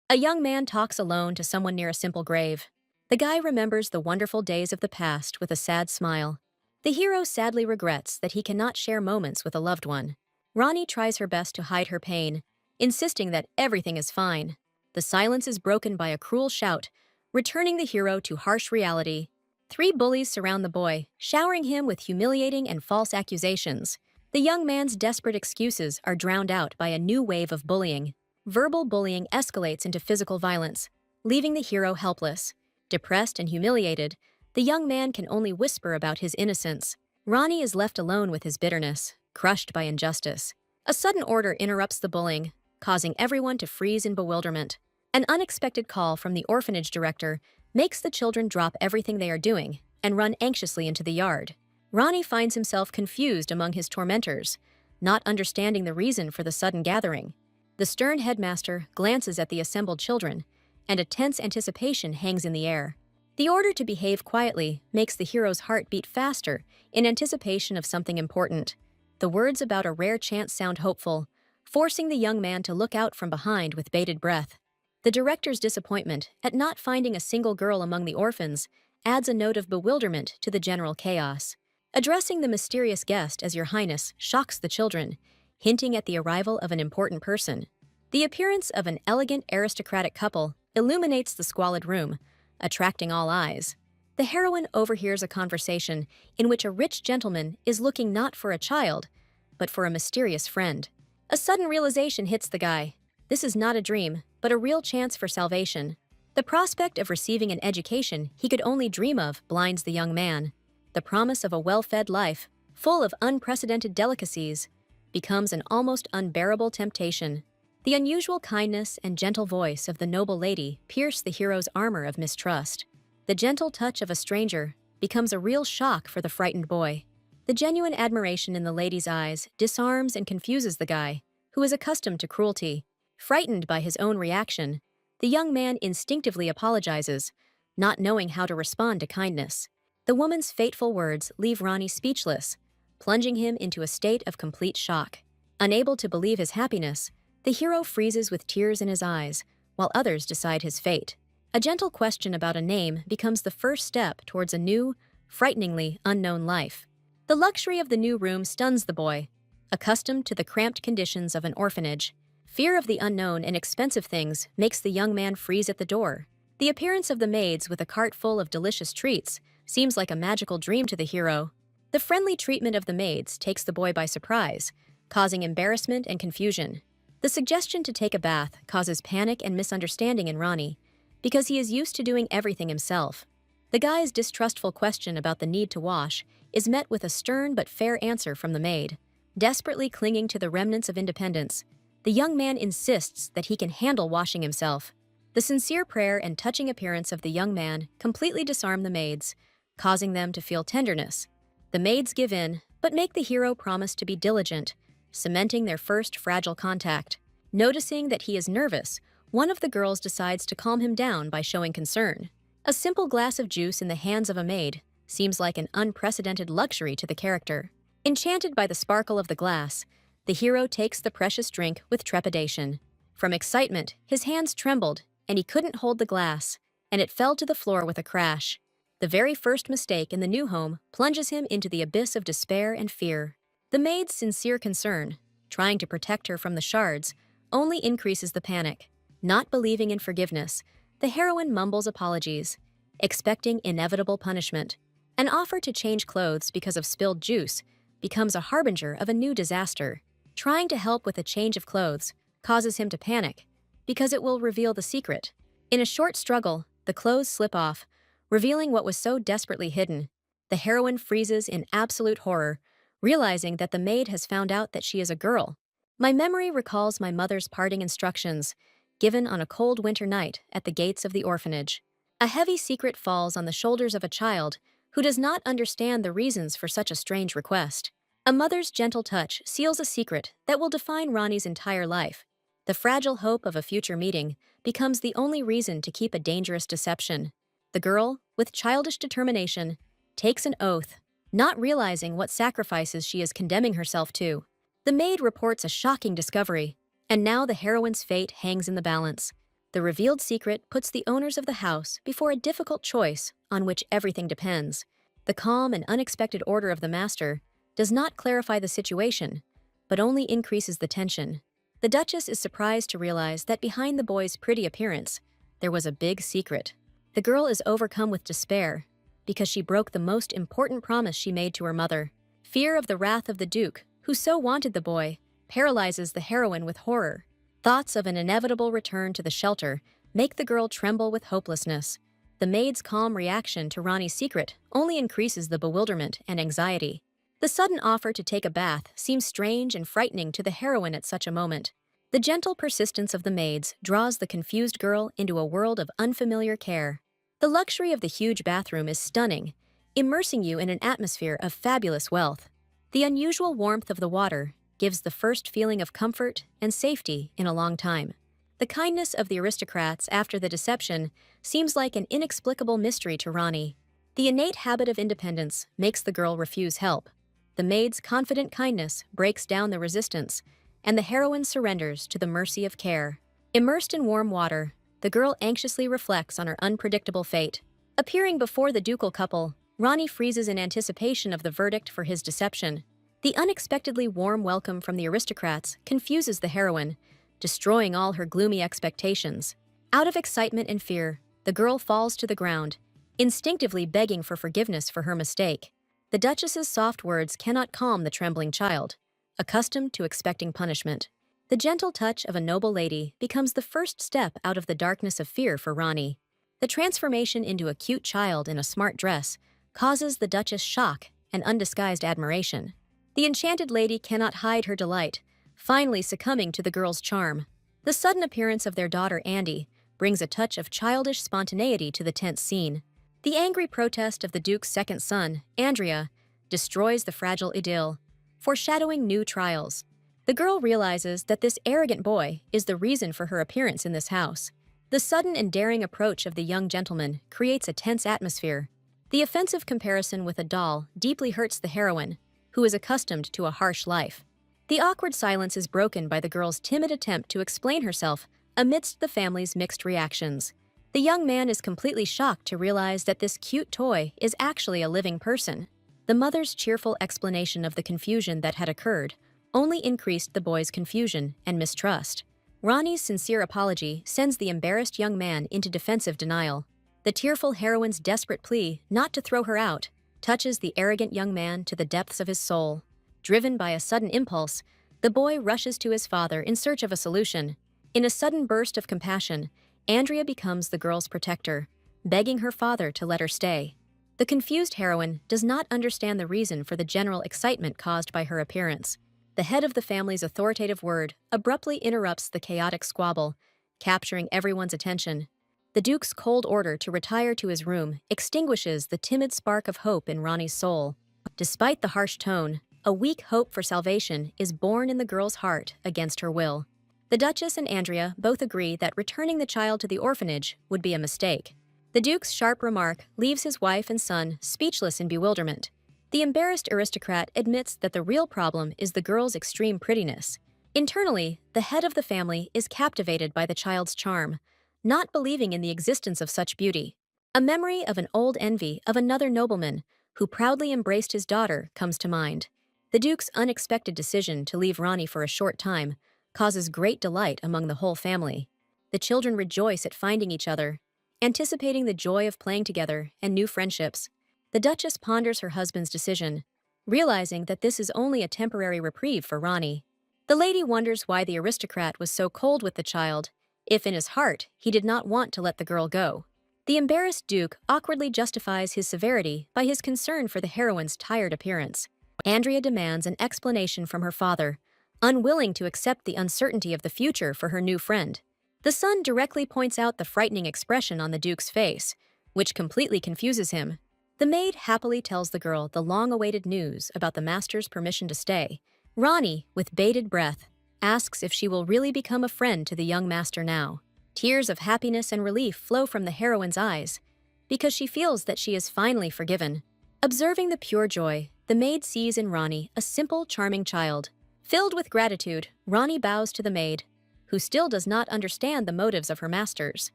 A young man talks alone to someone near a simple grave. The guy remembers the wonderful days of the past with a sad smile. The hero sadly regrets that he cannot share moments with a loved one. Ronnie tries her best to hide her pain, insisting that everything is fine. The silence is broken by a cruel shout, returning the hero to harsh reality. Three bullies surround the boy, showering him with humiliating and false accusations. The young man's desperate excuses are drowned out by a new wave of bullying. Verbal bullying escalates into physical violence, leaving the hero helpless. Depressed and humiliated, the young man can only whisper about his innocence. Ronnie is left alone with his bitterness, crushed by injustice. A sudden order interrupts the bullying, causing everyone to freeze in bewilderment. An unexpected call from the orphanage director makes the children drop everything they are doing and run anxiously into the yard. Ronnie finds himself confused among his tormentors, not understanding the reason for the sudden gathering. The stern headmaster glances at the assembled children, and a tense anticipation hangs in the air. The order to behave quietly makes the hero's heart beat faster in anticipation of something important. The words about a rare chance sound hopeful, forcing the young man to look out from behind with bated breath. The director's disappointment at not finding a single girl among the orphans adds a note of bewilderment to the general chaos. Addressing the mysterious guest as Your Highness shocks the children, hinting at the arrival of an important person. The appearance of an elegant aristocratic couple illuminates the squalid room, attracting all eyes. The heroine overhears a conversation in which a rich gentleman is looking not for a child, but for a mysterious friend. A sudden realization hits the guy. This is not a dream, but a real chance for salvation. The prospect of receiving an education he could only dream of blinds the young man. The promise of a well-fed life, full of unprecedented delicacies, becomes an almost unbearable temptation. The unusual kindness and gentle voice of the noble lady pierce the hero's armor of mistrust. The gentle touch of a stranger becomes a real shock for the frightened boy. The genuine admiration in the lady's eyes disarms and confuses the guy, who is accustomed to cruelty. Frightened by his own reaction, the young man instinctively apologizes, not knowing how to respond to kindness. The woman's fateful words leave Ronnie speechless, plunging him into a state of complete shock. Unable to believe his happiness, the hero freezes with tears in his eyes, while others decide his fate. A gentle question about a name becomes the first step towards a new, frighteningly unknown life. The luxury of the new room stuns the boy. Accustomed to the cramped conditions of an orphanage, fear of the unknown and expensive things makes the young man freeze at the door. The appearance of the maids with a cart full of delicious treats seems like a magical dream to the hero. The friendly treatment of the maids takes the boy by surprise, causing embarrassment and confusion. The suggestion to take a bath causes panic and misunderstanding in Ronnie, because he is used to doing everything himself. The guy's distrustful question about the need to wash is met with a stern but fair answer from the maid. Desperately clinging to the remnants of independence, the young man insists that he can handle washing himself. The sincere prayer and touching appearance of the young man completely disarm the maids, causing them to feel tenderness. The maids give in, but make the hero promise to be diligent, cementing their first fragile contact. Noticing that he is nervous, one of the girls decides to calm him down by showing concern. A simple glass of juice in the hands of a maid seems like an unprecedented luxury to the character. Enchanted by the sparkle of the glass, the hero takes the precious drink with trepidation. From excitement, his hands trembled, and he couldn't hold the glass, and it fell to the floor with a crash. The very first mistake in the new home plunges him into the abyss of despair and fear. The maid's sincere concern, trying to protect her from the shards, only increases the panic. Not believing in forgiveness, the heroine mumbles apologies, expecting inevitable punishment. An offer to change clothes because of spilled juice becomes a harbinger of a new disaster. Trying to help with a change of clothes causes him to panic, because it will reveal the secret. In a short struggle, the clothes slip off, revealing what was so desperately hidden. The heroine freezes in absolute horror, realizing that the maid has found out that she is a girl. My memory recalls my mother's parting instructions, given on a cold winter night at the gates of the orphanage. A heavy secret falls on the shoulders of a child who does not understand the reasons for such a strange request. A mother's gentle touch seals a secret that will define Ronnie's entire life. The fragile hope of a future meeting becomes the only reason to keep a dangerous deception. The girl, with childish determination, takes an oath, not realizing what sacrifices she is condemning herself to. The maid reports a shocking discovery, and now the heroine's fate hangs in the balance. The revealed secret puts the owners of the house before a difficult choice on which everything depends. The calm and unexpected order of the master does not clarify the situation, but only increases the tension. The Duchess is surprised to realize that behind the boy's pretty appearance, there was a big secret. The girl is overcome with despair because she broke the most important promise she made to her mother. Fear of the wrath of the Duke, who so wanted the boy, paralyzes the heroine with horror. Thoughts of an inevitable return to the shelter make the girl tremble with hopelessness. The maid's calm reaction to Ronnie's secret only increases the bewilderment and anxiety. The sudden offer to take a bath seems strange and frightening to the heroine at such a moment. The gentle persistence of the maids draws the confused girl into a world of unfamiliar care. The luxury of the huge bathroom is stunning, immersing you in an atmosphere of fabulous wealth. The unusual warmth of the water gives the first feeling of comfort and safety in a long time. The kindness of the aristocrats after the deception seems like an inexplicable mystery to Ronnie. The innate habit of independence makes the girl refuse help. The maid's confident kindness breaks down the resistance, and the heroine surrenders to the mercy of care. Immersed in warm water, the girl anxiously reflects on her unpredictable fate. Appearing before the ducal couple, Ronnie freezes in anticipation of the verdict for his deception. The unexpectedly warm welcome from the aristocrats confuses the heroine, destroying all her gloomy expectations. Out of excitement and fear, the girl falls to the ground, instinctively begging for forgiveness for her mistake. The Duchess's soft words cannot calm the trembling child, accustomed to expecting punishment. The gentle touch of a noble lady becomes the first step out of the darkness of fear for Ronnie. The transformation into a cute child in a smart dress causes the Duchess shock and undisguised admiration. The enchanted lady cannot hide her delight, finally succumbing to the girl's charm. The sudden appearance of their daughter Andy brings a touch of childish spontaneity to the tense scene. The angry protest of the Duke's second son, Andrea, destroys the fragile idyll, foreshadowing new trials. The girl realizes that this arrogant boy is the reason for her appearance in this house. The sudden and daring approach of the young gentleman creates a tense atmosphere. The offensive comparison with a doll deeply hurts the heroine, who is accustomed to a harsh life. The awkward silence is broken by the girl's timid attempt to explain herself amidst the family's mixed reactions. The young man is completely shocked to realize that this cute toy is actually a living person. The mother's cheerful explanation of the confusion that had occurred only increased the boy's confusion and mistrust. Ronnie's sincere apology sends the embarrassed young man into defensive denial. The tearful heroine's desperate plea not to throw her out touches the arrogant young man to the depths of his soul. Driven by a sudden impulse, the boy rushes to his father in search of a solution. In a sudden burst of compassion, Andrea becomes the girl's protector, begging her father to let her stay. The confused heroine does not understand the reason for the general excitement caused by her appearance. The head of the family's authoritative word abruptly interrupts the chaotic squabble, capturing everyone's attention. The Duke's cold order to retire to his room extinguishes the timid spark of hope in Ronnie's soul. Despite the harsh tone, a weak hope for salvation is born in the girl's heart against her will. The Duchess and Andrea both agree that returning the child to the orphanage would be a mistake. The Duke's sharp remark leaves his wife and son speechless in bewilderment. The embarrassed aristocrat admits that the real problem is the girl's extreme prettiness. Internally, the head of the family is captivated by the child's charm, not believing in the existence of such beauty. A memory of an old envy of another nobleman who proudly embraced his daughter comes to mind. The Duke's unexpected decision to leave Ronnie for a short time causes great delight among the whole family. The children rejoice at finding each other, anticipating the joy of playing together and new friendships. The Duchess ponders her husband's decision, realizing that this is only a temporary reprieve for Ronnie. The lady wonders why the aristocrat was so cold with the child, if in his heart he did not want to let the girl go. The embarrassed Duke awkwardly justifies his severity by his concern for the heroine's tired appearance. Andrea demands an explanation from her father, unwilling to accept the uncertainty of the future for her new friend. The son directly points out the frightening expression on the Duke's face, which completely confuses him. The maid happily tells the girl the long-awaited news about the master's permission to stay. Ronnie, with bated breath, asks if she will really become a friend to the young master now. Tears of happiness and relief flow from the heroine's eyes, because she feels that she is finally forgiven. Observing the pure joy, the maid sees in Ronnie a simple, charming child. Filled with gratitude, Ronnie bows to the maid, who still does not understand the motives of her masters.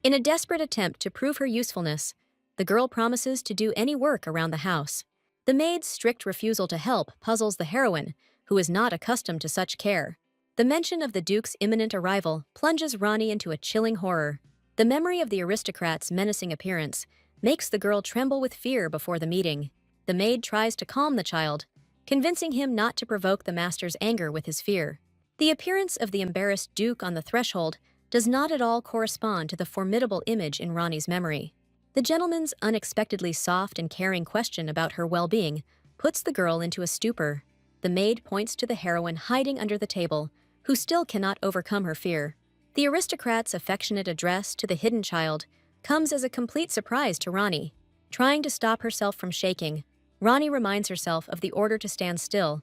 In a desperate attempt to prove her usefulness, the girl promises to do any work around the house. The maid's strict refusal to help puzzles the heroine, who is not accustomed to such care. The mention of the Duke's imminent arrival plunges Rani into a chilling horror. The memory of the aristocrat's menacing appearance makes the girl tremble with fear before the meeting. The maid tries to calm the child, convincing him not to provoke the master's anger with his fear. The appearance of the embarrassed Duke on the threshold does not at all correspond to the formidable image in Rani's memory. The gentleman's unexpectedly soft and caring question about her well-being puts the girl into a stupor. The maid points to the heroine hiding under the table, who still cannot overcome her fear. The aristocrat's affectionate address to the hidden child comes as a complete surprise to Rani. Trying to stop herself from shaking, Rani reminds herself of the order to stand still,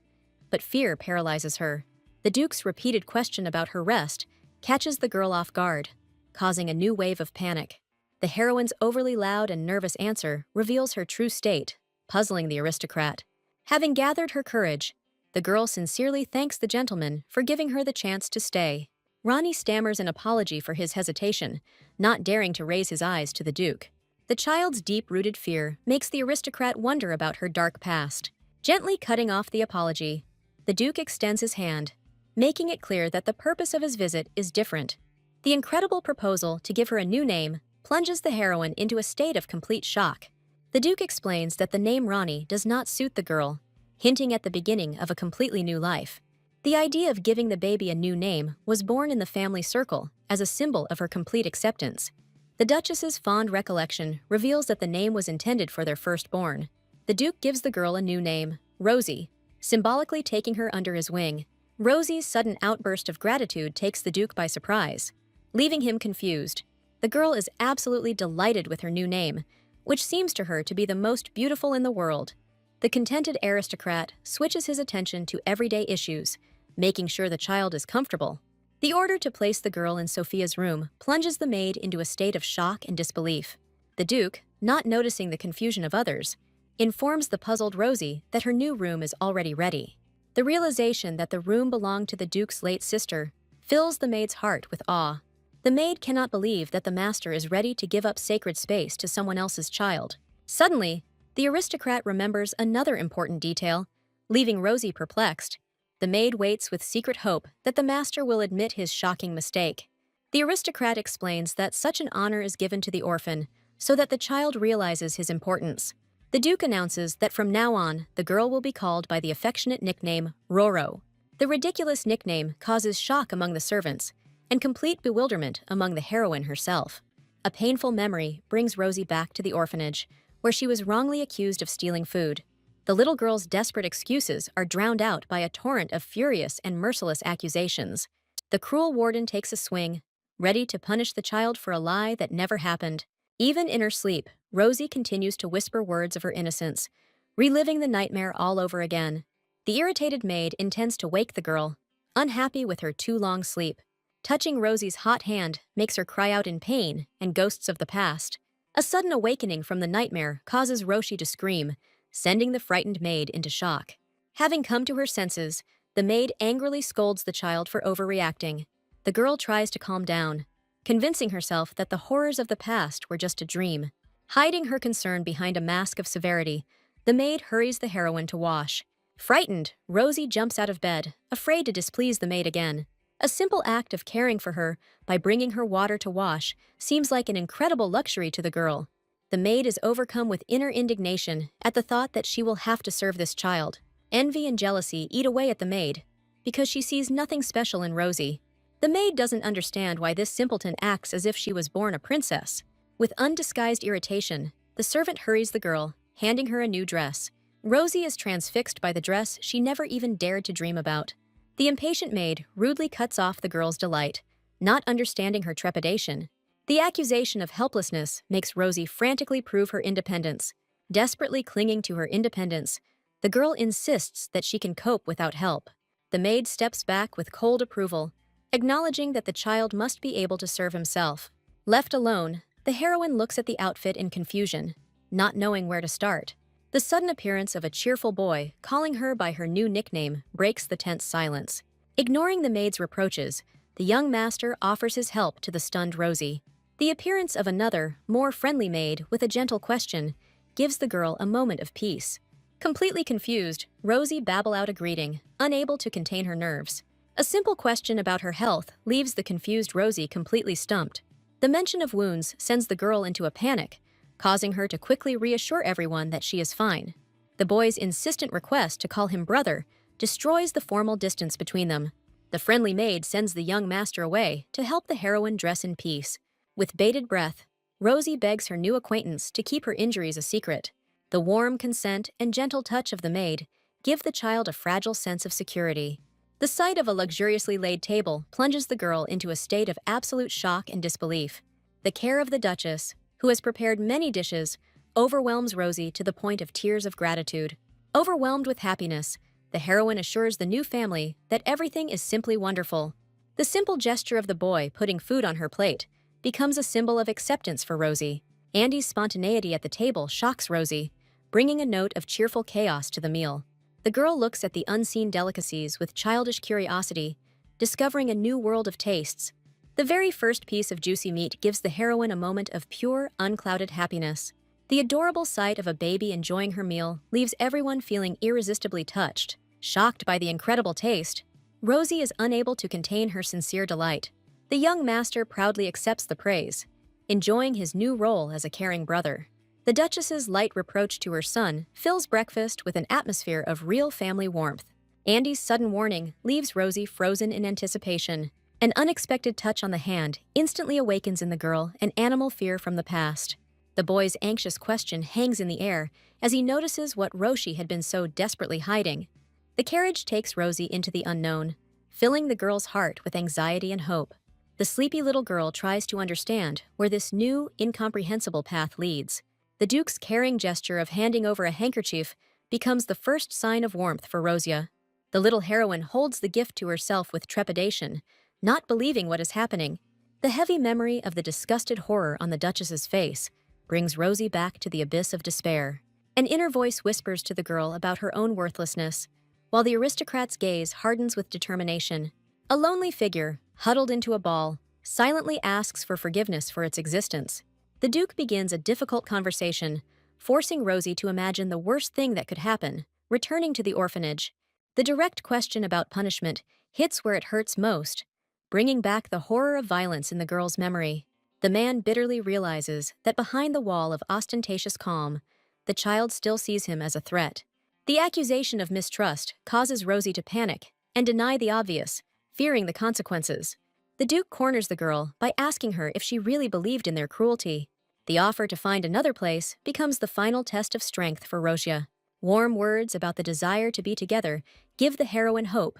but fear paralyzes her. The Duke's repeated question about her rest catches the girl off guard, causing a new wave of panic. The heroine's overly loud and nervous answer reveals her true state, puzzling the aristocrat. Having gathered her courage, the girl sincerely thanks the gentleman for giving her the chance to stay. Rani stammers an apology for his hesitation, not daring to raise his eyes to the Duke. The child's deep-rooted fear makes the aristocrat wonder about her dark past. Gently cutting off the apology, the Duke extends his hand, making it clear that the purpose of his visit is different. The incredible proposal to give her a new name plunges the heroine into a state of complete shock. The Duke explains that the name Rani does not suit the girl, hinting at the beginning of a completely new life. The idea of giving the baby a new name was born in the family circle as a symbol of her complete acceptance. The Duchess's fond recollection reveals that the name was intended for their firstborn. The Duke gives the girl a new name, Rosie, symbolically taking her under his wing. Rosie's sudden outburst of gratitude takes the Duke by surprise, leaving him confused. The girl is absolutely delighted with her new name, which seems to her to be the most beautiful in the world. The contented aristocrat switches his attention to everyday issues, making sure the child is comfortable. The order to place the girl in Sophia's room plunges the maid into a state of shock and disbelief. The Duke, not noticing the confusion of others, informs the puzzled Rosie that her new room is already ready. The realization that the room belonged to the Duke's late sister fills the maid's heart with awe. The maid cannot believe that the master is ready to give up sacred space to someone else's child. Suddenly, the aristocrat remembers another important detail, leaving Rosie perplexed. The maid waits with secret hope that the master will admit his shocking mistake. The aristocrat explains that such an honor is given to the orphan so that the child realizes his importance. The Duke announces that from now on, the girl will be called by the affectionate nickname Roro. The ridiculous nickname causes shock among the servants and complete bewilderment among the heroine herself. A painful memory brings Rosie back to the orphanage, where she was wrongly accused of stealing food. The little girl's desperate excuses are drowned out by a torrent of furious and merciless accusations. The cruel warden takes a swing, ready to punish the child for a lie that never happened. Even in her sleep, Rosie continues to whisper words of her innocence, reliving the nightmare all over again. The irritated maid intends to wake the girl, unhappy with her too long sleep. Touching Rosie's hot hand makes her cry out in pain and ghosts of the past. A sudden awakening from the nightmare causes Roshi to scream, sending the frightened maid into shock. Having come to her senses, the maid angrily scolds the child for overreacting. The girl tries to calm down, convincing herself that the horrors of the past were just a dream. Hiding her concern behind a mask of severity, the maid hurries the heroine to wash. Frightened, Rosie jumps out of bed, afraid to displease the maid again. A simple act of caring for her by bringing her water to wash seems like an incredible luxury to the girl. The maid is overcome with inner indignation at the thought that she will have to serve this child. Envy and jealousy eat away at the maid, because she sees nothing special in Rosie. The maid doesn't understand why this simpleton acts as if she was born a princess. With undisguised irritation, the servant hurries the girl, handing her a new dress. Rosie is transfixed by the dress she never even dared to dream about. The impatient maid rudely cuts off the girl's delight, not understanding her trepidation. The accusation of helplessness makes Rosie frantically prove her independence. Desperately clinging to her independence, the girl insists that she can cope without help. The maid steps back with cold approval, acknowledging that the child must be able to serve himself. Left alone, the heroine looks at the outfit in confusion, not knowing where to start. The sudden appearance of a cheerful boy calling her by her new nickname breaks the tense silence. Ignoring the maid's reproaches, the young master offers his help to the stunned Rosie. The appearance of another, more friendly maid with a gentle question gives the girl a moment of peace. Completely confused, Rosie babbles out a greeting, unable to contain her nerves. A simple question about her health leaves the confused Rosie completely stumped. The mention of wounds sends the girl into a panic, causing her to quickly reassure everyone that she is fine. The boy's insistent request to call him brother destroys the formal distance between them. The friendly maid sends the young master away to help the heroine dress in peace. With bated breath, Rosie begs her new acquaintance to keep her injuries a secret. The warm consent and gentle touch of the maid give the child a fragile sense of security. The sight of a luxuriously laid table plunges the girl into a state of absolute shock and disbelief. The care of the Duchess, who has prepared many dishes, overwhelms Rosie to the point of tears of gratitude. Overwhelmed with happiness, the heroine assures the new family that everything is simply wonderful. The simple gesture of the boy putting food on her plate becomes a symbol of acceptance for Rosie. Andy's spontaneity at the table shocks Rosie, bringing a note of cheerful chaos to the meal. The girl looks at the unseen delicacies with childish curiosity, discovering a new world of tastes. The very first piece of juicy meat gives the heroine a moment of pure, unclouded happiness. The adorable sight of a baby enjoying her meal leaves everyone feeling irresistibly touched. Shocked by the incredible taste, Rosie is unable to contain her sincere delight. The young master proudly accepts the praise, enjoying his new role as a caring brother. The Duchess's light reproach to her son fills breakfast with an atmosphere of real family warmth. Andy's sudden warning leaves Rosie frozen in anticipation. An unexpected touch on the hand instantly awakens in the girl an animal fear from the past. The boy's anxious question hangs in the air as he notices what Roshi had been so desperately hiding. The carriage takes Rosie into the unknown, filling the girl's heart with anxiety and hope. The sleepy little girl tries to understand where this new, incomprehensible path leads. The Duke's caring gesture of handing over a handkerchief becomes the first sign of warmth for Rosia. The little heroine holds the gift to herself with trepidation, not believing what is happening. The heavy memory of the disgusted horror on the Duchess's face brings Rosie back to the abyss of despair. An inner voice whispers to the girl about her own worthlessness, while the aristocrat's gaze hardens with determination. A lonely figure, huddled into a ball, silently asks for forgiveness for its existence. The Duke begins a difficult conversation, forcing Rosie to imagine the worst thing that could happen, returning to the orphanage. The direct question about punishment hits where it hurts most, bringing back the horror of violence in the girl's memory. The man bitterly realizes that behind the wall of ostentatious calm, the child still sees him as a threat. The accusation of mistrust causes Rosie to panic and deny the obvious, fearing the consequences. The Duke corners the girl by asking her if she really believed in their cruelty. The offer to find another place becomes the final test of strength for Rosia. Warm words about the desire to be together give the heroine hope,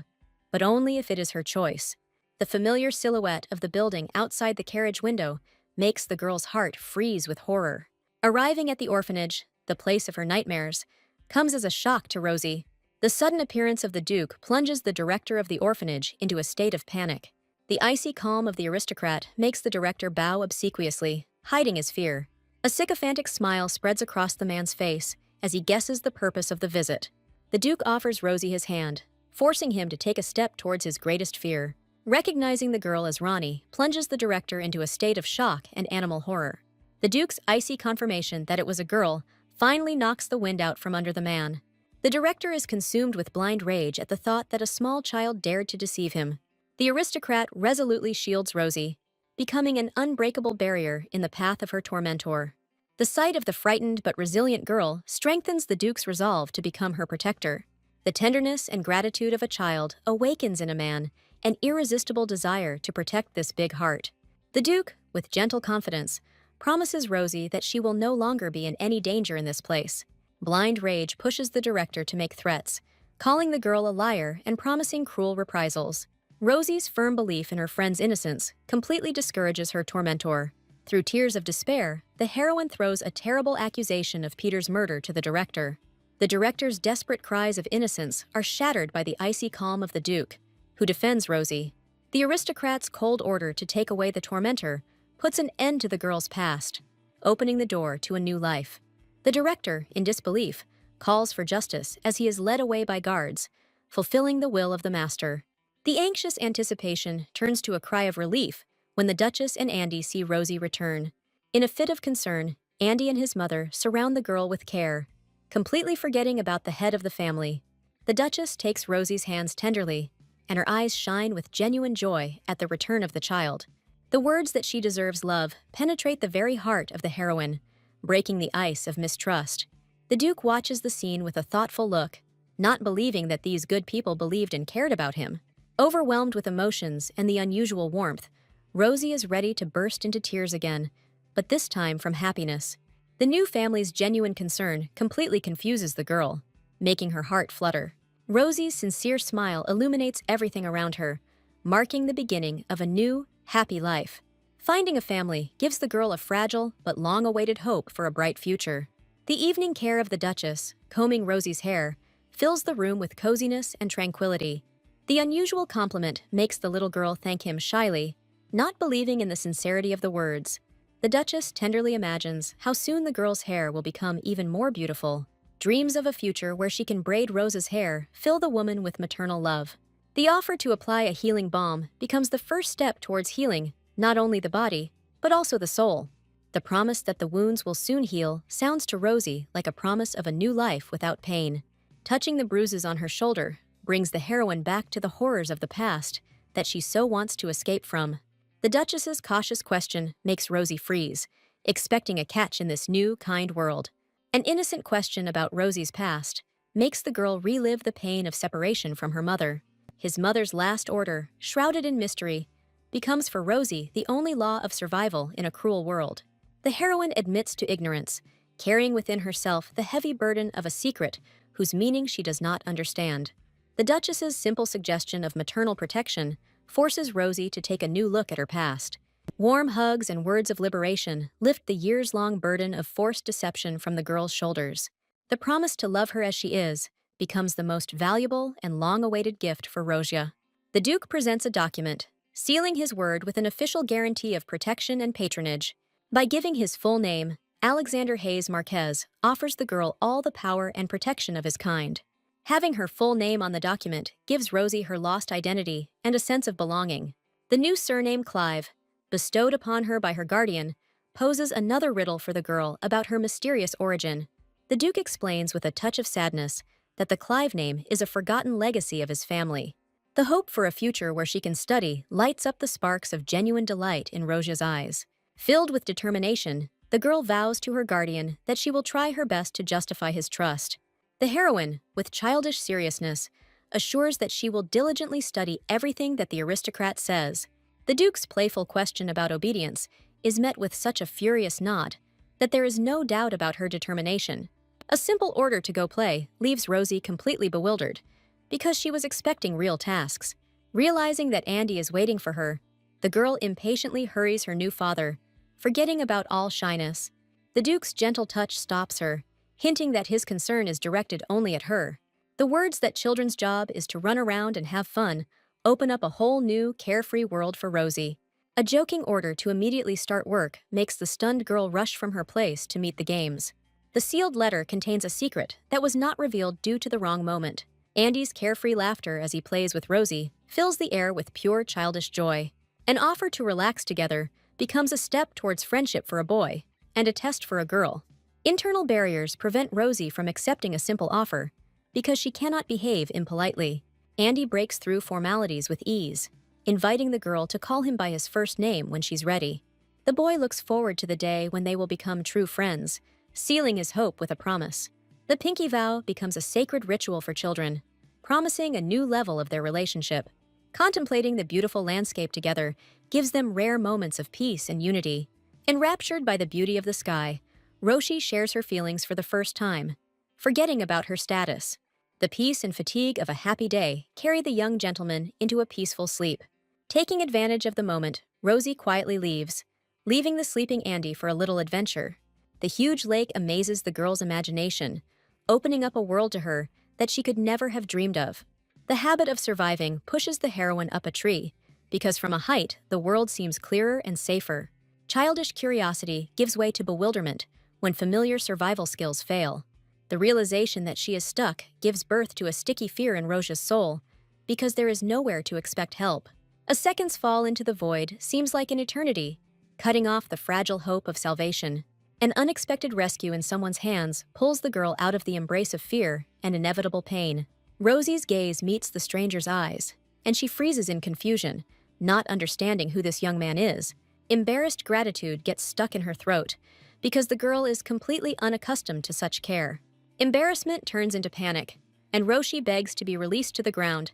but only if it is her choice. The familiar silhouette of the building outside the carriage window makes the girl's heart freeze with horror. Arriving at the orphanage, the place of her nightmares, comes as a shock to Rosie. The sudden appearance of the Duke plunges the director of the orphanage into a state of panic. The icy calm of the aristocrat makes the director bow obsequiously, hiding his fear. A sycophantic smile spreads across the man's face as he guesses the purpose of the visit. The Duke offers Rosie his hand, forcing him to take a step towards his greatest fear. Recognizing the girl as Ronnie plunges the director into a state of shock and animal horror. The Duke's icy confirmation that it was a girl finally knocks the wind out from under the man. The director is consumed with blind rage at the thought that a small child dared to deceive him. The aristocrat resolutely shields Rosie, becoming an unbreakable barrier in the path of her tormentor. The sight of the frightened but resilient girl strengthens the Duke's resolve to become her protector. The tenderness and gratitude of a child awakens in a man an irresistible desire to protect this big heart. The Duke, with gentle confidence, promises Rosie that she will no longer be in any danger in this place. Blind rage pushes the director to make threats, calling the girl a liar and promising cruel reprisals. Rosie's firm belief in her friend's innocence completely discourages her tormentor. Through tears of despair, the heroine throws a terrible accusation of Peter's murder to the director. The director's desperate cries of innocence are shattered by the icy calm of the Duke, who defends Rosie. The aristocrat's cold order to take away the tormentor puts an end to the girl's past, opening the door to a new life. The director, in disbelief, calls for justice as he is led away by guards, fulfilling the will of the master. The anxious anticipation turns to a cry of relief when the Duchess and Andy see Rosie return. In a fit of concern, Andy and his mother surround the girl with care, completely forgetting about the head of the family. The Duchess takes Rosie's hands tenderly, and her eyes shine with genuine joy at the return of the child. The words that she deserves love penetrate the very heart of the heroine, breaking the ice of mistrust. The Duke watches the scene with a thoughtful look, not believing that these good people believed and cared about him. Overwhelmed with emotions and the unusual warmth, Rosie is ready to burst into tears again, but this time from happiness. The new family's genuine concern completely confuses the girl, making her heart flutter. Rosie's sincere smile illuminates everything around her, marking the beginning of a new, happy life. Finding a family gives the girl a fragile but long-awaited hope for a bright future. The evening care of the Duchess, combing Rosie's hair, fills the room with coziness and tranquility. The unusual compliment makes the little girl thank him shyly, not believing in the sincerity of the words. The Duchess tenderly imagines how soon the girl's hair will become even more beautiful. Dreams of a future where she can braid Rose's hair fill the woman with maternal love. The offer to apply a healing balm becomes the first step towards healing not only the body, but also the soul. The promise that the wounds will soon heal sounds to Rosie like a promise of a new life without pain. Touching the bruises on her shoulder brings the heroine back to the horrors of the past that she so wants to escape from. The Duchess's cautious question makes Rosie freeze, expecting a catch in this new, kind world. An innocent question about Rosie's past makes the girl relive the pain of separation from her mother. His mother's last order, shrouded in mystery, becomes for Rosie the only law of survival in a cruel world. The heroine admits to ignorance, carrying within herself the heavy burden of a secret whose meaning she does not understand. The Duchess's simple suggestion of maternal protection forces Rosie to take a new look at her past. Warm hugs and words of liberation lift the years-long burden of forced deception from the girl's shoulders. The promise to love her as she is becomes the most valuable and long-awaited gift for Rosia. The Duke presents a document, sealing his word with an official guarantee of protection and patronage. By giving his full name, Alexander Hayes Marquez offers the girl all the power and protection of his kind. Having her full name on the document gives Rosie her lost identity and a sense of belonging. The new surname Clive, bestowed upon her by her guardian, poses another riddle for the girl about her mysterious origin. The Duke explains with a touch of sadness that the Clive name is a forgotten legacy of his family. The hope for a future where she can study lights up the sparks of genuine delight in Rosia's eyes. Filled with determination, the girl vows to her guardian that she will try her best to justify his trust. The heroine, with childish seriousness, assures that she will diligently study everything that the aristocrat says. The Duke's playful question about obedience is met with such a furious nod that there is no doubt about her determination. A simple order to go play leaves Rosie completely bewildered, because she was expecting real tasks. Realizing that Andy is waiting for her, the girl impatiently hurries her new father, forgetting about all shyness. The Duke's gentle touch stops her, hinting that his concern is directed only at her. The words that children's job is to run around and have fun open up a whole new, carefree world for Rosie. A joking order to immediately start work makes the stunned girl rush from her place to meet the games. The sealed letter contains a secret that was not revealed due to the wrong moment. Andy's carefree laughter as he plays with Rosie fills the air with pure childish joy. An offer to relax together becomes a step towards friendship for a boy and a test for a girl. Internal barriers prevent Rosie from accepting a simple offer because she cannot behave impolitely. Andy breaks through formalities with ease, inviting the girl to call him by his first name when she's ready. The boy looks forward to the day when they will become true friends, sealing his hope with a promise. The pinky vow becomes a sacred ritual for children, promising a new level of their relationship. Contemplating the beautiful landscape together gives them rare moments of peace and unity. Enraptured by the beauty of the sky, Roshi shares her feelings for the first time, forgetting about her status. The peace and fatigue of a happy day carry the young gentleman into a peaceful sleep. Taking advantage of the moment, Rosie quietly leaves, leaving the sleeping Andy for a little adventure. The huge lake amazes the girl's imagination, opening up a world to her that she could never have dreamed of. The habit of surviving pushes the heroine up a tree, because from a height, the world seems clearer and safer. Childish curiosity gives way to bewilderment when familiar survival skills fail. The realization that she is stuck gives birth to a sticky fear in Rosia's soul, because there is nowhere to expect help. A second's fall into the void seems like an eternity, cutting off the fragile hope of salvation. An unexpected rescue in someone's hands pulls the girl out of the embrace of fear and inevitable pain. Rosie's gaze meets the stranger's eyes, and she freezes in confusion, not understanding who this young man is. Embarrassed gratitude gets stuck in her throat, because the girl is completely unaccustomed to such care. Embarrassment turns into panic, and Roshi begs to be released to the ground,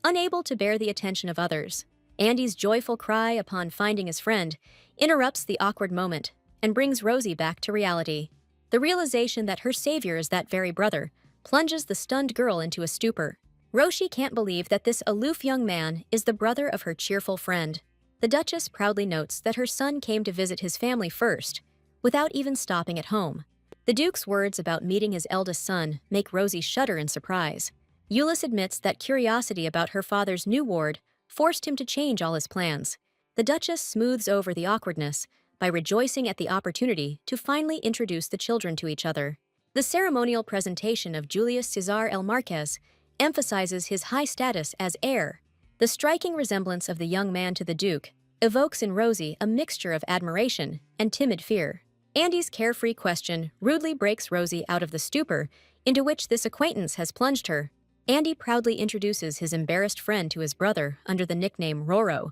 unable to bear the attention of others. Andy's joyful cry upon finding his friend interrupts the awkward moment and brings Rosie back to reality. The realization that her savior is that very brother plunges the stunned girl into a stupor. Roshi can't believe that this aloof young man is the brother of her cheerful friend. The Duchess proudly notes that her son came to visit his family first, without even stopping at home. The Duke's words about meeting his eldest son make Rosie shudder in surprise. Euless admits that curiosity about her father's new ward forced him to change all his plans. The Duchess smooths over the awkwardness by rejoicing at the opportunity to finally introduce the children to each other. The ceremonial presentation of Julius Cesar el Marquez emphasizes his high status as heir. The striking resemblance of the young man to the Duke evokes in Rosie a mixture of admiration and timid fear. Andy's carefree question rudely breaks Rosie out of the stupor into which this acquaintance has plunged her. Andy proudly introduces his embarrassed friend to his brother under the nickname Roro,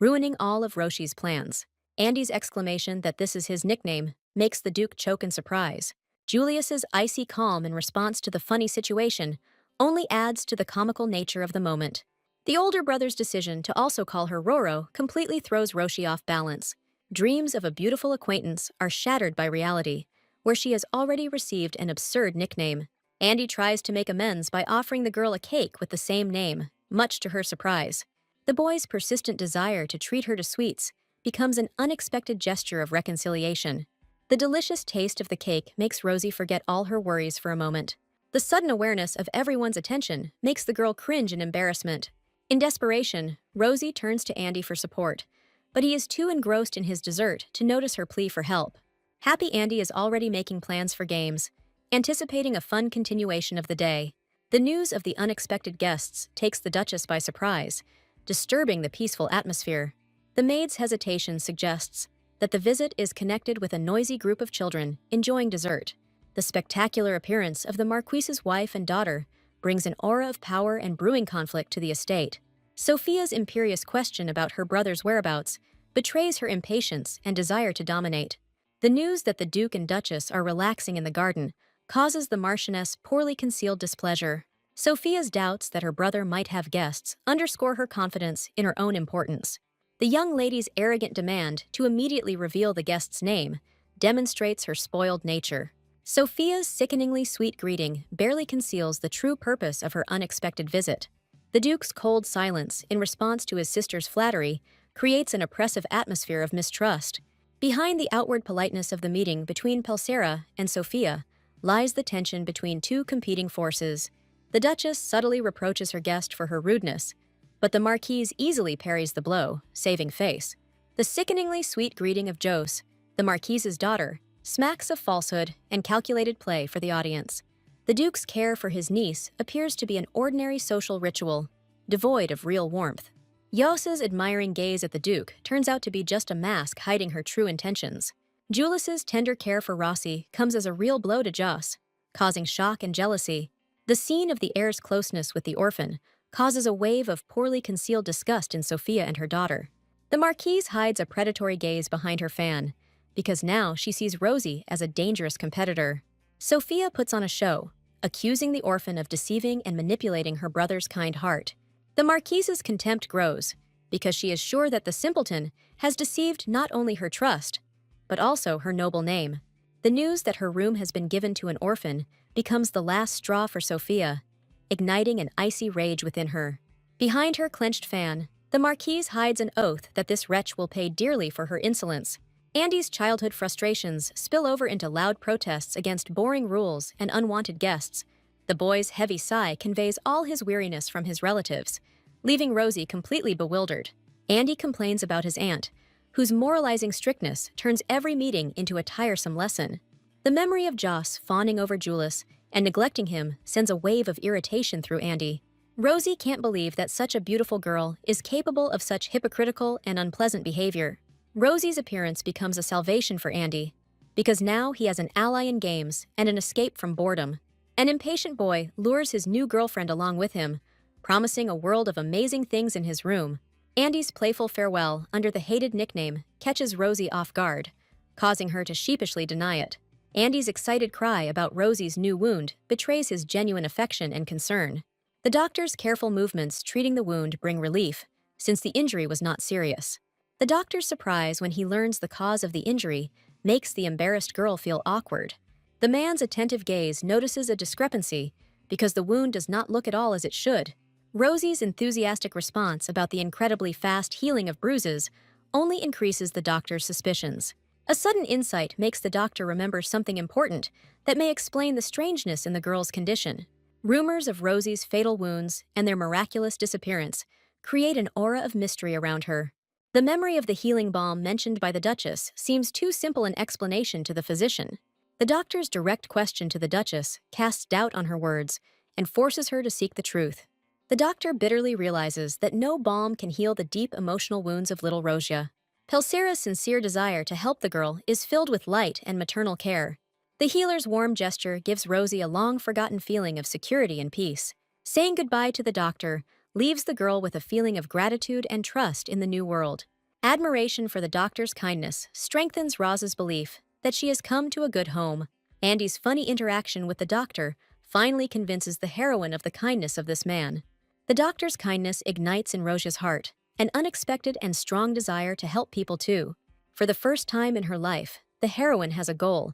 ruining all of Roshi's plans. Andy's exclamation that this is his nickname makes the Duke choke in surprise. Julius's icy calm in response to the funny situation only adds to the comical nature of the moment. The older brother's decision to also call her Roro completely throws Roshi off balance. Dreams of a beautiful acquaintance are shattered by reality, where she has already received an absurd nickname. Andy tries to make amends by offering the girl a cake with the same name, much to her surprise. The boy's persistent desire to treat her to sweets becomes an unexpected gesture of reconciliation. The delicious taste of the cake makes Rosie forget all her worries for a moment. The sudden awareness of everyone's attention makes the girl cringe in embarrassment. In desperation, Rosie turns to Andy for support, but he is too engrossed in his dessert to notice her plea for help. Happy Andy is already making plans for games, anticipating a fun continuation of the day. The news of the unexpected guests takes the Duchess by surprise, disturbing the peaceful atmosphere. The maid's hesitation suggests that the visit is connected with a noisy group of children enjoying dessert. The spectacular appearance of the Marquise's wife and daughter brings an aura of power and brewing conflict to the estate. Sophia's imperious question about her brother's whereabouts betrays her impatience and desire to dominate. The news that the Duke and Duchess are relaxing in the garden causes the Marchioness poorly concealed displeasure. Sophia's doubts that her brother might have guests underscore her confidence in her own importance. The young lady's arrogant demand to immediately reveal the guest's name demonstrates her spoiled nature. Sophia's sickeningly sweet greeting barely conceals the true purpose of her unexpected visit. The Duke's cold silence in response to his sister's flattery creates an oppressive atmosphere of mistrust. Behind the outward politeness of the meeting between Pulsera and Sophia lies the tension between two competing forces. The Duchess subtly reproaches her guest for her rudeness, but the Marquise easily parries the blow, saving face. The sickeningly sweet greeting of Jose, the Marquise's daughter, smacks of falsehood and calculated play for the audience. The Duke's care for his niece appears to be an ordinary social ritual, devoid of real warmth. Jose's admiring gaze at the Duke turns out to be just a mask hiding her true intentions. Julius's tender care for Rossi comes as a real blow to Jose, causing shock and jealousy. The scene of the heir's closeness with the orphan causes a wave of poorly concealed disgust in Sophia and her daughter. The Marquise hides a predatory gaze behind her fan, because now she sees Rosie as a dangerous competitor. Sophia puts on a show, accusing the orphan of deceiving and manipulating her brother's kind heart. The Marquise's contempt grows, because she is sure that the simpleton has deceived not only her trust, but also her noble name. The news that her room has been given to an orphan becomes the last straw for Sophia, igniting an icy rage within her. Behind her clenched fan, the Marquise hides an oath that this wretch will pay dearly for her insolence. Andy's childhood frustrations spill over into loud protests against boring rules and unwanted guests. The boy's heavy sigh conveys all his weariness from his relatives, leaving Rosie completely bewildered. Andy complains about his aunt, whose moralizing strictness turns every meeting into a tiresome lesson. The memory of Joss fawning over Julius and neglecting him sends a wave of irritation through Andy. Rosie can't believe that such a beautiful girl is capable of such hypocritical and unpleasant behavior. Rosie's appearance becomes a salvation for Andy, because now he has an ally in games and an escape from boredom. An impatient boy lures his new girlfriend along with him, promising a world of amazing things in his room. Andy's playful farewell under the hated nickname catches Rosie off guard, causing her to sheepishly deny it. Andy's excited cry about Rosie's new wound betrays his genuine affection and concern. The doctor's careful movements treating the wound bring relief, since the injury was not serious. The doctor's surprise when he learns the cause of the injury makes the embarrassed girl feel awkward. The man's attentive gaze notices a discrepancy because the wound does not look at all as it should. Rosie's enthusiastic response about the incredibly fast healing of bruises only increases the doctor's suspicions. A sudden insight makes the doctor remember something important that may explain the strangeness in the girl's condition. Rumors of Rosie's fatal wounds and their miraculous disappearance create an aura of mystery around her. The memory of the healing balm mentioned by the Duchess seems too simple an explanation to the physician. The doctor's direct question to the Duchess casts doubt on her words and forces her to seek the truth. The doctor bitterly realizes that no balm can heal the deep emotional wounds of little Rosia. Pelsera's sincere desire to help the girl is filled with light and maternal care. The healer's warm gesture gives Rosie a long-forgotten feeling of security and peace. Saying goodbye to the doctor leaves the girl with a feeling of gratitude and trust in the new world. Admiration for the doctor's kindness strengthens Roz's belief that she has come to a good home. Andy's funny interaction with the doctor finally convinces the heroine of the kindness of this man. The doctor's kindness ignites in Rosia's heart an unexpected and strong desire to help people too. For the first time in her life, the heroine has a goal,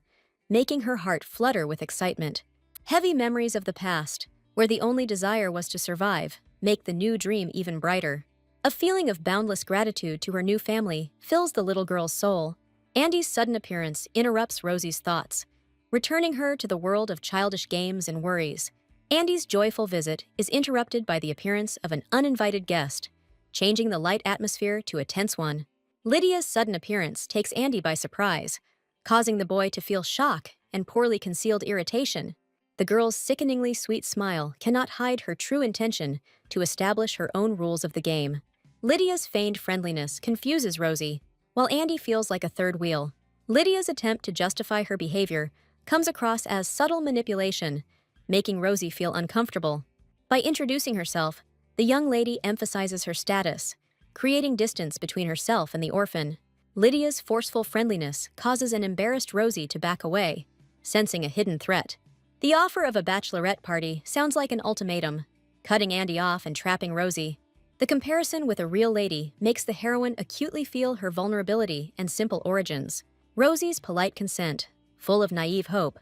making her heart flutter with excitement. Heavy memories of the past, where the only desire was to survive, make the new dream even brighter. A feeling of boundless gratitude to her new family fills the little girl's soul. Andy's sudden appearance interrupts Rosie's thoughts, returning her to the world of childish games and worries. Andy's joyful visit is interrupted by the appearance of an uninvited guest, changing the light atmosphere to a tense one. Lydia's sudden appearance takes Andy by surprise, causing the boy to feel shock and poorly concealed irritation. The girl's sickeningly sweet smile cannot hide her true intention to establish her own rules of the game. Lydia's feigned friendliness confuses Rosie, while Andy feels like a third wheel. Lydia's attempt to justify her behavior comes across as subtle manipulation, making Rosie feel uncomfortable. By introducing herself, the young lady emphasizes her status, creating distance between herself and the orphan. Lydia's forceful friendliness causes an embarrassed Rosie to back away, sensing a hidden threat. The offer of a bachelorette party sounds like an ultimatum, cutting Andy off and trapping Rosie. The comparison with a real lady makes the heroine acutely feel her vulnerability and simple origins. Rosie's polite consent, full of naive hope,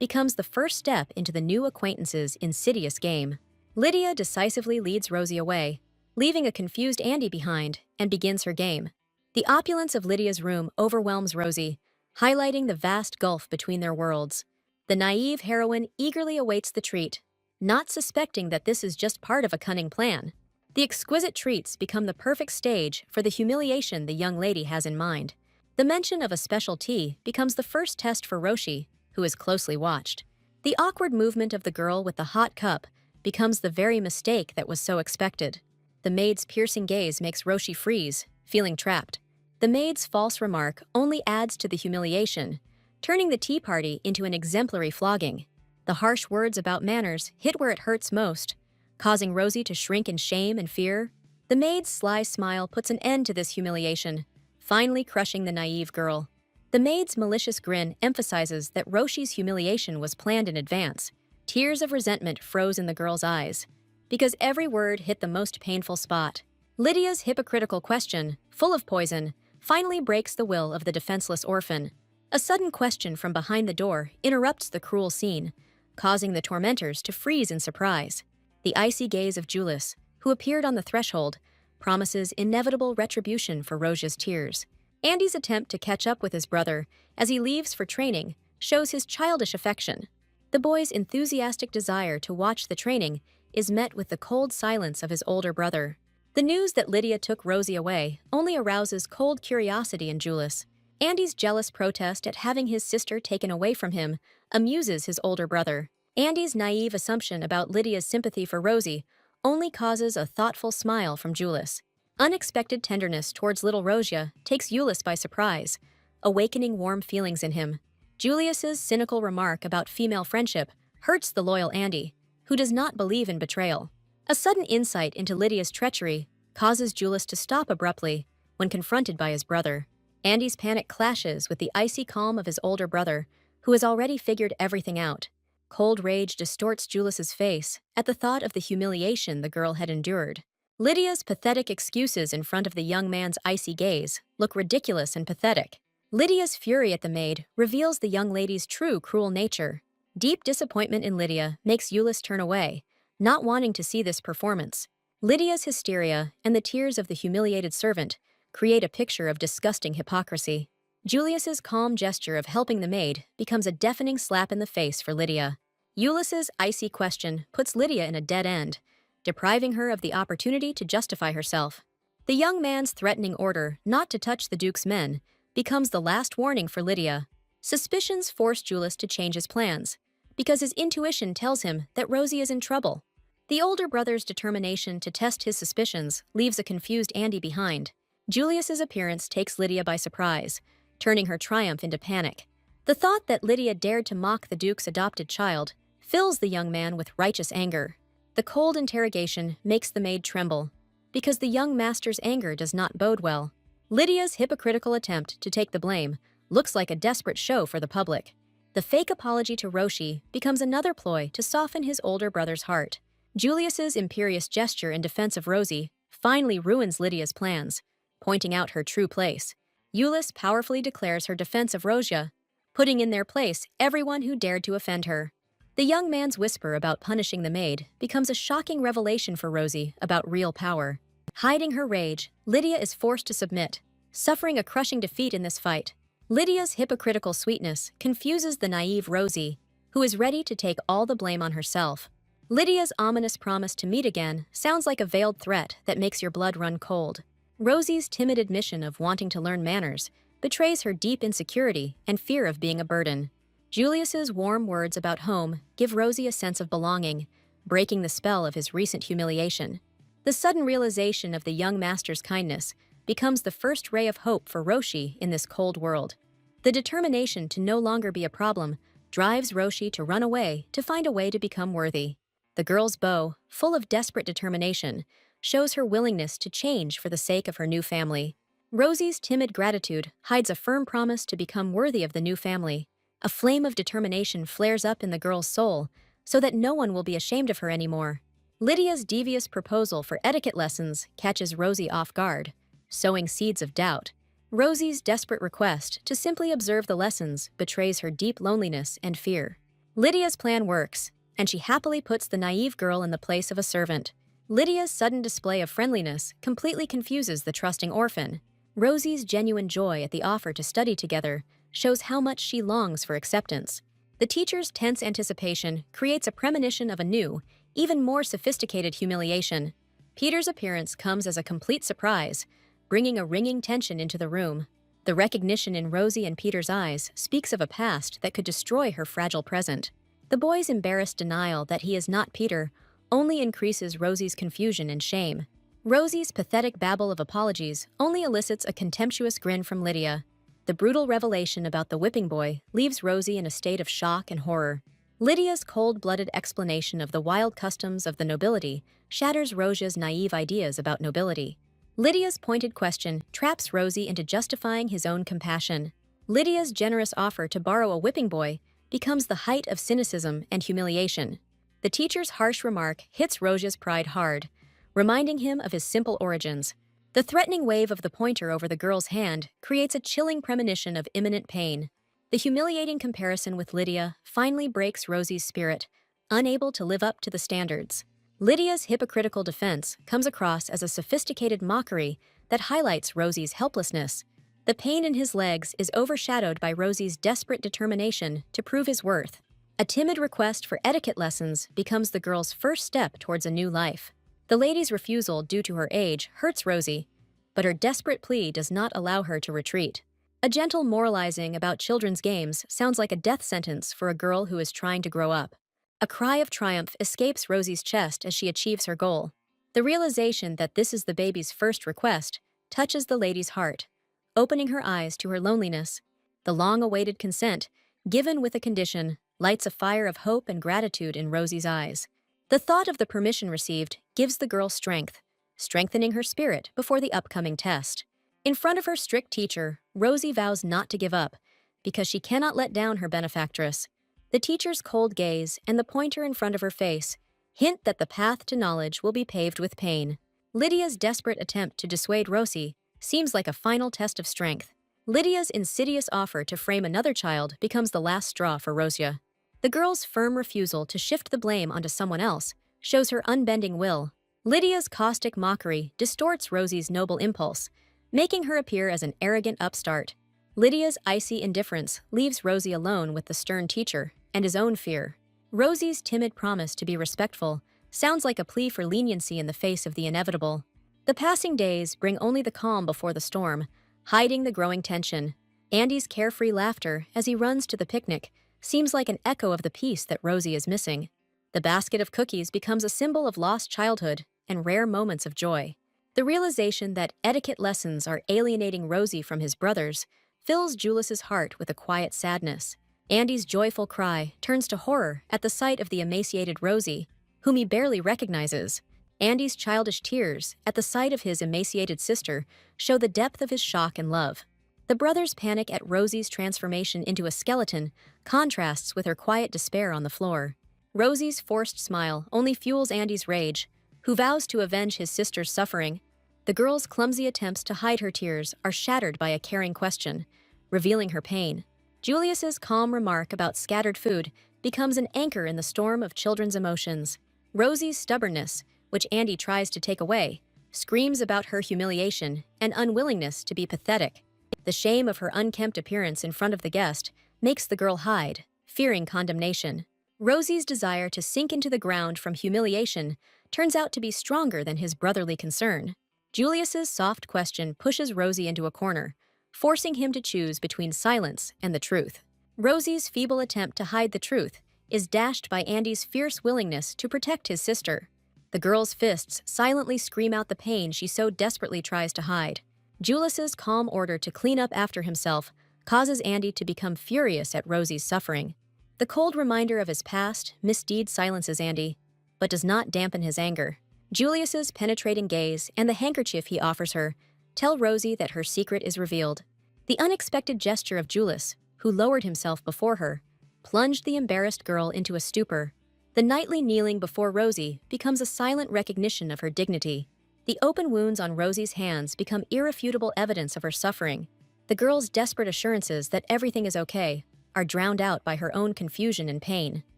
becomes the first step into the new acquaintance's insidious game. Lydia decisively leads Rosie away, leaving a confused Andy behind, and begins her game. The opulence of Lydia's room overwhelms Rosie, highlighting the vast gulf between their worlds. The naive heroine eagerly awaits the treat, not suspecting that this is just part of a cunning plan. The exquisite treats become the perfect stage for the humiliation the young lady has in mind. The mention of a special tea becomes the first test for Roshi, who is closely watched. The awkward movement of the girl with the hot cup becomes the very mistake that was so expected. The maid's piercing gaze makes Roshi freeze, feeling trapped. The maid's false remark only adds to the humiliation, turning the tea party into an exemplary flogging. The harsh words about manners hit where it hurts most, causing Rosie to shrink in shame and fear. The maid's sly smile puts an end to this humiliation, finally crushing the naive girl. The maid's malicious grin emphasizes that Roshi's humiliation was planned in advance. Tears of resentment froze in the girl's eyes, because every word hit the most painful spot. Lydia's hypocritical question, full of poison, finally breaks the will of the defenseless orphan. A sudden question from behind the door interrupts the cruel scene, causing the tormentors to freeze in surprise. The icy gaze of Julius, who appeared on the threshold, promises inevitable retribution for Rosia's tears. Andy's attempt to catch up with his brother as he leaves for training shows his childish affection. The boy's enthusiastic desire to watch the training is met with the cold silence of his older brother. The news that Lydia took Rosie away only arouses cold curiosity in Julius. Andy's jealous protest at having his sister taken away from him amuses his older brother. Andy's naive assumption about Lydia's sympathy for Rosie only causes a thoughtful smile from Julius. Unexpected tenderness towards little Rosia takes Julius by surprise, awakening warm feelings in him. Julius's cynical remark about female friendship hurts the loyal Andy, who does not believe in betrayal. A sudden insight into Lydia's treachery causes Julius to stop abruptly when confronted by his brother. Andy's panic clashes with the icy calm of his older brother, who has already figured everything out. Cold rage distorts Julius's face at the thought of the humiliation the girl had endured. Lydia's pathetic excuses in front of the young man's icy gaze look ridiculous and pathetic. Lydia's fury at the maid reveals the young lady's true cruel nature. Deep disappointment in Lydia makes Julius turn away, not wanting to see this performance. Lydia's hysteria and the tears of the humiliated servant create a picture of disgusting hypocrisy. Julius's calm gesture of helping the maid becomes a deafening slap in the face for Lydia. Julius's icy question puts Lydia in a dead end, depriving her of the opportunity to justify herself. The young man's threatening order not to touch the Duke's men becomes the last warning for Lydia. Suspicions force Julius to change his plans, because his intuition tells him that Rosie is in trouble. The older brother's determination to test his suspicions leaves a confused Andy behind. Julius's appearance takes Lydia by surprise, turning her triumph into panic. The thought that Lydia dared to mock the Duke's adopted child fills the young man with righteous anger. The cold interrogation makes the maid tremble, because the young master's anger does not bode well. Lydia's hypocritical attempt to take the blame looks like a desperate show for the public. The fake apology to Roshi becomes another ploy to soften his older brother's heart. Julius's imperious gesture in defense of Rosie finally ruins Lydia's plans, pointing out her true place. Julius powerfully declares her defense of Rosia, putting in their place everyone who dared to offend her. The young man's whisper about punishing the maid becomes a shocking revelation for Rosie about real power. Hiding her rage, Lydia is forced to submit, suffering a crushing defeat in this fight. Lydia's hypocritical sweetness confuses the naive Rosie, who is ready to take all the blame on herself. Lydia's ominous promise to meet again sounds like a veiled threat that makes your blood run cold. Rosie's timid admission of wanting to learn manners betrays her deep insecurity and fear of being a burden. Julius's warm words about home give Rosie a sense of belonging, breaking the spell of his recent humiliation. The sudden realization of the young master's kindness becomes the first ray of hope for Roshi in this cold world. The determination to no longer be a problem drives Roshi to run away to find a way to become worthy. The girl's bow, full of desperate determination, shows her willingness to change for the sake of her new family. Rosie's timid gratitude hides a firm promise to become worthy of the new family. A flame of determination flares up in the girl's soul so that no one will be ashamed of her anymore. Lydia's devious proposal for etiquette lessons catches Rosie off guard, sowing seeds of doubt. Rosie's desperate request to simply observe the lessons betrays her deep loneliness and fear. Lydia's plan works, and she happily puts the naive girl in the place of a servant. Lydia's sudden display of friendliness completely confuses the trusting orphan. Rosie's genuine joy at the offer to study together shows how much she longs for acceptance. The teacher's tense anticipation creates a premonition of a new, even more sophisticated humiliation. Peter's appearance comes as a complete surprise, bringing a ringing tension into the room. The recognition in Rosie and Peter's eyes speaks of a past that could destroy her fragile present. The boy's embarrassed denial that he is not Peter only increases Rosie's confusion and shame. Rosie's pathetic babble of apologies only elicits a contemptuous grin from Lydia. The brutal revelation about the whipping boy leaves Rosie in a state of shock and horror. Lydia's cold-blooded explanation of the wild customs of the nobility shatters Rosia's naive ideas about nobility. Lydia's pointed question traps Rosie into justifying his own compassion. Lydia's generous offer to borrow a whipping boy becomes the height of cynicism and humiliation. The teacher's harsh remark hits Rosia's pride hard, reminding him of his simple origins. The threatening wave of the pointer over the girl's hand creates a chilling premonition of imminent pain. The humiliating comparison with Lydia finally breaks Rosie's spirit, unable to live up to the standards. Lydia's hypocritical defense comes across as a sophisticated mockery that highlights Rosie's helplessness. The pain in his legs is overshadowed by Rosie's desperate determination to prove his worth. A timid request for etiquette lessons becomes the girl's first step towards a new life. The lady's refusal due to her age hurts Rosie, but her desperate plea does not allow her to retreat. A gentle moralizing about children's games sounds like a death sentence for a girl who is trying to grow up. A cry of triumph escapes Rosie's chest as she achieves her goal. The realization that this is the baby's first request touches the lady's heart, opening her eyes to her loneliness. The long-awaited consent, given with a condition, lights a fire of hope and gratitude in Rosie's eyes. The thought of the permission received gives the girl strength, strengthening her spirit before the upcoming test. In front of her strict teacher, Rosie vows not to give up, because she cannot let down her benefactress. The teacher's cold gaze and the pointer in front of her face hint that the path to knowledge will be paved with pain. Lydia's desperate attempt to dissuade Rosie seems like a final test of strength. Lydia's insidious offer to frame another child becomes the last straw for Rosia. The girl's firm refusal to shift the blame onto someone else shows her unbending will. Lydia's caustic mockery distorts Rosie's noble impulse, making her appear as an arrogant upstart. Lydia's icy indifference leaves Rosie alone with the stern teacher and his own fear. Rosie's timid promise to be respectful sounds like a plea for leniency in the face of the inevitable. The passing days bring only the calm before the storm, hiding the growing tension. Andy's carefree laughter as he runs to the picnic seems like an echo of the peace that Rosie is missing. The basket of cookies becomes a symbol of lost childhood and rare moments of joy. The realization that etiquette lessons are alienating Rosie from his brothers fills Julius's heart with a quiet sadness. Andy's joyful cry turns to horror at the sight of the emaciated Rosie, whom he barely recognizes. Andy's childish tears at the sight of his emaciated sister show the depth of his shock and love. The brothers' panic at Rosie's transformation into a skeleton contrasts with her quiet despair on the floor. Rosie's forced smile only fuels Andy's rage, who vows to avenge his sister's suffering. The girl's clumsy attempts to hide her tears are shattered by a caring question, revealing her pain. Julius's calm remark about scattered food becomes an anchor in the storm of children's emotions. Rosie's stubbornness, which Andy tries to take away, screams about her humiliation and unwillingness to be pathetic. The shame of her unkempt appearance in front of the guest makes the girl hide, fearing condemnation. Rosie's desire to sink into the ground from humiliation turns out to be stronger than his brotherly concern. Julius's soft question pushes Rosie into a corner, forcing him to choose between silence and the truth. Rosie's feeble attempt to hide the truth is dashed by Andy's fierce willingness to protect his sister. The girl's fists silently scream out the pain she so desperately tries to hide. Julius's calm order to clean up after himself causes Andy to become furious at Rosie's suffering. The cold reminder of his past misdeed silences Andy, but does not dampen his anger. Julius's penetrating gaze and the handkerchief he offers her tell Rosie that her secret is revealed. The unexpected gesture of Julius, who lowered himself before her, plunged the embarrassed girl into a stupor. The nightly kneeling before Rosie becomes a silent recognition of her dignity. The open wounds on Rosie's hands become irrefutable evidence of her suffering. The girl's desperate assurances that everything is okay are drowned out by her own confusion and pain.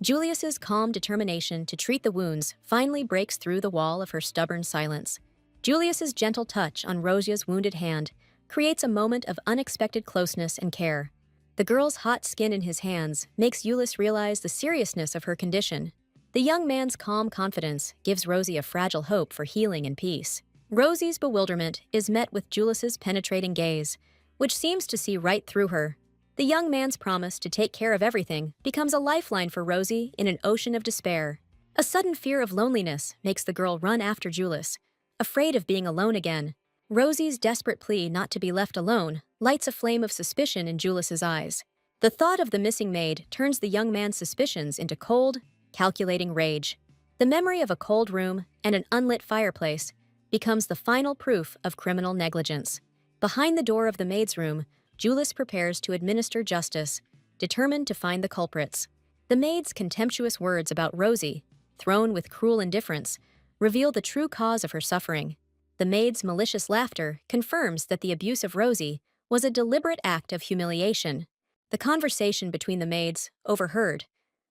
Julius's calm determination to treat the wounds finally breaks through the wall of her stubborn silence. Julius's gentle touch on Rosia's wounded hand creates a moment of unexpected closeness and care. The girl's hot skin in his hands makes Julius realize the seriousness of her condition. The young man's calm confidence gives Rosie a fragile hope for healing and peace. Rosie's bewilderment is met with Julius's penetrating gaze, which seems to see right through her. The young man's promise to take care of everything becomes a lifeline for Rosie in an ocean of despair. A sudden fear of loneliness makes the girl run after Julius, afraid of being alone again. Rosie's desperate plea not to be left alone lights a flame of suspicion in Julius's eyes. The thought of the missing maid turns the young man's suspicions into cold, calculating rage. The memory of a cold room and an unlit fireplace becomes the final proof of criminal negligence. Behind the door of the maid's room, Julius prepares to administer justice, determined to find the culprits. The maid's contemptuous words about Rosie, thrown with cruel indifference, reveal the true cause of her suffering. The maid's malicious laughter confirms that the abuse of Rosie was a deliberate act of humiliation. The conversation between the maids, overheard,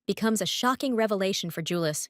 becomes a shocking revelation for Julius,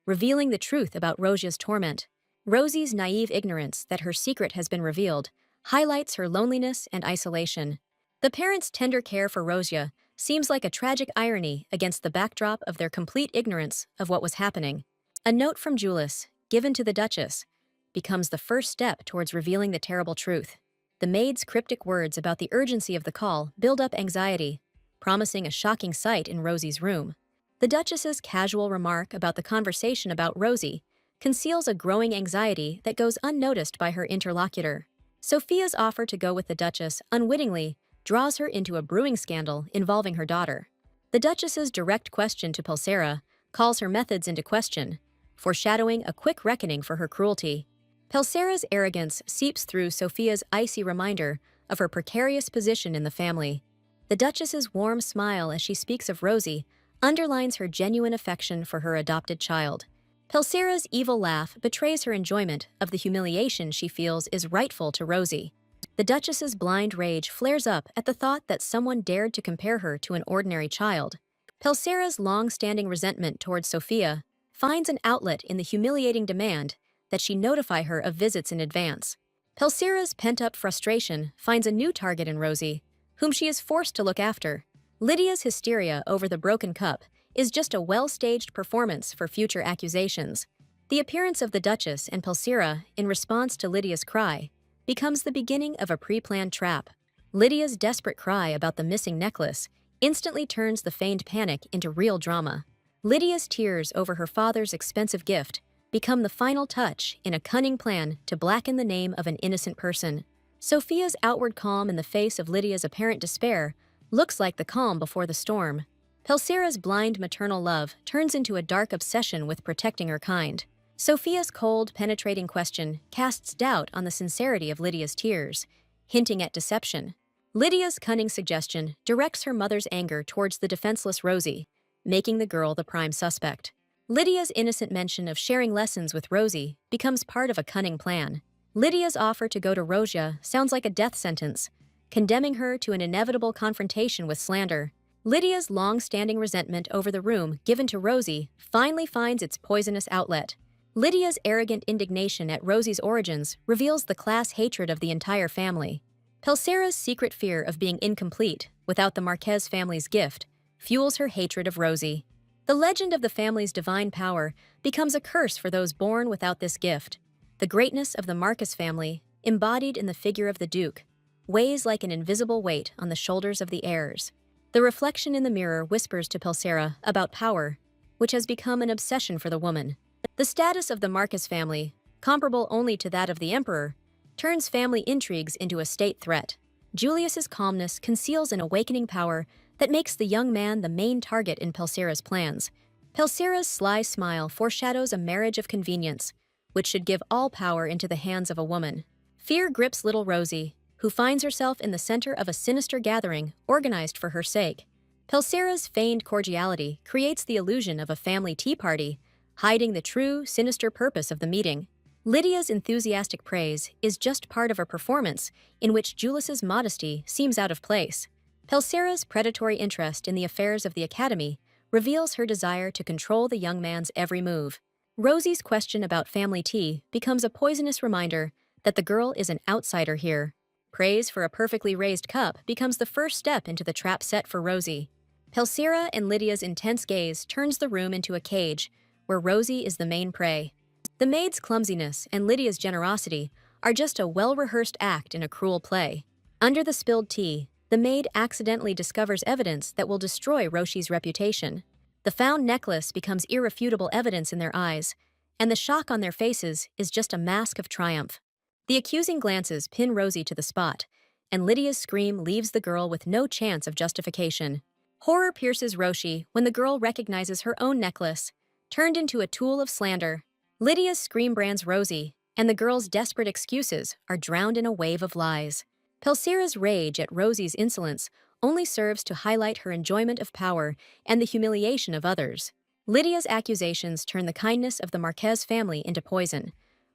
revealing the truth about Rosia's torment. Rosie's naive ignorance that her secret has been revealed highlights her loneliness and isolation. The parents' tender care for Rosia seems like a tragic irony against the backdrop of their complete ignorance of what was happening. A note from Julius, given to the Duchess, becomes the first step towards revealing the terrible truth. The maid's cryptic words about the urgency of the call build up anxiety, promising a shocking sight in Rosie's room. The Duchess's casual remark about the conversation about Rosie conceals a growing anxiety that goes unnoticed by her interlocutor. Sophia's offer to go with the Duchess unwittingly draws her into a brewing scandal involving her daughter. The Duchess's direct question to Pulsera calls her methods into question, foreshadowing a quick reckoning for her cruelty. Pulsera's arrogance seeps through Sophia's icy reminder of her precarious position in the family. The Duchess's warm smile as she speaks of Rosie underlines her genuine affection for her adopted child. Pulsera's evil laugh betrays her enjoyment of the humiliation she feels is rightful to Rosie. The Duchess's blind rage flares up at the thought that someone dared to compare her to an ordinary child. Pulsera's long-standing resentment towards Sophia finds an outlet in the humiliating demand that she notify her of visits in advance. Pulsera's pent-up frustration finds a new target in Rosie, whom she is forced to look after. Lydia's hysteria over the broken cup is just a well-staged performance for future accusations. The appearance of the Duchess and Pulsera in response to Lydia's cry becomes the beginning of a pre-planned trap. Lydia's desperate cry about the missing necklace instantly turns the feigned panic into real drama. Lydia's tears over her father's expensive gift become the final touch in a cunning plan to blacken the name of an innocent person. Sophia's outward calm in the face of Lydia's apparent despair looks like the calm before the storm. Pulsera's blind maternal love turns into a dark obsession with protecting her kind. Sophia's cold, penetrating question casts doubt on the sincerity of Lydia's tears, hinting at deception. Lydia's cunning suggestion directs her mother's anger towards the defenseless Rosie, making the girl the prime suspect. Lydia's innocent mention of sharing lessons with Rosie becomes part of a cunning plan. Lydia's offer to go to Rosia sounds like a death sentence, condemning her to an inevitable confrontation with slander. Lydia's long-standing resentment over the room given to Rosie finally finds its poisonous outlet. Lydia's arrogant indignation at Rosie's origins reveals the class hatred of the entire family. Pulsera's secret fear of being incomplete without the Marquez family's gift fuels her hatred of Rosie. The legend of the family's divine power becomes a curse for those born without this gift. The greatness of the Marquez family, embodied in the figure of the Duke, weighs like an invisible weight on the shoulders of the heirs. The reflection in the mirror whispers to Pulsera about power, which has become an obsession for the woman. The status of the Marquez family, comparable only to that of the emperor, turns family intrigues into a state threat. Julius's calmness conceals an awakening power that makes the young man the main target in Pulsera's plans. Pulsera's sly smile foreshadows a marriage of convenience, which should give all power into the hands of a woman. Fear grips little Rosie, who finds herself in the center of a sinister gathering organized for her sake. Pulsera's feigned cordiality creates the illusion of a family tea party, hiding the true, sinister purpose of the meeting. Lydia's enthusiastic praise is just part of a performance in which Julius's modesty seems out of place. Pulsera's predatory interest in the affairs of the academy reveals her desire to control the young man's every move. Rosie's question about family tea becomes a poisonous reminder that the girl is an outsider here. Praise for a perfectly raised cup becomes the first step into the trap set for Rosie. Pulsera and Lydia's intense gaze turns the room into a cage, where Rosie is the main prey. The maid's clumsiness and Lydia's generosity are just a well-rehearsed act in a cruel play. Under the spilled tea, the maid accidentally discovers evidence that will destroy Roshi's reputation. The found necklace becomes irrefutable evidence in their eyes, and the shock on their faces is just a mask of triumph. The accusing glances pin Rosie to the spot, and Lydia's scream leaves the girl with no chance of justification. Horror pierces Roshi when the girl recognizes her own necklace, turned into a tool of slander. Lydia's scream brands Rosie, and the girl's desperate excuses are drowned in a wave of lies. Pulsera's rage at Rosie's insolence only serves to highlight her enjoyment of power and the humiliation of others. Lydia's accusations turn the kindness of the Marquez family into poison,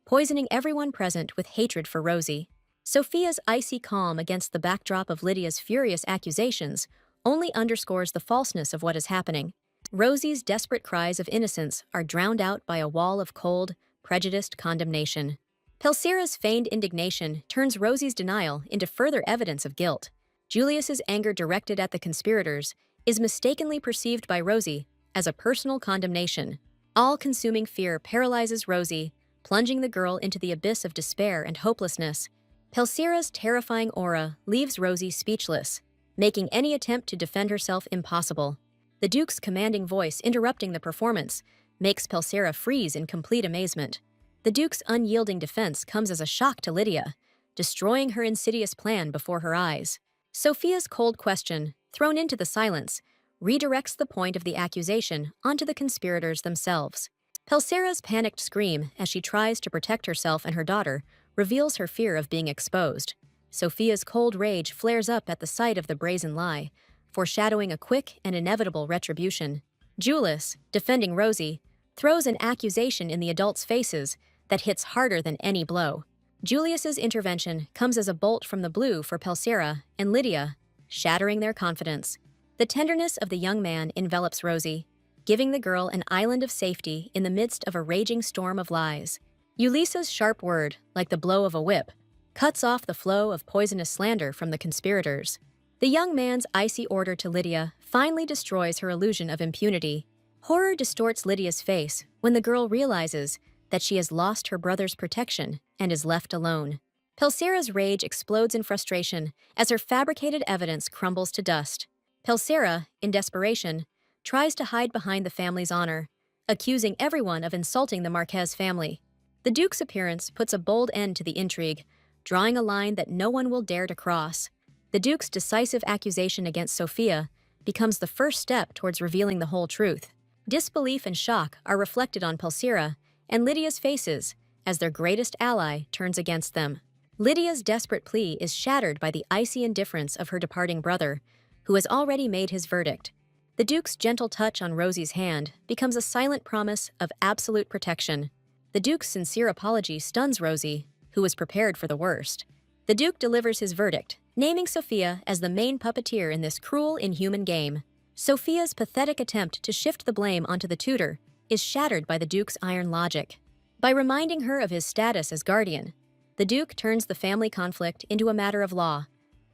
poisoning everyone present with hatred for Rosie. Sophia's icy calm against the backdrop of Lydia's furious accusations only underscores the falseness of what is happening. Rosie's desperate cries of innocence are drowned out by a wall of cold, prejudiced condemnation. Pulsera's feigned indignation turns Rosie's denial into further evidence of guilt. Julius's anger directed at the conspirators is mistakenly perceived by Rosie as a personal condemnation. All-consuming fear paralyzes Rosie, plunging the girl into the abyss of despair and hopelessness. Pulsera's terrifying aura leaves Rosie speechless, making any attempt to defend herself impossible. The Duke's commanding voice interrupting the performance makes Pelsera freeze in complete amazement. The Duke's unyielding defense comes as a shock to Lydia, destroying her insidious plan before her eyes. Sophia's cold question, thrown into the silence, redirects the point of the accusation onto the conspirators themselves. Pelsera's panicked scream as she tries to protect herself and her daughter reveals her fear of being exposed. Sophia's cold rage flares up at the sight of the brazen lie, foreshadowing a quick and inevitable retribution. Julius, defending Rosie, throws an accusation in the adults' faces that hits harder than any blow. Julius's intervention comes as a bolt from the blue for Pelsera and Lydia, shattering their confidence. The tenderness of the young man envelops Rosie, giving the girl an island of safety in the midst of a raging storm of lies. Ulisa's sharp word, like the blow of a whip, cuts off the flow of poisonous slander from the conspirators. The young man's icy order to Lydia finally destroys her illusion of impunity. Horror distorts Lydia's face when the girl realizes that she has lost her brother's protection and is left alone. Pelsera's rage explodes in frustration as her fabricated evidence crumbles to dust. Pelsera, in desperation, tries to hide behind the family's honor, accusing everyone of insulting the Marquez family. The Duke's appearance puts a bold end to the intrigue, drawing a line that no one will dare to cross. The Duke's decisive accusation against Sophia becomes the first step towards revealing the whole truth. Disbelief and shock are reflected on Pelsera and Lydia's faces as their greatest ally turns against them. Lydia's desperate plea is shattered by the icy indifference of her departing brother, who has already made his verdict. The Duke's gentle touch on Rosie's hand becomes a silent promise of absolute protection. The Duke's sincere apology stuns Rosie, who was prepared for the worst. The Duke delivers his verdict, naming Sophia as the main puppeteer in this cruel, inhuman game. Sophia's pathetic attempt to shift the blame onto the tutor is shattered by the Duke's iron logic. By reminding her of his status as guardian, the Duke turns the family conflict into a matter of law,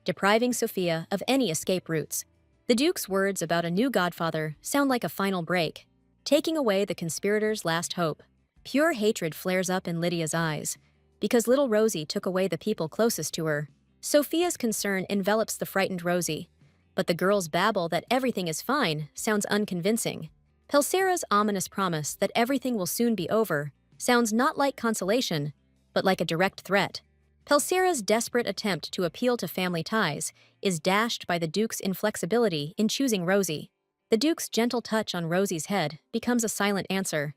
depriving Sophia of any escape routes. The Duke's words about a new godfather sound like a final break, taking away the conspirators' last hope. Pure hatred flares up in Lydia's eyes, because little Rosie took away the people closest to her. Sophia's concern envelops the frightened Rosie, but the girl's babble that everything is fine sounds unconvincing. Pelsera's ominous promise that everything will soon be over sounds not like consolation, but like a direct threat. Pelsera's desperate attempt to appeal to family ties is dashed by the Duke's inflexibility in choosing Rosie. The Duke's gentle touch on Rosie's head becomes a silent answer.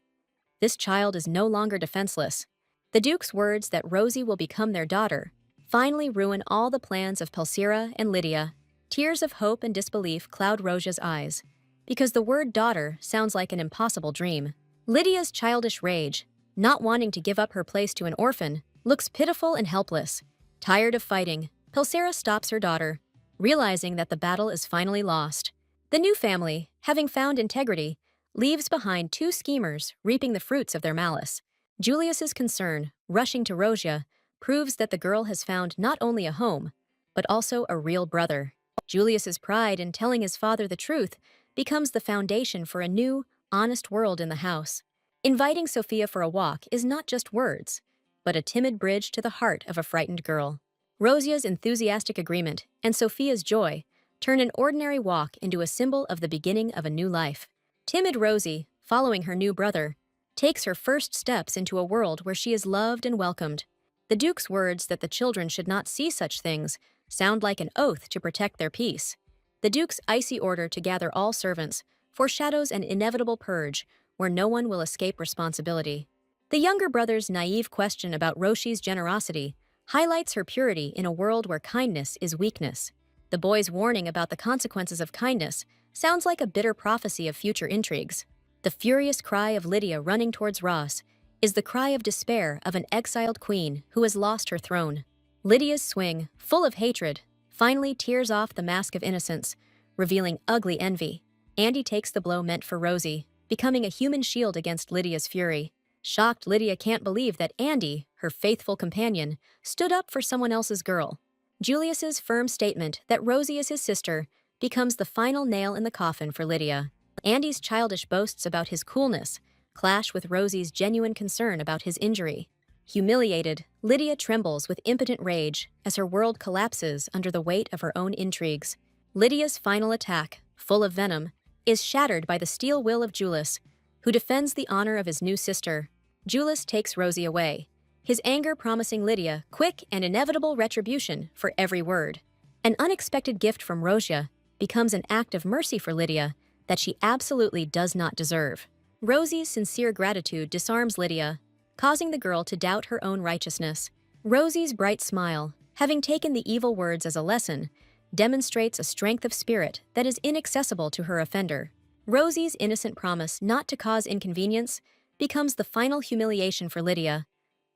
This child is no longer defenseless. The Duke's words that Rosie will become their daughter finally ruin all the plans of Pelsera and Lydia. Tears of hope and disbelief cloud Rosia's eyes, because the word daughter sounds like an impossible dream. Lydia's childish rage, not wanting to give up her place to an orphan, looks pitiful and helpless. Tired of fighting, Pelsera stops her daughter, realizing that the battle is finally lost. The new family, having found integrity, leaves behind two schemers reaping the fruits of their malice. Julius's concern, rushing to Rosia, proves that the girl has found not only a home, but also a real brother. Julius's pride in telling his father the truth becomes the foundation for a new, honest world in the house. Inviting Sophia for a walk is not just words, but a timid bridge to the heart of a frightened girl. Rosia's enthusiastic agreement and Sophia's joy turn an ordinary walk into a symbol of the beginning of a new life. Timid Rosie, following her new brother, takes her first steps into a world where she is loved and welcomed. The Duke's words that the children should not see such things sound like an oath to protect their peace. The Duke's icy order to gather all servants foreshadows an inevitable purge where no one will escape responsibility. The younger brother's naive question about Roshi's generosity highlights her purity in a world where kindness is weakness. The boy's warning about the consequences of kindness sounds like a bitter prophecy of future intrigues. The furious cry of Lydia running towards Ross is the cry of despair of an exiled queen who has lost her throne. Lydia's swing, full of hatred, finally tears off the mask of innocence, revealing ugly envy. Andy takes the blow meant for Rosie, becoming a human shield against Lydia's fury. Shocked, Lydia can't believe that Andy, her faithful companion, stood up for someone else's girl. Julius's firm statement that Rosie is his sister becomes the final nail in the coffin for Lydia. Andy's childish boasts about his coolness clash with Rosie's genuine concern about his injury. Humiliated, Lydia trembles with impotent rage as her world collapses under the weight of her own intrigues. Lydia's final attack, full of venom, is shattered by the steel will of Julius, who defends the honor of his new sister. Julius takes Rosie away, his anger promising Lydia quick and inevitable retribution for every word. An unexpected gift from Rosia becomes an act of mercy for Lydia that she absolutely does not deserve. Rosie's sincere gratitude disarms Lydia, causing the girl to doubt her own righteousness. Rosie's bright smile, having taken the evil words as a lesson, demonstrates a strength of spirit that is inaccessible to her offender. Rosie's innocent promise not to cause inconvenience becomes the final humiliation for Lydia,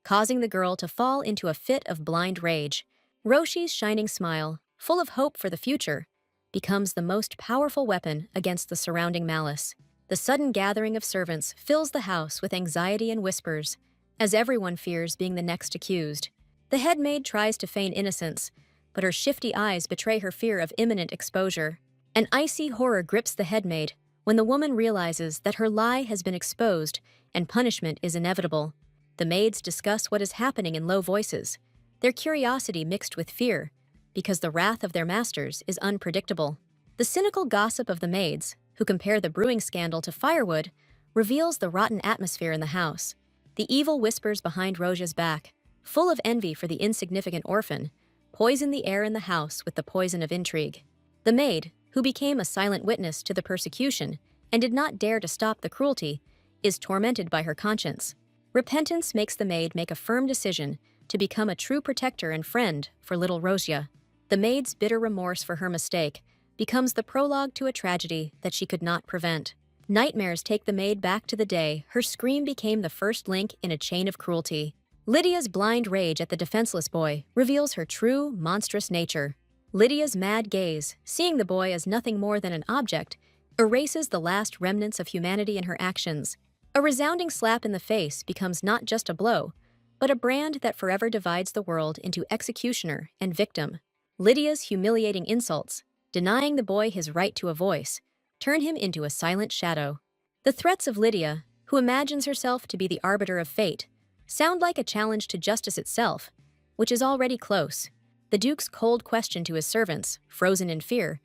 causing the girl to fall into a fit of blind rage. Rosie's shining smile, full of hope for the future, becomes the most powerful weapon against the surrounding malice. The sudden gathering of servants fills the house with anxiety and whispers, as everyone fears being the next accused. The head maid tries to feign innocence, but her shifty eyes betray her fear of imminent exposure. An icy horror grips the head maid when the woman realizes that her lie has been exposed and punishment is inevitable. The maids discuss what is happening in low voices, their curiosity mixed with fear, because the wrath of their masters is unpredictable. The cynical gossip of the maids, who compare the brewing scandal to firewood, reveals the rotten atmosphere in the house. The evil whispers behind Rosia's back, full of envy for the insignificant orphan, poison the air in the house with the poison of intrigue. The maid, who became a silent witness to the persecution and did not dare to stop the cruelty, is tormented by her conscience. Repentance makes the maid make a firm decision to become a true protector and friend for little Rosia. The maid's bitter remorse for her mistake becomes the prologue to a tragedy that she could not prevent. Nightmares take the maid back to the day her scream became the first link in a chain of cruelty. Lydia's blind rage at the defenseless boy reveals her true, monstrous nature. Lydia's mad gaze, seeing the boy as nothing more than an object, erases the last remnants of humanity in her actions. A resounding slap in the face becomes not just a blow, but a brand that forever divides the world into executioner and victim. Lydia's humiliating insults, denying the boy his right to a voice, turn him into a silent shadow. The threats of Lydia, who imagines herself to be the arbiter of fate, sound like a challenge to justice itself, which is already close. The Duke's cold question to his servants, frozen in fear,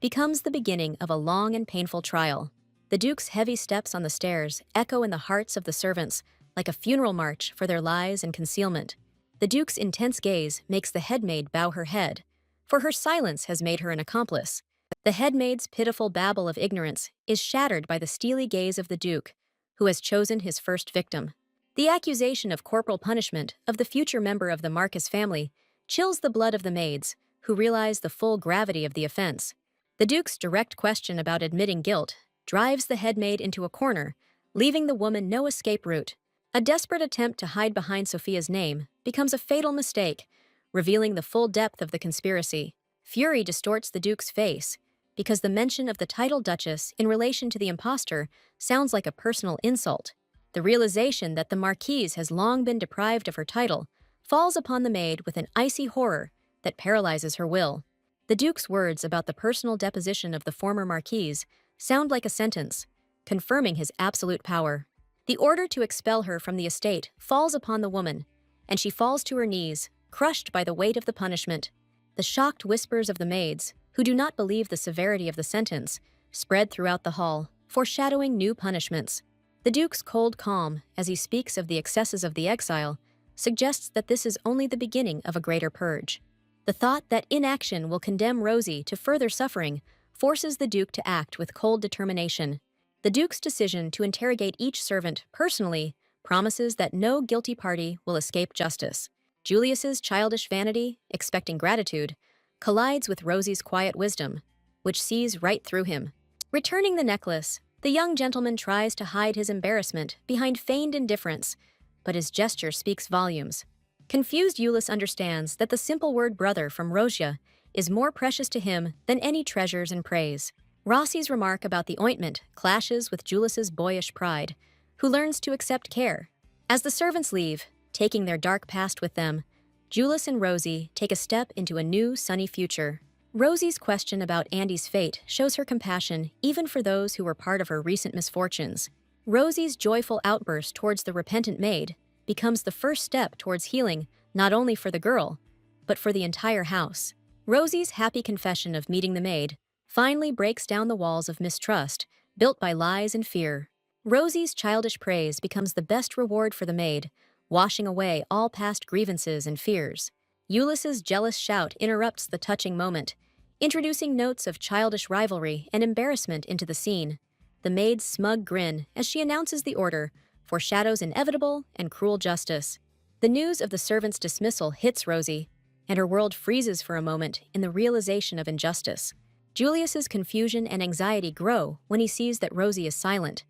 becomes the beginning of a long and painful trial. The Duke's heavy steps on the stairs echo in the hearts of the servants like a funeral march for their lies and concealment. The Duke's intense gaze makes the headmaid bow her head, for her silence has made her an accomplice. The headmaid's pitiful babble of ignorance is shattered by the steely gaze of the Duke, who has chosen his first victim. The accusation of corporal punishment of the future member of the Marcus family chills the blood of the maids, who realize the full gravity of the offense. The Duke's direct question about admitting guilt drives the headmaid into a corner, leaving the woman no escape route. A desperate attempt to hide behind Sophia's name becomes a fatal mistake, revealing the full depth of the conspiracy. Fury distorts the Duke's face, because the mention of the title Duchess in relation to the impostor sounds like a personal insult. The realization that the Marquise has long been deprived of her title falls upon the maid with an icy horror that paralyzes her will. The Duke's words about the personal deposition of the former Marquise sound like a sentence, confirming his absolute power. The order to expel her from the estate falls upon the woman, and she falls to her knees, crushed by the weight of the punishment. The shocked whispers of the maids, who do not believe the severity of the sentence, spread throughout the hall, foreshadowing new punishments. The Duke's cold calm, as he speaks of the excesses of the exile, suggests that this is only the beginning of a greater purge. The thought that inaction will condemn Rosie to further suffering forces the Duke to act with cold determination. The Duke's decision to interrogate each servant personally promises that no guilty party will escape justice. Julius's childish vanity, expecting gratitude, collides with Rosie's quiet wisdom, which sees right through him. Returning the necklace, the young gentleman tries to hide his embarrassment behind feigned indifference, but his gesture speaks volumes. Confused Julius understands that the simple word brother from Rosia is more precious to him than any treasures and praise. Rossi's remark about the ointment clashes with Julius's boyish pride, who learns to accept care. As the servants leave, taking their dark past with them, Julius and Rosie take a step into a new, sunny future. Rosie's question about Andy's fate shows her compassion even for those who were part of her recent misfortunes. Rosie's joyful outburst towards the repentant maid becomes the first step towards healing not only for the girl, but for the entire house. Rosie's happy confession of meeting the maid finally breaks down the walls of mistrust, built by lies and fear. Rosie's childish praise becomes the best reward for the maid, washing away all past grievances and fears. Ulysses' jealous shout interrupts the touching moment, introducing notes of childish rivalry and embarrassment into the scene. The maid's smug grin as she announces the order foreshadows inevitable and cruel justice. The news of the servant's dismissal hits Rosie, and her world freezes for a moment in the realization of injustice. Julius's confusion and anxiety grow when he sees that Rosie is silent,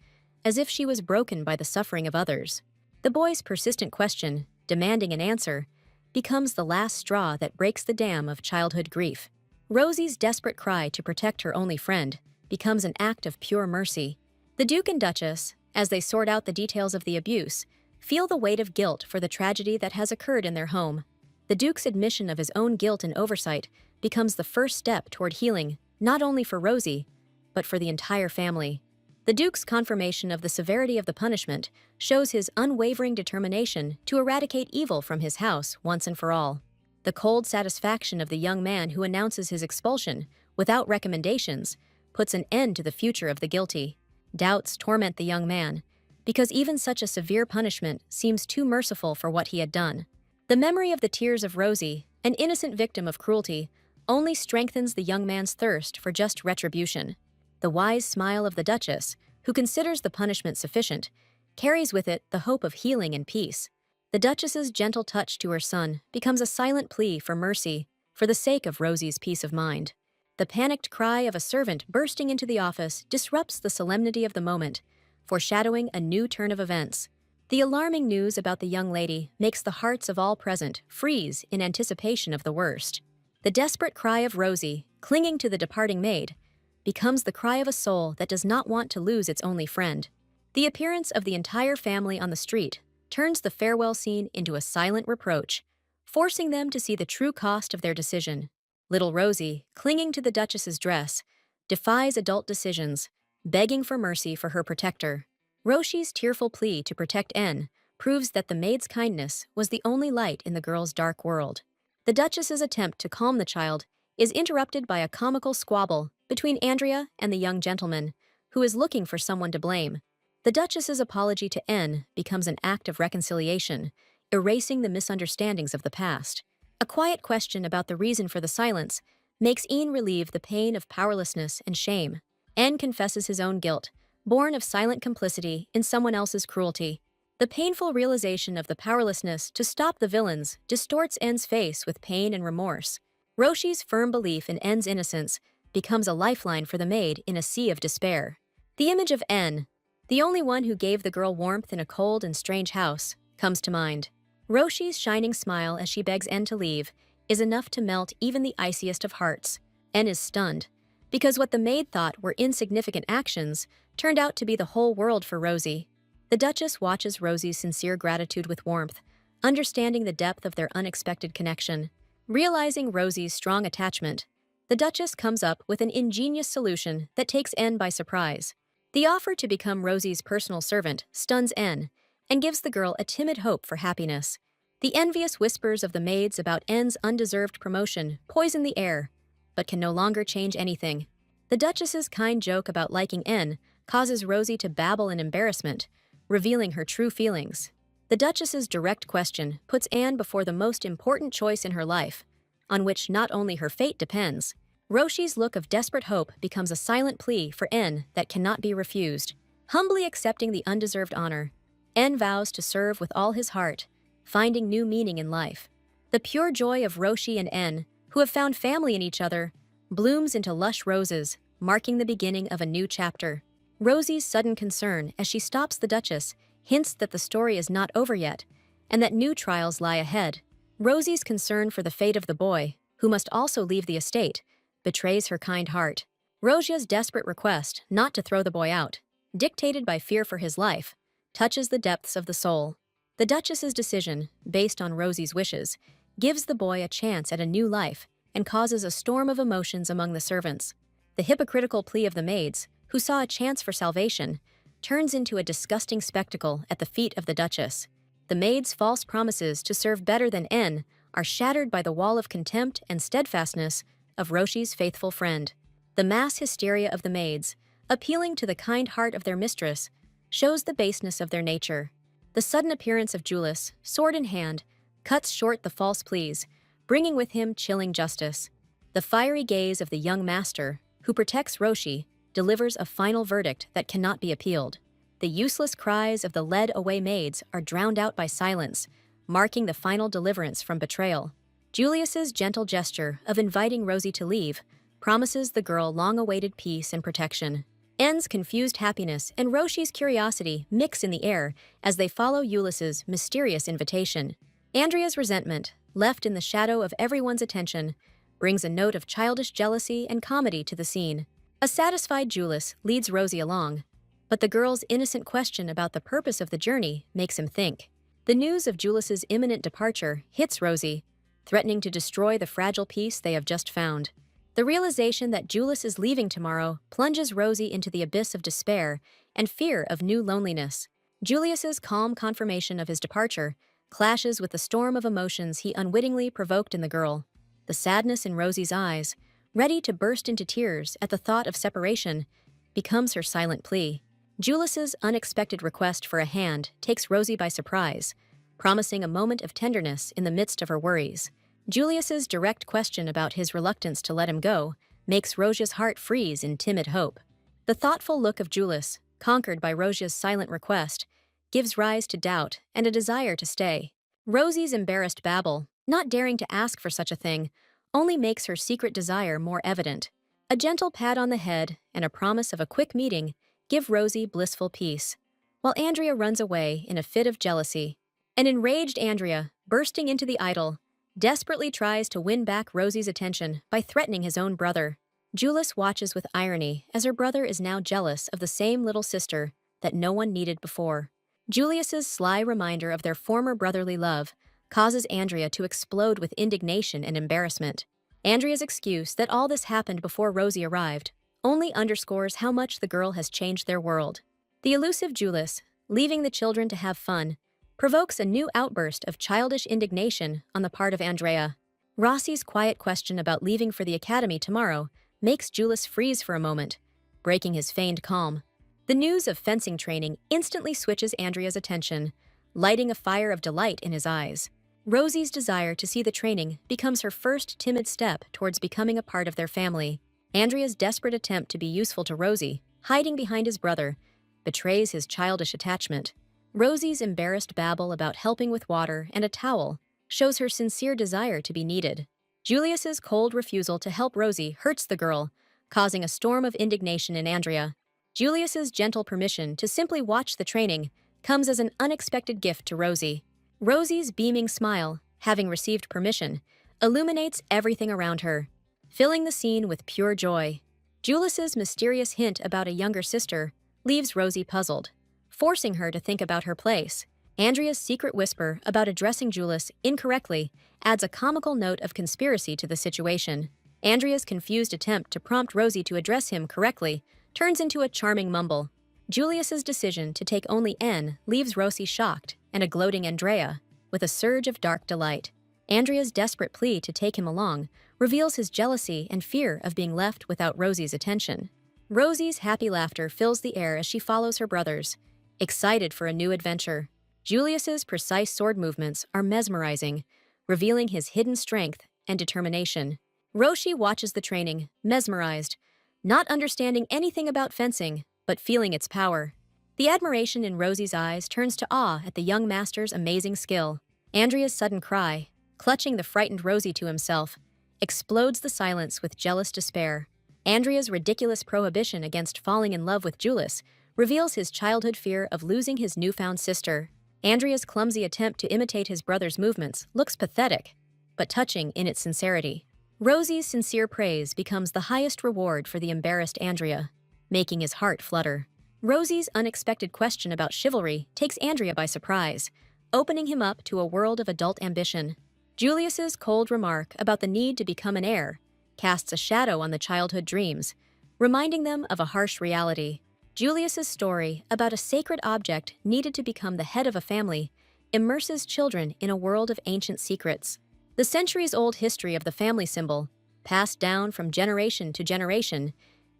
as if she was broken by the suffering of others. The boy's persistent question, demanding an answer, becomes the last straw that breaks the dam of childhood grief. Rosie's desperate cry to protect her only friend becomes an act of pure mercy. The Duke and Duchess, as they sort out the details of the abuse, feel the weight of guilt for the tragedy that has occurred in their home. The Duke's admission of his own guilt and oversight becomes the first step toward healing, not only for Rosie, but for the entire family. The Duke's confirmation of the severity of the punishment shows his unwavering determination to eradicate evil from his house once and for all. The cold satisfaction of the young man who announces his expulsion, without recommendations, puts an end to the future of the guilty. Doubts torment the young man, because even such a severe punishment seems too merciful for what he had done. The memory of the tears of Rosie, an innocent victim of cruelty, only strengthens the young man's thirst for just retribution. The wise smile of the Duchess, who considers the punishment sufficient, carries with it the hope of healing and peace. The Duchess's gentle touch to her son becomes a silent plea for mercy for the sake of Rosie's peace of mind. The panicked cry of a servant bursting into the office disrupts the solemnity of the moment, foreshadowing a new turn of events. The alarming news about the young lady makes the hearts of all present freeze in anticipation of the worst. The desperate cry of Rosie, clinging to the departing maid, becomes the cry of a soul that does not want to lose its only friend. The appearance of the entire family on the street turns the farewell scene into a silent reproach, forcing them to see the true cost of their decision. Little Rosie, clinging to the Duchess's dress, defies adult decisions, begging for mercy for her protector. Roshi's tearful plea to protect En proves that the maid's kindness was the only light in the girl's dark world. The Duchess's attempt to calm the child is interrupted by a comical squabble between Andrea and the young gentleman, who is looking for someone to blame. The Duchess's apology to En becomes an act of reconciliation, erasing the misunderstandings of the past. A quiet question about the reason for the silence makes En relieve the pain of powerlessness and shame. En confesses his own guilt, born of silent complicity in someone else's cruelty. The painful realization of the powerlessness to stop the villains distorts En's face with pain and remorse. Roshi's firm belief in En's innocence becomes a lifeline for the maid in a sea of despair. The image of En, the only one who gave the girl warmth in a cold and strange house, comes to mind. Roshi's shining smile as she begs En to leave is enough to melt even the iciest of hearts. En is stunned, because what the maid thought were insignificant actions turned out to be the whole world for Rosie. The Duchess watches Rosie's sincere gratitude with warmth, understanding the depth of their unexpected connection. Realizing Rosie's strong attachment, the Duchess comes up with an ingenious solution that takes En by surprise. The offer to become Rosie's personal servant stuns En and gives the girl a timid hope for happiness. The envious whispers of the maids about En's undeserved promotion poison the air, but can no longer change anything. The Duchess's kind joke about liking En causes Rosie to babble in embarrassment, revealing her true feelings. The Duchess's direct question puts Anne before the most important choice in her life, on which not only her fate depends. Roshi's look of desperate hope becomes a silent plea for En that cannot be refused. Humbly accepting the undeserved honor, En vows to serve with all his heart, finding new meaning in life. The pure joy of Roshi and En, who have found family in each other, blooms into lush roses, marking the beginning of a new chapter. Rosie's sudden concern as she stops the Duchess hints that the story is not over yet, and that new trials lie ahead. Rosie's concern for the fate of the boy, who must also leave the estate, betrays her kind heart. Rosia's desperate request not to throw the boy out, dictated by fear for his life, touches the depths of the soul. The Duchess's decision, based on Rosie's wishes, gives the boy a chance at a new life and causes a storm of emotions among the servants. The hypocritical plea of the maids, who saw a chance for salvation, turns into a disgusting spectacle at the feet of the Duchess. The maids' false promises to serve better than En are shattered by the wall of contempt and steadfastness of Roshi's faithful friend. The mass hysteria of the maids, appealing to the kind heart of their mistress, shows the baseness of their nature. The sudden appearance of Julius, sword in hand, cuts short the false pleas, bringing with him chilling justice. The fiery gaze of the young master, who protects Roshi, delivers a final verdict that cannot be appealed. The useless cries of the led-away maids are drowned out by silence, marking the final deliverance from betrayal. Julius's gentle gesture of inviting Rosie to leave promises the girl long-awaited peace and protection. En's confused happiness and Roshi's curiosity mix in the air as they follow Ulysses' mysterious invitation. Andrea's resentment, left in the shadow of everyone's attention, brings a note of childish jealousy and comedy to the scene. A satisfied Julius leads Rosie along, but the girl's innocent question about the purpose of the journey makes him think. The news of Julius's imminent departure hits Rosie, threatening to destroy the fragile peace they have just found. The realization that Julius is leaving tomorrow plunges Rosie into the abyss of despair and fear of new loneliness. Julius's calm confirmation of his departure clashes with the storm of emotions he unwittingly provoked in the girl. The sadness in Rosie's eyes, ready to burst into tears at the thought of separation, becomes her silent plea. Julius's unexpected request for a hand takes Rosie by surprise, promising a moment of tenderness in the midst of her worries. Julius's direct question about his reluctance to let him go makes Rosia's heart freeze in timid hope. The thoughtful look of Julius, conquered by Rosia's silent request, gives rise to doubt and a desire to stay. Rosie's embarrassed babble, not daring to ask for such a thing, only makes her secret desire more evident. A gentle pat on the head and a promise of a quick meeting give Rosie blissful peace, while Andrea runs away in a fit of jealousy. An enraged Andrea, bursting into the idol, desperately tries to win back Rosie's attention by threatening his own brother. Julius watches with irony as her brother is now jealous of the same little sister that no one needed before. Julius's sly reminder of their former brotherly love causes Andrea to explode with indignation and embarrassment. Andrea's excuse that all this happened before Rosie arrived only underscores how much the girl has changed their world. The elusive Julius, leaving the children to have fun, provokes a new outburst of childish indignation on the part of Andrea. Rossi's quiet question about leaving for the academy tomorrow makes Julius freeze for a moment, breaking his feigned calm. The news of fencing training instantly switches Andrea's attention, lighting a fire of delight in his eyes. Rosie's desire to see the training becomes her first timid step towards becoming a part of their family. Andrea's desperate attempt to be useful to Rosie, hiding behind his brother, betrays his childish attachment. Rosie's embarrassed babble about helping with water and a towel shows her sincere desire to be needed. Julius's cold refusal to help Rosie hurts the girl, causing a storm of indignation in Andrea. Julius's gentle permission to simply watch the training comes as an unexpected gift to Rosie. Rosie's beaming smile, having received permission, illuminates everything around her, filling the scene with pure joy. Julius's mysterious hint about a younger sister leaves Rosie puzzled, forcing her to think about her place. Andrea's secret whisper about addressing Julius incorrectly adds a comical note of conspiracy to the situation. Andrea's confused attempt to prompt Rosie to address him correctly turns into a charming mumble. Julius's decision to take only N leaves Rosie shocked and a gloating Andrea with a surge of dark delight. Andrea's desperate plea to take him along reveals his jealousy and fear of being left without Rosie's attention. Rosie's happy laughter fills the air as she follows her brothers, excited for a new adventure. Julius's precise sword movements are mesmerizing, revealing his hidden strength and determination. Roshi watches the training, mesmerized, not understanding anything about fencing, but feeling its power. The admiration in Rosie's eyes turns to awe at the young master's amazing skill. Andrea's sudden cry, clutching the frightened Rosie to himself, explodes the silence with jealous despair. Andrea's ridiculous prohibition against falling in love with Julius reveals his childhood fear of losing his newfound sister. Andrea's clumsy attempt to imitate his brother's movements looks pathetic, but touching in its sincerity. Rosie's sincere praise becomes the highest reward for the embarrassed Andrea, making his heart flutter. Rosie's unexpected question about chivalry takes Andrea by surprise, opening him up to a world of adult ambition. Julius's cold remark about the need to become an heir casts a shadow on the childhood dreams, reminding them of a harsh reality. Julius's story about a sacred object needed to become the head of a family immerses children in a world of ancient secrets. The centuries-old history of the family symbol, passed down from generation to generation,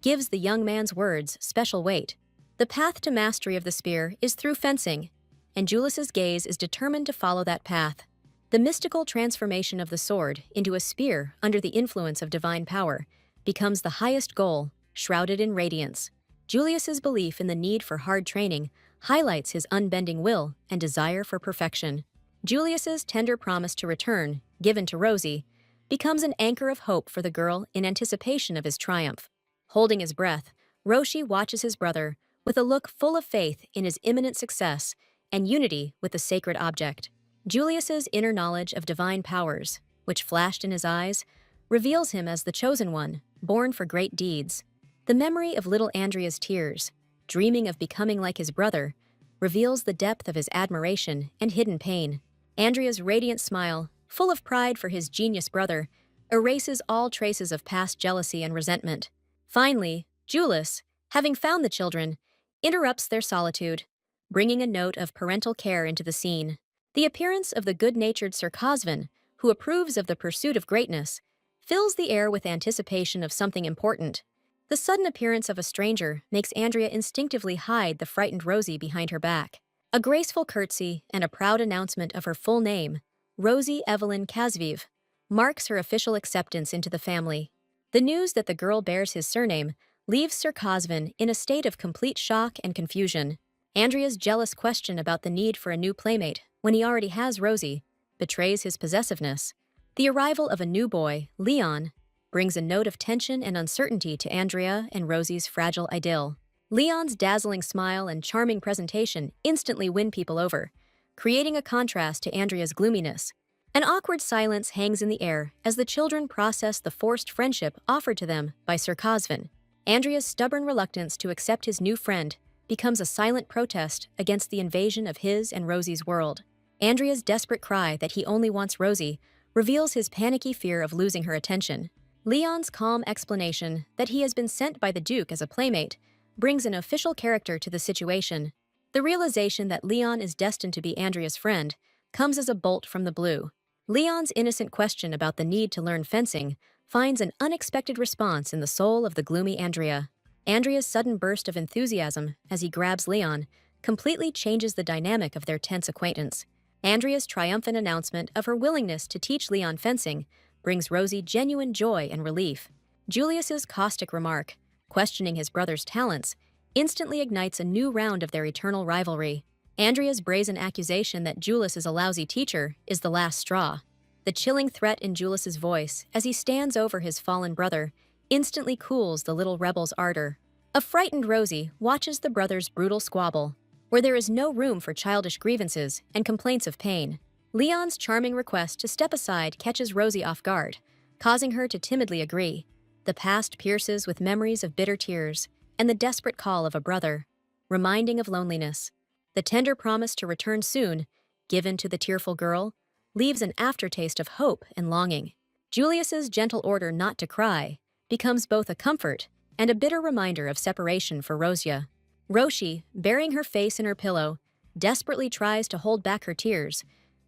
gives the young man's words special weight. The path to mastery of the spear is through fencing, and Julius's gaze is determined to follow that path. The mystical transformation of the sword into a spear under the influence of divine power becomes the highest goal, shrouded in radiance. Julius's belief in the need for hard training highlights his unbending will and desire for perfection. Julius's tender promise to return, given to Rosie, becomes an anchor of hope for the girl in anticipation of his triumph. Holding his breath, Roshi watches his brother with a look full of faith in his imminent success and unity with the sacred object. Julius's inner knowledge of divine powers, which flashed in his eyes, reveals him as the chosen one, born for great deeds. The memory of little Andrea's tears, dreaming of becoming like his brother, reveals the depth of his admiration and hidden pain. Andrea's radiant smile, full of pride for his genius brother, erases all traces of past jealousy and resentment. Finally, Julius, having found the children, interrupts their solitude, bringing a note of parental care into the scene. The appearance of the good-natured Sir Cosvin, who approves of the pursuit of greatness, fills the air with anticipation of something important. The sudden appearance of a stranger makes Andrea instinctively hide the frightened Rosie behind her back. A graceful curtsy and a proud announcement of her full name, Rosie Evelyn Kazviv, marks her official acceptance into the family. The news that the girl bears his surname leaves Sir Cosvin in a state of complete shock and confusion. Andrea's jealous question about the need for a new playmate when he already has Rosie betrays his possessiveness. The arrival of a new boy, Leon, brings a note of tension and uncertainty to Andrea and Rosie's fragile idyll. Leon's dazzling smile and charming presentation instantly win people over, creating a contrast to Andrea's gloominess. An awkward silence hangs in the air as the children process the forced friendship offered to them by Sir Cosvin. Andrea's stubborn reluctance to accept his new friend becomes a silent protest against the invasion of his and Rosie's world. Andrea's desperate cry that he only wants Rosie reveals his panicky fear of losing her attention. Leon's calm explanation that he has been sent by the Duke as a playmate brings an official character to the situation. The realization that Leon is destined to be Andrea's friend comes as a bolt from the blue. Leon's innocent question about the need to learn fencing finds an unexpected response in the soul of the gloomy Andrea. Andrea's sudden burst of enthusiasm as he grabs Leon completely changes the dynamic of their tense acquaintance. Andrea's triumphant announcement of her willingness to teach Leon fencing brings Rosie genuine joy and relief. Julius's caustic remark, questioning his brother's talents, instantly ignites a new round of their eternal rivalry. Andrea's brazen accusation that Julius is a lousy teacher is the last straw. The chilling threat in Julius's voice as he stands over his fallen brother instantly cools the little rebel's ardor. A frightened Rosie watches the brothers' brutal squabble, where there is no room for childish grievances and complaints of pain. Leon's charming request to step aside catches Rosie off guard, causing her to timidly agree. The past pierces with memories of bitter tears and the desperate call of a brother, reminding of loneliness. The tender promise to return soon, given to the tearful girl, leaves an aftertaste of hope and longing. Julius's gentle order not to cry becomes both a comfort and a bitter reminder of separation for Rosia. Roshi, burying her face in her pillow, desperately tries to hold back her tears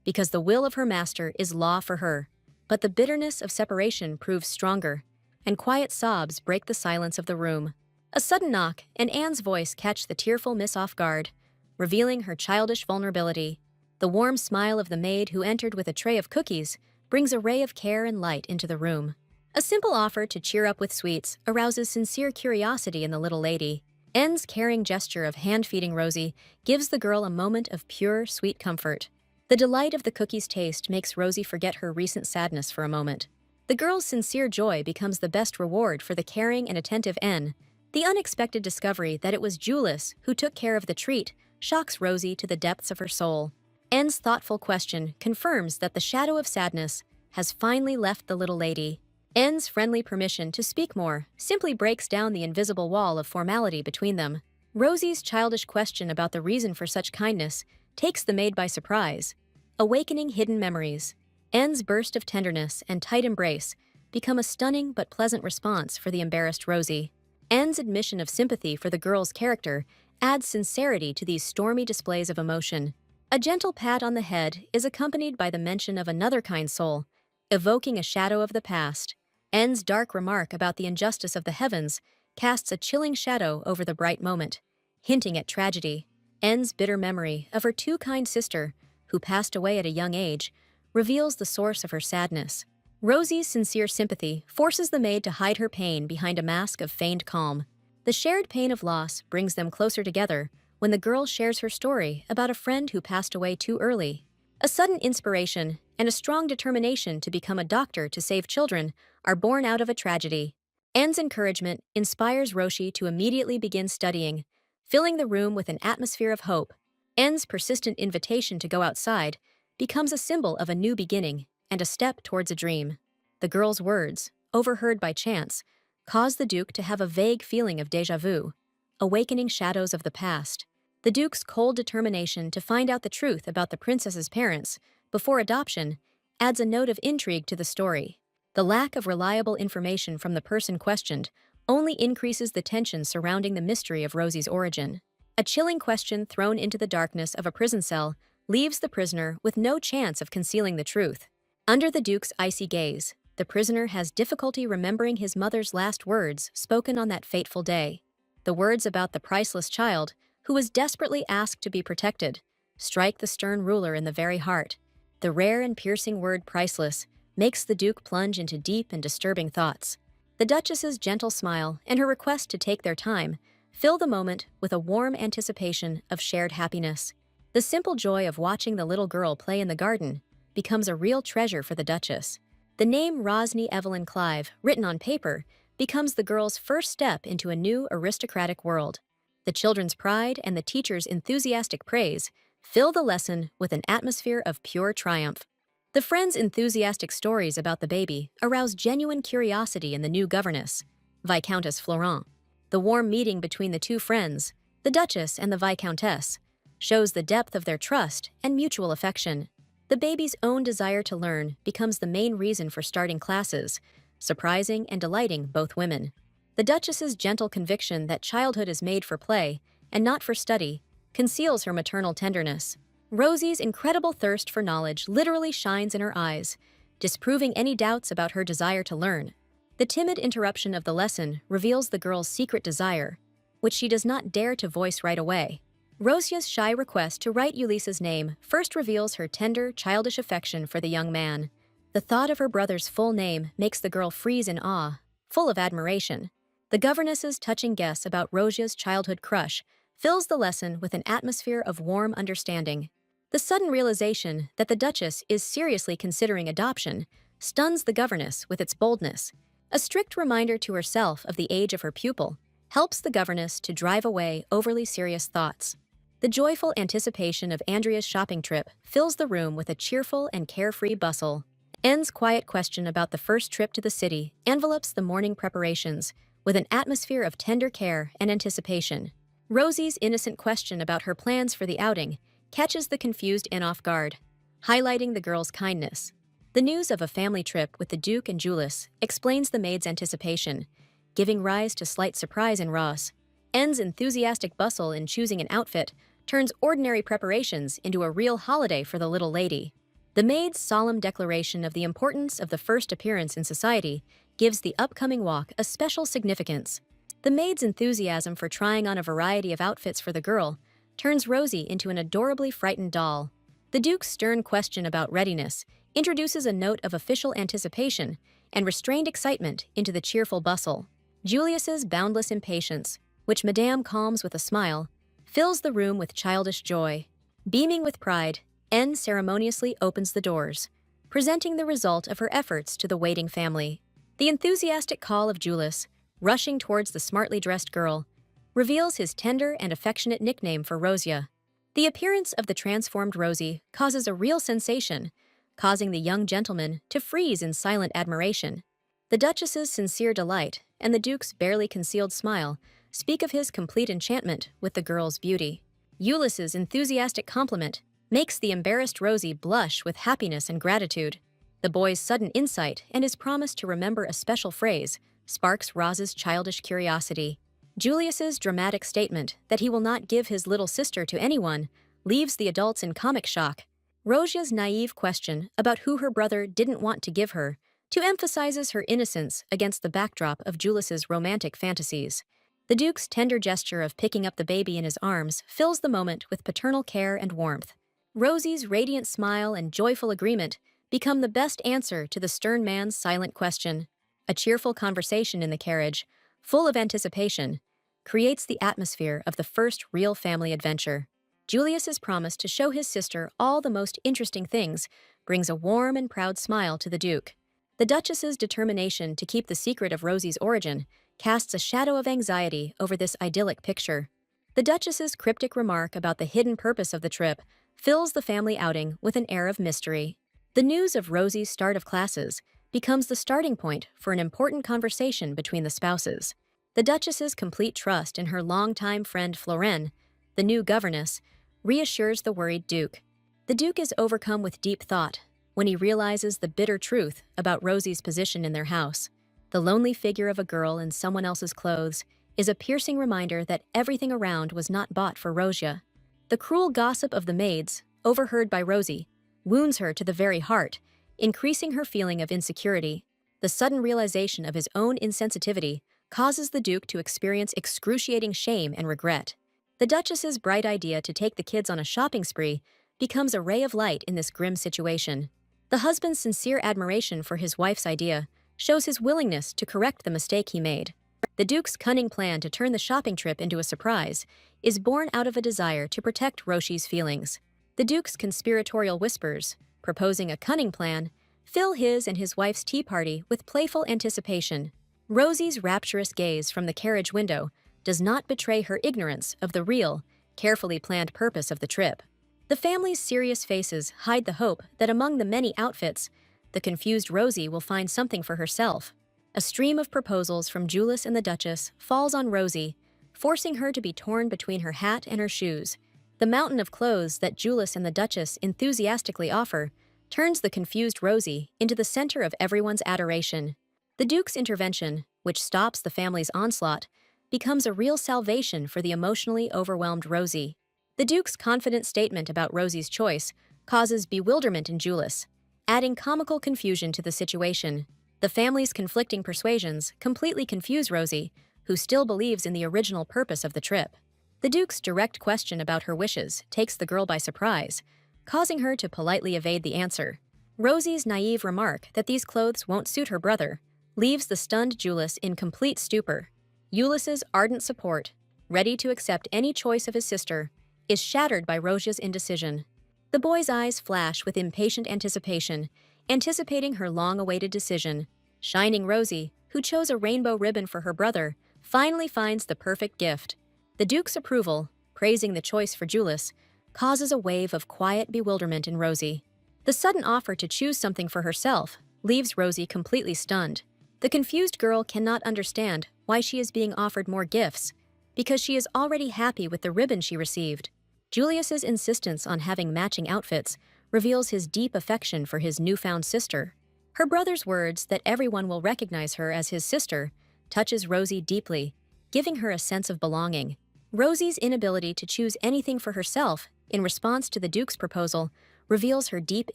because the will of her master is law for her. But the bitterness of separation proves stronger, and quiet sobs break the silence of the room. A sudden knock and Anne's voice catch the tearful miss off guard, revealing her childish vulnerability. The warm smile of the maid who entered with a tray of cookies brings a ray of care and light into the room. A simple offer to cheer up with sweets arouses sincere curiosity in the little lady. Anne's caring gesture of hand-feeding Rosie gives the girl a moment of pure, sweet comfort. The delight of the cookies' taste makes Rosie forget her recent sadness for a moment. The girl's sincere joy becomes the best reward for the caring and attentive Anne. The unexpected discovery that it was Julius who took care of the treat shocks Rosie to the depths of her soul. Anne's thoughtful question confirms that the shadow of sadness has finally left the little lady. Anne's friendly permission to speak more simply breaks down the invisible wall of formality between them. Rosie's childish question about the reason for such kindness takes the maid by surprise, awakening hidden memories. Anne's burst of tenderness and tight embrace become a stunning but pleasant response for the embarrassed Rosie. Anne's admission of sympathy for the girl's character adds sincerity to these stormy displays of emotion. A gentle pat on the head is accompanied by the mention of another kind soul, evoking a shadow of the past. Anne's dark remark about the injustice of the heavens casts a chilling shadow over the bright moment, hinting at tragedy. En's bitter memory of her too-kind sister, who passed away at a young age, reveals the source of her sadness. Rosie's sincere sympathy forces the maid to hide her pain behind a mask of feigned calm. The shared pain of loss brings them closer together when the girl shares her story about a friend who passed away too early. A sudden inspiration and a strong determination to become a doctor to save children are born out of a tragedy. En's encouragement inspires Roshi to immediately begin studying, filling the room with an atmosphere of hope. En's persistent invitation to go outside becomes a symbol of a new beginning and a step towards a dream. The girl's words, overheard by chance, cause the Duke to have a vague feeling of déjà vu, awakening shadows of the past. The Duke's cold determination to find out the truth about the princess's parents before adoption adds a note of intrigue to the story. The lack of reliable information from the person questioned only increases the tension surrounding the mystery of Rosie's origin. A chilling question thrown into the darkness of a prison cell leaves the prisoner with no chance of concealing the truth. Under the Duke's icy gaze, the prisoner has difficulty remembering his mother's last words spoken on that fateful day. The words about the priceless child, who was desperately asked to be protected, strike the stern ruler in the very heart. The rare and piercing word priceless makes the Duke plunge into deep and disturbing thoughts. The Duchess's gentle smile and her request to take their time fill the moment with a warm anticipation of shared happiness. The simple joy of watching the little girl play in the garden becomes a real treasure for the Duchess. The name Rosny Evelyn Clive, written on paper, becomes the girl's first step into a new aristocratic world. The children's pride and the teacher's enthusiastic praise fill the lesson with an atmosphere of pure triumph. The friends' enthusiastic stories about the baby arouse genuine curiosity in the new governess, Viscountess Florent. The warm meeting between the two friends, the Duchess and the Viscountess, shows the depth of their trust and mutual affection. The baby's own desire to learn becomes the main reason for starting classes, surprising and delighting both women. The Duchess's gentle conviction that childhood is made for play and not for study conceals her maternal tenderness. Rosie's incredible thirst for knowledge literally shines in her eyes, disproving any doubts about her desire to learn. The timid interruption of the lesson reveals the girl's secret desire, which she does not dare to voice right away. Rosia's shy request to write Ulysses' name first reveals her tender, childish affection for the young man. The thought of her brother's full name makes the girl freeze in awe, full of admiration. The governess's touching guess about Rosia's childhood crush fills the lesson with an atmosphere of warm understanding. The sudden realization that the Duchess is seriously considering adoption stuns the governess with its boldness. A strict reminder to herself of the age of her pupil helps the governess to drive away overly serious thoughts. The joyful anticipation of Andrea's shopping trip fills the room with a cheerful and carefree bustle. En's quiet question about the first trip to the city envelopes the morning preparations with an atmosphere of tender care and anticipation. Rosie's innocent question about her plans for the outing catches the confused Anne off guard, highlighting the girl's kindness. The news of a family trip with the Duke and Julius explains the maid's anticipation, giving rise to slight surprise in Ross. En's enthusiastic bustle in choosing an outfit turns ordinary preparations into a real holiday for the little lady. The maid's solemn declaration of the importance of the first appearance in society gives the upcoming walk a special significance. The maid's enthusiasm for trying on a variety of outfits for the girl turns Rosie into an adorably frightened doll. The Duke's stern question about readiness introduces a note of official anticipation and restrained excitement into the cheerful bustle. Julius's boundless impatience, which Madame calms with a smile, fills the room with childish joy. Beaming with pride, N ceremoniously opens the doors, presenting the result of her efforts to the waiting family. The enthusiastic call of Julius, rushing towards the smartly dressed girl, reveals his tender and affectionate nickname for Rosia. The appearance of the transformed Rosie causes a real sensation, causing the young gentleman to freeze in silent admiration. The Duchess's sincere delight and the Duke's barely concealed smile speak of his complete enchantment with the girl's beauty. Ulysses' enthusiastic compliment makes the embarrassed Rosie blush with happiness and gratitude. The boy's sudden insight and his promise to remember a special phrase sparks Roz's childish curiosity. Julius's dramatic statement that he will not give his little sister to anyone leaves the adults in comic shock. Rosia's naive question about who her brother didn't want to give her to emphasizes her innocence against the backdrop of Julius's romantic fantasies. The Duke's tender gesture of picking up the baby in his arms fills the moment with paternal care and warmth. Rosie's radiant smile and joyful agreement become the best answer to the stern man's silent question. A cheerful conversation in the carriage, full of anticipation, creates the atmosphere of the first real family adventure. Julius's promise to show his sister all the most interesting things brings a warm and proud smile to the Duke. The Duchess's determination to keep the secret of Rosie's origin casts a shadow of anxiety over this idyllic picture. The Duchess's cryptic remark about the hidden purpose of the trip fills the family outing with an air of mystery. The news of Rosie's start of classes becomes the starting point for an important conversation between the spouses. The Duchess's complete trust in her longtime friend Florine, the new governess, reassures the worried Duke. The Duke is overcome with deep thought when he realizes the bitter truth about Rosie's position in their house. The lonely figure of a girl in someone else's clothes is a piercing reminder that everything around was not bought for Rosia. The cruel gossip of the maids, overheard by Rosie, wounds her to the very heart, increasing her feeling of insecurity. The sudden realization of his own insensitivity causes the Duke to experience excruciating shame and regret. The Duchess's bright idea to take the kids on a shopping spree becomes a ray of light in this grim situation. The husband's sincere admiration for his wife's idea shows his willingness to correct the mistake he made. The Duke's cunning plan to turn the shopping trip into a surprise is born out of a desire to protect Rosie's feelings. The Duke's conspiratorial whispers, proposing a cunning plan, fill his and his wife's tea party with playful anticipation. Rosie's rapturous gaze from the carriage window does not betray her ignorance of the real, carefully planned purpose of the trip. The family's serious faces hide the hope that among the many outfits, the confused Rosie will find something for herself. A stream of proposals from Julius and the Duchess falls on Rosie, forcing her to be torn between her hat and her shoes. The mountain of clothes that Julius and the Duchess enthusiastically offer turns the confused Rosie into the center of everyone's adoration. The Duke's intervention, which stops the family's onslaught, becomes a real salvation for the emotionally overwhelmed Rosie. The Duke's confident statement about Rosie's choice causes bewilderment in Julius, adding comical confusion to the situation. The family's conflicting persuasions completely confuse Rosie, who still believes in the original purpose of the trip. The Duke's direct question about her wishes takes the girl by surprise, causing her to politely evade the answer. Rosie's naive remark that these clothes won't suit her brother leaves the stunned Julius in complete stupor. Julius's ardent support, ready to accept any choice of his sister, is shattered by Rosia's indecision. The boy's eyes flash with impatient anticipation, anticipating her long-awaited decision. Shining Rosie, who chose a rainbow ribbon for her brother, finally finds the perfect gift. The Duke's approval, praising the choice for Julius, causes a wave of quiet bewilderment in Rosie. The sudden offer to choose something for herself leaves Rosie completely stunned. The confused girl cannot understand why she is being offered more gifts, because she is already happy with the ribbon she received. Julius's insistence on having matching outfits reveals his deep affection for his newfound sister. Her brother's words that everyone will recognize her as his sister touches Rosie deeply, giving her a sense of belonging. Rosie's inability to choose anything for herself in response to the Duke's proposal reveals her deep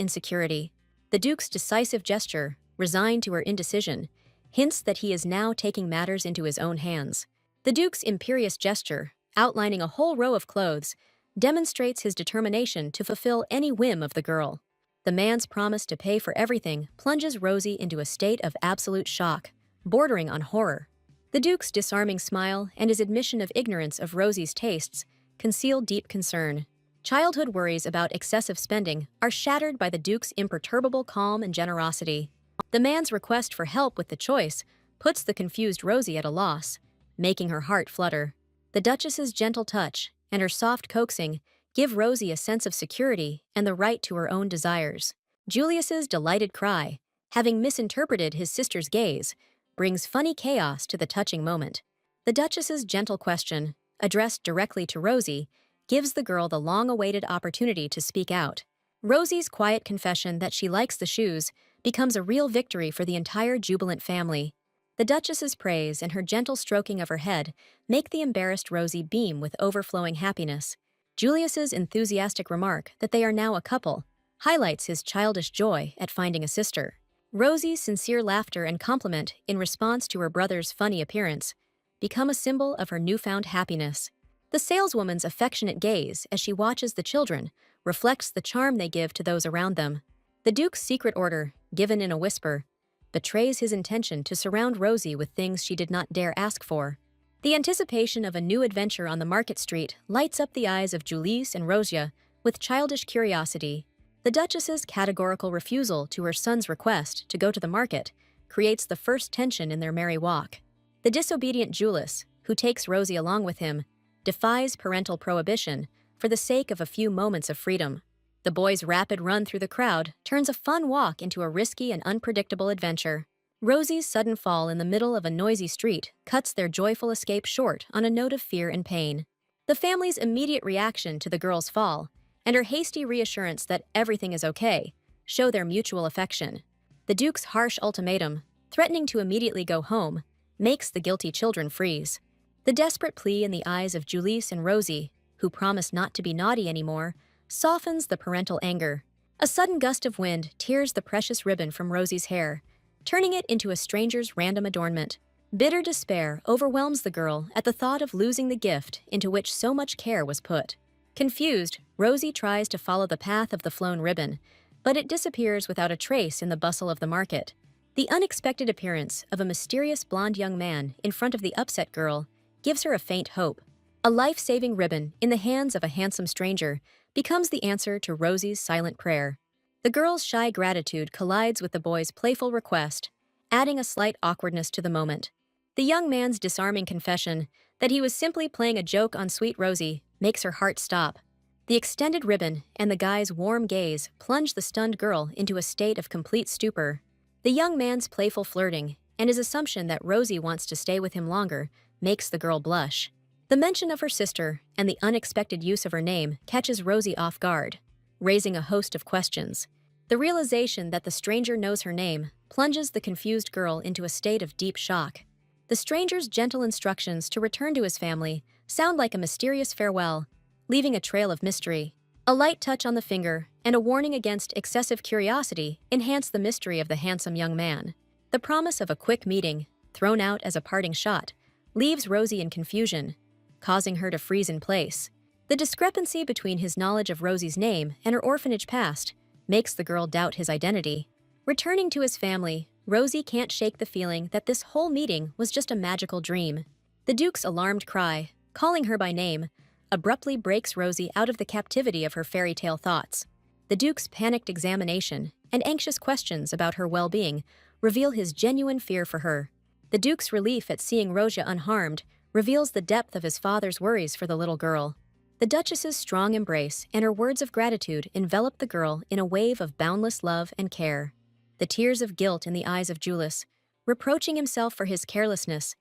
insecurity. The Duke's decisive gesture, resigned to her indecision, hints that he is now taking matters into his own hands. The Duke's imperious gesture, outlining a whole row of clothes, demonstrates his determination to fulfill any whim of the girl. The man's promise to pay for everything plunges Rosie into a state of absolute shock, bordering on horror. The Duke's disarming smile and his admission of ignorance of Rosie's tastes conceal deep concern. Childhood worries about excessive spending are shattered by the Duke's imperturbable calm and generosity. The man's request for help with the choice puts the confused Rosie at a loss, making her heart flutter. The Duchess's gentle touch and her soft coaxing give Rosie a sense of security and the right to her own desires. Julius's delighted cry, having misinterpreted his sister's gaze, brings funny chaos to the touching moment. The Duchess's gentle question, addressed directly to Rosie, gives the girl the long-awaited opportunity to speak out. Rosie's quiet confession that she likes the shoes becomes a real victory for the entire jubilant family. The Duchess's praise and her gentle stroking of her head make the embarrassed Rosie beam with overflowing happiness. Julius's enthusiastic remark that they are now a couple highlights his childish joy at finding a sister. Rosie's sincere laughter and compliment in response to her brother's funny appearance become a symbol of her newfound happiness. The saleswoman's affectionate gaze as she watches the children reflects the charm they give to those around them. The Duke's secret order, given in a whisper, betrays his intention to surround Rosie with things she did not dare ask for. The anticipation of a new adventure on the market street lights up the eyes of Julius and Rosia with childish curiosity. The Duchess's categorical refusal to her son's request to go to the market creates the first tension in their merry walk. The disobedient Julius, who takes Rosie along with him, defies parental prohibition for the sake of a few moments of freedom. The boy's rapid run through the crowd turns a fun walk into a risky and unpredictable adventure. Rosie's sudden fall in the middle of a noisy street cuts their joyful escape short on a note of fear and pain. The family's immediate reaction to the girl's fall and her hasty reassurance that everything is okay show their mutual affection. The Duke's harsh ultimatum, threatening to immediately go home, makes the guilty children freeze. The desperate plea in the eyes of Julius and Rosie, who promise not to be naughty anymore, softens the parental anger. A sudden gust of wind tears the precious ribbon from Rosie's hair, turning it into a stranger's random adornment. Bitter despair overwhelms the girl at the thought of losing the gift into which so much care was put. Confused, Rosie tries to follow the path of the flown ribbon, but it disappears without a trace in the bustle of the market. The unexpected appearance of a mysterious blonde young man in front of the upset girl gives her a faint hope. A life-saving ribbon in the hands of a handsome stranger becomes the answer to Rosie's silent prayer. The girl's shy gratitude collides with the boy's playful request, adding a slight awkwardness to the moment. The young man's disarming confession that he was simply playing a joke on sweet Rosie makes her heart stop. The extended ribbon and the guy's warm gaze plunge the stunned girl into a state of complete stupor. The young man's playful flirting and his assumption that Rosie wants to stay with him longer makes the girl blush. The mention of her sister and the unexpected use of her name catches Rosie off guard, raising a host of questions. The realization that the stranger knows her name plunges the confused girl into a state of deep shock. The stranger's gentle instructions to return to his family sound like a mysterious farewell, leaving a trail of mystery. A light touch on the finger and a warning against excessive curiosity enhance the mystery of the handsome young man. The promise of a quick meeting, thrown out as a parting shot, leaves Rosie in confusion, causing her to freeze in place. The discrepancy between his knowledge of Rosie's name and her orphanage past makes the girl doubt his identity. Returning to his family, Rosie can't shake the feeling that this whole meeting was just a magical dream. The Duke's alarmed cry, calling her by name, abruptly breaks Rosie out of the captivity of her fairy tale thoughts. The Duke's panicked examination and anxious questions about her well-being reveal his genuine fear for her. The Duke's relief at seeing Rosia unharmed reveals the depth of his father's worries for the little girl. The Duchess's strong embrace and her words of gratitude envelop the girl in a wave of boundless love and care. The tears of guilt in the eyes of Julius, reproaching himself for his carelessness,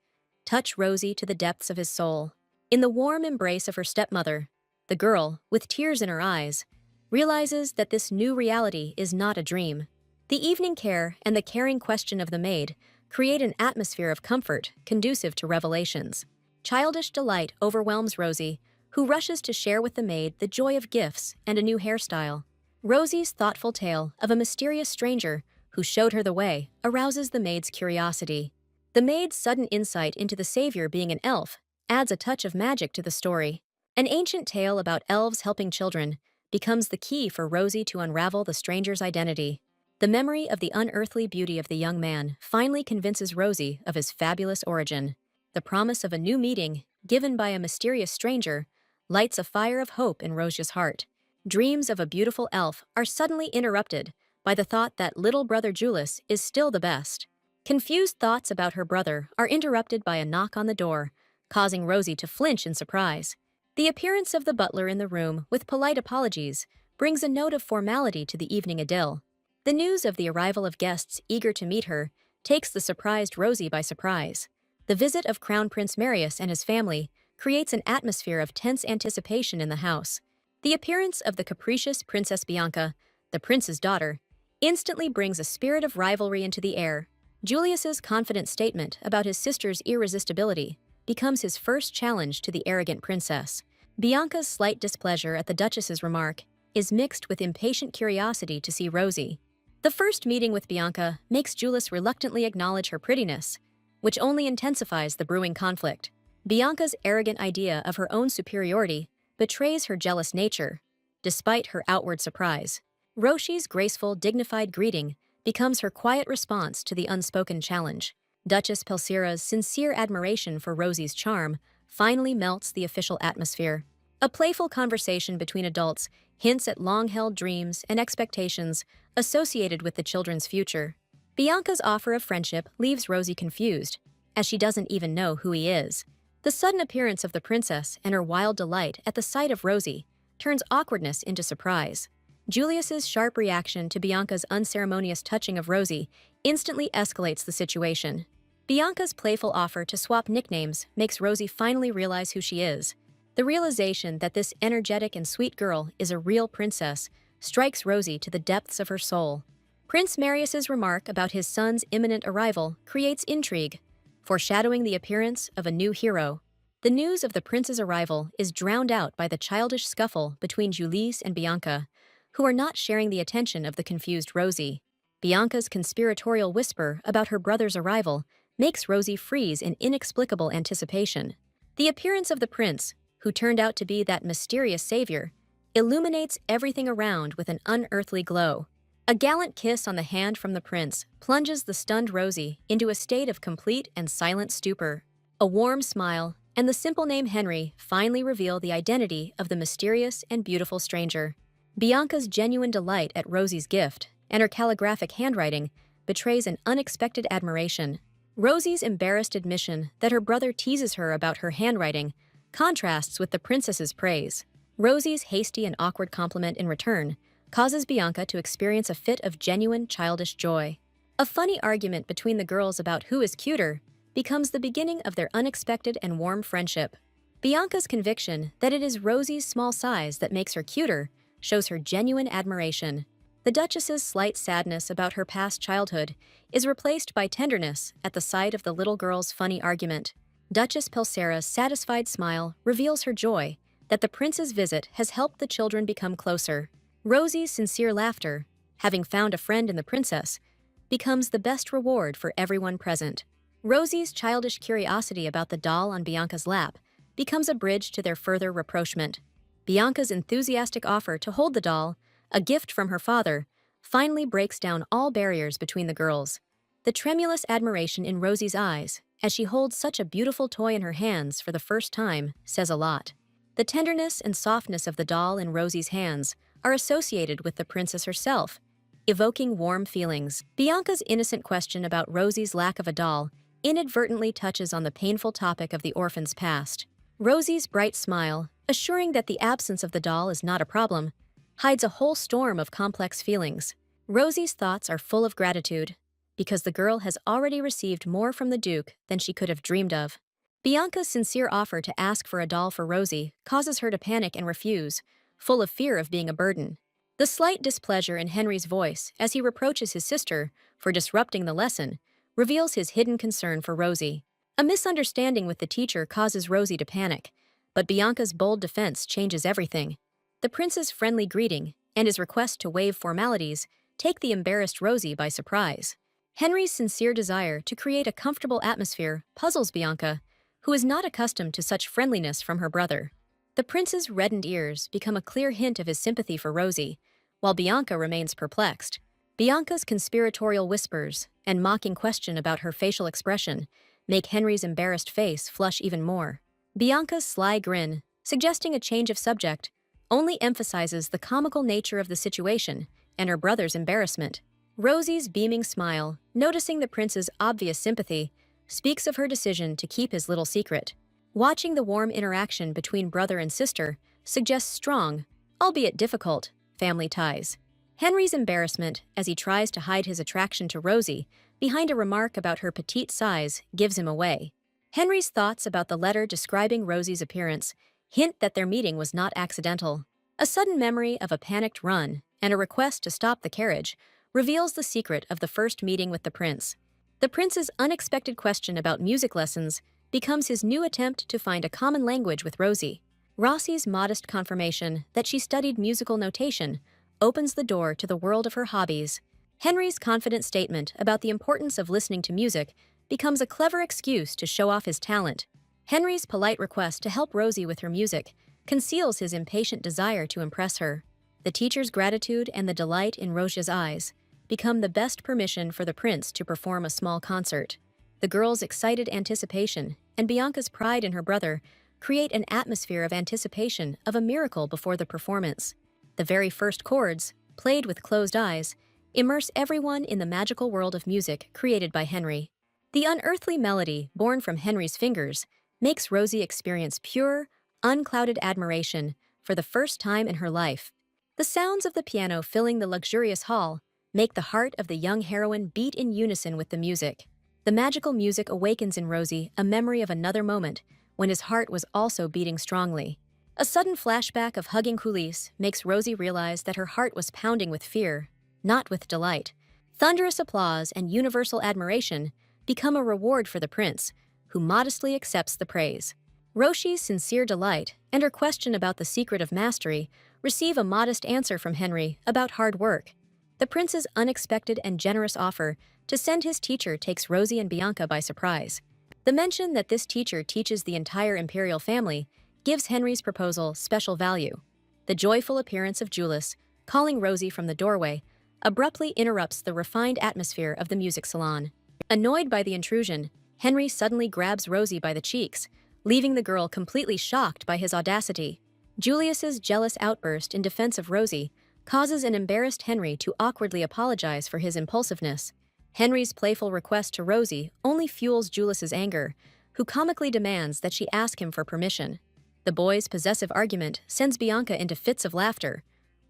touch Rosie to the depths of his soul. In the warm embrace of her stepmother, the girl, with tears in her eyes, realizes that this new reality is not a dream. The evening care and the caring question of the maid create an atmosphere of comfort conducive to revelations. Childish delight overwhelms Rosie, who rushes to share with the maid the joy of gifts and a new hairstyle. Rosie's thoughtful tale of a mysterious stranger who showed her the way arouses the maid's curiosity. The maid's sudden insight into the savior being an elf adds a touch of magic to the story. An ancient tale about elves helping children becomes the key for Rosie to unravel the stranger's identity. The memory of the unearthly beauty of the young man finally convinces Rosie of his fabulous origin. The promise of a new meeting, given by a mysterious stranger, lights a fire of hope in Rosia's heart. Dreams of a beautiful elf are suddenly interrupted by the thought that little brother Julius is still the best. Confused thoughts about her brother are interrupted by a knock on the door, causing Rosie to flinch in surprise. The appearance of the butler in the room with polite apologies brings a note of formality to the evening idyll. The news of the arrival of guests eager to meet her takes the surprised Rosie by surprise. The visit of Crown Prince Marius and his family creates an atmosphere of tense anticipation in the house. The appearance of the capricious Princess Bianca, the prince's daughter, instantly brings a spirit of rivalry into the air. Julius's confident statement about his sister's irresistibility becomes his first challenge to the arrogant princess. Bianca's slight displeasure at the Duchess's remark is mixed with impatient curiosity to see Rosie. The first meeting with Bianca makes Julius reluctantly acknowledge her prettiness, which only intensifies the brewing conflict. Bianca's arrogant idea of her own superiority betrays her jealous nature, despite her outward surprise. Roshi's graceful, dignified greeting becomes her quiet response to the unspoken challenge. Duchess Pelsira's sincere admiration for Rosie's charm finally melts the official atmosphere. A playful conversation between adults hints at long-held dreams and expectations associated with the children's future. Bianca's offer of friendship leaves Rosie confused, as she doesn't even know who he is. The sudden appearance of the princess and her wild delight at the sight of Rosie turns awkwardness into surprise. Julius's sharp reaction to Bianca's unceremonious touching of Rosie instantly escalates the situation. Bianca's playful offer to swap nicknames makes Rosie finally realize who she is. The realization that this energetic and sweet girl is a real princess strikes Rosie to the depths of her soul. Prince Marius's remark about his son's imminent arrival creates intrigue, foreshadowing the appearance of a new hero. The news of the prince's arrival is drowned out by the childish scuffle between Julius and Bianca, who are not sharing the attention of the confused Rosie. Bianca's conspiratorial whisper about her brother's arrival makes Rosie freeze in inexplicable anticipation. The appearance of the prince, who turned out to be that mysterious savior, illuminates everything around with an unearthly glow. A gallant kiss on the hand from the prince plunges the stunned Rosie into a state of complete and silent stupor. A warm smile and the simple name Henry finally reveal the identity of the mysterious and beautiful stranger. Bianca's genuine delight at Rosie's gift and her calligraphic handwriting betrays an unexpected admiration. Rosie's embarrassed admission that her brother teases her about her handwriting contrasts with the princess's praise. Rosie's hasty and awkward compliment in return causes Bianca to experience a fit of genuine childish joy. A funny argument between the girls about who is cuter becomes the beginning of their unexpected and warm friendship. Bianca's conviction that it is Rosie's small size that makes her cuter shows her genuine admiration. The Duchess's slight sadness about her past childhood is replaced by tenderness at the sight of the little girl's funny argument. Duchess Pelsira's satisfied smile reveals her joy that the prince's visit has helped the children become closer. Rosie's sincere laughter, having found a friend in the princess, becomes the best reward for everyone present. Rosie's childish curiosity about the doll on Bianca's lap becomes a bridge to their further rapprochement. Bianca's enthusiastic offer to hold the doll, a gift from her father, finally breaks down all barriers between the girls. The tremulous admiration in Rosie's eyes, as she holds such a beautiful toy in her hands for the first time, says a lot. The tenderness and softness of the doll in Rosie's hands are associated with the princess herself, evoking warm feelings. Bianca's innocent question about Rosie's lack of a doll inadvertently touches on the painful topic of the orphan's past. Rosie's bright smile, assuring that the absence of the doll is not a problem, hides a whole storm of complex feelings. Rosie's thoughts are full of gratitude, because the girl has already received more from the Duke than she could have dreamed of. Bianca's sincere offer to ask for a doll for Rosie causes her to panic and refuse, full of fear of being a burden. The slight displeasure in Henry's voice as he reproaches his sister for disrupting the lesson reveals his hidden concern for Rosie. A misunderstanding with the teacher causes Rosie to panic, but Bianca's bold defense changes everything. The prince's friendly greeting and his request to waive formalities take the embarrassed Rosie by surprise. Henry's sincere desire to create a comfortable atmosphere puzzles Bianca, who is not accustomed to such friendliness from her brother. The prince's reddened ears become a clear hint of his sympathy for Rosie, while Bianca remains perplexed. Bianca's conspiratorial whispers and mocking question about her facial expression make Henry's embarrassed face flush even more. Bianca's sly grin, suggesting a change of subject, only emphasizes the comical nature of the situation and her brother's embarrassment. Rosie's beaming smile, noticing the prince's obvious sympathy, speaks of her decision to keep his little secret. Watching the warm interaction between brother and sister suggests strong, albeit difficult, family ties. Henry's embarrassment as he tries to hide his attraction to Rosie behind a remark about her petite size gives him away. Henry's thoughts about the letter describing Rosie's appearance hint that their meeting was not accidental. A sudden memory of a panicked run and a request to stop the carriage reveals the secret of the first meeting with the prince. The prince's unexpected question about music lessons becomes his new attempt to find a common language with Rosie. Rossie's modest confirmation that she studied musical notation opens the door to the world of her hobbies. Henry's confident statement about the importance of listening to music becomes a clever excuse to show off his talent. Henry's polite request to help Rosie with her music conceals his impatient desire to impress her. The teacher's gratitude and the delight in Rosia's eyes become the best permission for the prince to perform a small concert. The girl's excited anticipation and Bianca's pride in her brother create an atmosphere of anticipation of a miracle before the performance. The very first chords, played with closed eyes, immerse everyone in the magical world of music created by Henry. The unearthly melody born from Henry's fingers makes Rosie experience pure, unclouded admiration for the first time in her life. The sounds of the piano filling the luxurious hall make the heart of the young heroine beat in unison with the music. The magical music awakens in Rosie a memory of another moment when his heart was also beating strongly. A sudden flashback of hugging coulisses makes Rosie realize that her heart was pounding with fear, not with delight. Thunderous applause and universal admiration become a reward for the prince, who modestly accepts the praise. Roshi's sincere delight and her question about the secret of mastery receive a modest answer from Henry about hard work. The prince's unexpected and generous offer to send his teacher takes Rosie and Bianca by surprise. The mention that this teacher teaches the entire imperial family gives Henry's proposal special value. The joyful appearance of Julius, calling Rosie from the doorway, abruptly interrupts the refined atmosphere of the music salon. Annoyed by the intrusion, Henry suddenly grabs Rosie by the cheeks, leaving the girl completely shocked by his audacity. Julius's jealous outburst in defense of Rosie causes an embarrassed Henry to awkwardly apologize for his impulsiveness. Henry's playful request to Rosie only fuels Julius's anger, who comically demands that she ask him for permission. The boys' possessive argument sends Bianca into fits of laughter,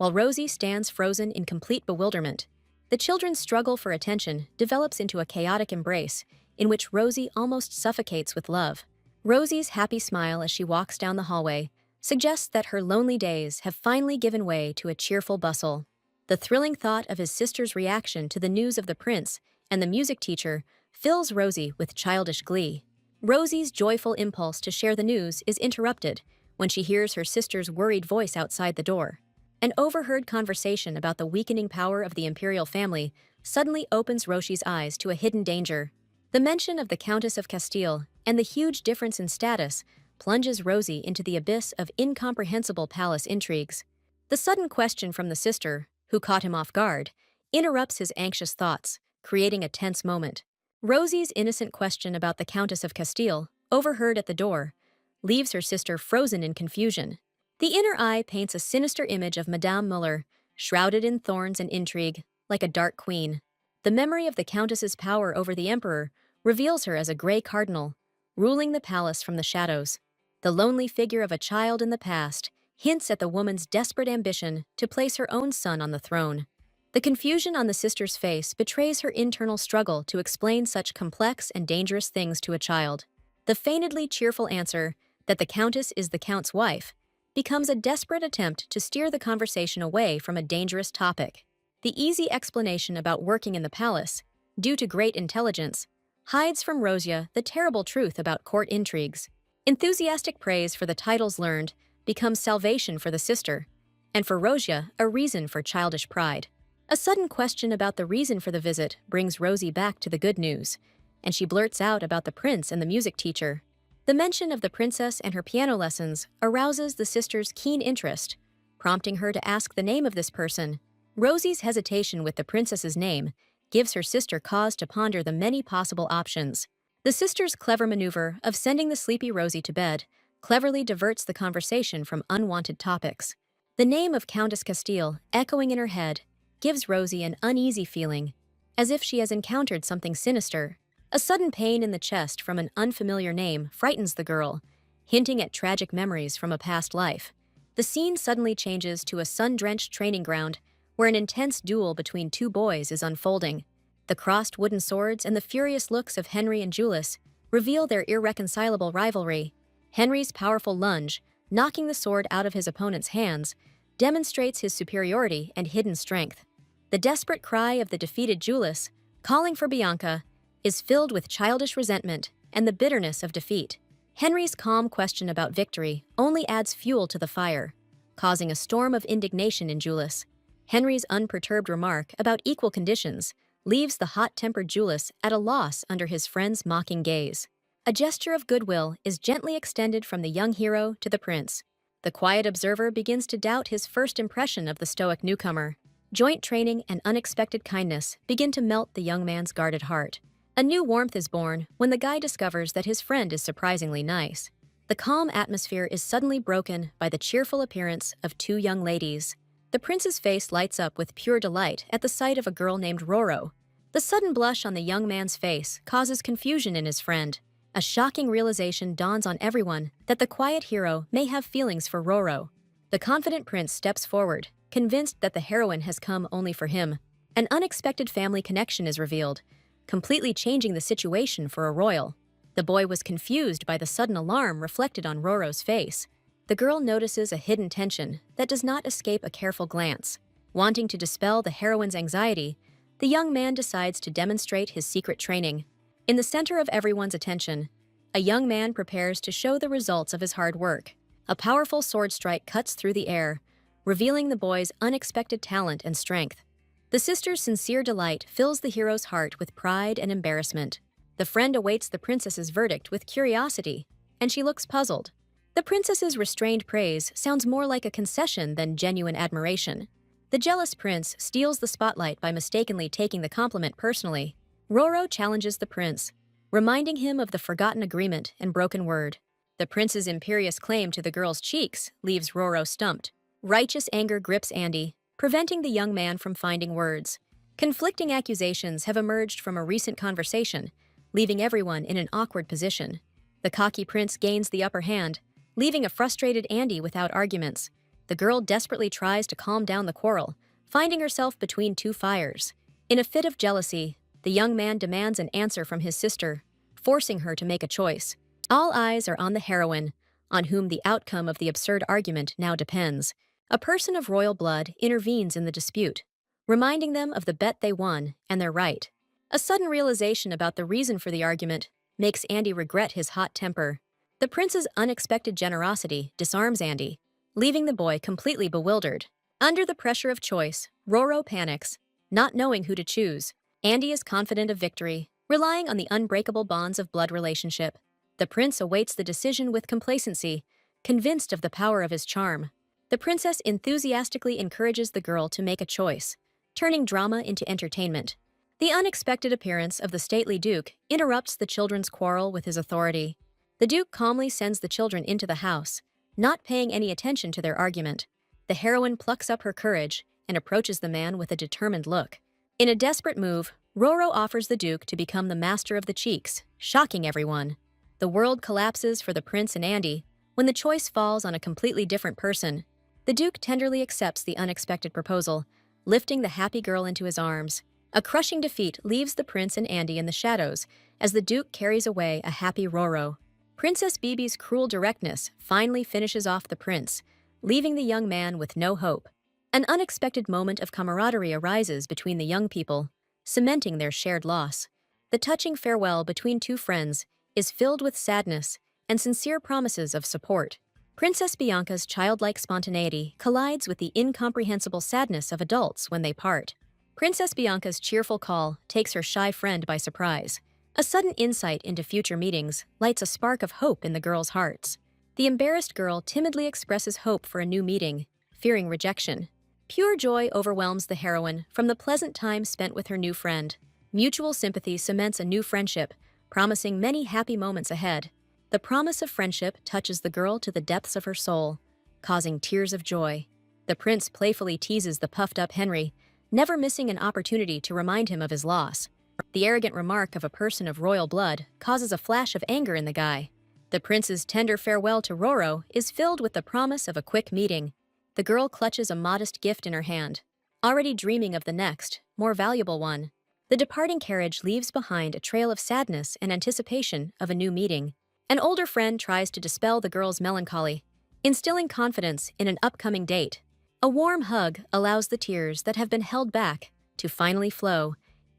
while Rosie stands frozen in complete bewilderment. The children's struggle for attention develops into a chaotic embrace in which Rosie almost suffocates with love. Rosie's happy smile as she walks down the hallway suggests that her lonely days have finally given way to a cheerful bustle. The thrilling thought of his sister's reaction to the news of the prince and the music teacher fills Rosie with childish glee. Rosie's joyful impulse to share the news is interrupted when she hears her sister's worried voice outside the door. An overheard conversation about the weakening power of the imperial family suddenly opens Roshi's eyes to a hidden danger. The mention of the Countess of Castile and the huge difference in status plunges Rosie into the abyss of incomprehensible palace intrigues. The sudden question from the sister, who caught him off guard, interrupts his anxious thoughts, creating a tense moment. Rosie's innocent question about the Countess of Castile, overheard at the door, leaves her sister frozen in confusion. The inner eye paints a sinister image of Madame Muller, shrouded in thorns and intrigue, like a dark queen. The memory of the Countess's power over the Emperor reveals her as a gray cardinal, ruling the palace from the shadows. The lonely figure of a child in the past hints at the woman's desperate ambition to place her own son on the throne. The confusion on the sister's face betrays her internal struggle to explain such complex and dangerous things to a child. The feignedly cheerful answer that the Countess is the Count's wife becomes a desperate attempt to steer the conversation away from a dangerous topic. The easy explanation about working in the palace, due to great intelligence, hides from Rosia the terrible truth about court intrigues. Enthusiastic praise for the titles learned becomes salvation for the sister, and for Rosia, a reason for childish pride. A sudden question about the reason for the visit brings Rosie back to the good news, and she blurts out about the prince and the music teacher. The mention of the princess and her piano lessons arouses the sister's keen interest, prompting her to ask the name of this person. Rosie's hesitation with the princess's name gives her sister cause to ponder the many possible options. The sister's clever maneuver of sending the sleepy Rosie to bed cleverly diverts the conversation from unwanted topics. The name of Countess Castile echoing in her head gives Rosie an uneasy feeling, as if she has encountered something sinister. A sudden pain in the chest from an unfamiliar name frightens the girl, hinting at tragic memories from a past life. The scene suddenly changes to a sun-drenched training ground where an intense duel between two boys is unfolding. The crossed wooden swords and the furious looks of Henry and Julius reveal their irreconcilable rivalry. Henry's powerful lunge, knocking the sword out of his opponent's hands, demonstrates his superiority and hidden strength. The desperate cry of the defeated Julius, calling for Bianca, is filled with childish resentment and the bitterness of defeat. Henry's calm question about victory only adds fuel to the fire, causing a storm of indignation in Julius. Henry's unperturbed remark about equal conditions leaves the hot-tempered Julius at a loss under his friend's mocking gaze. A gesture of goodwill is gently extended from the young hero to the prince. The quiet observer begins to doubt his first impression of the stoic newcomer. Joint training and unexpected kindness begin to melt the young man's guarded heart. A new warmth is born when the guy discovers that his friend is surprisingly nice. The calm atmosphere is suddenly broken by the cheerful appearance of two young ladies. The prince's face lights up with pure delight at the sight of a girl named Roro. The sudden blush on the young man's face causes confusion in his friend. A shocking realization dawns on everyone that the quiet hero may have feelings for Roro. The confident prince steps forward, convinced that the heroine has come only for him. An unexpected family connection is revealed, completely changing the situation for a royal. The boy was confused by the sudden alarm reflected on Roro's face. The girl notices a hidden tension that does not escape a careful glance. Wanting to dispel the heroine's anxiety, the young man decides to demonstrate his secret training. In the center of everyone's attention, a young man prepares to show the results of his hard work. A powerful sword strike cuts through the air, revealing the boy's unexpected talent and strength. The sister's sincere delight fills the hero's heart with pride and embarrassment. The friend awaits the princess's verdict with curiosity, and she looks puzzled. The princess's restrained praise sounds more like a concession than genuine admiration. The jealous prince steals the spotlight by mistakenly taking the compliment personally. Roro challenges the prince, reminding him of the forgotten agreement and broken word. The prince's imperious claim to the girl's cheeks leaves Roro stumped. Righteous anger grips Andy, preventing the young man from finding words. Conflicting accusations have emerged from a recent conversation, leaving everyone in an awkward position. The cocky prince gains the upper hand, leaving a frustrated Andy without arguments. The girl desperately tries to calm down the quarrel, finding herself between two fires. In a fit of jealousy, the young man demands an answer from his sister, forcing her to make a choice. All eyes are on the heroine, on whom the outcome of the absurd argument now depends. A person of royal blood intervenes in the dispute, reminding them of the bet they won and their right. A sudden realization about the reason for the argument makes Andy regret his hot temper. The prince's unexpected generosity disarms Andy, leaving the boy completely bewildered. Under the pressure of choice, Roro panics, not knowing who to choose. Andy is confident of victory, relying on the unbreakable bonds of blood relationship. The prince awaits the decision with complacency, convinced of the power of his charm. The princess enthusiastically encourages the girl to make a choice, turning drama into entertainment. The unexpected appearance of the stately duke interrupts the children's quarrel with his authority. The duke calmly sends the children into the house, not paying any attention to their argument. The heroine plucks up her courage and approaches the man with a determined look. In a desperate move, Roro offers the duke to become the master of the cheeks, shocking everyone. The world collapses for the prince and Andy when the choice falls on a completely different person. The duke tenderly accepts the unexpected proposal, lifting the happy girl into his arms. A crushing defeat leaves the prince and Andy in the shadows as the duke carries away a happy Roro. Princess Bibi's cruel directness finally finishes off the prince, leaving the young man with no hope. An unexpected moment of camaraderie arises between the young people, cementing their shared loss. The touching farewell between two friends is filled with sadness and sincere promises of support. Princess Bianca's childlike spontaneity collides with the incomprehensible sadness of adults when they part. Princess Bianca's cheerful call takes her shy friend by surprise. A sudden insight into future meetings lights a spark of hope in the girls' hearts. The embarrassed girl timidly expresses hope for a new meeting, fearing rejection. Pure joy overwhelms the heroine from the pleasant time spent with her new friend. Mutual sympathy cements a new friendship, promising many happy moments ahead. The promise of friendship touches the girl to the depths of her soul, causing tears of joy. The prince playfully teases the puffed-up Henry, never missing an opportunity to remind him of his loss. The arrogant remark of a person of royal blood causes a flash of anger in the guy. The prince's tender farewell to Roro is filled with the promise of a quick meeting. The girl clutches a modest gift in her hand, already dreaming of the next, more valuable one. The departing carriage leaves behind a trail of sadness and anticipation of a new meeting. An older friend tries to dispel the girl's melancholy, instilling confidence in an upcoming date. A warm hug allows the tears that have been held back to finally flow,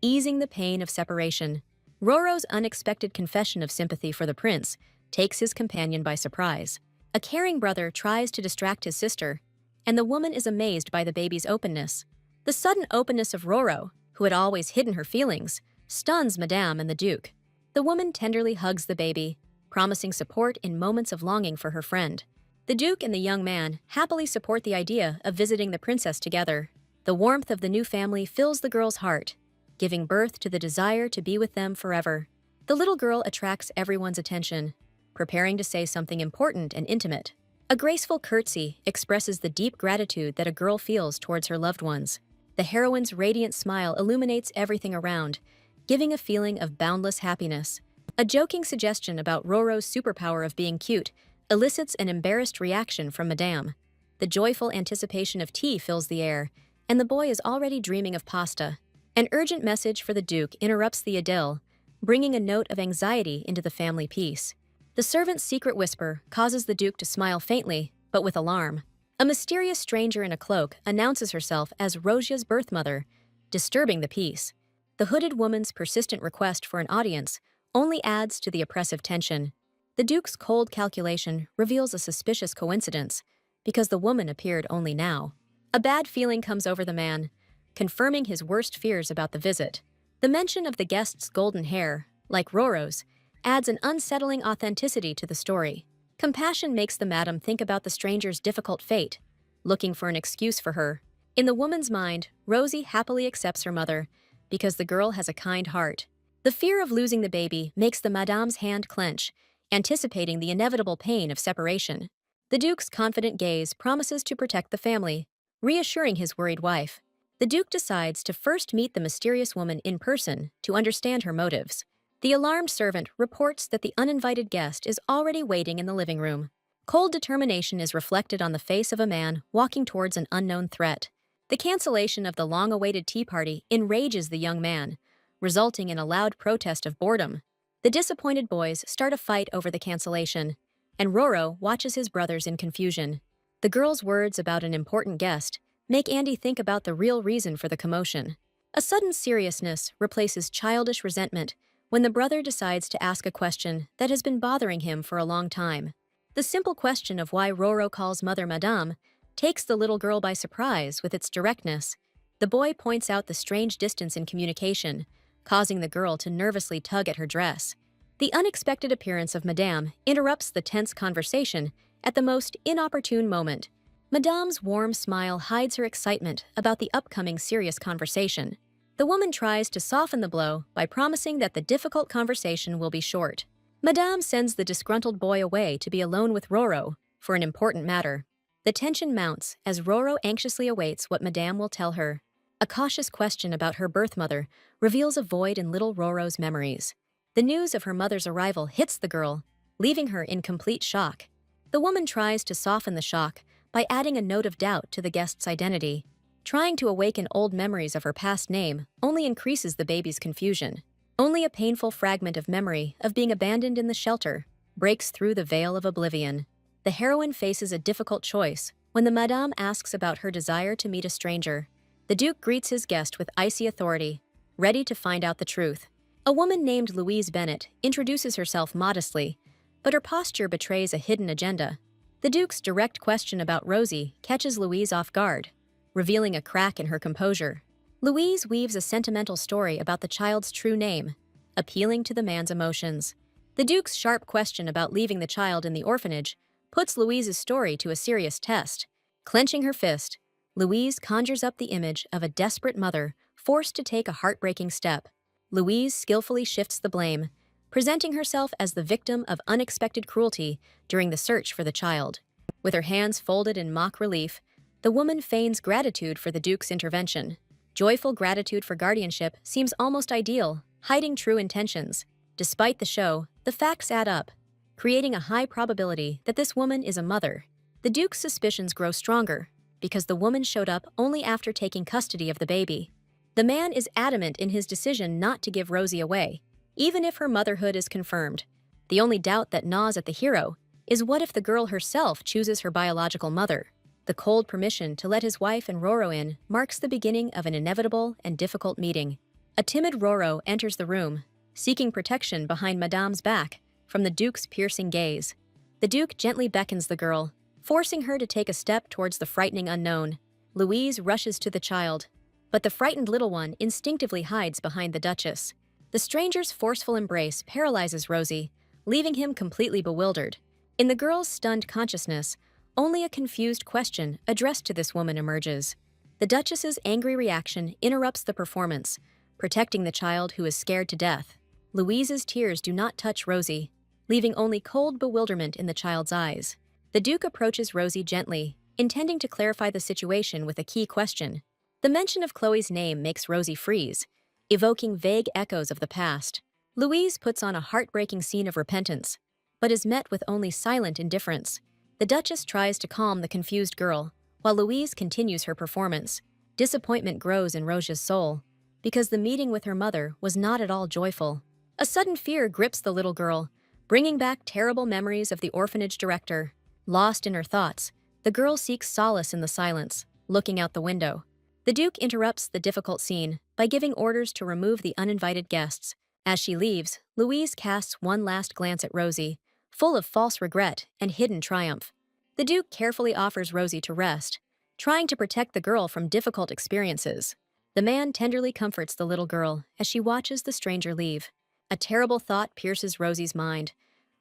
easing the pain of separation. Roro's unexpected confession of sympathy for the prince takes his companion by surprise. A caring brother tries to distract his sister, and the woman is amazed by the baby's openness. The sudden openness of Roro, who had always hidden her feelings, stuns Madame and the Duke. The woman tenderly hugs the baby, promising support in moments of longing for her friend. The Duke and the young man happily support the idea of visiting the princess together. The warmth of the new family fills the girl's heart, giving birth to the desire to be with them forever. The little girl attracts everyone's attention, preparing to say something important and intimate. A graceful curtsy expresses the deep gratitude that a girl feels towards her loved ones. The heroine's radiant smile illuminates everything around, giving a feeling of boundless happiness. A joking suggestion about Roro's superpower of being cute elicits an embarrassed reaction from Madame. The joyful anticipation of tea fills the air, and the boy is already dreaming of pasta. An urgent message for the Duke interrupts the idyll, bringing a note of anxiety into the family peace. The servant's secret whisper causes the Duke to smile faintly, but with alarm. A mysterious stranger in a cloak announces herself as Rosia's birth mother, disturbing the peace. The hooded woman's persistent request for an audience only adds to the oppressive tension. The Duke's cold calculation reveals a suspicious coincidence, because the woman appeared only now. A bad feeling comes over the man, confirming his worst fears about the visit. The mention of the guest's golden hair, like Roro's, adds an unsettling authenticity to the story. Compassion makes the madam think about the stranger's difficult fate, looking for an excuse for her. In the woman's mind, Rosie happily accepts her mother, because the girl has a kind heart. The fear of losing the baby makes the madame's hand clench, anticipating the inevitable pain of separation. The Duke's confident gaze promises to protect the family, reassuring his worried wife. The Duke decides to first meet the mysterious woman in person to understand her motives. The alarmed servant reports that the uninvited guest is already waiting in the living room. Cold determination is reflected on the face of a man walking towards an unknown threat. The cancellation of the long-awaited tea party enrages the young man, resulting in a loud protest of boredom. The disappointed boys start a fight over the cancellation, and Roro watches his brothers in confusion. The girl's words about an important guest make Andy think about the real reason for the commotion. A sudden seriousness replaces childish resentment when the brother decides to ask a question that has been bothering him for a long time. The simple question of why Roro calls Mother Madame takes the little girl by surprise with its directness. The boy points out the strange distance in communication, causing the girl to nervously tug at her dress. The unexpected appearance of Madame interrupts the tense conversation at the most inopportune moment. Madame's warm smile hides her excitement about the upcoming serious conversation. The woman tries to soften the blow by promising that the difficult conversation will be short. Madame sends the disgruntled boy away to be alone with Roro for an important matter. The tension mounts as Roro anxiously awaits what Madame will tell her. A cautious question about her birth mother reveals a void in little Roro's memories. The news of her mother's arrival hits the girl, leaving her in complete shock. The woman tries to soften the shock by adding a note of doubt to the guest's identity. Trying to awaken old memories of her past name only increases the baby's confusion. Only a painful fragment of memory of being abandoned in the shelter breaks through the veil of oblivion. The heroine faces a difficult choice when the madame asks about her desire to meet a stranger. The Duke greets his guest with icy authority, ready to find out the truth. A woman named Louise Bennett introduces herself modestly, but her posture betrays a hidden agenda. The Duke's direct question about Rosie catches Louise off guard, revealing a crack in her composure. Louise weaves a sentimental story about the child's true name, appealing to the man's emotions. The Duke's sharp question about leaving the child in the orphanage puts Louise's story to a serious test. Clenching her fist, Louise conjures up the image of a desperate mother forced to take a heartbreaking step. Louise skillfully shifts the blame, presenting herself as the victim of unexpected cruelty during the search for the child. With her hands folded in mock relief, the woman feigns gratitude for the Duke's intervention. Joyful gratitude for guardianship seems almost ideal, hiding true intentions. Despite the show, the facts add up, creating a high probability that this woman is a mother. The Duke's suspicions grow stronger, because the woman showed up only after taking custody of the baby. The man is adamant in his decision not to give Rosie away, even if her motherhood is confirmed. The only doubt that gnaws at the hero is what if the girl herself chooses her biological mother. The cold permission to let his wife and Roro in marks the beginning of an inevitable and difficult meeting. A timid Roro enters the room, seeking protection behind Madame's back from the Duke's piercing gaze. The Duke gently beckons the girl, forcing her to take a step towards the frightening unknown. Louise rushes to the child, but the frightened little one instinctively hides behind the Duchess. The stranger's forceful embrace paralyzes Rosie, leaving him completely bewildered. In the girl's stunned consciousness, only a confused question addressed to this woman emerges. The Duchess's angry reaction interrupts the performance, protecting the child who is scared to death. Louise's tears do not touch Rosie, leaving only cold bewilderment in the child's eyes. The Duke approaches Rosie gently, intending to clarify the situation with a key question. The mention of Chloe's name makes Rosie freeze, evoking vague echoes of the past. Louise puts on a heartbreaking scene of repentance, but is met with only silent indifference. The Duchess tries to calm the confused girl, while Louise continues her performance. Disappointment grows in Rosia's soul, because the meeting with her mother was not at all joyful. A sudden fear grips the little girl, bringing back terrible memories of the orphanage director. Lost in her thoughts, the girl seeks solace in the silence, looking out the window. The Duke interrupts the difficult scene by giving orders to remove the uninvited guests. As she leaves, Louise casts one last glance at Rosie, full of false regret and hidden triumph. The Duke carefully offers Rosie to rest, trying to protect the girl from difficult experiences. The man tenderly comforts the little girl as she watches the stranger leave. A terrible thought pierces Rosie's mind.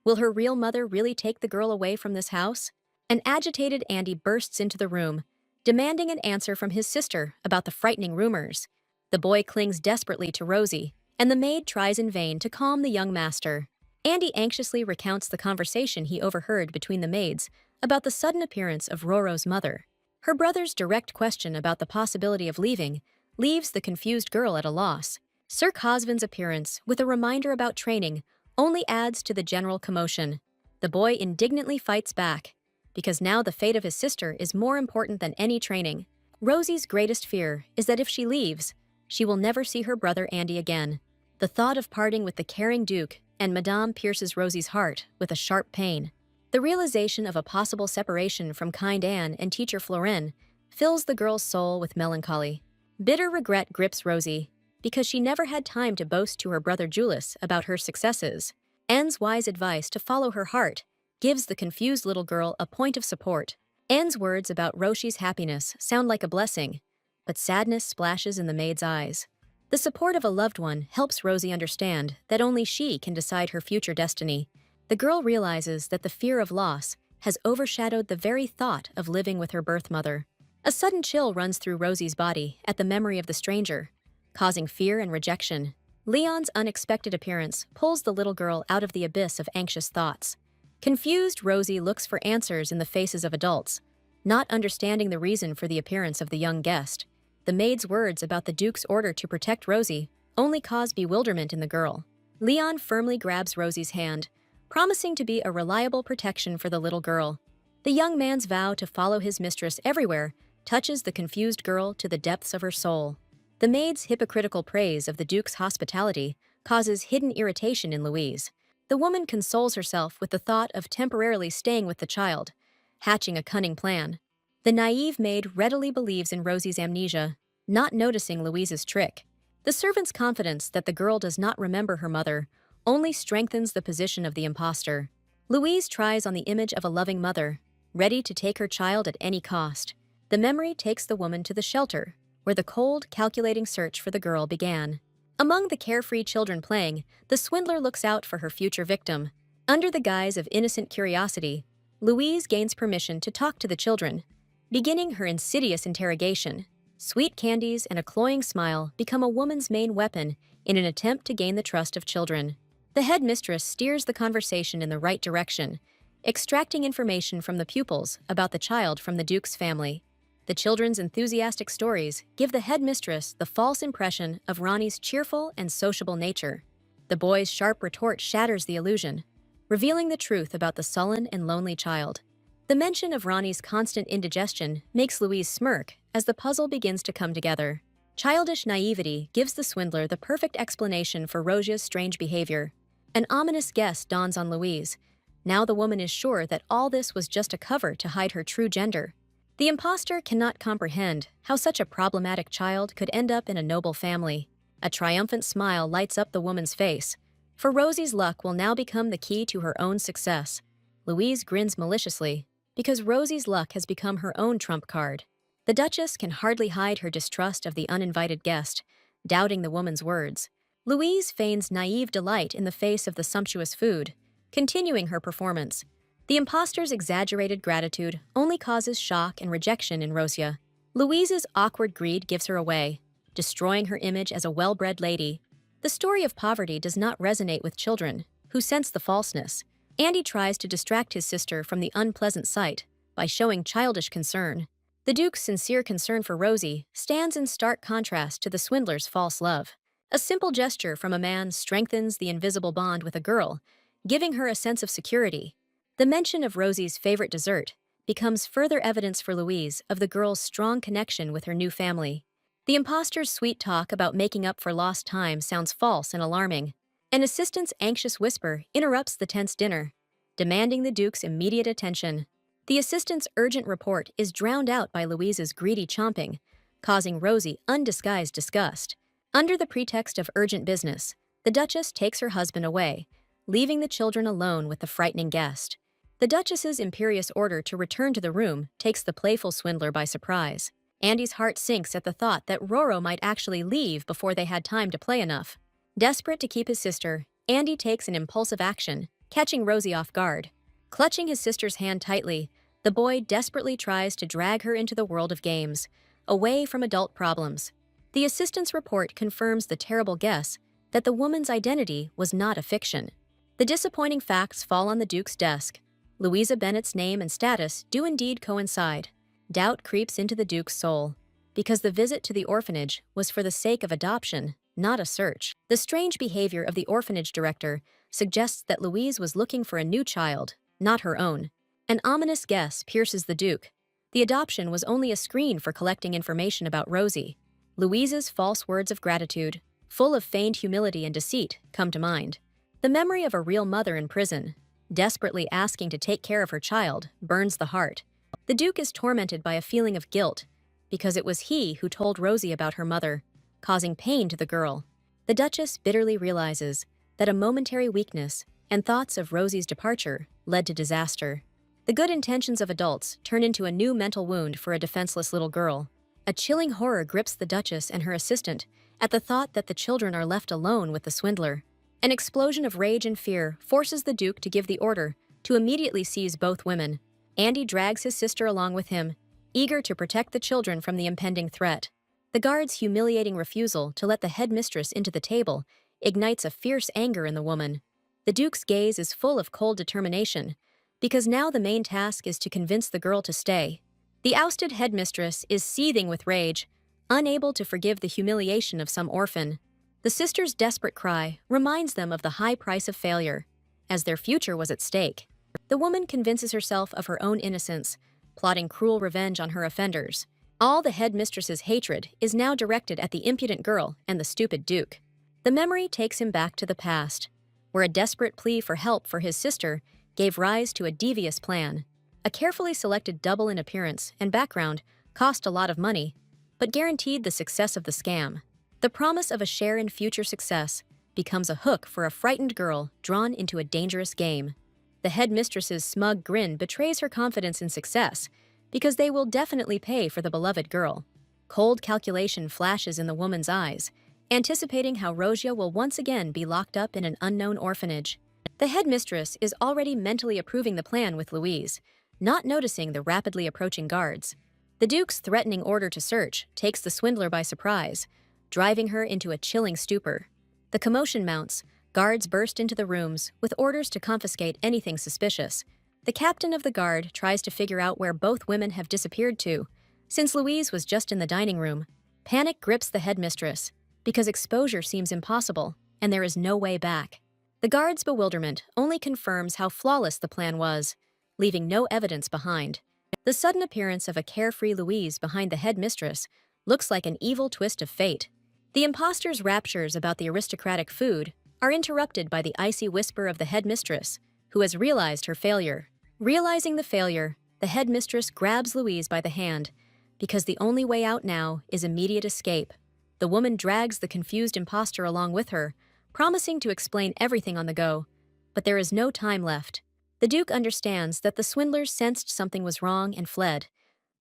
Will her real mother really take the girl away from this house? An agitated Andy bursts into the room, demanding an answer from his sister about the frightening rumors. The boy clings desperately to Rosie, and the maid tries in vain to calm the young master. Andy anxiously recounts the conversation he overheard between the maids about the sudden appearance of Roro's mother. Her brother's direct question about the possibility of leaving leaves the confused girl at a loss. Sir Cosvin's appearance, with a reminder about training, only adds to the general commotion. The boy indignantly fights back, because now the fate of his sister is more important than any training. Rosie's greatest fear is that if she leaves, she will never see her brother Andy again. The thought of parting with the caring Duke and Madame pierces Rosie's heart with a sharp pain. The realization of a possible separation from kind Anne and teacher Florine fills the girl's soul with melancholy. Bitter regret grips Rosie, because she never had time to boast to her brother Julius about her successes. Anne's wise advice to follow her heart gives the confused little girl a point of support. Anne's words about Rosie's happiness sound like a blessing, but sadness splashes in the maid's eyes. The support of a loved one helps Rosie understand that only she can decide her future destiny. The girl realizes that the fear of loss has overshadowed the very thought of living with her birth mother. A sudden chill runs through Rosie's body at the memory of the stranger, causing fear and rejection. Leon's unexpected appearance pulls the little girl out of the abyss of anxious thoughts. Confused, Rosie looks for answers in the faces of adults, not understanding the reason for the appearance of the young guest. The maid's words about the Duke's order to protect Rosie only cause bewilderment in the girl. Leon firmly grabs Rosie's hand, promising to be a reliable protection for the little girl. The young man's vow to follow his mistress everywhere touches the confused girl to the depths of her soul. The maid's hypocritical praise of the Duke's hospitality causes hidden irritation in Louise. The woman consoles herself with the thought of temporarily staying with the child, hatching a cunning plan. The naive maid readily believes in Rosie's amnesia, not noticing Louise's trick. The servant's confidence that the girl does not remember her mother only strengthens the position of the impostor. Louise tries on the image of a loving mother, ready to take her child at any cost. The memory takes the woman to the shelter, where the cold, calculating search for the girl began. Among the carefree children playing, the swindler looks out for her future victim. Under the guise of innocent curiosity, Louise gains permission to talk to the children, beginning her insidious interrogation. Sweet candies and a cloying smile become a woman's main weapon in an attempt to gain the trust of children. The headmistress steers the conversation in the right direction, extracting information from the pupils about the child from the Duke's family. The children's enthusiastic stories give the headmistress the false impression of Ronnie's cheerful and sociable nature. The boy's sharp retort shatters the illusion, revealing the truth about the sullen and lonely child. The mention of Ronnie's constant indigestion makes Louise smirk as the puzzle begins to come together. Childish naivety gives the swindler the perfect explanation for Rosia's strange behavior. An ominous guess dawns on Louise. Now the woman is sure that all this was just a cover to hide her true gender. The impostor cannot comprehend how such a problematic child could end up in a noble family. A triumphant smile lights up the woman's face, for Rosie's luck will now become the key to her own success. Louise grins maliciously, because Rosie's luck has become her own trump card. The Duchess can hardly hide her distrust of the uninvited guest, doubting the woman's words. Louise feigns naive delight in the face of the sumptuous food, continuing her performance. The impostor's exaggerated gratitude only causes shock and rejection in Rosia. Louise's awkward greed gives her away, destroying her image as a well-bred lady. The story of poverty does not resonate with children, who sense the falseness. Andy tries to distract his sister from the unpleasant sight by showing childish concern. The Duke's sincere concern for Rosie stands in stark contrast to the swindler's false love. A simple gesture from a man strengthens the invisible bond with a girl, giving her a sense of security. The mention of Rosie's favorite dessert becomes further evidence for Louise of the girl's strong connection with her new family. The impostor's sweet talk about making up for lost time sounds false and alarming. An assistant's anxious whisper interrupts the tense dinner, demanding the Duke's immediate attention. The assistant's urgent report is drowned out by Louise's greedy chomping, causing Rosie undisguised disgust. Under the pretext of urgent business, the Duchess takes her husband away, leaving the children alone with the frightening guest. The Duchess's imperious order to return to the room takes the playful swindler by surprise. Andy's heart sinks at the thought that Roro might actually leave before they had time to play enough. Desperate to keep his sister, Andy takes an impulsive action, catching Rosie off guard. Clutching his sister's hand tightly, the boy desperately tries to drag her into the world of games, away from adult problems. The assistant's report confirms the terrible guess that the woman's identity was not a fiction. The disappointing facts fall on the Duke's desk. Louisa Bennet's name and status do indeed coincide. Doubt creeps into the Duke's soul, because the visit to the orphanage was for the sake of adoption, not a search. The strange behavior of the orphanage director suggests that Louise was looking for a new child, not her own. An ominous guess pierces the Duke. The adoption was only a screen for collecting information about Rosie. Louise's false words of gratitude, full of feigned humility and deceit, come to mind. The memory of a real mother in prison, desperately asking to take care of her child, burns the heart. The Duke is tormented by a feeling of guilt, because it was he who told Rosie about her mother, causing pain to the girl. The Duchess bitterly realizes that a momentary weakness and thoughts of Rosie's departure led to disaster. The good intentions of adults turn into a new mental wound for a defenseless little girl. A chilling horror grips the Duchess and her assistant at the thought that the children are left alone with the swindler. An explosion of rage and fear forces the Duke to give the order to immediately seize both women. Andy drags his sister along with him, eager to protect the children from the impending threat. The guard's humiliating refusal to let the headmistress into the table ignites a fierce anger in the woman. The Duke's gaze is full of cold determination, because now the main task is to convince the girl to stay. The ousted headmistress is seething with rage, unable to forgive the humiliation of some orphan. The sisters' desperate cry reminds them of the high price of failure, as their future was at stake. The woman convinces herself of her own innocence, plotting cruel revenge on her offenders. All the headmistress's hatred is now directed at the impudent girl and the stupid Duke. The memory takes him back to the past, where a desperate plea for help for his sister gave rise to a devious plan. A carefully selected double in appearance and background cost a lot of money, but guaranteed the success of the scam. The promise of a share in future success becomes a hook for a frightened girl drawn into a dangerous game. The headmistress's smug grin betrays her confidence in success, because they will definitely pay for the beloved girl. Cold calculation flashes in the woman's eyes, anticipating how Rosia will once again be locked up in an unknown orphanage. The headmistress is already mentally approving the plan with Louise, not noticing the rapidly approaching guards. The Duke's threatening order to search takes the swindler by surprise, driving her into a chilling stupor. The commotion mounts. Guards burst into the rooms with orders to confiscate anything suspicious. The captain of the guard tries to figure out where both women have disappeared to, since Louise was just in the dining room. Panic grips the headmistress, because exposure seems impossible, and there is no way back. The guard's bewilderment only confirms how flawless the plan was, leaving no evidence behind. The sudden appearance of a carefree Louise behind the headmistress looks like an evil twist of fate. The impostor's raptures about the aristocratic food are interrupted by the icy whisper of the headmistress, who has realized her failure. Realizing the failure, the headmistress grabs Louise by the hand, because the only way out now is immediate escape. The woman drags the confused impostor along with her, promising to explain everything on the go, but there is no time left. The Duke understands that the swindlers sensed something was wrong and fled,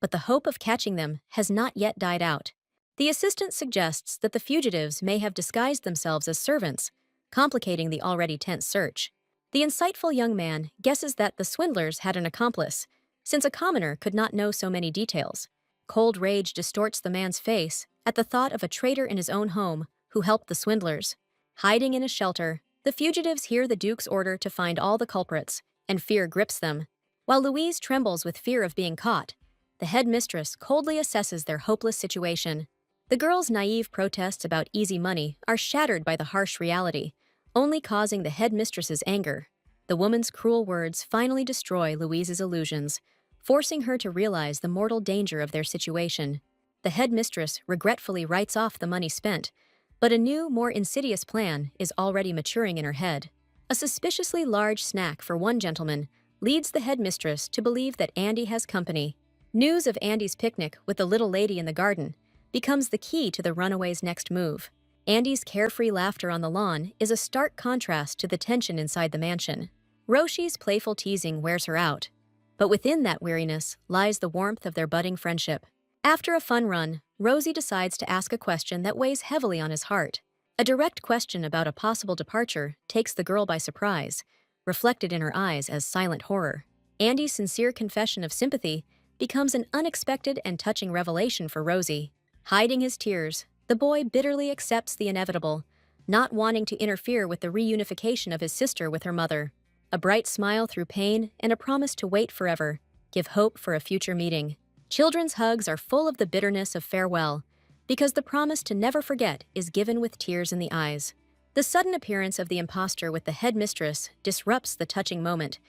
but the hope of catching them has not yet died out. The assistant suggests that the fugitives may have disguised themselves as servants, complicating the already tense search. The insightful young man guesses that the swindlers had an accomplice, since a commoner could not know so many details. Cold rage distorts the man's face at the thought of a traitor in his own home who helped the swindlers. Hiding in a shelter, the fugitives hear the Duke's order to find all the culprits, and fear grips them. While Louise trembles with fear of being caught, the headmistress coldly assesses their hopeless situation. The girls' naive protests about easy money are shattered by the harsh reality, only causing the headmistress's anger. The woman's cruel words finally destroy Louise's illusions, forcing her to realize the mortal danger of their situation. The headmistress regretfully writes off the money spent, but a new, more insidious plan is already maturing in her head. A suspiciously large snack for one gentleman leads the headmistress to believe that Andy has company. News of Andy's picnic with the little lady in the garden becomes the key to the runaway's next move. Andy's carefree laughter on the lawn is a stark contrast to the tension inside the mansion. Roshi's playful teasing wears her out, but within that weariness lies the warmth of their budding friendship. After a fun run, Rosie decides to ask a question that weighs heavily on his heart. A direct question about a possible departure takes the girl by surprise, reflected in her eyes as silent horror. Andy's sincere confession of sympathy becomes an unexpected and touching revelation for Rosie. Hiding his tears, the boy bitterly accepts the inevitable, not wanting to interfere with the reunification of his sister with her mother. A bright smile through pain and a promise to wait forever give hope for a future meeting. Children's hugs are full of the bitterness of farewell, because the promise to never forget is given with tears in the eyes. The sudden appearance of the impostor with the headmistress disrupts the touching moment,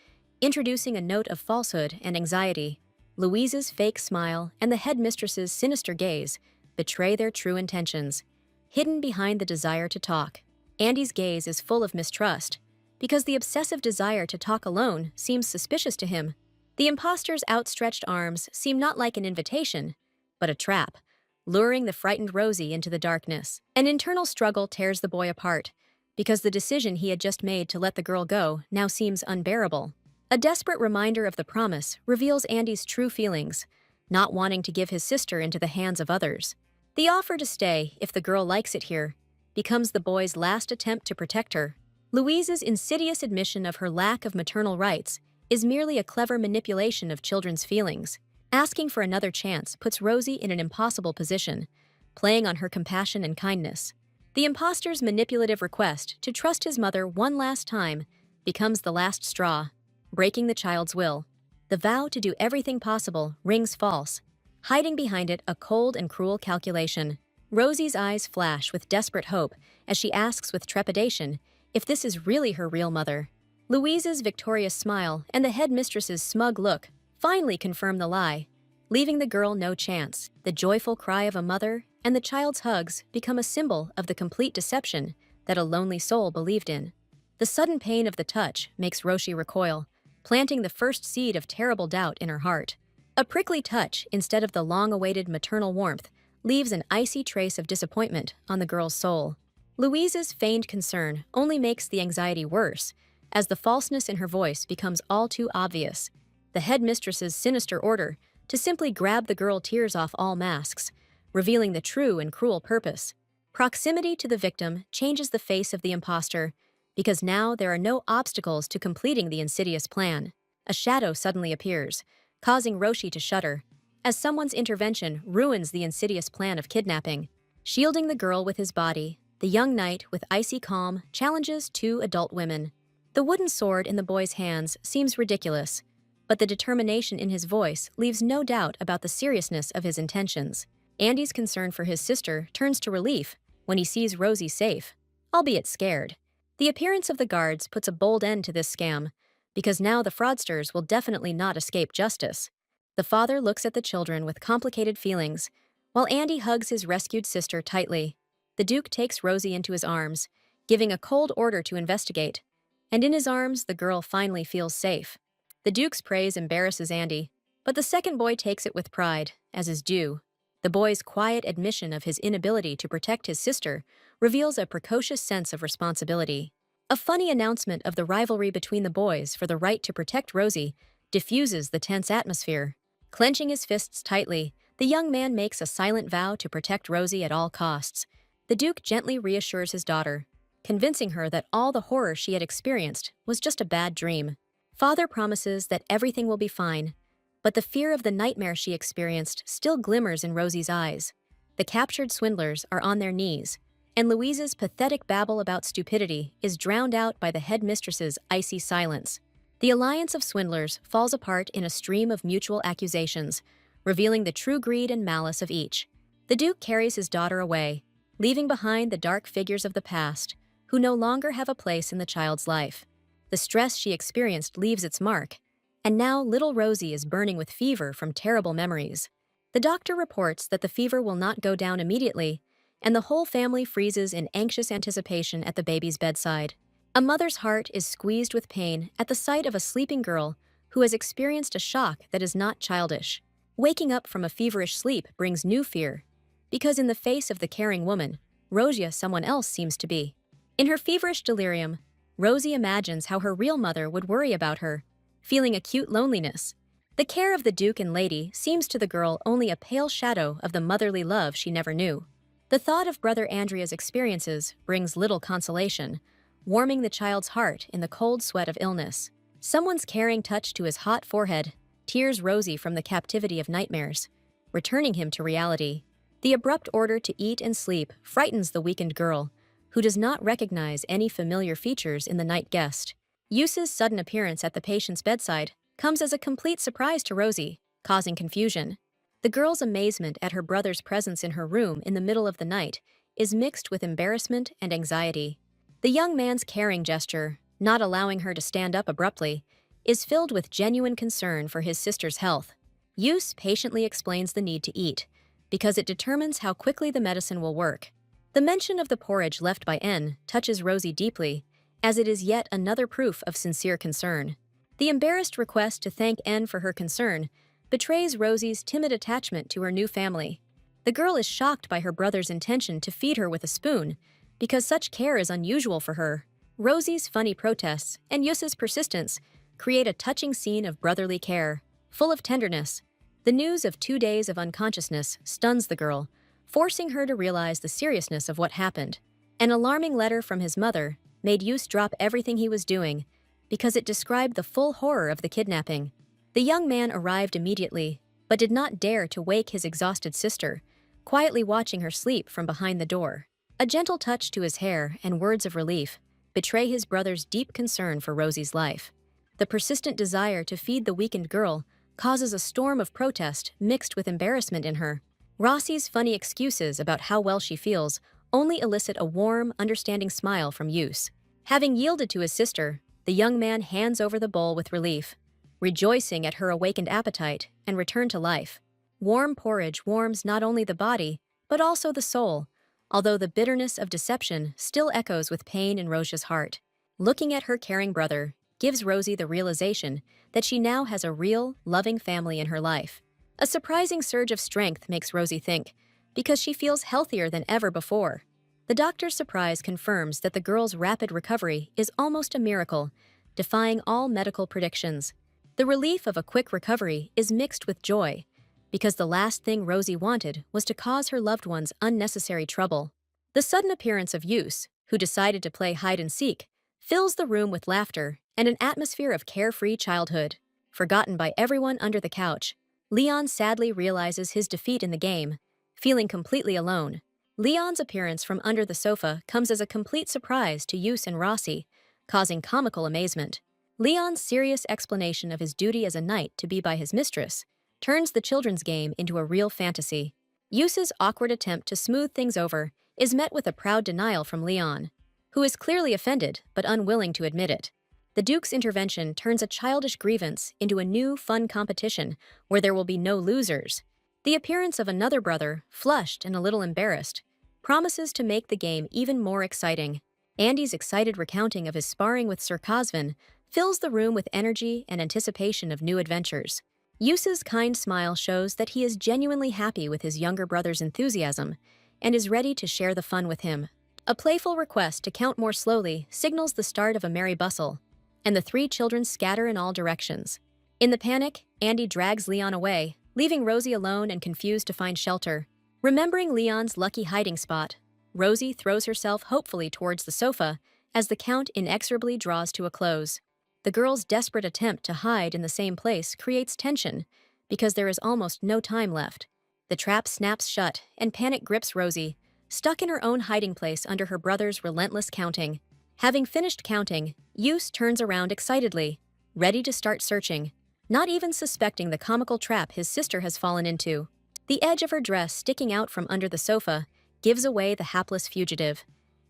introducing a note of falsehood and anxiety. Louise's fake smile and the headmistress's sinister gaze betray their true intentions. Hidden behind the desire to talk, Andy's gaze is full of mistrust, because the obsessive desire to talk alone seems suspicious to him. The impostor's outstretched arms seem not like an invitation, but a trap, luring the frightened Rosie into the darkness. An internal struggle tears the boy apart, because the decision he had just made to let the girl go now seems unbearable. A desperate reminder of the promise reveals Andy's true feelings, not wanting to give his sister into the hands of others. The offer to stay, if the girl likes it here, becomes the boy's last attempt to protect her. Louise's insidious admission of her lack of maternal rights is merely a clever manipulation of children's feelings. Asking for another chance puts Rosie in an impossible position, playing on her compassion and kindness. The impostor's manipulative request to trust his mother one last time becomes the last straw, breaking the child's will. The vow to do everything possible rings false, hiding behind it a cold and cruel calculation. Rosie's eyes flash with desperate hope as she asks with trepidation if this is really her real mother. Louise's victorious smile and the headmistress's smug look finally confirm the lie, leaving the girl no chance. The joyful cry of a mother and the child's hugs become a symbol of the complete deception that a lonely soul believed in. The sudden pain of the touch makes Roshi recoil, planting the first seed of terrible doubt in her heart. A prickly touch instead of the long-awaited maternal warmth leaves an icy trace of disappointment on the girl's soul. Louise's feigned concern only makes the anxiety worse, as the falseness in her voice becomes all too obvious. The headmistress's sinister order to simply grab the girl tears off all masks, revealing the true and cruel purpose. Proximity to the victim changes the face of the impostor, because now there are no obstacles to completing the insidious plan. A shadow suddenly appears, causing Roshi to shudder, as someone's intervention ruins the insidious plan of kidnapping. Shielding the girl with his body, the young knight, with icy calm, challenges two adult women. The wooden sword in the boy's hands seems ridiculous, but the determination in his voice leaves no doubt about the seriousness of his intentions. Andy's concern for his sister turns to relief when he sees Rosie safe, albeit scared. The appearance of the guards puts a bold end to this scam, because now the fraudsters will definitely not escape justice. The father looks at the children with complicated feelings, while Andy hugs his rescued sister tightly. The Duke takes Rosie into his arms, giving a cold order to investigate, and in his arms the girl finally feels safe. The Duke's praise embarrasses Andy, but the second boy takes it with pride, as is due. The boy's quiet admission of his inability to protect his sister reveals a precocious sense of responsibility. A funny announcement of the rivalry between the boys for the right to protect Rosie diffuses the tense atmosphere. Clenching his fists tightly, the young man makes a silent vow to protect Rosie at all costs. The Duke gently reassures his daughter, convincing her that all the horror she had experienced was just a bad dream. Father promises that everything will be fine, but the fear of the nightmare she experienced still glimmers in Rosie's eyes. The captured swindlers are on their knees, and Louise's pathetic babble about stupidity is drowned out by the headmistress's icy silence. The alliance of swindlers falls apart in a stream of mutual accusations, revealing the true greed and malice of each. The Duke carries his daughter away, leaving behind the dark figures of the past, who no longer have a place in the child's life. The stress she experienced leaves its mark, and now little Rosie is burning with fever from terrible memories. The doctor reports that the fever will not go down immediately, and the whole family freezes in anxious anticipation at the baby's bedside. A mother's heart is squeezed with pain at the sight of a sleeping girl who has experienced a shock that is not childish. Waking up from a feverish sleep brings new fear, because in the face of the caring woman, Rosia someone else seems to be. In her feverish delirium, Rosie imagines how her real mother would worry about her, feeling acute loneliness. The care of the Duke and Lady seems to the girl only a pale shadow of the motherly love she never knew. The thought of Brother Andrea's experiences brings little consolation, warming the child's heart in the cold sweat of illness. Someone's caring touch to his hot forehead tears Rosie from the captivity of nightmares, returning him to reality. The abrupt order to eat and sleep frightens the weakened girl, who does not recognize any familiar features in the night guest. Yuse's sudden appearance at the patient's bedside comes as a complete surprise to Rosie, causing confusion. The girl's amazement at her brother's presence in her room in the middle of the night is mixed with embarrassment and anxiety. The young man's caring gesture, not allowing her to stand up abruptly, is filled with genuine concern for his sister's health. Yuse patiently explains the need to eat, because it determines how quickly the medicine will work. The mention of the porridge left by N touches Rosie deeply, as it is yet another proof of sincere concern. The embarrassed request to thank N for her concern betrays Rosie's timid attachment to her new family. The girl is shocked by her brother's intention to feed her with a spoon, because such care is unusual for her. Rosie's funny protests and Yuse's persistence create a touching scene of brotherly care, full of tenderness. The news of 2 days of unconsciousness stuns the girl, forcing her to realize the seriousness of what happened. An alarming letter from his mother made Yuse drop everything he was doing, because it described the full horror of the kidnapping. The young man arrived immediately, but did not dare to wake his exhausted sister, quietly watching her sleep from behind the door. A gentle touch to his hair and words of relief betray his brother's deep concern for Rosie's life. The persistent desire to feed the weakened girl causes a storm of protest mixed with embarrassment in her. Rossi's funny excuses about how well she feels only elicit a warm, understanding smile from Yuse. Having yielded to his sister, the young man hands over the bowl with relief, rejoicing at her awakened appetite and return to life. Warm porridge warms not only the body, but also the soul, although the bitterness of deception still echoes with pain in Rosia's heart. Looking at her caring brother gives Rosie the realization that she now has a real, loving family in her life. A surprising surge of strength makes Rosie think, because she feels healthier than ever before. The doctor's surprise confirms that the girl's rapid recovery is almost a miracle, defying all medical predictions. The relief of a quick recovery is mixed with joy, because the last thing Rosie wanted was to cause her loved ones unnecessary trouble. The sudden appearance of Yuse, who decided to play hide-and-seek, fills the room with laughter and an atmosphere of carefree childhood. Forgotten by everyone under the couch, Leon sadly realizes his defeat in the game, feeling completely alone. Leon's appearance from under the sofa comes as a complete surprise to Yuse and Rossi, causing comical amazement. Leon's serious explanation of his duty as a knight to be by his mistress turns the children's game into a real fantasy. Yuse's awkward attempt to smooth things over is met with a proud denial from Leon, who is clearly offended but unwilling to admit it. The Duke's intervention turns a childish grievance into a new, fun competition where there will be no losers. The appearance of another brother, flushed and a little embarrassed, promises to make the game even more exciting. Andy's excited recounting of his sparring with Sir Cosvin fills the room with energy and anticipation of new adventures. Yuse's kind smile shows that he is genuinely happy with his younger brother's enthusiasm and is ready to share the fun with him. A playful request to count more slowly signals the start of a merry bustle, and the three children scatter in all directions. In the panic, Andy drags Leon away, leaving Rosie alone and confused to find shelter. Remembering Leon's lucky hiding spot, Rosie throws herself hopefully towards the sofa as the count inexorably draws to a close. The girl's desperate attempt to hide in the same place creates tension because there is almost no time left. The trap snaps shut and panic grips Rosie, stuck in her own hiding place under her brother's relentless counting. Having finished counting, Yus turns around excitedly, ready to start searching, not even suspecting the comical trap his sister has fallen into. The edge of her dress sticking out from under the sofa gives away the hapless fugitive,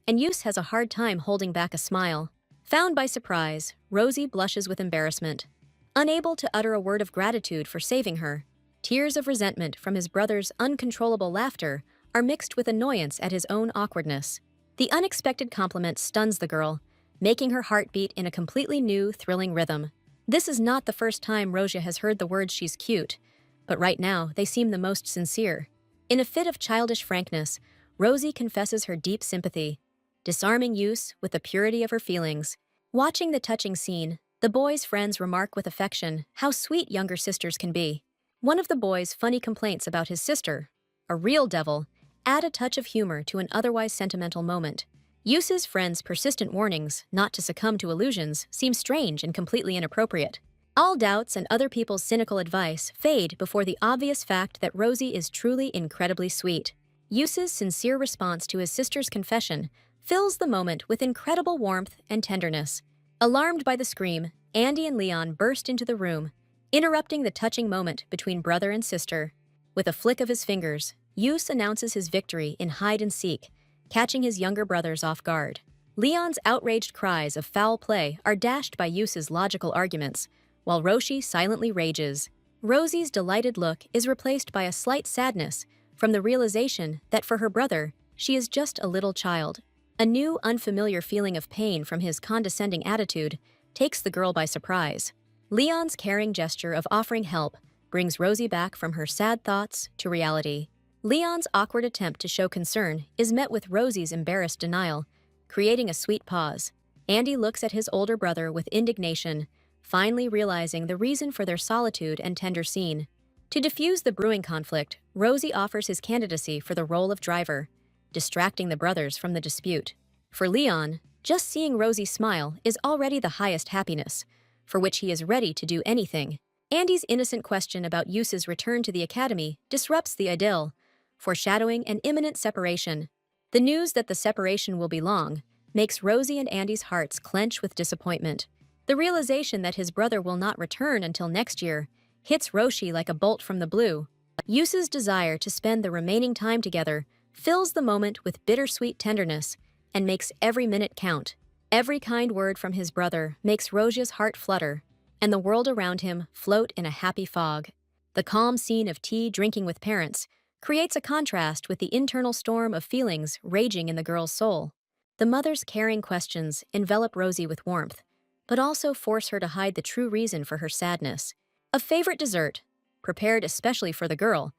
and Yus has a hard time holding back a smile. Found by surprise, Rosie blushes with embarrassment. Unable to utter a word of gratitude for saving her, tears of resentment from his brother's uncontrollable laughter are mixed with annoyance at his own awkwardness. The unexpected compliment stuns the girl, making her heart beat in a completely new, thrilling rhythm. This is not the first time Rosia has heard the words she's cute, but right now they seem the most sincere. In a fit of childish frankness, Rosie confesses her deep sympathy, disarming Yus with the purity of her feelings. Watching the touching scene, the boys' friends remark with affection how sweet younger sisters can be. One of the boys' funny complaints about his sister, a real devil, add a touch of humor to an otherwise sentimental moment. Yus's friends' persistent warnings not to succumb to illusions seem strange and completely inappropriate. All doubts and other people's cynical advice fade before the obvious fact that Rosie is truly incredibly sweet. Yus's sincere response to his sister's confession fills the moment with incredible warmth and tenderness. Alarmed by the scream, Andy and Leon burst into the room, interrupting the touching moment between brother and sister. With a flick of his fingers, Yus announces his victory in hide-and-seek, catching his younger brothers off guard. Leon's outraged cries of foul play are dashed by Yus's logical arguments, while Roshi silently rages. Rosie's delighted look is replaced by a slight sadness from the realization that for her brother, she is just a little child. A new, unfamiliar feeling of pain from his condescending attitude takes the girl by surprise. Leon's caring gesture of offering help brings Rosie back from her sad thoughts to reality. Leon's awkward attempt to show concern is met with Rosie's embarrassed denial, creating a sweet pause. Andy looks at his older brother with indignation, finally realizing the reason for their solitude and tender scene. To diffuse the brewing conflict, Rosie offers his candidacy for the role of driver, distracting the brothers from the dispute. For Leon, just seeing Rosie smile is already the highest happiness, for which he is ready to do anything. Andy's innocent question about Yus's return to the academy disrupts the idyll, foreshadowing an imminent separation. The news that the separation will be long makes Rosie and Andy's hearts clench with disappointment. The realization that his brother will not return until next year hits Roshi like a bolt from the blue. Yus's desire to spend the remaining time together fills the moment with bittersweet tenderness and makes every minute count. Every kind word from his brother makes Rosia's heart flutter, and the world around him float in a happy fog. The calm scene of tea drinking with parents creates a contrast with the internal storm of feelings raging in the girl's soul. The mother's caring questions envelop Rosie with warmth, but also force her to hide the true reason for her sadness. A favorite dessert, prepared especially for the girl,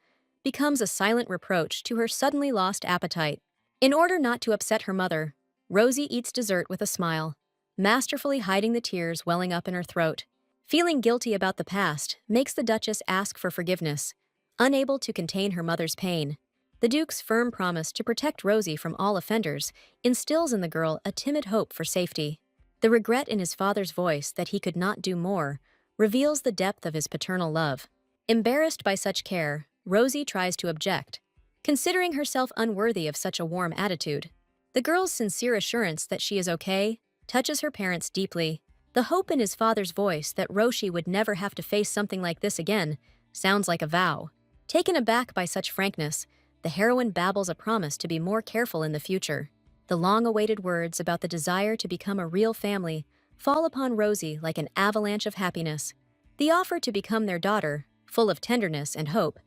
becomes a silent reproach to her suddenly lost appetite. In order not to upset her mother, Rosie eats dessert with a smile, masterfully hiding the tears welling up in her throat. Feeling guilty about the past makes the Duchess ask for forgiveness, unable to contain her mother's pain. The Duke's firm promise to protect Rosie from all offenders instills in the girl a timid hope for safety. The regret in his father's voice that he could not do more reveals the depth of his paternal love. Embarrassed by such care, Rosie tries to object, considering herself unworthy of such a warm attitude. The girl's sincere assurance that she is okay touches her parents deeply. The hope in his father's voice that Roshi would never have to face something like this again sounds like a vow. Taken aback by such frankness, the heroine babbles a promise to be more careful in the future. The long-awaited words about the desire to become a real family fall upon Rosie like an avalanche of happiness. The offer to become their daughter, full of tenderness and hope,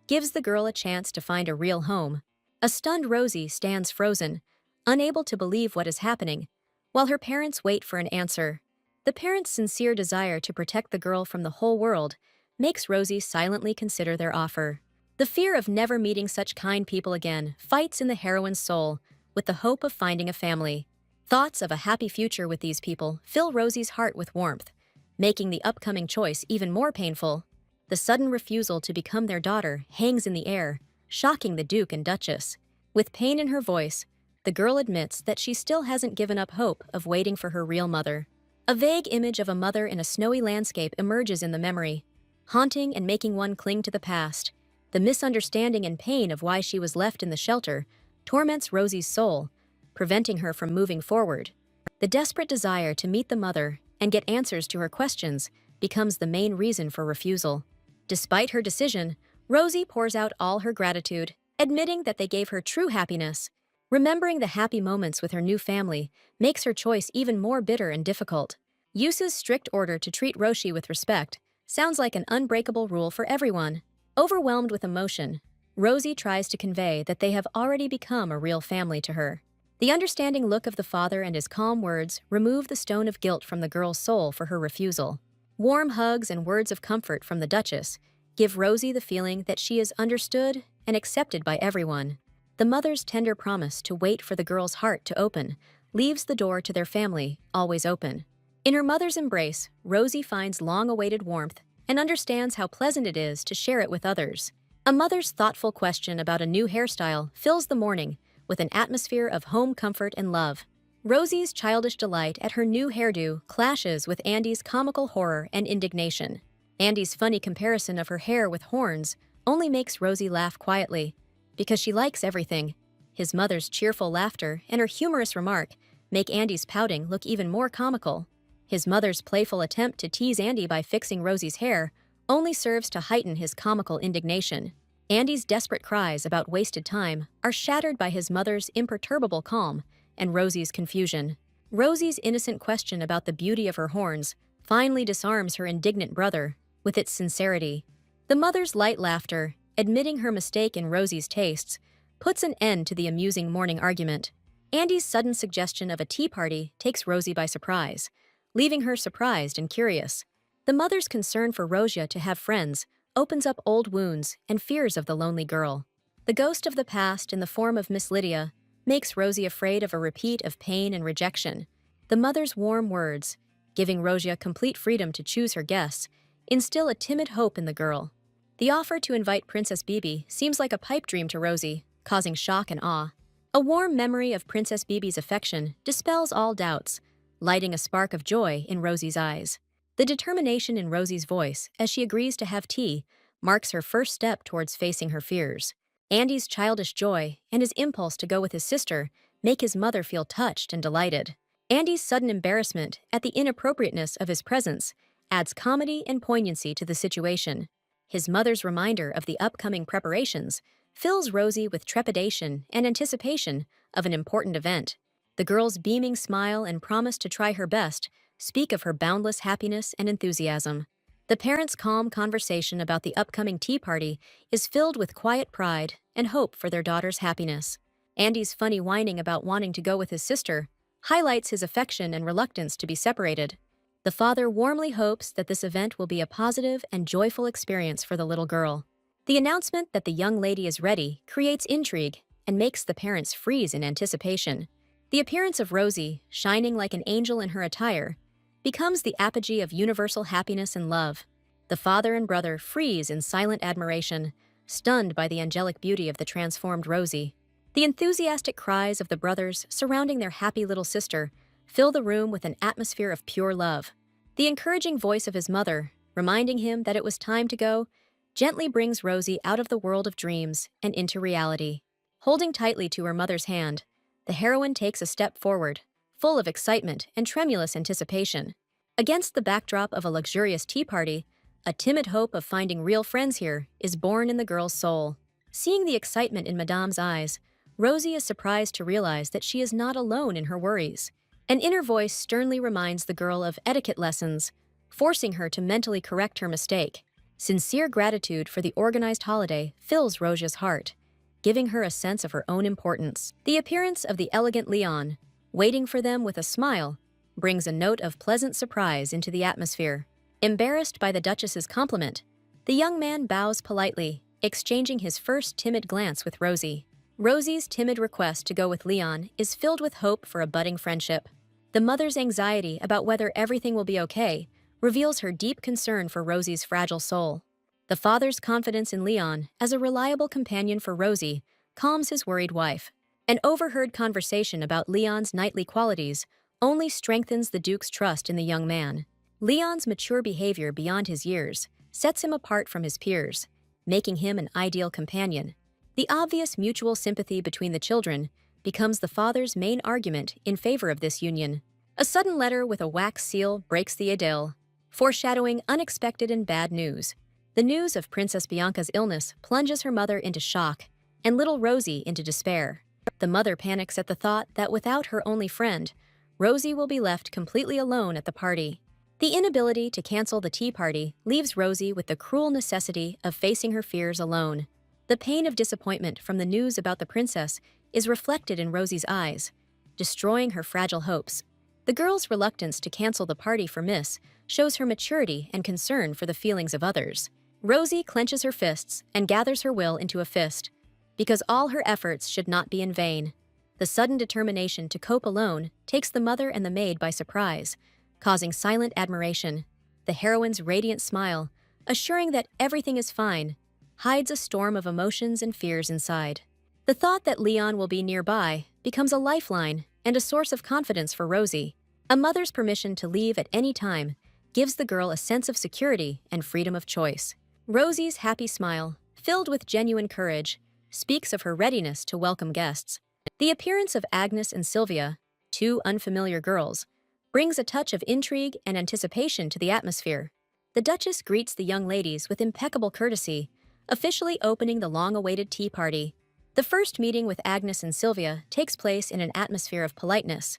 gives the girl a chance to find a real home. A stunned Rosie stands frozen, unable to believe what is happening, while her parents wait for an answer. The parents' sincere desire to protect the girl from the whole world makes Rosie silently consider their offer. The fear of never meeting such kind people again fights in the heroine's soul with the hope of finding a family. Thoughts of a happy future with these people fill Rosie's heart with warmth, making the upcoming choice even more painful. The sudden refusal to become their daughter hangs in the air, shocking the Duke and Duchess. With pain in her voice, the girl admits that she still hasn't given up hope of waiting for her real mother. A vague image of a mother in a snowy landscape emerges in the memory, haunting and making one cling to the past. The misunderstanding and pain of why she was left in the shelter torments Rosie's soul, preventing her from moving forward. The desperate desire to meet the mother and get answers to her questions becomes the main reason for refusal. Despite her decision, Rosie pours out all her gratitude, admitting that they gave her true happiness. Remembering the happy moments with her new family makes her choice even more bitter and difficult. Yusu's strict order to treat Roshi with respect sounds like an unbreakable rule for everyone. Overwhelmed with emotion, Rosie tries to convey that they have already become a real family to her. The understanding look of the father and his calm words remove the stone of guilt from the girl's soul for her refusal. Warm hugs and words of comfort from the Duchess give Rosie the feeling that she is understood and accepted by everyone. The mother's tender promise to wait for the girl's heart to open leaves the door to their family always open. In her mother's embrace, Rosie finds long-awaited warmth and understands how pleasant it is to share it with others. A mother's thoughtful question about a new hairstyle fills the morning with an atmosphere of home comfort and love. Rosie's childish delight at her new hairdo clashes with Andy's comical horror and indignation. Andy's funny comparison of her hair with horns only makes Rosie laugh quietly, because she likes everything. His mother's cheerful laughter and her humorous remark make Andy's pouting look even more comical. His mother's playful attempt to tease Andy by fixing Rosie's hair only serves to heighten his comical indignation. Andy's desperate cries about wasted time are shattered by his mother's imperturbable calm and Rosie's confusion. Rosie's innocent question about the beauty of her horns finally disarms her indignant brother with its sincerity. The mother's light laughter, admitting her mistake in Rosie's tastes, puts an end to the amusing morning argument. Andy's sudden suggestion of a tea party takes Rosie by surprise, leaving her surprised and curious. The mother's concern for Rosia to have friends opens up old wounds and fears of the lonely girl. The ghost of the past in the form of Miss Lydia makes Rosie afraid of a repeat of pain and rejection. The mother's warm words, giving Rosia complete freedom to choose her guests, instill a timid hope in the girl. The offer to invite Princess Bibi seems like a pipe dream to Rosie, causing shock and awe. A warm memory of Princess Bibi's affection dispels all doubts, lighting a spark of joy in Rosie's eyes. The determination in Rosie's voice as she agrees to have tea marks her first step towards facing her fears. Andy's childish joy and his impulse to go with his sister make his mother feel touched and delighted. Andy's sudden embarrassment at the inappropriateness of his presence adds comedy and poignancy to the situation. His mother's reminder of the upcoming preparations fills Rosie with trepidation and anticipation of an important event. The girl's beaming smile and promise to try her best speak of her boundless happiness and enthusiasm. The parents' calm conversation about the upcoming tea party is filled with quiet pride and hope for their daughter's happiness. Andy's funny whining about wanting to go with his sister highlights his affection and reluctance to be separated. The father warmly hopes that this event will be a positive and joyful experience for the little girl. The announcement that the young lady is ready creates intrigue and makes the parents freeze in anticipation. The appearance of Rosie, shining like an angel in her attire, becomes the apogee of universal happiness and love. The father and brother freeze in silent admiration, stunned by the angelic beauty of the transformed Rosie. The enthusiastic cries of the brothers surrounding their happy little sister fill the room with an atmosphere of pure love. The encouraging voice of his mother, reminding him that it was time to go, gently brings Rosie out of the world of dreams and into reality. Holding tightly to her mother's hand, the heroine takes a step forward, full of excitement and tremulous anticipation. Against the backdrop of a luxurious tea party, a timid hope of finding real friends here is born in the girl's soul. Seeing the excitement in Madame's eyes, Rosie is surprised to realize that she is not alone in her worries. An inner voice sternly reminds the girl of etiquette lessons, forcing her to mentally correct her mistake. Sincere gratitude for the organized holiday fills Rosia's heart, giving her a sense of her own importance. The appearance of the elegant Leon, waiting for them with a smile, brings a note of pleasant surprise into the atmosphere. Embarrassed by the Duchess's compliment, the young man bows politely, exchanging his first timid glance with Rosie. Rosie's timid request to go with Leon is filled with hope for a budding friendship. The mother's anxiety about whether everything will be okay reveals her deep concern for Rosie's fragile soul. The father's confidence in Leon as a reliable companion for Rosie calms his worried wife. An overheard conversation about Leon's knightly qualities only strengthens the Duke's trust in the young man. Leon's mature behavior beyond his years sets him apart from his peers, making him an ideal companion. The obvious mutual sympathy between the children becomes the father's main argument in favor of this union. A sudden letter with a wax seal breaks the idyll, foreshadowing unexpected and bad news. The news of Princess Bianca's illness plunges her mother into shock and little Rosie into despair. The mother panics at the thought that without her only friend, Rosie will be left completely alone at the party. The inability to cancel the tea party leaves Rosie with the cruel necessity of facing her fears alone. The pain of disappointment from the news about the princess is reflected in Rosie's eyes, destroying her fragile hopes. The girl's reluctance to cancel the party for Miss shows her maturity and concern for the feelings of others. Rosie clenches her fists and gathers her will into a fist, because all her efforts should not be in vain. The sudden determination to cope alone takes the mother and the maid by surprise, causing silent admiration. The heroine's radiant smile, assuring that everything is fine, hides a storm of emotions and fears inside. The thought that Leon will be nearby becomes a lifeline and a source of confidence for Rosie. A mother's permission to leave at any time gives the girl a sense of security and freedom of choice. Rosie's happy smile, filled with genuine courage, speaks of her readiness to welcome guests. The appearance of Agnes and Sylvia, two unfamiliar girls, brings a touch of intrigue and anticipation to the atmosphere. The Duchess greets the young ladies with impeccable courtesy, officially opening the long-awaited tea party. The first meeting with Agnes and Sylvia takes place in an atmosphere of politeness,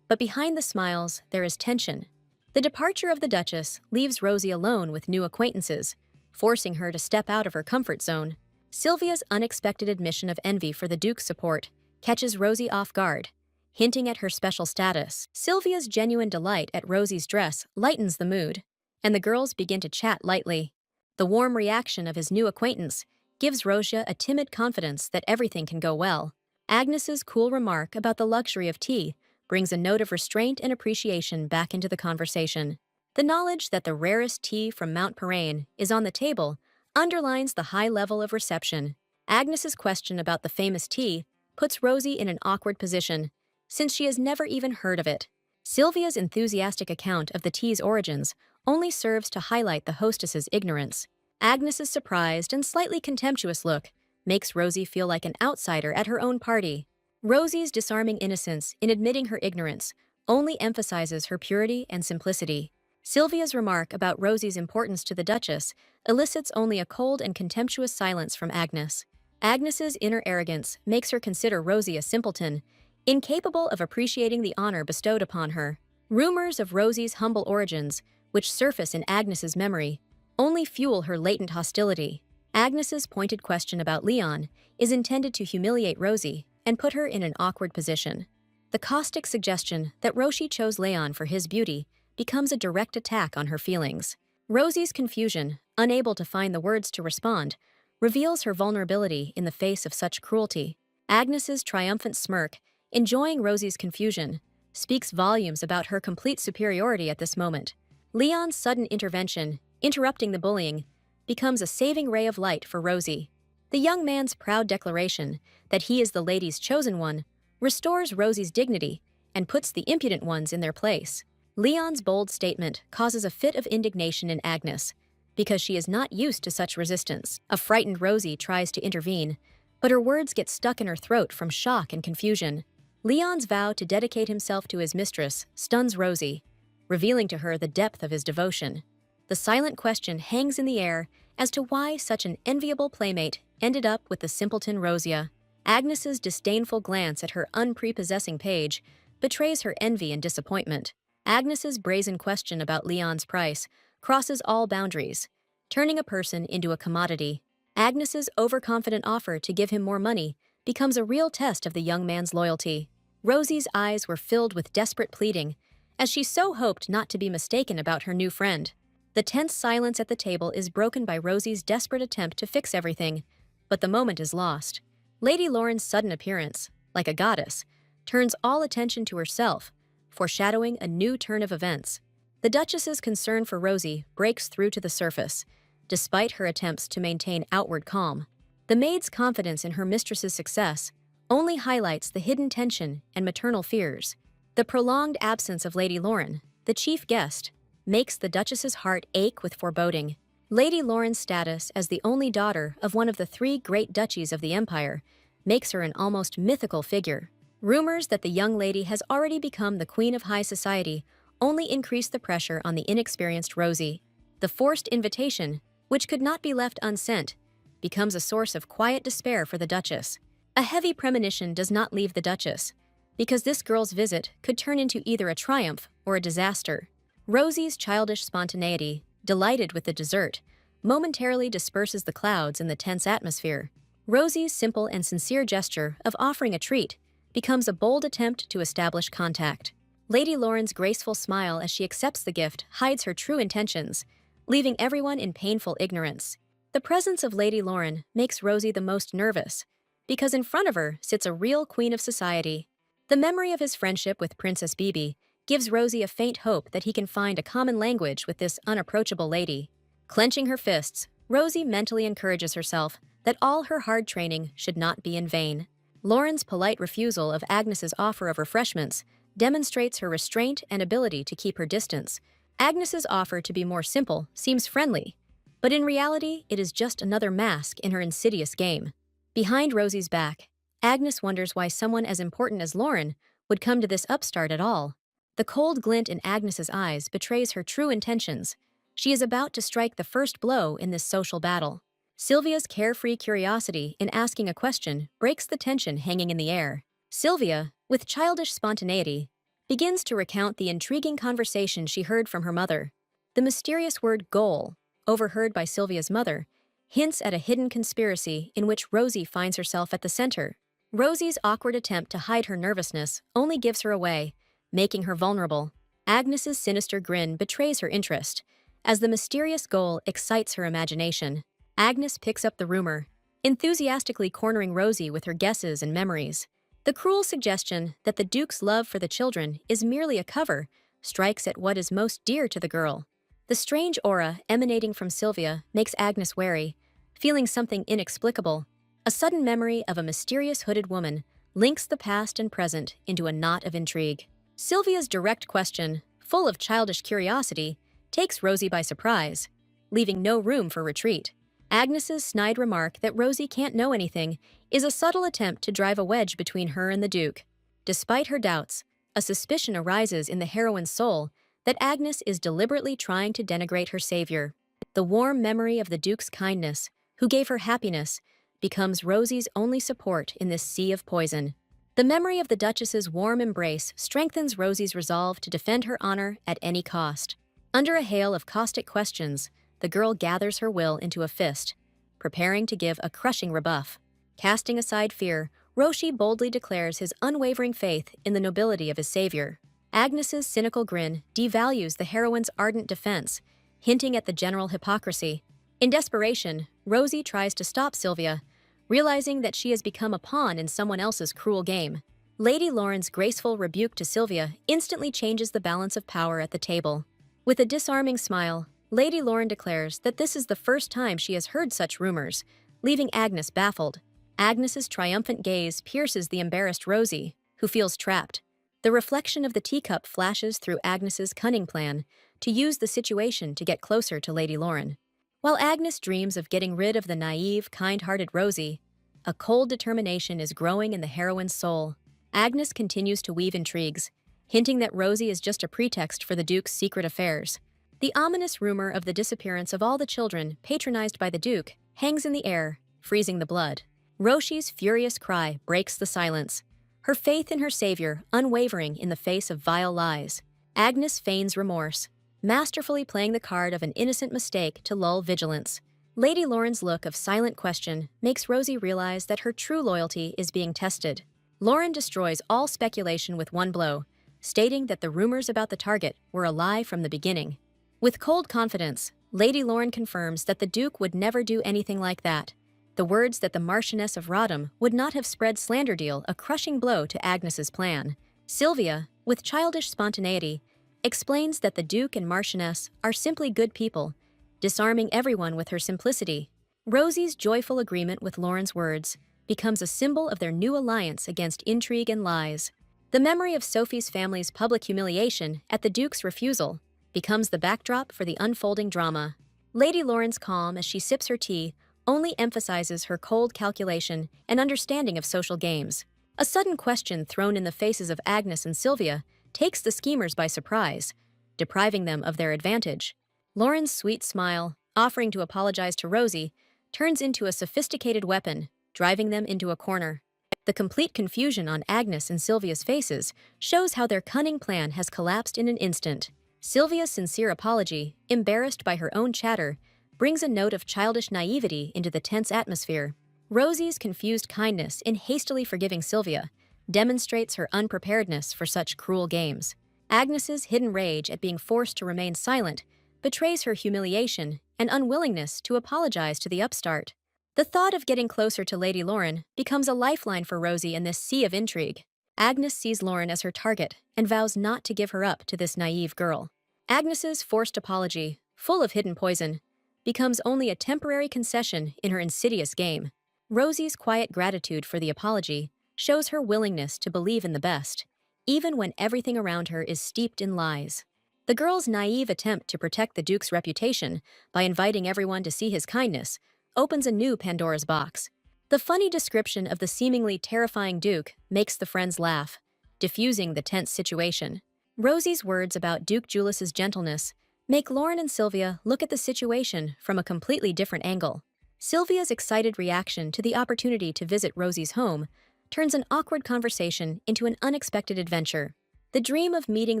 but behind the smiles there is tension. The departure of the Duchess leaves Rosie alone with new acquaintances, forcing her to step out of her comfort zone. Sylvia's unexpected admission of envy for the Duke's support catches Rosie off guard, hinting at her special status. Sylvia's genuine delight at Rosie's dress lightens the mood, and the girls begin to chat lightly. The warm reaction of his new acquaintance gives Rosia a timid confidence that everything can go well. Agnes's cool remark about the luxury of tea brings a note of restraint and appreciation back into the conversation. The knowledge that the rarest tea from Mount Parain is on the table underlines the high level of reception. Agnes's question about the famous tea puts Rosie in an awkward position, since she has never even heard of it. Sylvia's enthusiastic account of the tea's origins only serves to highlight the hostess's ignorance. Agnes's surprised and slightly contemptuous look makes Rosie feel like an outsider at her own party. Rosie's disarming innocence in admitting her ignorance only emphasizes her purity and simplicity. Sylvia's remark about Rosie's importance to the Duchess elicits only a cold and contemptuous silence from Agnes. Agnes's inner arrogance makes her consider Rosie a simpleton, incapable of appreciating the honor bestowed upon her. Rumors of Rosie's humble origins, which surface in Agnes's memory, only fuel her latent hostility. Agnes's pointed question about Leon is intended to humiliate Rosie and put her in an awkward position. The caustic suggestion that Rosie chose Leon for his beauty becomes a direct attack on her feelings. Rosie's confusion, unable to find the words to respond, reveals her vulnerability in the face of such cruelty. Agnes's triumphant smirk, enjoying Rosie's confusion, speaks volumes about her complete superiority at this moment. Leon's sudden intervention, interrupting the bullying, becomes a saving ray of light for Rosie. The young man's proud declaration that he is the lady's chosen one restores Rosie's dignity and puts the impudent ones in their place. Leon's bold statement causes a fit of indignation in Agnes, because she is not used to such resistance. A frightened Rosie tries to intervene, but her words get stuck in her throat from shock and confusion. Leon's vow to dedicate himself to his mistress stuns Rosie, revealing to her the depth of his devotion. The silent question hangs in the air as to why such an enviable playmate ended up with the simpleton Rosia. Agnes's disdainful glance at her unprepossessing page betrays her envy and disappointment. Agnes's brazen question about Leon's price crosses all boundaries, turning a person into a commodity. Agnes's overconfident offer to give him more money becomes a real test of the young man's loyalty. Rosie's eyes were filled with desperate pleading, as she so hoped not to be mistaken about her new friend. The tense silence at the table is broken by Rosie's desperate attempt to fix everything, but the moment is lost. Lady Lauren's sudden appearance, like a goddess, turns all attention to herself, foreshadowing a new turn of events. The Duchess's concern for Rosie breaks through to the surface, despite her attempts to maintain outward calm. The maid's confidence in her mistress's success only highlights the hidden tension and maternal fears. The prolonged absence of Lady Lauren, the chief guest, makes the Duchess's heart ache with foreboding. Lady Lauren's status as the only daughter of one of the three great duchies of the empire makes her an almost mythical figure. Rumors that the young lady has already become the queen of high society only increase the pressure on the inexperienced Rosie. The forced invitation, which could not be left unsent, becomes a source of quiet despair for the Duchess. A heavy premonition does not leave the Duchess, because this girl's visit could turn into either a triumph or a disaster. Rosie's childish spontaneity, delighted with the dessert, momentarily disperses the clouds in the tense atmosphere. Rosie's simple and sincere gesture of offering a treat becomes a bold attempt to establish contact. Lady Lauren's graceful smile as she accepts the gift hides her true intentions, leaving everyone in painful ignorance. The presence of Lady Lauren makes Rosie the most nervous, because in front of her sits a real queen of society. The memory of his friendship with Princess Bibi gives Rosie a faint hope that he can find a common language with this unapproachable lady. Clenching her fists, Rosie mentally encourages herself that all her hard training should not be in vain. Lauren's polite refusal of Agnes's offer of refreshments demonstrates her restraint and ability to keep her distance. Agnes's offer to be more simple seems friendly, but in reality it is just another mask in her insidious game. Behind Rosie's back, Agnes wonders why someone as important as Lauren would come to this upstart at all. The cold glint in Agnes's eyes betrays her true intentions. She is about to strike the first blow in this social battle. Sylvia's carefree curiosity in asking a question breaks the tension hanging in the air. Sylvia, with childish spontaneity, begins to recount the intriguing conversation she heard from her mother. The mysterious word goal, overheard by Sylvia's mother, hints at a hidden conspiracy in which Rosie finds herself at the center. Rosie's awkward attempt to hide her nervousness only gives her away, making her vulnerable. Agnes's sinister grin betrays her interest, as the mysterious goal excites her imagination. Agnes picks up the rumor, enthusiastically cornering Rosie with her guesses and memories. The cruel suggestion that the Duke's love for the children is merely a cover strikes at what is most dear to the girl. The strange aura emanating from Sylvia makes Agnes wary, feeling something inexplicable. A sudden memory of a mysterious hooded woman links the past and present into a knot of intrigue. Sylvia's direct question, full of childish curiosity, takes Rosie by surprise, leaving no room for retreat. Agnes's snide remark that Rosie can't know anything is a subtle attempt to drive a wedge between her and the Duke. Despite her doubts, a suspicion arises in the heroine's soul that Agnes is deliberately trying to denigrate her savior. The warm memory of the Duke's kindness, who gave her happiness, becomes Rosie's only support in this sea of poison. The memory of the Duchess's warm embrace strengthens Rosie's resolve to defend her honor at any cost. Under a hail of caustic questions, the girl gathers her will into a fist, preparing to give a crushing rebuff. Casting aside fear, Roshi boldly declares his unwavering faith in the nobility of his savior. Agnes's cynical grin devalues the heroine's ardent defense, hinting at the general hypocrisy. In desperation, Rosie tries to stop Sylvia, realizing that she has become a pawn in someone else's cruel game. Lady Lauren's graceful rebuke to Sylvia instantly changes the balance of power at the table. With a disarming smile, Lady Lauren declares that this is the first time she has heard such rumors, leaving Agnes baffled. Agnes's triumphant gaze pierces the embarrassed Rosie, who feels trapped. The reflection of the teacup flashes through Agnes's cunning plan to use the situation to get closer to Lady Lauren. While Agnes dreams of getting rid of the naive, kind-hearted Rosie, a cold determination is growing in the heroine's soul. Agnes continues to weave intrigues, hinting that Rosie is just a pretext for the Duke's secret affairs. The ominous rumor of the disappearance of all the children patronized by the Duke hangs in the air, freezing the blood. Roshi's furious cry breaks the silence, her faith in her savior unwavering in the face of vile lies. Agnes feigns remorse, masterfully playing the card of an innocent mistake to lull vigilance. Lady Lauren's look of silent question makes Rosie realize that her true loyalty is being tested. Lauren destroys all speculation with one blow, stating that the rumors about the target were a lie from the beginning. With cold confidence, Lady Lauren confirms that the Duke would never do anything like that. The words that the Marchioness of Rodham would not have spread slander deal a crushing blow to Agnes's plan. Sylvia, with childish spontaneity, explains that the Duke and Marchioness are simply good people, disarming everyone with her simplicity. Rosie's joyful agreement with Lauren's words becomes a symbol of their new alliance against intrigue and lies. The memory of Sophie's family's public humiliation at the Duke's refusal becomes the backdrop for the unfolding drama. Lady Lauren's calm as she sips her tea only emphasizes her cold calculation and understanding of social games. A sudden question thrown in the faces of Agnes and Sylvia takes the schemers by surprise, depriving them of their advantage. Lauren's sweet smile, offering to apologize to Rosie, turns into a sophisticated weapon, driving them into a corner. The complete confusion on Agnes and Sylvia's faces shows how their cunning plan has collapsed in an instant. Sylvia's sincere apology, embarrassed by her own chatter, brings a note of childish naivety into the tense atmosphere. Rosie's confused kindness in hastily forgiving Sylvia demonstrates her unpreparedness for such cruel games. Agnes's hidden rage at being forced to remain silent betrays her humiliation and unwillingness to apologize to the upstart. The thought of getting closer to Lady Lauren becomes a lifeline for Rosie in this sea of intrigue. Agnes sees Lauren as her target and vows not to give her up to this naive girl. Agnes's forced apology, full of hidden poison, becomes only a temporary concession in her insidious game. Rosie's quiet gratitude for the apology shows her willingness to believe in the best, even when everything around her is steeped in lies. The girl's naive attempt to protect the Duke's reputation by inviting everyone to see his kindness opens a new Pandora's box. The funny description of the seemingly terrifying Duke makes the friends laugh, diffusing the tense situation. Rosie's words about Duke Julius's gentleness make Lauren and Sylvia look at the situation from a completely different angle. Sylvia's excited reaction to the opportunity to visit Rosie's home turns an awkward conversation into an unexpected adventure. The dream of meeting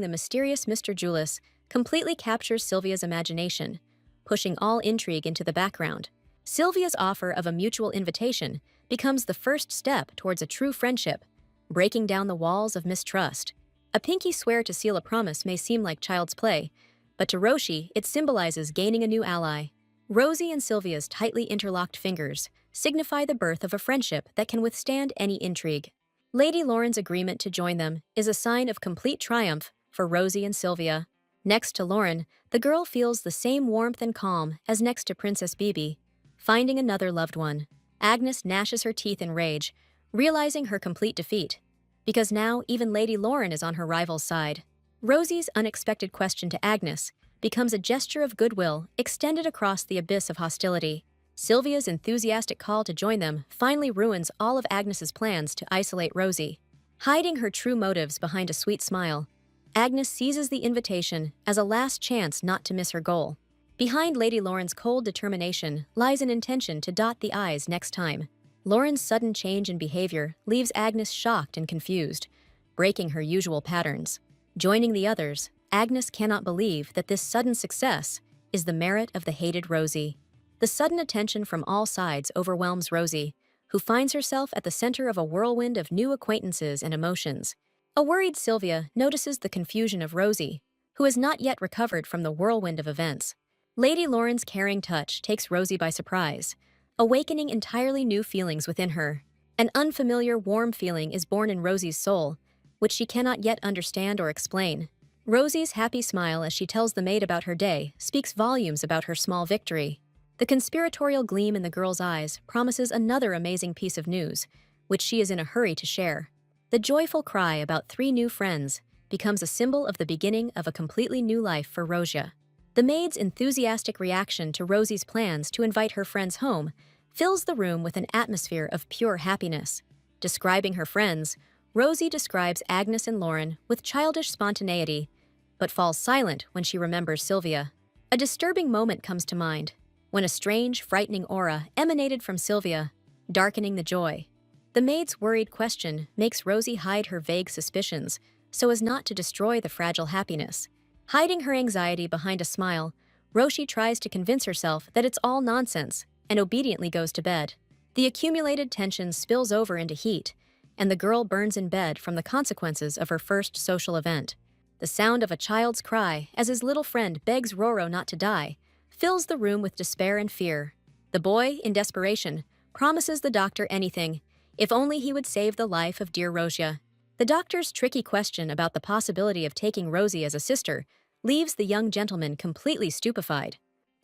the mysterious Mr. Julius completely captures Sylvia's imagination, pushing all intrigue into the background. Sylvia's offer of a mutual invitation becomes the first step towards a true friendship, breaking down the walls of mistrust. A pinky swear to seal a promise may seem like child's play, but to Roshi, it symbolizes gaining a new ally. Rosie and Sylvia's tightly interlocked fingers signify the birth of a friendship that can withstand any intrigue. Lady Lauren's agreement to join them is a sign of complete triumph for Rosie and Sylvia. Next to Lauren, the girl feels the same warmth and calm as next to Princess Bibi, finding another loved one. Agnes gnashes her teeth in rage, realizing her complete defeat, because now even Lady Lauren is on her rival's side. Rosie's unexpected question to Agnes becomes a gesture of goodwill extended across the abyss of hostility. Sylvia's enthusiastic call to join them finally ruins all of Agnes's plans to isolate Rosie. Hiding her true motives behind a sweet smile, Agnes seizes the invitation as a last chance not to miss her goal. Behind Lady Lauren's cold determination lies an intention to dot the I's next time. Lauren's sudden change in behavior leaves Agnes shocked and confused, breaking her usual patterns. Joining the others, Agnes cannot believe that this sudden success is the merit of the hated Rosie. The sudden attention from all sides overwhelms Rosie, who finds herself at the center of a whirlwind of new acquaintances and emotions. A worried Sylvia notices the confusion of Rosie, who has not yet recovered from the whirlwind of events. Lady Lauren's caring touch takes Rosie by surprise, awakening entirely new feelings within her. An unfamiliar, warm feeling is born in Rosie's soul, which she cannot yet understand or explain. Rosie's happy smile as she tells the maid about her day speaks volumes about her small victory. The conspiratorial gleam in the girl's eyes promises another amazing piece of news, which she is in a hurry to share. The joyful cry about 3 new friends becomes a symbol of the beginning of a completely new life for Rosia. The maid's enthusiastic reaction to Rosie's plans to invite her friends home fills the room with an atmosphere of pure happiness. Describing her friends, Rosie describes Agnes and Lauren with childish spontaneity, but falls silent when she remembers Sylvia. A disturbing moment comes to mind, when a strange, frightening aura emanated from Sylvia, darkening the joy. The maid's worried question makes Rosie hide her vague suspicions so as not to destroy the fragile happiness. Hiding her anxiety behind a smile, Roshi tries to convince herself that it's all nonsense and obediently goes to bed. The accumulated tension spills over into heat, and the girl burns in bed from the consequences of her first social event. The sound of a child's cry as his little friend begs Roro not to die fills the room with despair and fear. The boy, in desperation, promises the doctor anything, if only he would save the life of dear Rosia. The doctor's tricky question about the possibility of taking Rosie as a sister leaves the young gentleman completely stupefied.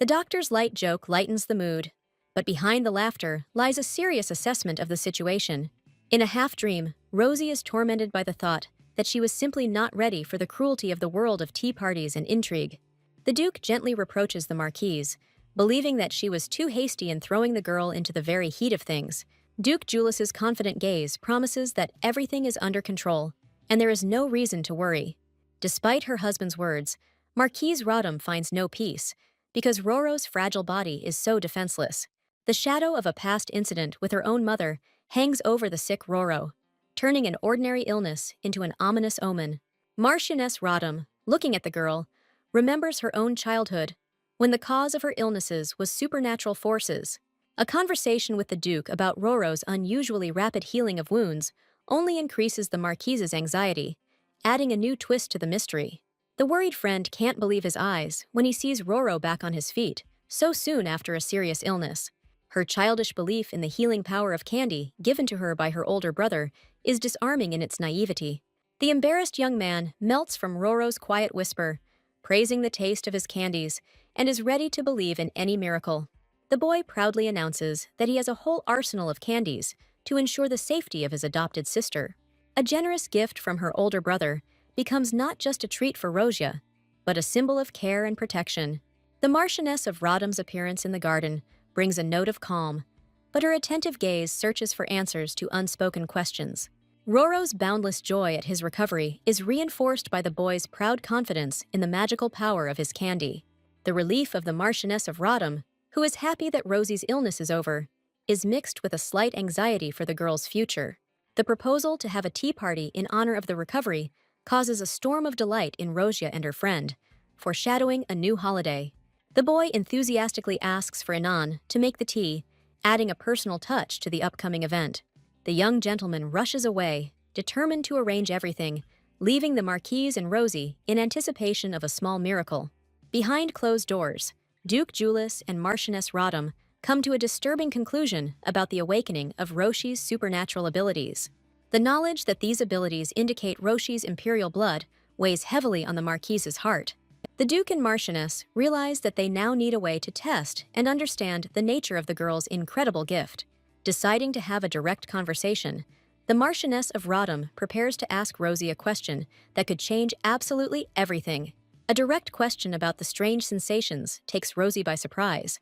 The doctor's light joke lightens the mood, but behind the laughter lies a serious assessment of the situation. In a half-dream, Rosie is tormented by the thought that she was simply not ready for the cruelty of the world of tea parties and intrigue. The Duke gently reproaches the Marquise, believing that she was too hasty in throwing the girl into the very heat of things. Duke Julius's confident gaze promises that everything is under control, and there is no reason to worry. Despite her husband's words, Marquise Rodham finds no peace, because Roro's fragile body is so defenseless. The shadow of a past incident with her own mother hangs over the sick Roro, turning an ordinary illness into an ominous omen. Marchioness Rodham, looking at the girl, remembers her own childhood, when the cause of her illnesses was supernatural forces. A conversation with the Duke about Roro's unusually rapid healing of wounds only increases the Marquise's anxiety, adding a new twist to the mystery. The worried friend can't believe his eyes when he sees Roro back on his feet, so soon after a serious illness. Her childish belief in the healing power of candy given to her by her older brother is disarming in its naivety. The embarrassed young man melts from Roro's quiet whisper, praising the taste of his candies, and is ready to believe in any miracle. The boy proudly announces that he has a whole arsenal of candies to ensure the safety of his adopted sister. A generous gift from her older brother becomes not just a treat for Rosia, but a symbol of care and protection. The Marchioness of Rodham's appearance in the garden brings a note of calm, but her attentive gaze searches for answers to unspoken questions. Roro's boundless joy at his recovery is reinforced by the boy's proud confidence in the magical power of his candy. The relief of the Marchioness of Rodham, who is happy that Rosie's illness is over, is mixed with a slight anxiety for the girl's future. The proposal to have a tea party in honor of the recovery causes a storm of delight in Rosia and her friend, foreshadowing a new holiday. The boy enthusiastically asks for Inan to make the tea, adding a personal touch to the upcoming event. The young gentleman rushes away, determined to arrange everything, leaving the Marquise and Rosie in anticipation of a small miracle. Behind closed doors, Duke Julius and Marchioness Rodham come to a disturbing conclusion about the awakening of Roshi's supernatural abilities. The knowledge that these abilities indicate Roshi's imperial blood weighs heavily on the Marquise's heart. The Duke and Marchioness realize that they now need a way to test and understand the nature of the girl's incredible gift. Deciding to have a direct conversation, the Marchioness of Rodham prepares to ask Rosie a question that could change absolutely everything. A direct question about the strange sensations takes Rosie by surprise,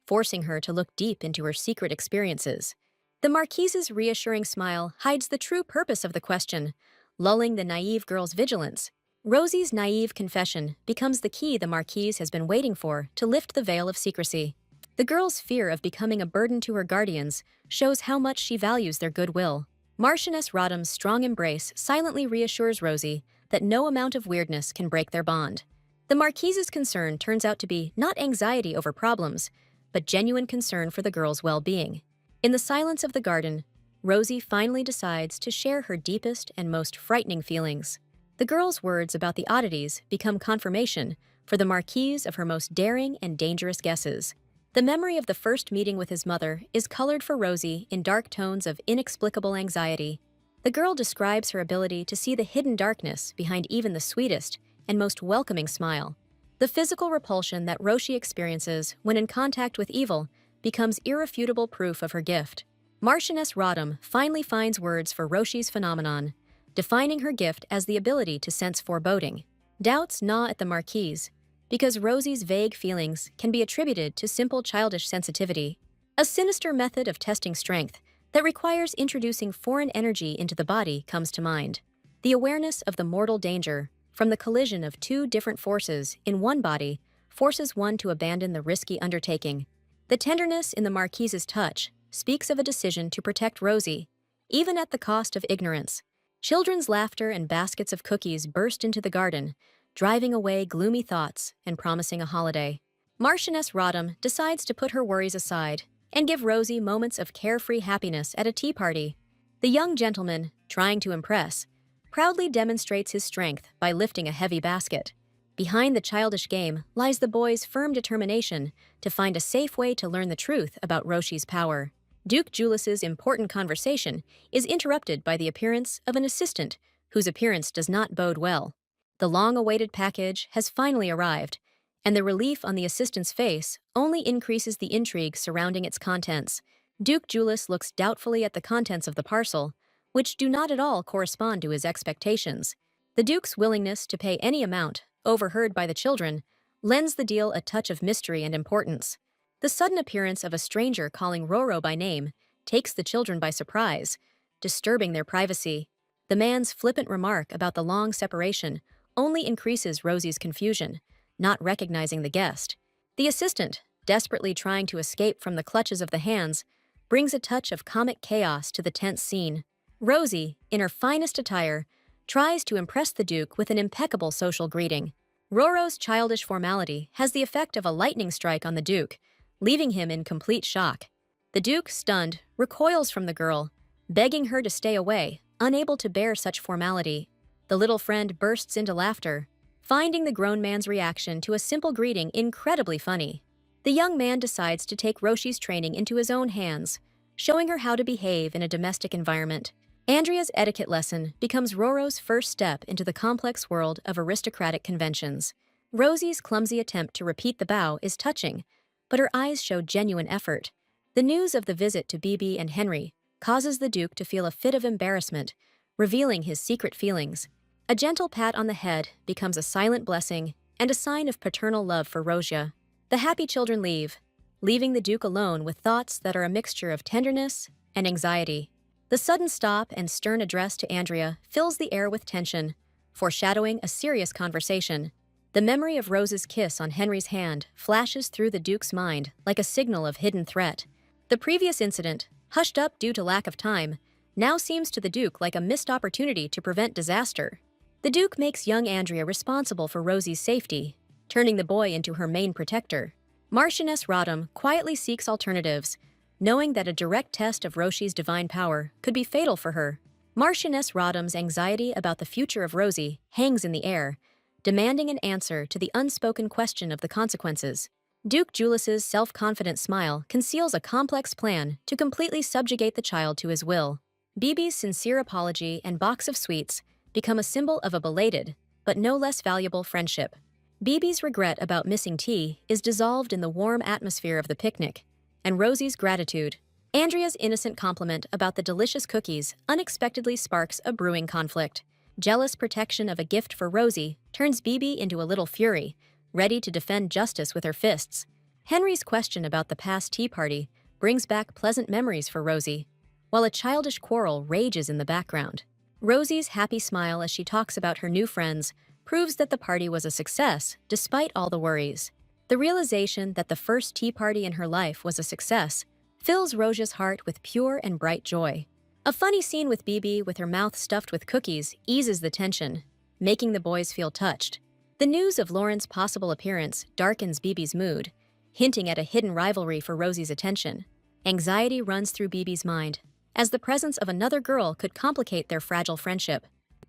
forcing her to look deep into her secret experiences. The Marquise's reassuring smile hides the true purpose of the question, lulling the naive girl's vigilance. Rosie's naive confession becomes the key the Marquise has been waiting for to lift the veil of secrecy. The girl's fear of becoming a burden to her guardians shows how much she values their goodwill. Marchioness Rodham's strong embrace silently reassures Rosie that no amount of weirdness can break their bond. The Marquise's concern turns out to be not anxiety over problems, but genuine concern for the girl's well-being. In the silence of the garden, Rosie finally decides to share her deepest and most frightening feelings. The girl's words about the oddities become confirmation for the Marquise of her most daring and dangerous guesses. The memory of the first meeting with his mother is colored for Rosie in dark tones of inexplicable anxiety. The girl describes her ability to see the hidden darkness behind even the sweetest and most welcoming smile. The physical repulsion that Roshi experiences when in contact with evil becomes irrefutable proof of her gift. Marchioness Rodham finally finds words for Roshi's phenomenon, defining her gift as the ability to sense foreboding. Doubts gnaw at the Marquise, because Rosie's vague feelings can be attributed to simple childish sensitivity, a sinister method of testing strength that requires introducing foreign energy into the body comes to mind. The awareness of the mortal danger from the collision of two different forces in one body forces one to abandon the risky undertaking. The tenderness in the Marquise's touch speaks of a decision to protect Rosie, even at the cost of ignorance. Children's laughter and baskets of cookies burst into the garden, driving away gloomy thoughts and promising a holiday. Marchioness Rodham decides to put her worries aside and give Rosie moments of carefree happiness at a tea party. The young gentleman, trying to impress, proudly demonstrates his strength by lifting a heavy basket. Behind the childish game lies the boy's firm determination to find a safe way to learn the truth about Roshi's power. Duke Julius's important conversation is interrupted by the appearance of an assistant whose appearance does not bode well. The long-awaited package has finally arrived, and the relief on the assistant's face only increases the intrigue surrounding its contents. Duke Julius looks doubtfully at the contents of the parcel, which do not at all correspond to his expectations. The Duke's willingness to pay any amount, overheard by the children, lends the deal a touch of mystery and importance. The sudden appearance of a stranger calling Roro by name takes the children by surprise, disturbing their privacy. The man's flippant remark about the long separation only increases Rosie's confusion, not recognizing the guest. The assistant, desperately trying to escape from the clutches of the hands, brings a touch of comic chaos to the tense scene. Rosie, in her finest attire, tries to impress the Duke with an impeccable social greeting. Roro's childish formality has the effect of a lightning strike on the Duke, leaving him in complete shock. The Duke, stunned, recoils from the girl, begging her to stay away, unable to bear such formality. The little friend bursts into laughter, finding the grown man's reaction to a simple greeting incredibly funny. The young man decides to take Roshi's training into his own hands, showing her how to behave in a domestic environment. Andrea's etiquette lesson becomes Roro's first step into the complex world of aristocratic conventions. Rosie's clumsy attempt to repeat the bow is touching, but her eyes show genuine effort. The news of the visit to Bibi and Henry causes the Duke to feel a fit of embarrassment, revealing his secret feelings. A gentle pat on the head becomes a silent blessing and a sign of paternal love for Rosia. The happy children leave, leaving the Duke alone with thoughts that are a mixture of tenderness and anxiety. The sudden stop and stern address to Andrea fills the air with tension, foreshadowing a serious conversation. The memory of Rose's kiss on Henry's hand flashes through the Duke's mind like a signal of hidden threat. The previous incident, hushed up due to lack of time, now seems to the Duke like a missed opportunity to prevent disaster. The Duke makes young Andrea responsible for Rosie's safety, turning the boy into her main protector. Marchioness Rodham quietly seeks alternatives, knowing that a direct test of Roshi's divine power could be fatal for her. Marchioness Rodham's anxiety about the future of Rosie hangs in the air, demanding an answer to the unspoken question of the consequences. Duke Julius's self-confident smile conceals a complex plan to completely subjugate the child to his will. Bibi's sincere apology and box of sweets become a symbol of a belated, but no less valuable friendship. Bibi's regret about missing tea is dissolved in the warm atmosphere of the picnic, and Rosie's gratitude. Andrea's innocent compliment about the delicious cookies unexpectedly sparks a brewing conflict. Jealous protection of a gift for Rosie turns Bibi into a little fury, ready to defend justice with her fists. Henry's question about the past tea party brings back pleasant memories for Rosie, while a childish quarrel rages in the background. Rosie's happy smile as she talks about her new friends proves that the party was a success despite all the worries. The realization that the first tea party in her life was a success fills Rosia's heart with pure and bright joy. A funny scene with Bibi with her mouth stuffed with cookies eases the tension, making the boys feel touched. The news of Lauren's possible appearance darkens Bibi's mood, hinting at a hidden rivalry for Rosie's attention. Anxiety runs through Bibi's mind, as the presence of another girl could complicate their fragile friendship.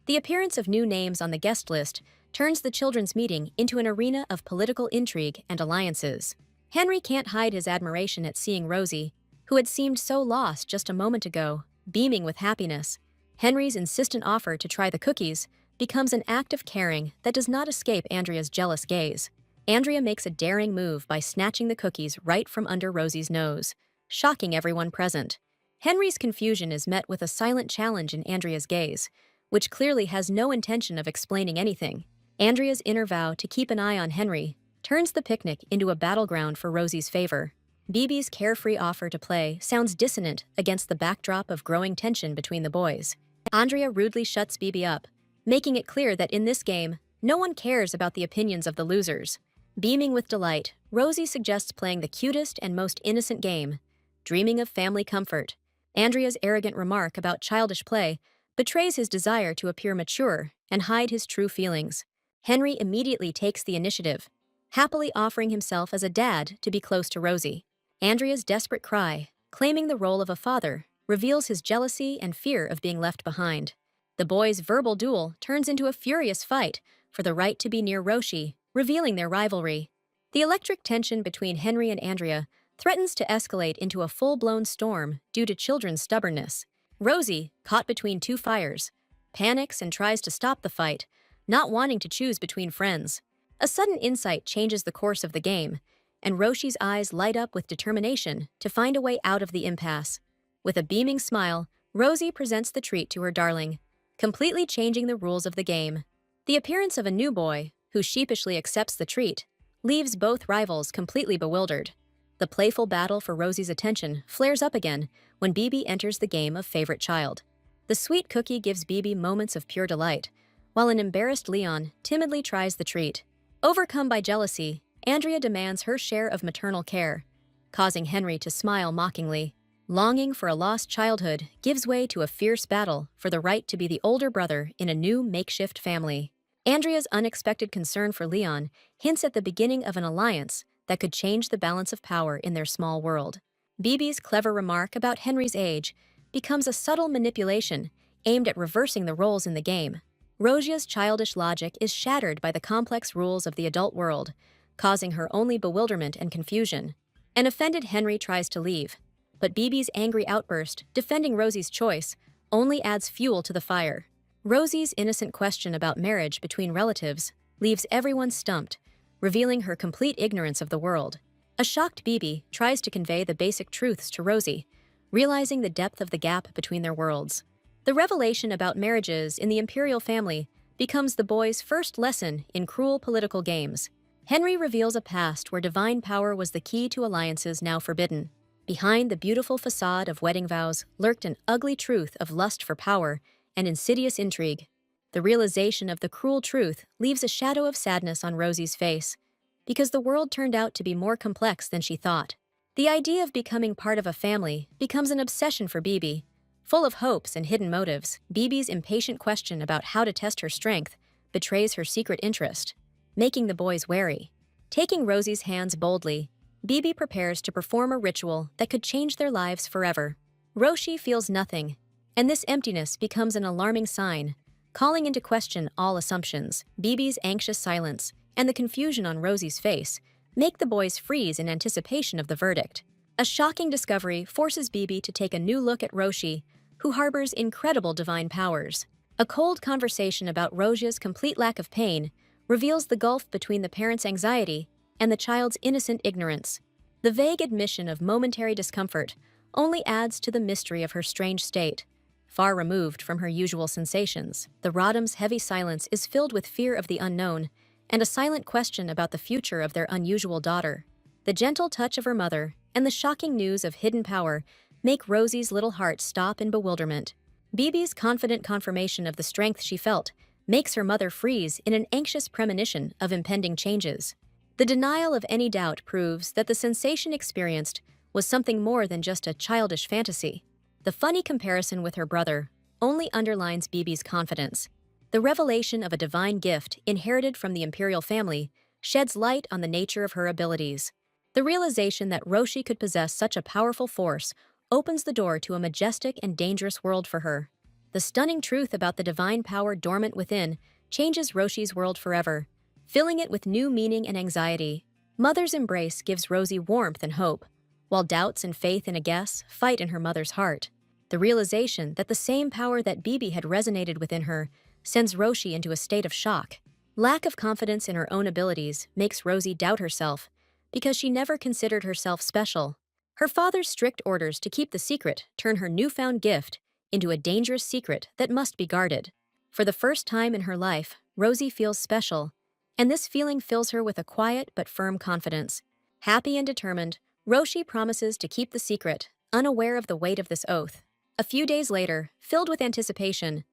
The appearance of new names on the guest list turns the children's meeting into an arena of political intrigue and alliances. Henry can't hide his admiration at seeing Rosie, who had seemed so lost just a moment ago, beaming with happiness. Henry's insistent offer to try the cookies becomes an act of caring that does not escape Andrea's jealous gaze. Andrea makes a daring move by snatching the cookies right from under Rosie's nose, shocking everyone present. Henry's confusion is met with a silent challenge in Andrea's gaze, which clearly has no intention of explaining anything. Andrea's inner vow to keep an eye on Henry turns the picnic into a battleground for Rosie's favor. Bibi's carefree offer to play sounds dissonant against the backdrop of growing tension between the boys. Andrea rudely shuts Bibi up, making it clear that in this game, no one cares about the opinions of the losers. Beaming with delight, Rosie suggests playing the cutest and most innocent game, dreaming of family comfort. Andrea's arrogant remark about childish play betrays his desire to appear mature and hide his true feelings. Henry immediately takes the initiative, happily offering himself as a dad to be close to Rosie. Andrea's desperate cry, claiming the role of a father, reveals his jealousy and fear of being left behind. The boys' verbal duel turns into a furious fight for the right to be near Roshi, revealing their rivalry. The electric tension between Henry and Andrea threatens to escalate into a full-blown storm due to children's stubbornness. Rosie, caught between two fires, panics and tries to stop the fight, not wanting to choose between friends. A sudden insight changes the course of the game, and Roshi's eyes light up with determination to find a way out of the impasse. With a beaming smile, Rosie presents the treat to her darling, completely changing the rules of the game. The appearance of a new boy, who sheepishly accepts the treat, leaves both rivals completely bewildered. The playful battle for Rosie's attention flares up again when Bibi enters the game of favorite child. The sweet cookie gives Bibi moments of pure delight, while an embarrassed Leon timidly tries the treat. Overcome by jealousy, Andrea demands her share of maternal care, causing Henry to smile mockingly. Longing for a lost childhood gives way to a fierce battle for the right to be the older brother in a new makeshift family. Andrea's unexpected concern for Leon hints at the beginning of an alliance that could change the balance of power in their small world. Bibi's clever remark about Henry's age becomes a subtle manipulation aimed at reversing the roles in the game. Rosia's childish logic is shattered by the complex rules of the adult world, causing her only bewilderment and confusion. An offended Henry tries to leave, but Bibi's angry outburst, defending Rosie's choice, only adds fuel to the fire. Rosie's innocent question about marriage between relatives leaves everyone stumped, revealing her complete ignorance of the world. A shocked Bibi tries to convey the basic truths to Rosie, realizing the depth of the gap between their worlds. The revelation about marriages in the imperial family becomes the boys' first lesson in cruel political games. Henry reveals a past where divine power was the key to alliances now forbidden. Behind the beautiful facade of wedding vows lurked an ugly truth of lust for power and insidious intrigue. The realization of the cruel truth leaves a shadow of sadness on Rosie's face, because the world turned out to be more complex than she thought. The idea of becoming part of a family becomes an obsession for Bibi. Full of hopes and hidden motives, Bibi's impatient question about how to test her strength betrays her secret interest, making the boys wary. Taking Rosie's hands boldly, Bibi prepares to perform a ritual that could change their lives forever. Roshi feels nothing, and this emptiness becomes an alarming sign, calling into question all assumptions. Bibi's anxious silence and the confusion on Rosie's face make the boys freeze in anticipation of the verdict. A shocking discovery forces Bibi to take a new look at Roshi, who harbors incredible divine powers. A cold conversation about Rosia's complete lack of pain reveals the gulf between the parents' anxiety and the child's innocent ignorance. The vague admission of momentary discomfort only adds to the mystery of her strange state. Far removed from her usual sensations, the Rodham's heavy silence is filled with fear of the unknown and a silent question about the future of their unusual daughter. The gentle touch of her mother and the shocking news of hidden power make Rosie's little heart stop in bewilderment. Bibi's confident confirmation of the strength she felt makes her mother freeze in an anxious premonition of impending changes. The denial of any doubt proves that the sensation experienced was something more than just a childish fantasy. The funny comparison with her brother only underlines Bibi's confidence. The revelation of a divine gift inherited from the imperial family sheds light on the nature of her abilities. The realization that Roshi could possess such a powerful force opens the door to a majestic and dangerous world for her. The stunning truth about the divine power dormant within changes Roshi's world forever, filling it with new meaning and anxiety. Mother's embrace gives Rosie warmth and hope, while doubts and faith in a guess fight in her mother's heart. The realization that the same power that Bibi had resonated within her sends Roshi into a state of shock. Lack of confidence in her own abilities makes Rosie doubt herself, because she never considered herself special. Her father's strict orders to keep the secret turn her newfound gift into a dangerous secret that must be guarded. For the first time in her life, Rosie feels special, and this feeling fills her with a quiet but firm confidence. Happy and determined, Roshi promises to keep the secret, unaware of the weight of this oath. A few days later, filled with anticipation,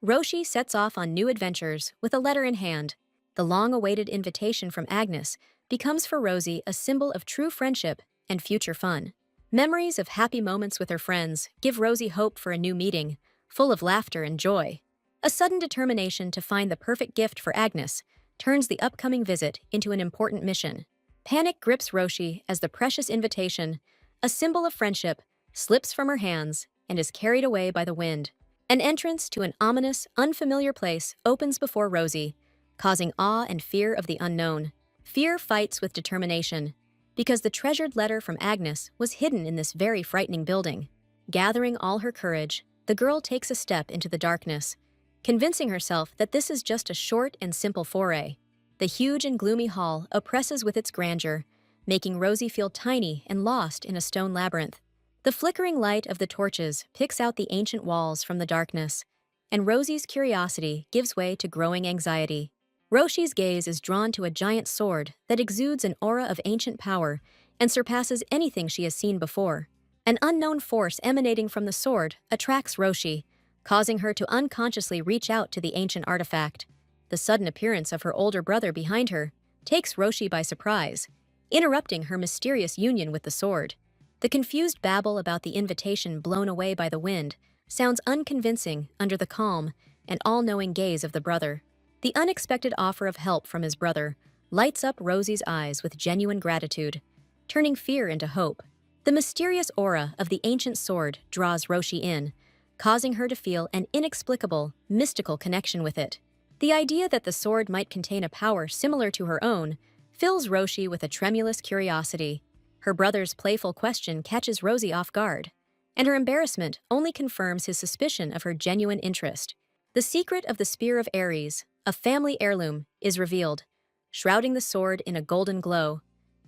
Roshi sets off on new adventures with a letter in hand. The long-awaited invitation from Agnes becomes for Rosie a symbol of true friendship and future fun. Memories of happy moments with her friends give Rosie hope for a new meeting, full of laughter and joy. A sudden determination to find the perfect gift for Agnes turns the upcoming visit into an important mission. Panic grips Roshi as the precious invitation, a symbol of friendship, slips from her hands and is carried away by the wind. An entrance to an ominous, unfamiliar place opens before Rosie, causing awe and fear of the unknown. Fear fights with determination, because the treasured letter from Agnes was hidden in this very frightening building. Gathering all her courage, the girl takes a step into the darkness, convincing herself that this is just a short and simple foray. The huge and gloomy hall oppresses with its grandeur, making Rosie feel tiny and lost in a stone labyrinth. The flickering light of the torches picks out the ancient walls from the darkness, and Rosie's curiosity gives way to growing anxiety. Roshi's gaze is drawn to a giant sword that exudes an aura of ancient power and surpasses anything she has seen before. An unknown force emanating from the sword attracts Roshi, causing her to unconsciously reach out to the ancient artifact. The sudden appearance of her older brother behind her takes Roshi by surprise, interrupting her mysterious union with the sword. The confused babble about the invitation blown away by the wind sounds unconvincing under the calm and all-knowing gaze of the brother. The unexpected offer of help from his brother lights up Rosie's eyes with genuine gratitude, turning fear into hope. The mysterious aura of the ancient sword draws Roshi in, causing her to feel an inexplicable, mystical connection with it. The idea that the sword might contain a power similar to her own fills Roshi with a tremulous curiosity. Her brother's playful question catches Rosie off guard, and her embarrassment only confirms his suspicion of her genuine interest. The secret of the Spear of Ares, a family heirloom, is revealed, shrouding the sword in a golden glow,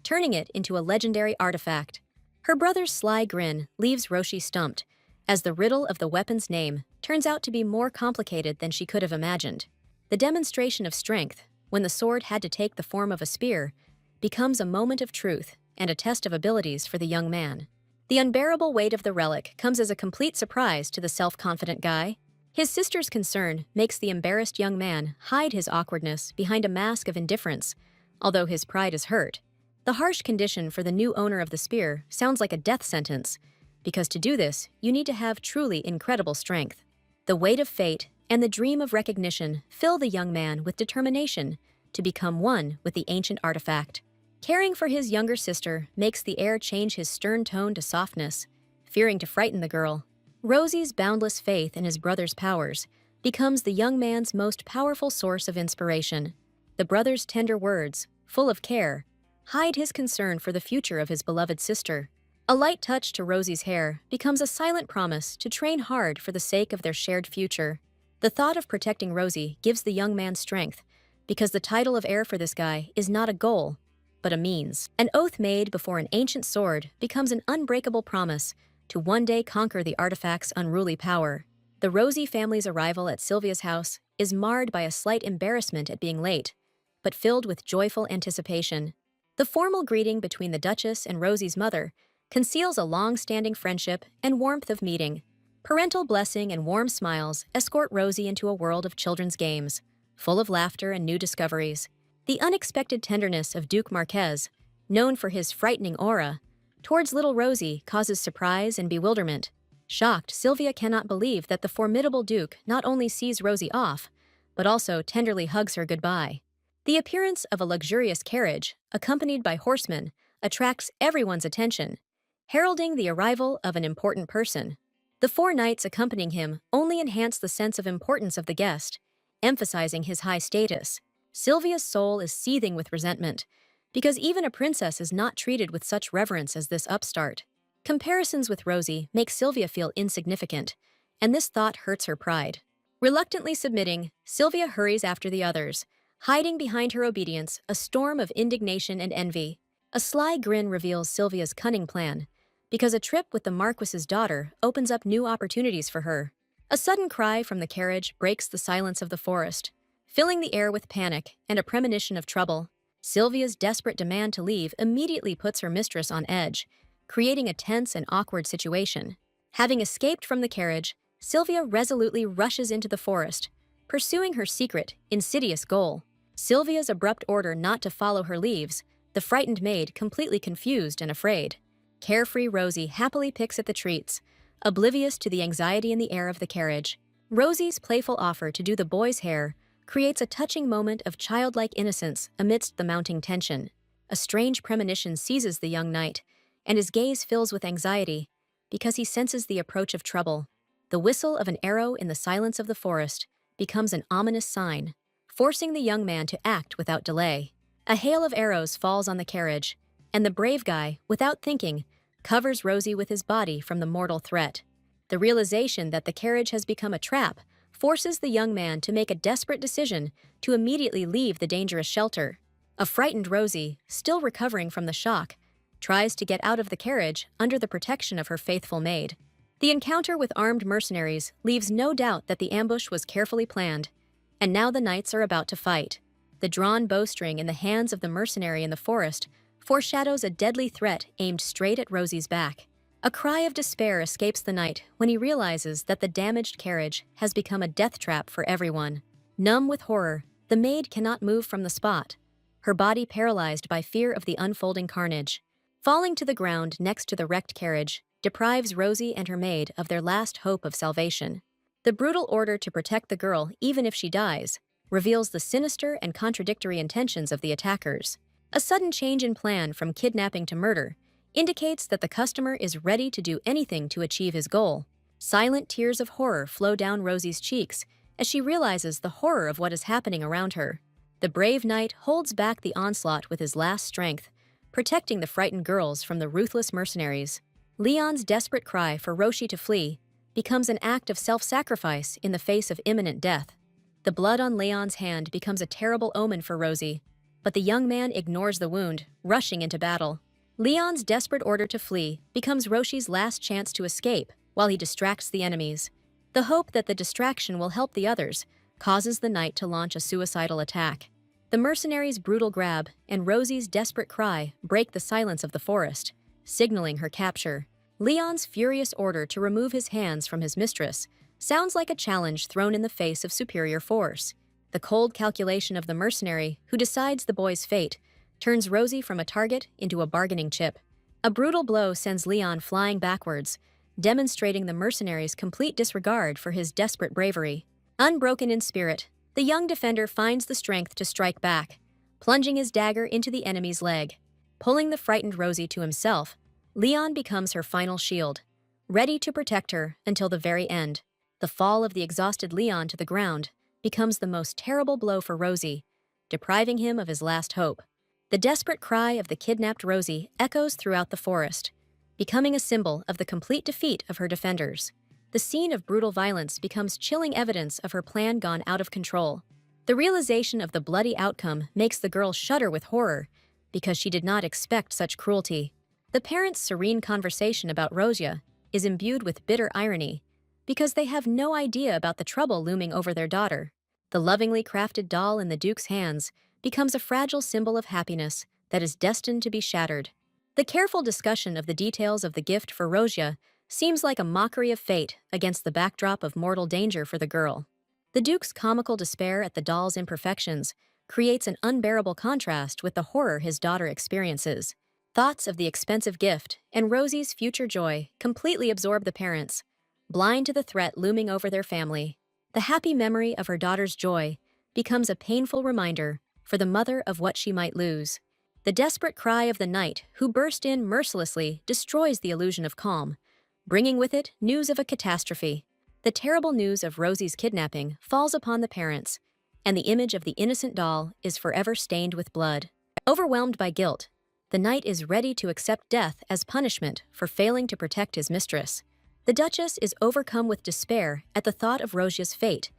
turning it into a legendary artifact. Her brother's sly grin leaves Roshi stumped, as the riddle of the weapon's name turns out to be more complicated than she could have imagined. The demonstration of strength, when the sword had to take the form of a spear, becomes a moment of truth and a test of abilities for the young man. The unbearable weight of the relic comes as a complete surprise to the self-confident guy. His sister's concern makes the embarrassed young man hide his awkwardness behind a mask of indifference, although his pride is hurt. The harsh condition for the new owner of the spear sounds like a death sentence, because to do this, you need to have truly incredible strength. The weight of fate and the dream of recognition fill the young man with determination to become one with the ancient artifact. Caring for his younger sister makes the heir change his stern tone to softness, fearing to frighten the girl. Rosie's boundless faith in his brother's powers becomes the young man's most powerful source of inspiration. The brother's tender words, full of care, hide his concern for the future of his beloved sister. A light touch to Rosie's hair becomes a silent promise to train hard for the sake of their shared future. The thought of protecting Rosie gives the young man strength, because the title of heir for this guy is not a goal, but a means. An oath made before an ancient sword becomes an unbreakable promise to one day conquer the artifact's unruly power. The Rosie family's arrival at Sylvia's house is marred by a slight embarrassment at being late, but filled with joyful anticipation. The formal greeting between the Duchess and Rosie's mother conceals a long-standing friendship and warmth of meeting. Parental blessing and warm smiles escort Rosie into a world of children's games, full of laughter and new discoveries. The unexpected tenderness of Duke Marquez, known for his frightening aura, towards little Rosie causes surprise and bewilderment. Shocked, Sylvia cannot believe that the formidable Duke not only sees Rosie off, but also tenderly hugs her goodbye. The appearance of a luxurious carriage, accompanied by horsemen, attracts everyone's attention, heralding the arrival of an important person. The 4 knights accompanying him only enhance the sense of importance of the guest, emphasizing his high status. Sylvia's soul is seething with resentment, because even a princess is not treated with such reverence as this upstart. Comparisons with Rosie make Sylvia feel insignificant, and this thought hurts her pride. Reluctantly submitting, Sylvia hurries after the others, hiding behind her obedience a storm of indignation and envy. A sly grin reveals Sylvia's cunning plan, because a trip with the Marquis's daughter opens up new opportunities for her. A sudden cry from the carriage breaks the silence of the forest, filling the air with panic and a premonition of trouble. Sylvia's desperate demand to leave immediately puts her mistress on edge, creating a tense and awkward situation. Having escaped from the carriage, Sylvia resolutely rushes into the forest, pursuing her secret, insidious goal. Sylvia's abrupt order not to follow her leaves the frightened maid completely confused and afraid. Carefree Rosie happily picks at the treats, oblivious to the anxiety in the air of the carriage. Rosie's playful offer to do the boy's hair creates a touching moment of childlike innocence amidst the mounting tension. A strange premonition seizes the young knight, and his gaze fills with anxiety because he senses the approach of trouble. The whistle of an arrow in the silence of the forest becomes an ominous sign, forcing the young man to act without delay. A hail of arrows falls on the carriage, and the brave guy, without thinking, covers Rosie with his body from the mortal threat. The realization that the carriage has become a trap forces the young man to make a desperate decision to immediately leave the dangerous shelter. A frightened Rosie, still recovering from the shock, tries to get out of the carriage under the protection of her faithful maid. The encounter with armed mercenaries leaves no doubt that the ambush was carefully planned, and now the knights are about to fight. The drawn bowstring in the hands of the mercenary in the forest foreshadows a deadly threat aimed straight at Rosie's back. A cry of despair escapes the knight when he realizes that the damaged carriage has become a death trap for everyone. Numb with horror, the maid cannot move from the spot, her body paralyzed by fear of the unfolding carnage. Falling to the ground next to the wrecked carriage deprives Rosie and her maid of their last hope of salvation. The brutal order to protect the girl even if she dies reveals the sinister and contradictory intentions of the attackers. A sudden change in plan from kidnapping to murder indicates that the customer is ready to do anything to achieve his goal. Silent tears of horror flow down Rosie's cheeks as she realizes the horror of what is happening around her. The brave knight holds back the onslaught with his last strength, protecting the frightened girls from the ruthless mercenaries. Leon's desperate cry for Roshi to flee becomes an act of self-sacrifice in the face of imminent death. The blood on Leon's hand becomes a terrible omen for Rosie, but the young man ignores the wound, rushing into battle. Leon's desperate order to flee becomes Roshi's last chance to escape while he distracts the enemies. The hope that the distraction will help the others causes the knight to launch a suicidal attack. The mercenary's brutal grab and Rosie's desperate cry break the silence of the forest, signaling her capture. Leon's furious order to remove his hands from his mistress sounds like a challenge thrown in the face of superior force. The cold calculation of the mercenary who decides the boy's fate turns Rosie from a target into a bargaining chip. A brutal blow sends Leon flying backwards, demonstrating the mercenary's complete disregard for his desperate bravery. Unbroken in spirit, the young defender finds the strength to strike back, plunging his dagger into the enemy's leg. Pulling the frightened Rosie to himself, Leon becomes her final shield, ready to protect her until the very end. The fall of the exhausted Leon to the ground becomes the most terrible blow for Rosie, depriving him of his last hope. The desperate cry of the kidnapped Rosie echoes throughout the forest, becoming a symbol of the complete defeat of her defenders. The scene of brutal violence becomes chilling evidence of her plan gone out of control. The realization of the bloody outcome makes the girl shudder with horror because she did not expect such cruelty. The parents' serene conversation about Rosia is imbued with bitter irony because they have no idea about the trouble looming over their daughter. The lovingly crafted doll in the Duke's hands becomes a fragile symbol of happiness that is destined to be shattered. The careful discussion of the details of the gift for Rosia seems like a mockery of fate against the backdrop of mortal danger for the girl. The Duke's comical despair at the doll's imperfections creates an unbearable contrast with the horror his daughter experiences. Thoughts of the expensive gift and Rosie's future joy completely absorb the parents, blind to the threat looming over their family. The happy memory of her daughter's joy becomes a painful reminder for the mother of what she might lose. The desperate cry of the knight who burst in mercilessly destroys the illusion of calm, bringing with it news of a catastrophe. The terrible news of Rosie's kidnapping falls upon the parents, and the image of the innocent doll is forever stained with blood. Overwhelmed by guilt, the knight is ready to accept death as punishment for failing to protect his mistress. The Duchess is overcome with despair at the thought of Rosia's fate,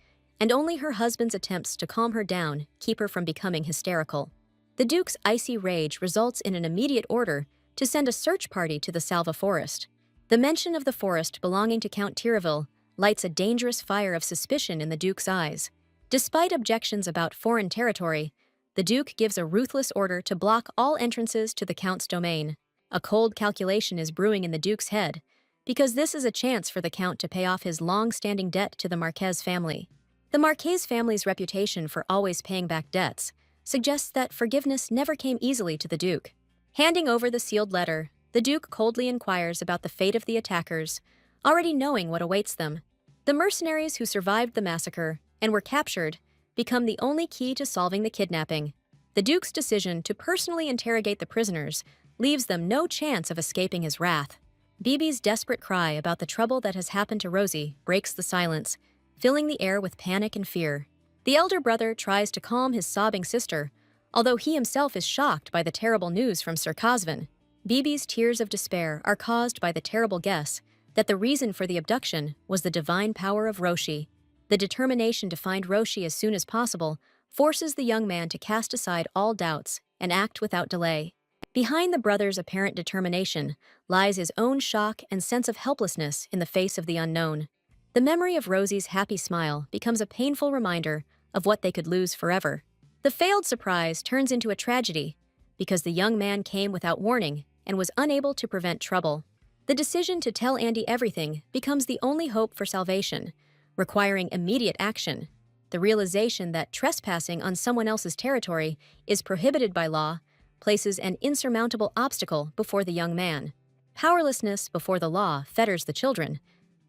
and only her husband's attempts to calm her down keep her from becoming hysterical. The Duke's icy rage results in an immediate order to send a search party to the Salva forest. The mention of the forest belonging to Count Tiravel lights a dangerous fire of suspicion in the Duke's eyes. Despite objections about foreign territory, the Duke gives a ruthless order to block all entrances to the Count's domain. A cold calculation is brewing in the Duke's head, because this is a chance for the Count to pay off his long-standing debt to the Marquez family. The Marquez family's reputation for always paying back debts suggests that forgiveness never came easily to the Duke. Handing over the sealed letter, the Duke coldly inquires about the fate of the attackers, already knowing what awaits them. The mercenaries who survived the massacre and were captured become the only key to solving the kidnapping. The Duke's decision to personally interrogate the prisoners leaves them no chance of escaping his wrath. Bibi's desperate cry about the trouble that has happened to Rosie breaks the silence, filling the air with panic and fear. The elder brother tries to calm his sobbing sister, although he himself is shocked by the terrible news from Sir Cosvin. Bibi's tears of despair are caused by the terrible guess that the reason for the abduction was the divine power of Roshi. The determination to find Roshi as soon as possible forces the young man to cast aside all doubts and act without delay. Behind the brother's apparent determination lies his own shock and sense of helplessness in the face of the unknown. The memory of Rosie's happy smile becomes a painful reminder of what they could lose forever. The failed surprise turns into a tragedy because the young man came without warning and was unable to prevent trouble. The decision to tell Andy everything becomes the only hope for salvation, requiring immediate action. The realization that trespassing on someone else's territory is prohibited by law places an insurmountable obstacle before the young man. Powerlessness before the law fetters the children,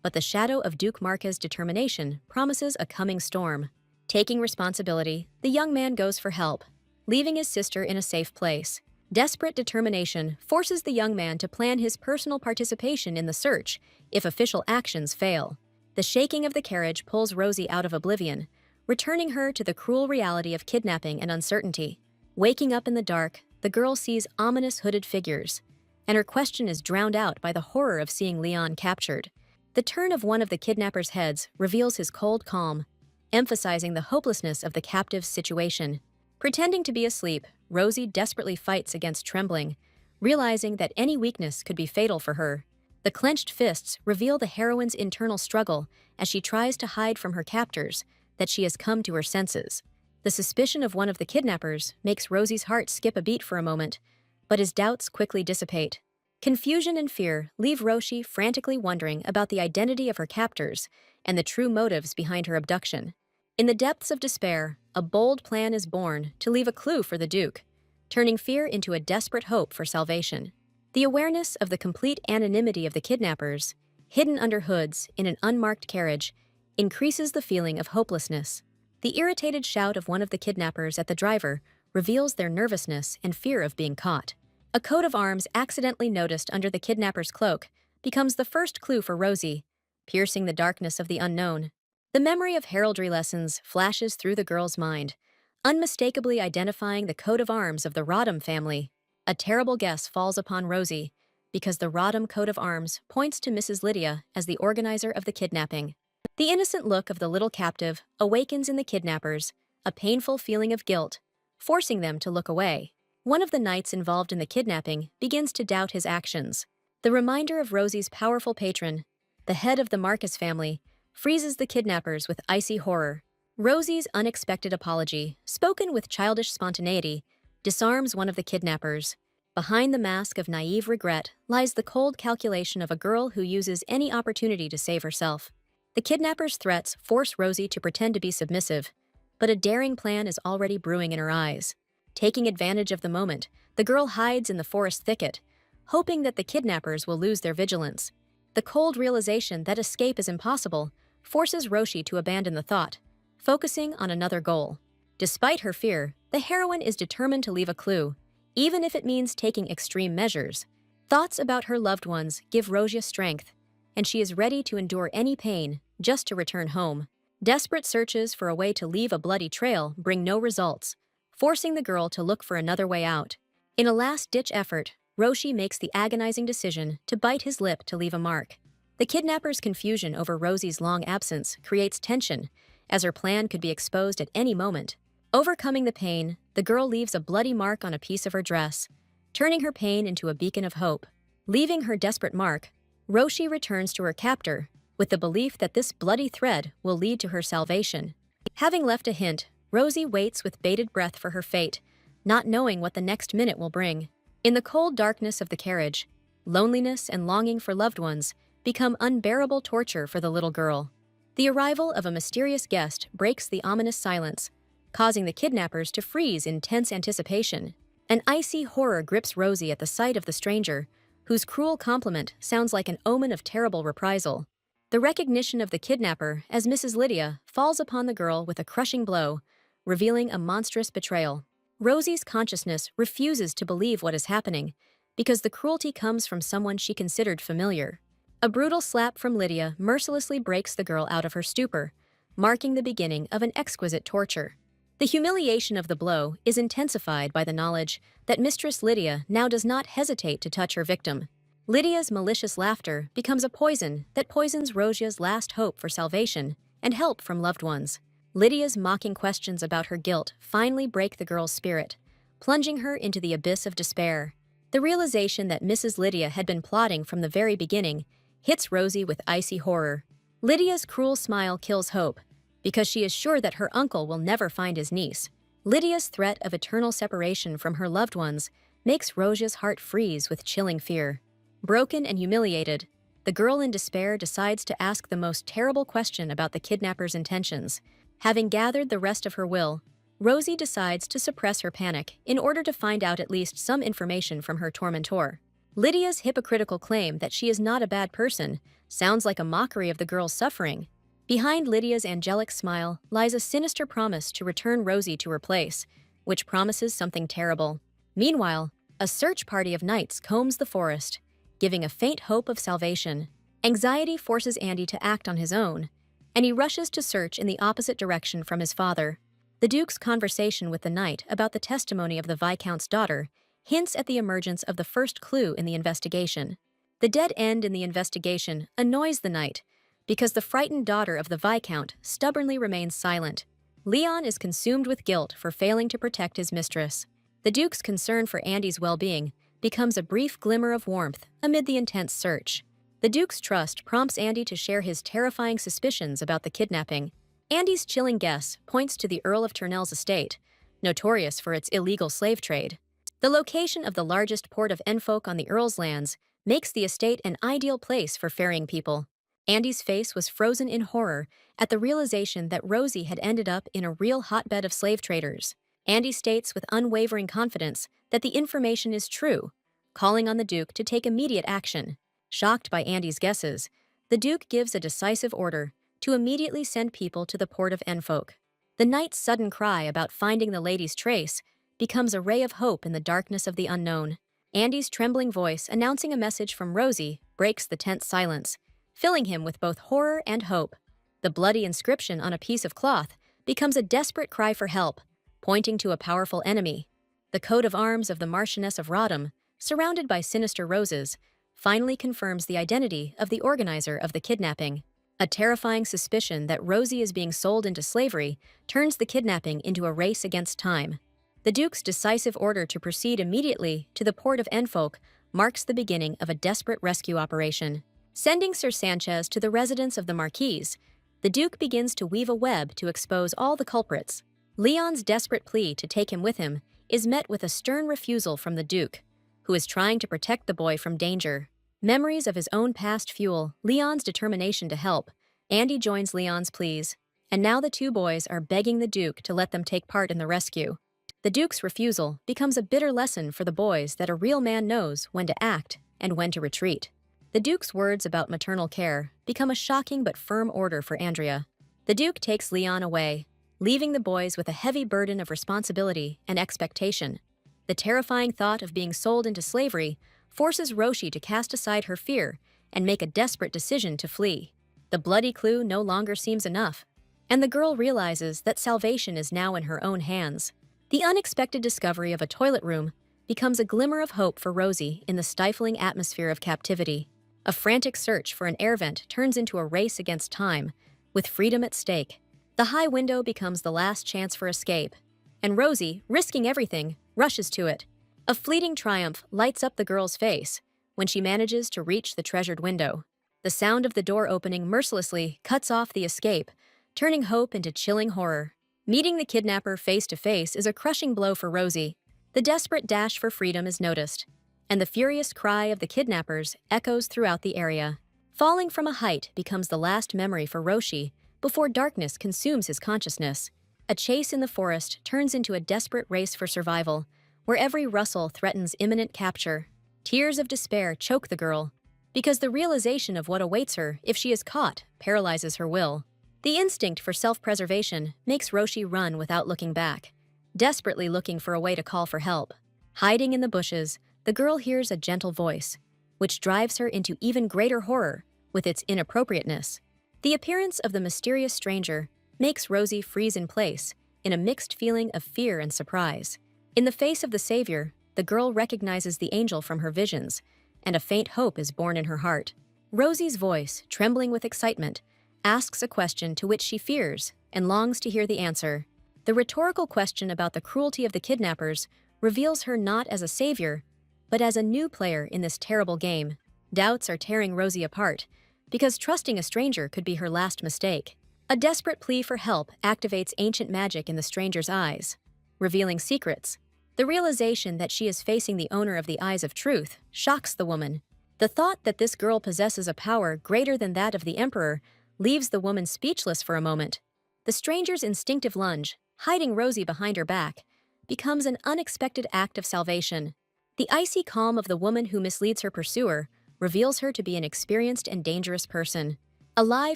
but the shadow of Duke Marca's determination promises a coming storm. Taking responsibility, the young man goes for help, leaving his sister in a safe place. Desperate determination forces the young man to plan his personal participation in the search if official actions fail. The shaking of the carriage pulls Rosie out of oblivion, returning her to the cruel reality of kidnapping and uncertainty. Waking up in the dark, the girl sees ominous hooded figures, and her question is drowned out by the horror of seeing Leon captured. The turn of one of the kidnapper's heads reveals his cold calm, emphasizing the hopelessness of the captive's situation. Pretending to be asleep, Rosie desperately fights against trembling, realizing that any weakness could be fatal for her. The clenched fists reveal the heroine's internal struggle as she tries to hide from her captors that she has come to her senses. The suspicion of one of the kidnappers makes Rosie's heart skip a beat for a moment, but his doubts quickly dissipate. Confusion and fear leave Roshi frantically wondering about the identity of her captors and the true motives behind her abduction. In the depths of despair, a bold plan is born to leave a clue for the Duke, turning fear into a desperate hope for salvation. The awareness of the complete anonymity of the kidnappers, hidden under hoods in an unmarked carriage, increases the feeling of hopelessness. The irritated shout of one of the kidnappers at the driver reveals their nervousness and fear of being caught. A coat of arms accidentally noticed under the kidnapper's cloak becomes the first clue for Rosie, piercing the darkness of the unknown. The memory of heraldry lessons flashes through the girl's mind, unmistakably identifying the coat of arms of the Rodham family. A terrible guess falls upon Rosie, because the Rodham coat of arms points to Mrs. Lydia as the organizer of the kidnapping. The innocent look of the little captive awakens in the kidnappers a painful feeling of guilt, forcing them to look away. One of the knights involved in the kidnapping begins to doubt his actions. The reminder of Rosie's powerful patron, the head of the Marcus family, freezes the kidnappers with icy horror. Rosie's unexpected apology, spoken with childish spontaneity, disarms one of the kidnappers. Behind the mask of naive regret lies the cold calculation of a girl who uses any opportunity to save herself. The kidnapper's threats force Rosie to pretend to be submissive, but a daring plan is already brewing in her eyes. Taking advantage of the moment, the girl hides in the forest thicket, hoping that the kidnappers will lose their vigilance. The cold realization that escape is impossible forces Roshi to abandon the thought, focusing on another goal. Despite her fear, the heroine is determined to leave a clue, even if it means taking extreme measures. Thoughts about her loved ones give Rosia strength, and she is ready to endure any pain just to return home. Desperate searches for a way to leave a bloody trail bring no results, forcing the girl to look for another way out. In a last-ditch effort, Roshi makes the agonizing decision to bite his lip to leave a mark. The kidnapper's confusion over Rosie's long absence creates tension, as her plan could be exposed at any moment. Overcoming the pain, the girl leaves a bloody mark on a piece of her dress, turning her pain into a beacon of hope. Leaving her desperate mark, Roshi returns to her captor with the belief that this bloody thread will lead to her salvation. Having left a hint, Rosie waits with bated breath for her fate, not knowing what the next minute will bring. In the cold darkness of the carriage, loneliness and longing for loved ones become unbearable torture for the little girl. The arrival of a mysterious guest breaks the ominous silence, causing the kidnappers to freeze in tense anticipation. An icy horror grips Rosie at the sight of the stranger, whose cruel compliment sounds like an omen of terrible reprisal. The recognition of the kidnapper as Mrs. Lydia falls upon the girl with a crushing blow, revealing a monstrous betrayal. Rosie's consciousness refuses to believe what is happening, because the cruelty comes from someone she considered familiar. A brutal slap from Lydia mercilessly breaks the girl out of her stupor, marking the beginning of an exquisite torture. The humiliation of the blow is intensified by the knowledge that Mistress Lydia now does not hesitate to touch her victim. Lydia's malicious laughter becomes a poison that poisons Rosia's last hope for salvation and help from loved ones. Lydia's mocking questions about her guilt finally break the girl's spirit, plunging her into the abyss of despair. The realization that Mrs. Lydia had been plotting from the very beginning hits Rosie with icy horror. Lydia's cruel smile kills hope, because she is sure that her uncle will never find his niece. Lydia's threat of eternal separation from her loved ones makes Rosia's heart freeze with chilling fear. Broken and humiliated, the girl in despair decides to ask the most terrible question about the kidnapper's intentions. Having gathered the rest of her will, Rosie decides to suppress her panic in order to find out at least some information from her tormentor. Lydia's hypocritical claim that she is not a bad person sounds like a mockery of the girl's suffering. Behind Lydia's angelic smile lies a sinister promise to return Rosie to her place, which promises something terrible. Meanwhile, a search party of knights combs the forest, giving a faint hope of salvation. Anxiety forces Andy to act on his own, and he rushes to search in the opposite direction from his father. The Duke's conversation with the knight about the testimony of the Viscount's daughter hints at the emergence of the first clue in the investigation. The dead end in the investigation annoys the knight, because the frightened daughter of the Viscount stubbornly remains silent. Leon is consumed with guilt for failing to protect his mistress. The Duke's concern for Andy's well-being becomes a brief glimmer of warmth amid the intense search. The Duke's trust prompts Andy to share his terrifying suspicions about the kidnapping. Andy's chilling guess points to the Earl of Turnell's estate, notorious for its illegal slave trade. The location of the largest port of Enfolk on the Earl's lands makes the estate an ideal place for ferrying people. Andy's face was frozen in horror at the realization that Rosie had ended up in a real hotbed of slave traders. Andy states with unwavering confidence that the information is true, calling on the Duke to take immediate action. Shocked by Andy's guesses, the Duke gives a decisive order to immediately send people to the port of Enfolk. The knight's sudden cry about finding the lady's trace becomes a ray of hope in the darkness of the unknown. Andy's trembling voice announcing a message from Rosie breaks the tense silence, filling him with both horror and hope. The bloody inscription on a piece of cloth becomes a desperate cry for help, pointing to a powerful enemy. The coat of arms of the Marchioness of Rodham, surrounded by sinister roses, finally confirms the identity of the organizer of the kidnapping. A terrifying suspicion that Rosie is being sold into slavery turns the kidnapping into a race against time. The Duke's decisive order to proceed immediately to the port of Enfolk marks the beginning of a desperate rescue operation. Sending Sir Sanchez to the residence of the Marquise, the Duke begins to weave a web to expose all the culprits. Leon's desperate plea to take him with him is met with a stern refusal from the Duke, who is trying to protect the boy from danger. Memories of his own past fuel Leon's determination to help. Andy joins Leon's pleas, and now the two boys are begging the Duke to let them take part in the rescue. The Duke's refusal becomes a bitter lesson for the boys that a real man knows when to act and when to retreat. The Duke's words about maternal care become a shocking but firm order for Andrea. The Duke takes Leon away, leaving the boys with a heavy burden of responsibility and expectation. The terrifying thought of being sold into slavery forces Roshi to cast aside her fear and make a desperate decision to flee. The bloody clue no longer seems enough, and the girl realizes that salvation is now in her own hands. The unexpected discovery of a toilet room becomes a glimmer of hope for Rosie in the stifling atmosphere of captivity. A frantic search for an air vent turns into a race against time, with freedom at stake. The high window becomes the last chance for escape, and Rosie, risking everything, rushes to it. A fleeting triumph lights up the girl's face when she manages to reach the treasured window. The sound of the door opening mercilessly cuts off the escape, turning hope into chilling horror. Meeting the kidnapper face to face is a crushing blow for Rosie. The desperate dash for freedom is noticed, and the furious cry of the kidnappers echoes throughout the area. Falling from a height becomes the last memory for Roshi before darkness consumes his consciousness. A chase in the forest turns into a desperate race for survival, where every rustle threatens imminent capture. Tears of despair choke the girl, because the realization of what awaits her if she is caught paralyzes her will. The instinct for self-preservation makes Roshi run without looking back, desperately looking for a way to call for help. Hiding in the bushes, the girl hears a gentle voice, which drives her into even greater horror with its inappropriateness. The appearance of the mysterious stranger makes Rosie freeze in place in a mixed feeling of fear and surprise. In the face of the savior, the girl recognizes the angel from her visions, and a faint hope is born in her heart. Rosie's voice, trembling with excitement, asks a question to which she fears and longs to hear the answer. The rhetorical question about the cruelty of the kidnappers reveals her not as a savior, but as a new player in this terrible game. Doubts are tearing Rosie apart, because trusting a stranger could be her last mistake. A desperate plea for help activates ancient magic in the stranger's eyes, revealing secrets. The realization that she is facing the owner of the Eyes of Truth shocks the woman. The thought that this girl possesses a power greater than that of the Emperor leaves the woman speechless for a moment. The stranger's instinctive lunge, hiding Rosie behind her back, becomes an unexpected act of salvation. The icy calm of the woman who misleads her pursuer reveals her to be an experienced and dangerous person. A lie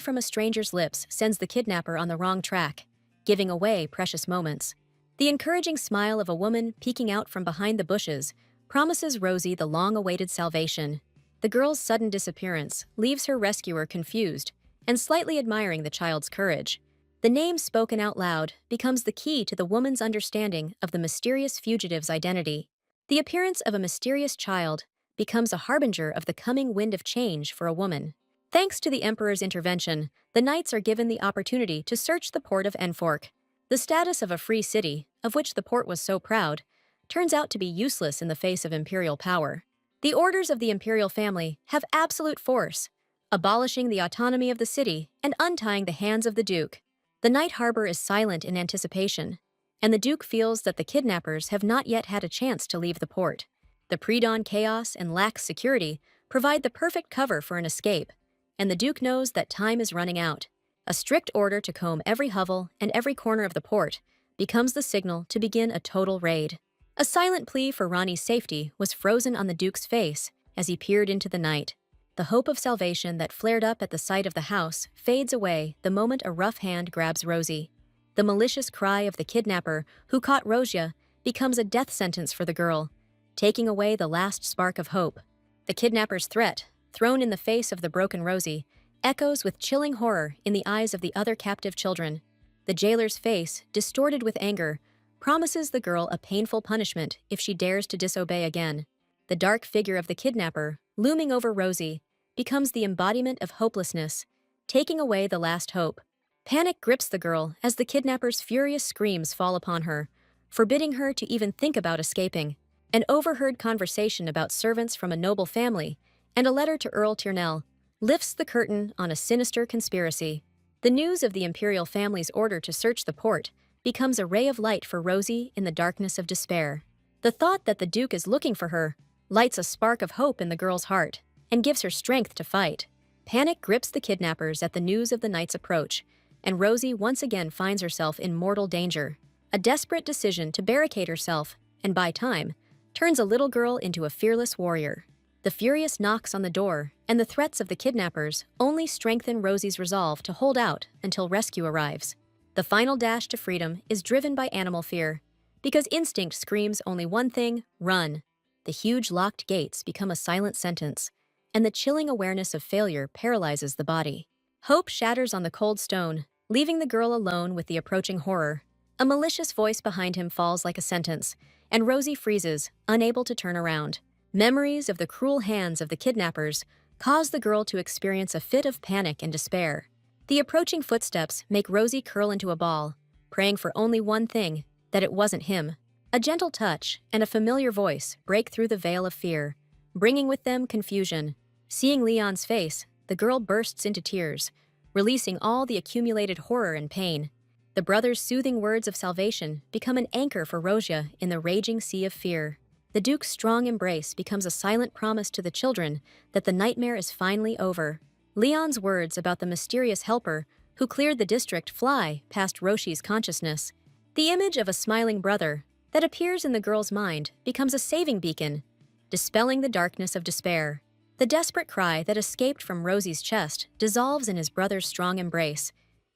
from a stranger's lips sends the kidnapper on the wrong track, giving away precious moments. The encouraging smile of a woman peeking out from behind the bushes promises Rosie the long-awaited salvation. The girl's sudden disappearance leaves her rescuer confused and slightly admiring the child's courage. The name spoken out loud becomes the key to the woman's understanding of the mysterious fugitive's identity. The appearance of a mysterious child becomes a harbinger of the coming wind of change for a woman. Thanks to the Emperor's intervention, the knights are given the opportunity to search the port of Enfork. The status of a free city, of which the port was so proud, turns out to be useless in the face of imperial power. The orders of the imperial family have absolute force, abolishing the autonomy of the city and untying the hands of the duke. The night harbor is silent in anticipation, and the duke feels that the kidnappers have not yet had a chance to leave the port. The pre-dawn chaos and lax security provide the perfect cover for an escape, and the duke knows that time is running out. A strict order to comb every hovel and every corner of the port becomes the signal to begin a total raid. A silent plea for Ronnie's safety was frozen on the duke's face as he peered into the night. The hope of salvation that flared up at the sight of the house fades away the moment a rough hand grabs Rosie. The malicious cry of the kidnapper who caught Rosia becomes a death sentence for the girl, taking away the last spark of hope. The kidnapper's threat, thrown in the face of the broken Rosie, echoes with chilling horror in the eyes of the other captive children. The jailer's face, distorted with anger, promises the girl a painful punishment if she dares to disobey again. The dark figure of the kidnapper, looming over Rosie, becomes the embodiment of hopelessness, taking away the last hope. Panic grips the girl as the kidnapper's furious screams fall upon her, forbidding her to even think about escaping. An overheard conversation about servants from a noble family and a letter to Earl Tyrnell lifts the curtain on a sinister conspiracy. The news of the imperial family's order to search the port becomes a ray of light for Rosie in the darkness of despair. The thought that the Duke is looking for her lights a spark of hope in the girl's heart and gives her strength to fight. Panic grips the kidnappers at the news of the knight's approach, and Rosie once again finds herself in mortal danger. A desperate decision to barricade herself, and buy time, turns a little girl into a fearless warrior. The furious knocks on the door and the threats of the kidnappers only strengthen Rosie's resolve to hold out until rescue arrives. The final dash to freedom is driven by animal fear, because instinct screams only one thing: run. The huge locked gates become a silent sentence, and the chilling awareness of failure paralyzes the body. Hope shatters on the cold stone, leaving the girl alone with the approaching horror. A malicious voice behind him falls like a sentence, and Rosie freezes, unable to turn around. Memories of the cruel hands of the kidnappers cause the girl to experience a fit of panic and despair. The approaching footsteps make Rosie curl into a ball, praying for only one thing: that it wasn't him. A gentle touch and a familiar voice break through the veil of fear, bringing with them confusion. Seeing Leon's face, the girl bursts into tears, releasing all the accumulated horror and pain. The brothers' soothing words of salvation become an anchor for Rosia in the raging sea of fear. The Duke's strong embrace becomes a silent promise to the children that the nightmare is finally over. Leon's words about the mysterious helper who cleared the district fly past Roshi's consciousness. The image of a smiling brother that appears in the girl's mind becomes a saving beacon, dispelling the darkness of despair. The desperate cry that escaped from Rosie's chest dissolves in his brother's strong embrace,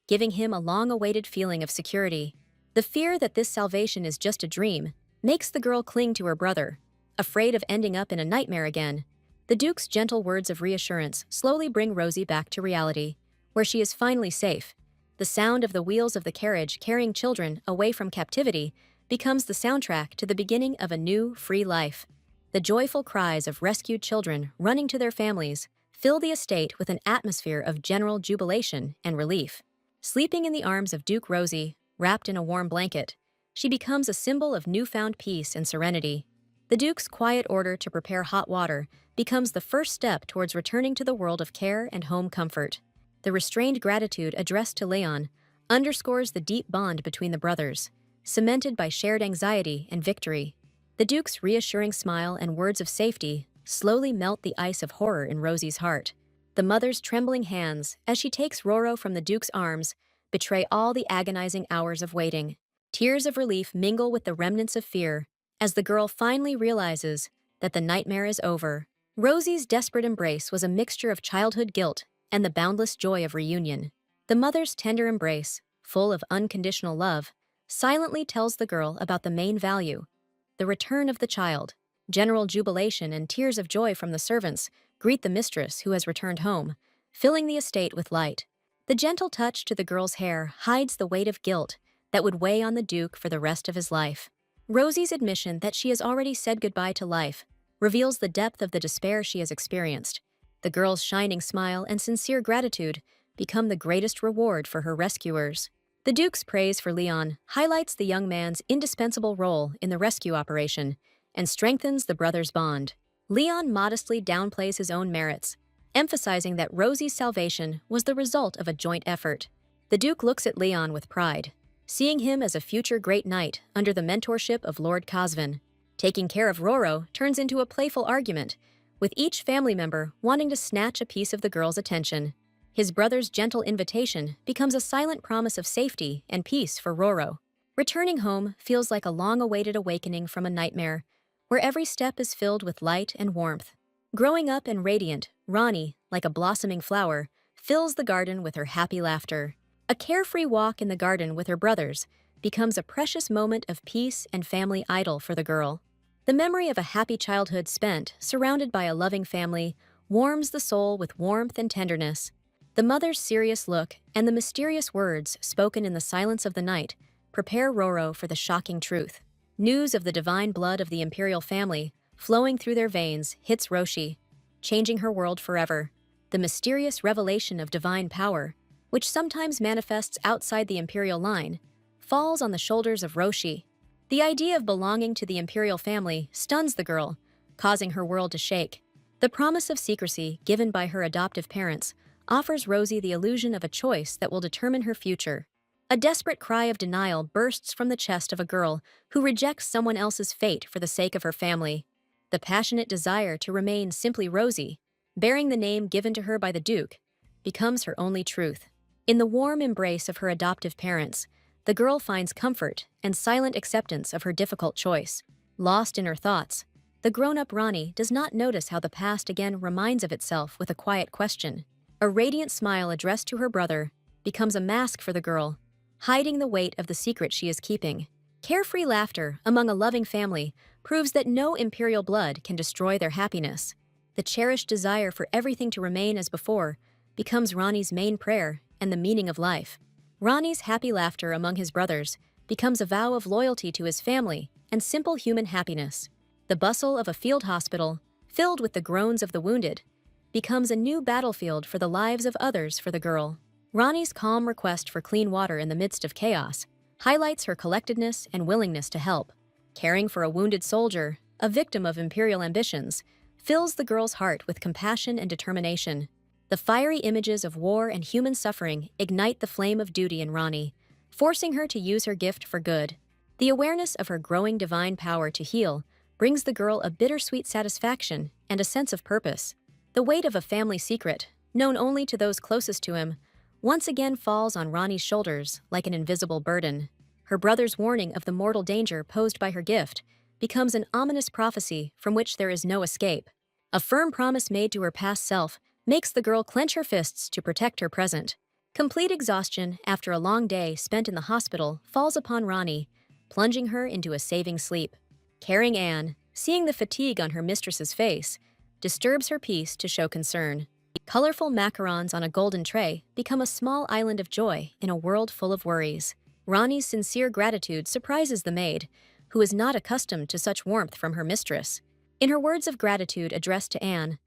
giving him a long-awaited feeling of security. The fear that this salvation is just a dream makes the girl cling to her brother, afraid of ending up in a nightmare again. The Duke's gentle words of reassurance slowly bring Rosie back to reality, where she is finally safe. The sound of the wheels of the carriage carrying children away from captivity becomes the soundtrack to the beginning of a new, free life. The joyful cries of rescued children running to their families fill the estate with an atmosphere of general jubilation and relief. Sleeping in the arms of Duke Rosie, wrapped in a warm blanket, she becomes a symbol of newfound peace and serenity. The Duke's quiet order to prepare hot water becomes the first step towards returning to the world of care and home comfort. The restrained gratitude addressed to Leon underscores the deep bond between the brothers, cemented by shared anxiety and victory. The Duke's reassuring smile and words of safety slowly melt the ice of horror in Rosie's heart. The mother's trembling hands, as she takes Roro from the Duke's arms, betray all the agonizing hours of waiting. Tears of relief mingle with the remnants of fear as the girl finally realizes that the nightmare is over. Rosie's desperate embrace was a mixture of childhood guilt and the boundless joy of reunion. The mother's tender embrace, full of unconditional love, silently tells the girl about the main value, the return of the child. General jubilation and tears of joy from the servants greet the mistress who has returned home, filling the estate with light. The gentle touch to the girl's hair hides the weight of guilt that would weigh on the Duke for the rest of his life. Rosie's admission that she has already said goodbye to life reveals the depth of the despair she has experienced. The girl's shining smile and sincere gratitude become the greatest reward for her rescuers. The Duke's praise for Leon highlights the young man's indispensable role in the rescue operation and strengthens the brothers' bond. Leon modestly downplays his own merits, emphasizing that Rosie's salvation was the result of a joint effort. The Duke looks at Leon with pride, seeing him as a future great knight under the mentorship of Lord Cosvin. Taking care of Roro turns into a playful argument, with each family member wanting to snatch a piece of the girl's attention. His brother's gentle invitation becomes a silent promise of safety and peace for Roro. Returning home feels like a long-awaited awakening from a nightmare, where every step is filled with light and warmth. Growing up and radiant, Ronnie, like a blossoming flower, fills the garden with her happy laughter. A carefree walk in the garden with her brothers becomes a precious moment of peace and family idyll for the girl. The memory of a happy childhood spent, surrounded by a loving family, warms the soul with warmth and tenderness. The mother's serious look and the mysterious words spoken in the silence of the night prepare Roro for the shocking truth. News of the divine blood of the imperial family flowing through their veins hits Roshi, changing her world forever. The mysterious revelation of divine power, which sometimes manifests outside the imperial line, falls on the shoulders of Roshi. The idea of belonging to the imperial family stuns the girl, causing her world to shake. The promise of secrecy given by her adoptive parents offers Rosie the illusion of a choice that will determine her future. A desperate cry of denial bursts from the chest of a girl who rejects someone else's fate for the sake of her family. The passionate desire to remain simply Rosie, bearing the name given to her by the Duke, becomes her only truth. In the warm embrace of her adoptive parents, the girl finds comfort and silent acceptance of her difficult choice. Lost in her thoughts, the grown-up Ronnie does not notice how the past again reminds of itself with a quiet question. A radiant smile addressed to her brother becomes a mask for the girl, hiding the weight of the secret she is keeping. Carefree laughter among a loving family proves that no imperial blood can destroy their happiness. The cherished desire for everything to remain as before becomes Ronnie's main prayer and the meaning of life. Ronnie's happy laughter among his brothers becomes a vow of loyalty to his family and simple human happiness. The bustle of a field hospital, filled with the groans of the wounded, becomes a new battlefield for the lives of others for the girl. Ronnie's calm request for clean water in the midst of chaos highlights her collectedness and willingness to help. Caring for a wounded soldier, a victim of imperial ambitions, fills the girl's heart with compassion and determination. The fiery images of war and human suffering ignite the flame of duty in Ronnie, forcing her to use her gift for good. The awareness of her growing divine power to heal brings the girl a bittersweet satisfaction and a sense of purpose. The weight of a family secret, known only to those closest to him, once again falls on Ronnie's shoulders like an invisible burden. Her brother's warning of the mortal danger posed by her gift becomes an ominous prophecy from which there is no escape. A firm promise made to her past self makes the girl clench her fists to protect her present. Complete exhaustion after a long day spent in the hospital falls upon Ronnie, plunging her into a saving sleep. Caring Anne, seeing the fatigue on her mistress's face, disturbs her peace to show concern. Colorful macarons on a golden tray become a small island of joy in a world full of worries. Ronnie's sincere gratitude surprises the maid, who is not accustomed to such warmth from her mistress. In her words of gratitude addressed to Anne,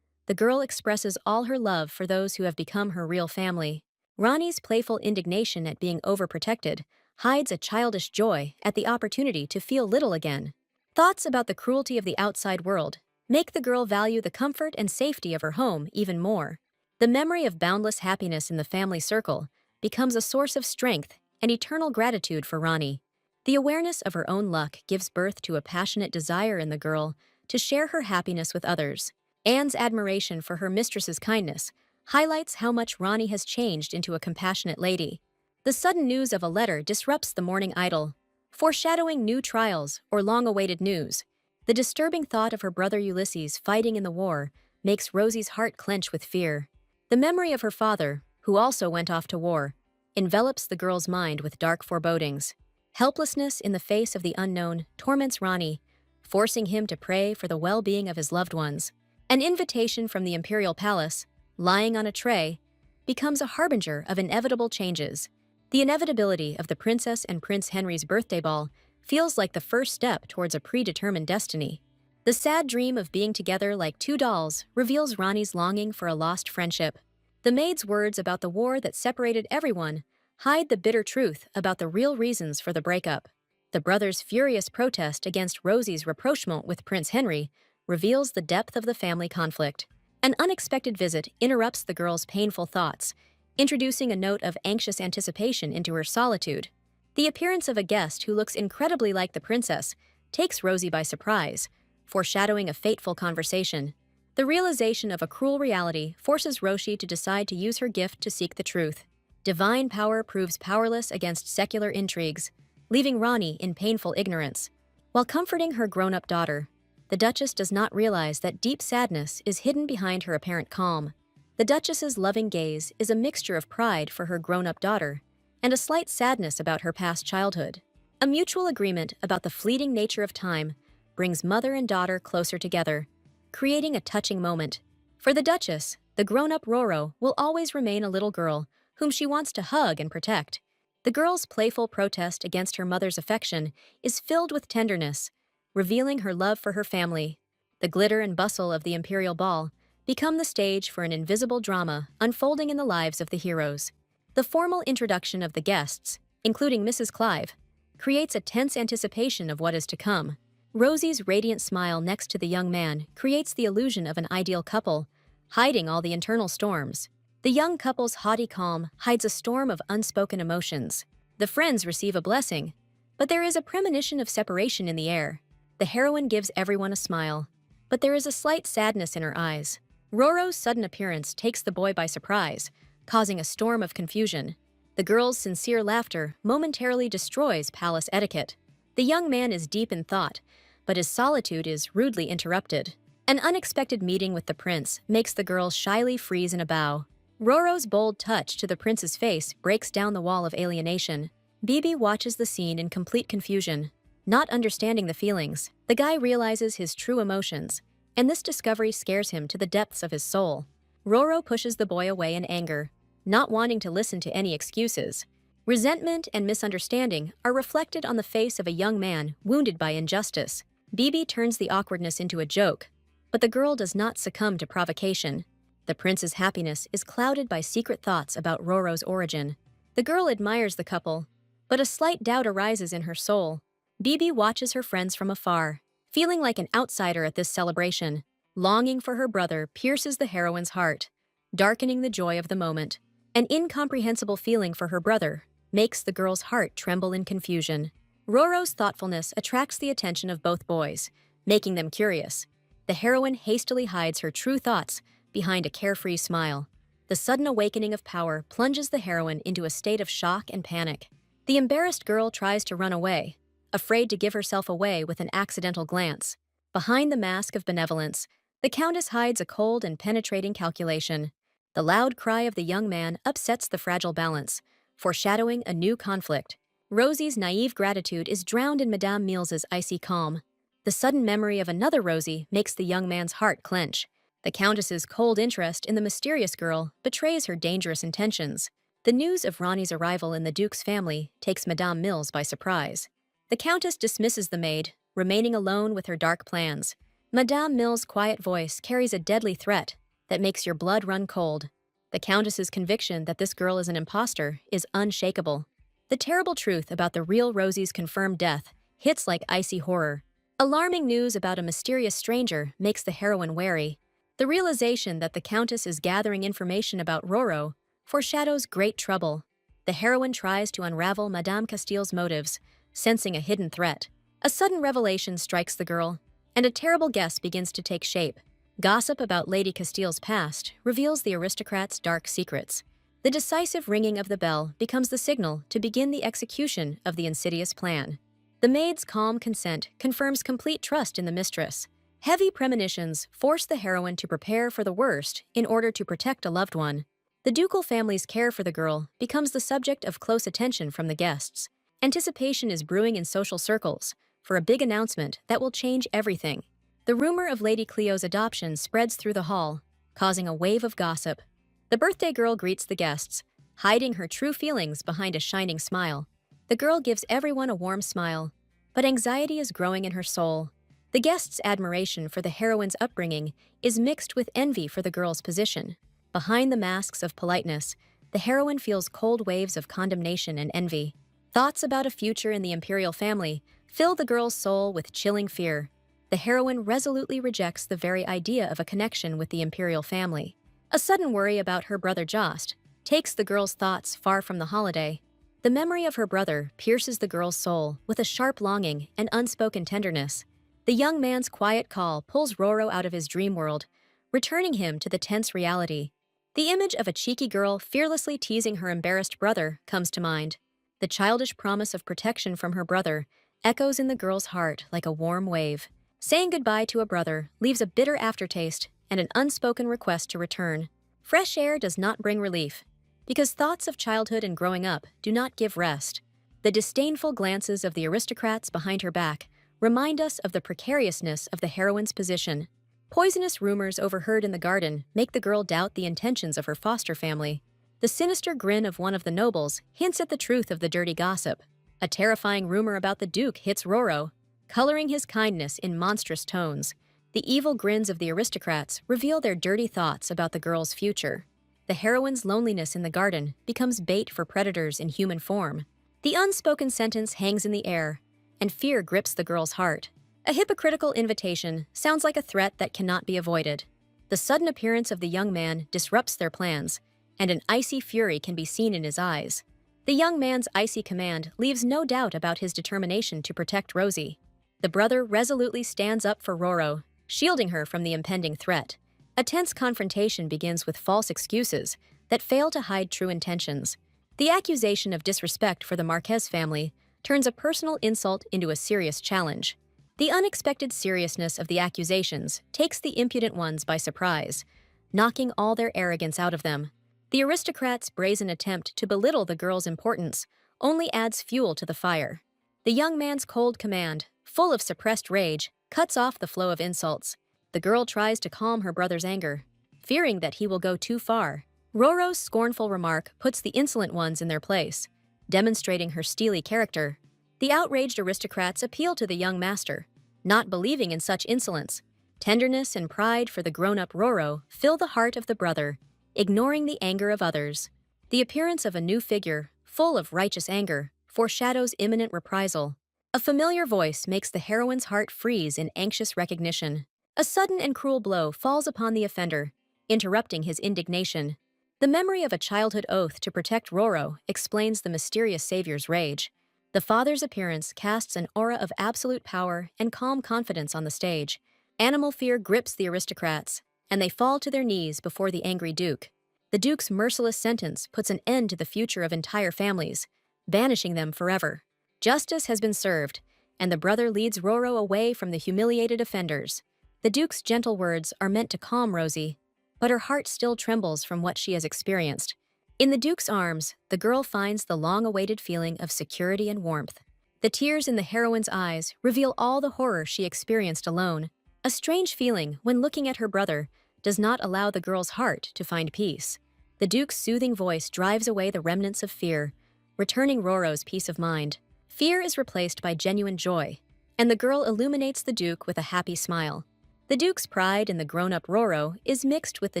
the girl expresses all her love for those who have become her real family. Rani's playful indignation at being overprotected hides a childish joy at the opportunity to feel little again. Thoughts about the cruelty of the outside world make the girl value the comfort and safety of her home even more. The memory of boundless happiness in the family circle becomes a source of strength and eternal gratitude for Rani. The awareness of her own luck gives birth to a passionate desire in the girl to share her happiness with others. Anne's admiration for her mistress's kindness highlights how much Rani has changed into a compassionate lady. The sudden news of a letter disrupts the morning idyll, foreshadowing new trials or long-awaited news. The disturbing thought of her brother Ulysses fighting in the war makes Rosie's heart clench with fear. The memory of her father, who also went off to war, envelops the girl's mind with dark forebodings. Helplessness in the face of the unknown torments Rani, forcing him to pray for the well-being of his loved ones. An invitation from the imperial palace, lying on a tray, becomes a harbinger of inevitable changes. The inevitability of the Princess and Prince Henry's birthday ball feels like the first step towards a predetermined destiny. The sad dream of being together like two dolls reveals Rani's longing for a lost friendship. The maid's words about the war that separated everyone hide the bitter truth about the real reasons for the breakup. The brothers' furious protest against Rosie's rapprochement with Prince Henry reveals the depth of the family conflict. An unexpected visit interrupts the girl's painful thoughts, introducing a note of anxious anticipation into her solitude. The appearance of a guest who looks incredibly like the princess takes Rosie by surprise, foreshadowing a fateful conversation. The realization of a cruel reality forces Roshi to decide to use her gift to seek the truth. Divine power proves powerless against secular intrigues, leaving Rani in painful ignorance. While comforting her grown-up daughter, the Duchess does not realize that deep sadness is hidden behind her apparent calm. The Duchess's loving gaze is a mixture of pride for her grown-up daughter and a slight sadness about her past childhood. A mutual agreement about the fleeting nature of time brings mother and daughter closer together, creating a touching moment. For the Duchess, the grown-up Roro will always remain a little girl whom she wants to hug and protect. The girl's playful protest against her mother's affection is filled with tenderness, revealing her love for her family. The glitter and bustle of the imperial ball become the stage for an invisible drama unfolding in the lives of the heroes. The formal introduction of the guests, including Mrs. Clive, creates a tense anticipation of what is to come. Rosie's radiant smile next to the young man creates the illusion of an ideal couple, hiding all the internal storms. The young couple's haughty calm hides a storm of unspoken emotions. The friends receive a blessing, but there is a premonition of separation in the air. The heroine gives everyone a smile, but there is a slight sadness in her eyes. Roro's sudden appearance takes the boy by surprise, causing a storm of confusion. The girl's sincere laughter momentarily destroys palace etiquette. The young man is deep in thought, but his solitude is rudely interrupted. An unexpected meeting with the prince makes the girl shyly freeze in a bow. Roro's bold touch to the prince's face breaks down the wall of alienation. Bibi watches the scene in complete confusion. Not understanding the feelings, the guy realizes his true emotions, and this discovery scares him to the depths of his soul. Roro pushes the boy away in anger, not wanting to listen to any excuses. Resentment and misunderstanding are reflected on the face of a young man wounded by injustice. Bibi turns the awkwardness into a joke, but the girl does not succumb to provocation. The prince's happiness is clouded by secret thoughts about Roro's origin. The girl admires the couple, but a slight doubt arises in her soul. Bibi watches her friends from afar, feeling like an outsider at this celebration. Longing for her brother pierces the heroine's heart, darkening the joy of the moment. An incomprehensible feeling for her brother makes the girl's heart tremble in confusion. Roro's thoughtfulness attracts the attention of both boys, making them curious. The heroine hastily hides her true thoughts behind a carefree smile. The sudden awakening of power plunges the heroine into a state of shock and panic. The embarrassed girl tries to run away, afraid to give herself away with an accidental glance. Behind the mask of benevolence, the countess hides a cold and penetrating calculation. The loud cry of the young man upsets the fragile balance, foreshadowing a new conflict. Rosie's naive gratitude is drowned in Madame Mills's icy calm. The sudden memory of another Rosie makes the young man's heart clench. The countess's cold interest in the mysterious girl betrays her dangerous intentions. The news of Rani's arrival in the Duke's family takes Madame Mills by surprise. The countess dismisses the maid, remaining alone with her dark plans. Madame Mill's quiet voice carries a deadly threat. that makes your blood run cold. The Countess's conviction that this girl is an imposter is unshakable. The terrible truth about the real Rosie's confirmed death hits like icy horror. Alarming news about a mysterious stranger makes the heroine wary. The realization that the Countess is gathering information about Roro foreshadows great trouble. The heroine tries to unravel Madame Casteel's motives, sensing a hidden threat. A sudden revelation strikes the girl, and a terrible guess begins to take shape. Gossip about Lady Casteel's past reveals the aristocrat's dark secrets. The decisive ringing of the bell becomes the signal to begin the execution of the insidious plan. The maid's calm consent confirms complete trust in the mistress. Heavy premonitions force the heroine to prepare for the worst in order to protect a loved one. The ducal family's care for the girl becomes the subject of close attention from the guests. Anticipation is brewing in social circles for a big announcement that will change everything. The rumor of Lady Cleo's adoption spreads through the hall, causing a wave of gossip. The birthday girl greets the guests, hiding her true feelings behind a shining smile. The girl gives everyone a warm smile, but anxiety is growing in her soul. The guests' admiration for the heroine's upbringing is mixed with envy for the girl's position. Behind the masks of politeness, the heroine feels cold waves of condemnation and envy. Thoughts about a future in the imperial family fill the girl's soul with chilling fear. The heroine resolutely rejects the very idea of a connection with the imperial family. A sudden worry about her brother Jost takes the girl's thoughts far from the holiday. The memory of her brother pierces the girl's soul with a sharp longing and unspoken tenderness. The young man's quiet call pulls Roro out of his dream world, returning him to the tense reality. The image of a cheeky girl fearlessly teasing her embarrassed brother comes to mind. The childish promise of protection from her brother echoes in the girl's heart like a warm wave. Saying goodbye to a brother leaves a bitter aftertaste and an unspoken request to return. Fresh air does not bring relief, because thoughts of childhood and growing up do not give rest. The disdainful glances of the aristocrats behind her back remind us of the precariousness of the heroine's position. Poisonous rumors overheard in the garden make the girl doubt the intentions of her foster family. The sinister grin of one of the nobles hints at the truth of the dirty gossip. A terrifying rumor about the Duke hits Roro, coloring his kindness in monstrous tones. The evil grins of the aristocrats reveal their dirty thoughts about the girl's future. The heroine's loneliness in the garden becomes bait for predators in human form. The unspoken sentence hangs in the air, and fear grips the girl's heart. A hypocritical invitation sounds like a threat that cannot be avoided. The sudden appearance of the young man disrupts their plans, and an icy fury can be seen in his eyes. The young man's icy command leaves no doubt about his determination to protect Rosie. The brother resolutely stands up for Roro, shielding her from the impending threat. A tense confrontation begins with false excuses that fail to hide true intentions. The accusation of disrespect for the Marquez family turns a personal insult into a serious challenge. The unexpected seriousness of the accusations takes the impudent ones by surprise, knocking all their arrogance out of them. The aristocrats' brazen attempt to belittle the girl's importance only adds fuel to the fire. The young man's cold command, full of suppressed rage, cuts off the flow of insults. The girl tries to calm her brother's anger, fearing that he will go too far. Roro's scornful remark puts the insolent ones in their place, demonstrating her steely character. The outraged aristocrats appeal to the young master, not believing in such insolence. Tenderness and pride for the grown-up Roro fill the heart of the brother, ignoring the anger of others. The appearance of a new figure, full of righteous anger, foreshadows imminent reprisal. A familiar voice makes the heroine's heart freeze in anxious recognition. A sudden and cruel blow falls upon the offender, interrupting his indignation. The memory of a childhood oath to protect Roro explains the mysterious savior's rage. The father's appearance casts an aura of absolute power and calm confidence on the stage. Animal fear grips the aristocrats, and they fall to their knees before the angry Duke. The Duke's merciless sentence puts an end to the future of entire families, banishing them forever. Justice has been served, and the brother leads Roro away from the humiliated offenders. The Duke's gentle words are meant to calm Rosie, but her heart still trembles from what she has experienced. In the Duke's arms, the girl finds the long-awaited feeling of security and warmth. The tears in the heroine's eyes reveal all the horror she experienced alone. A strange feeling when looking at her brother does not allow the girl's heart to find peace. The Duke's soothing voice drives away the remnants of fear, returning Roro's peace of mind. Fear is replaced by genuine joy, and the girl illuminates the Duke with a happy smile. The Duke's pride in the grown-up Roro is mixed with the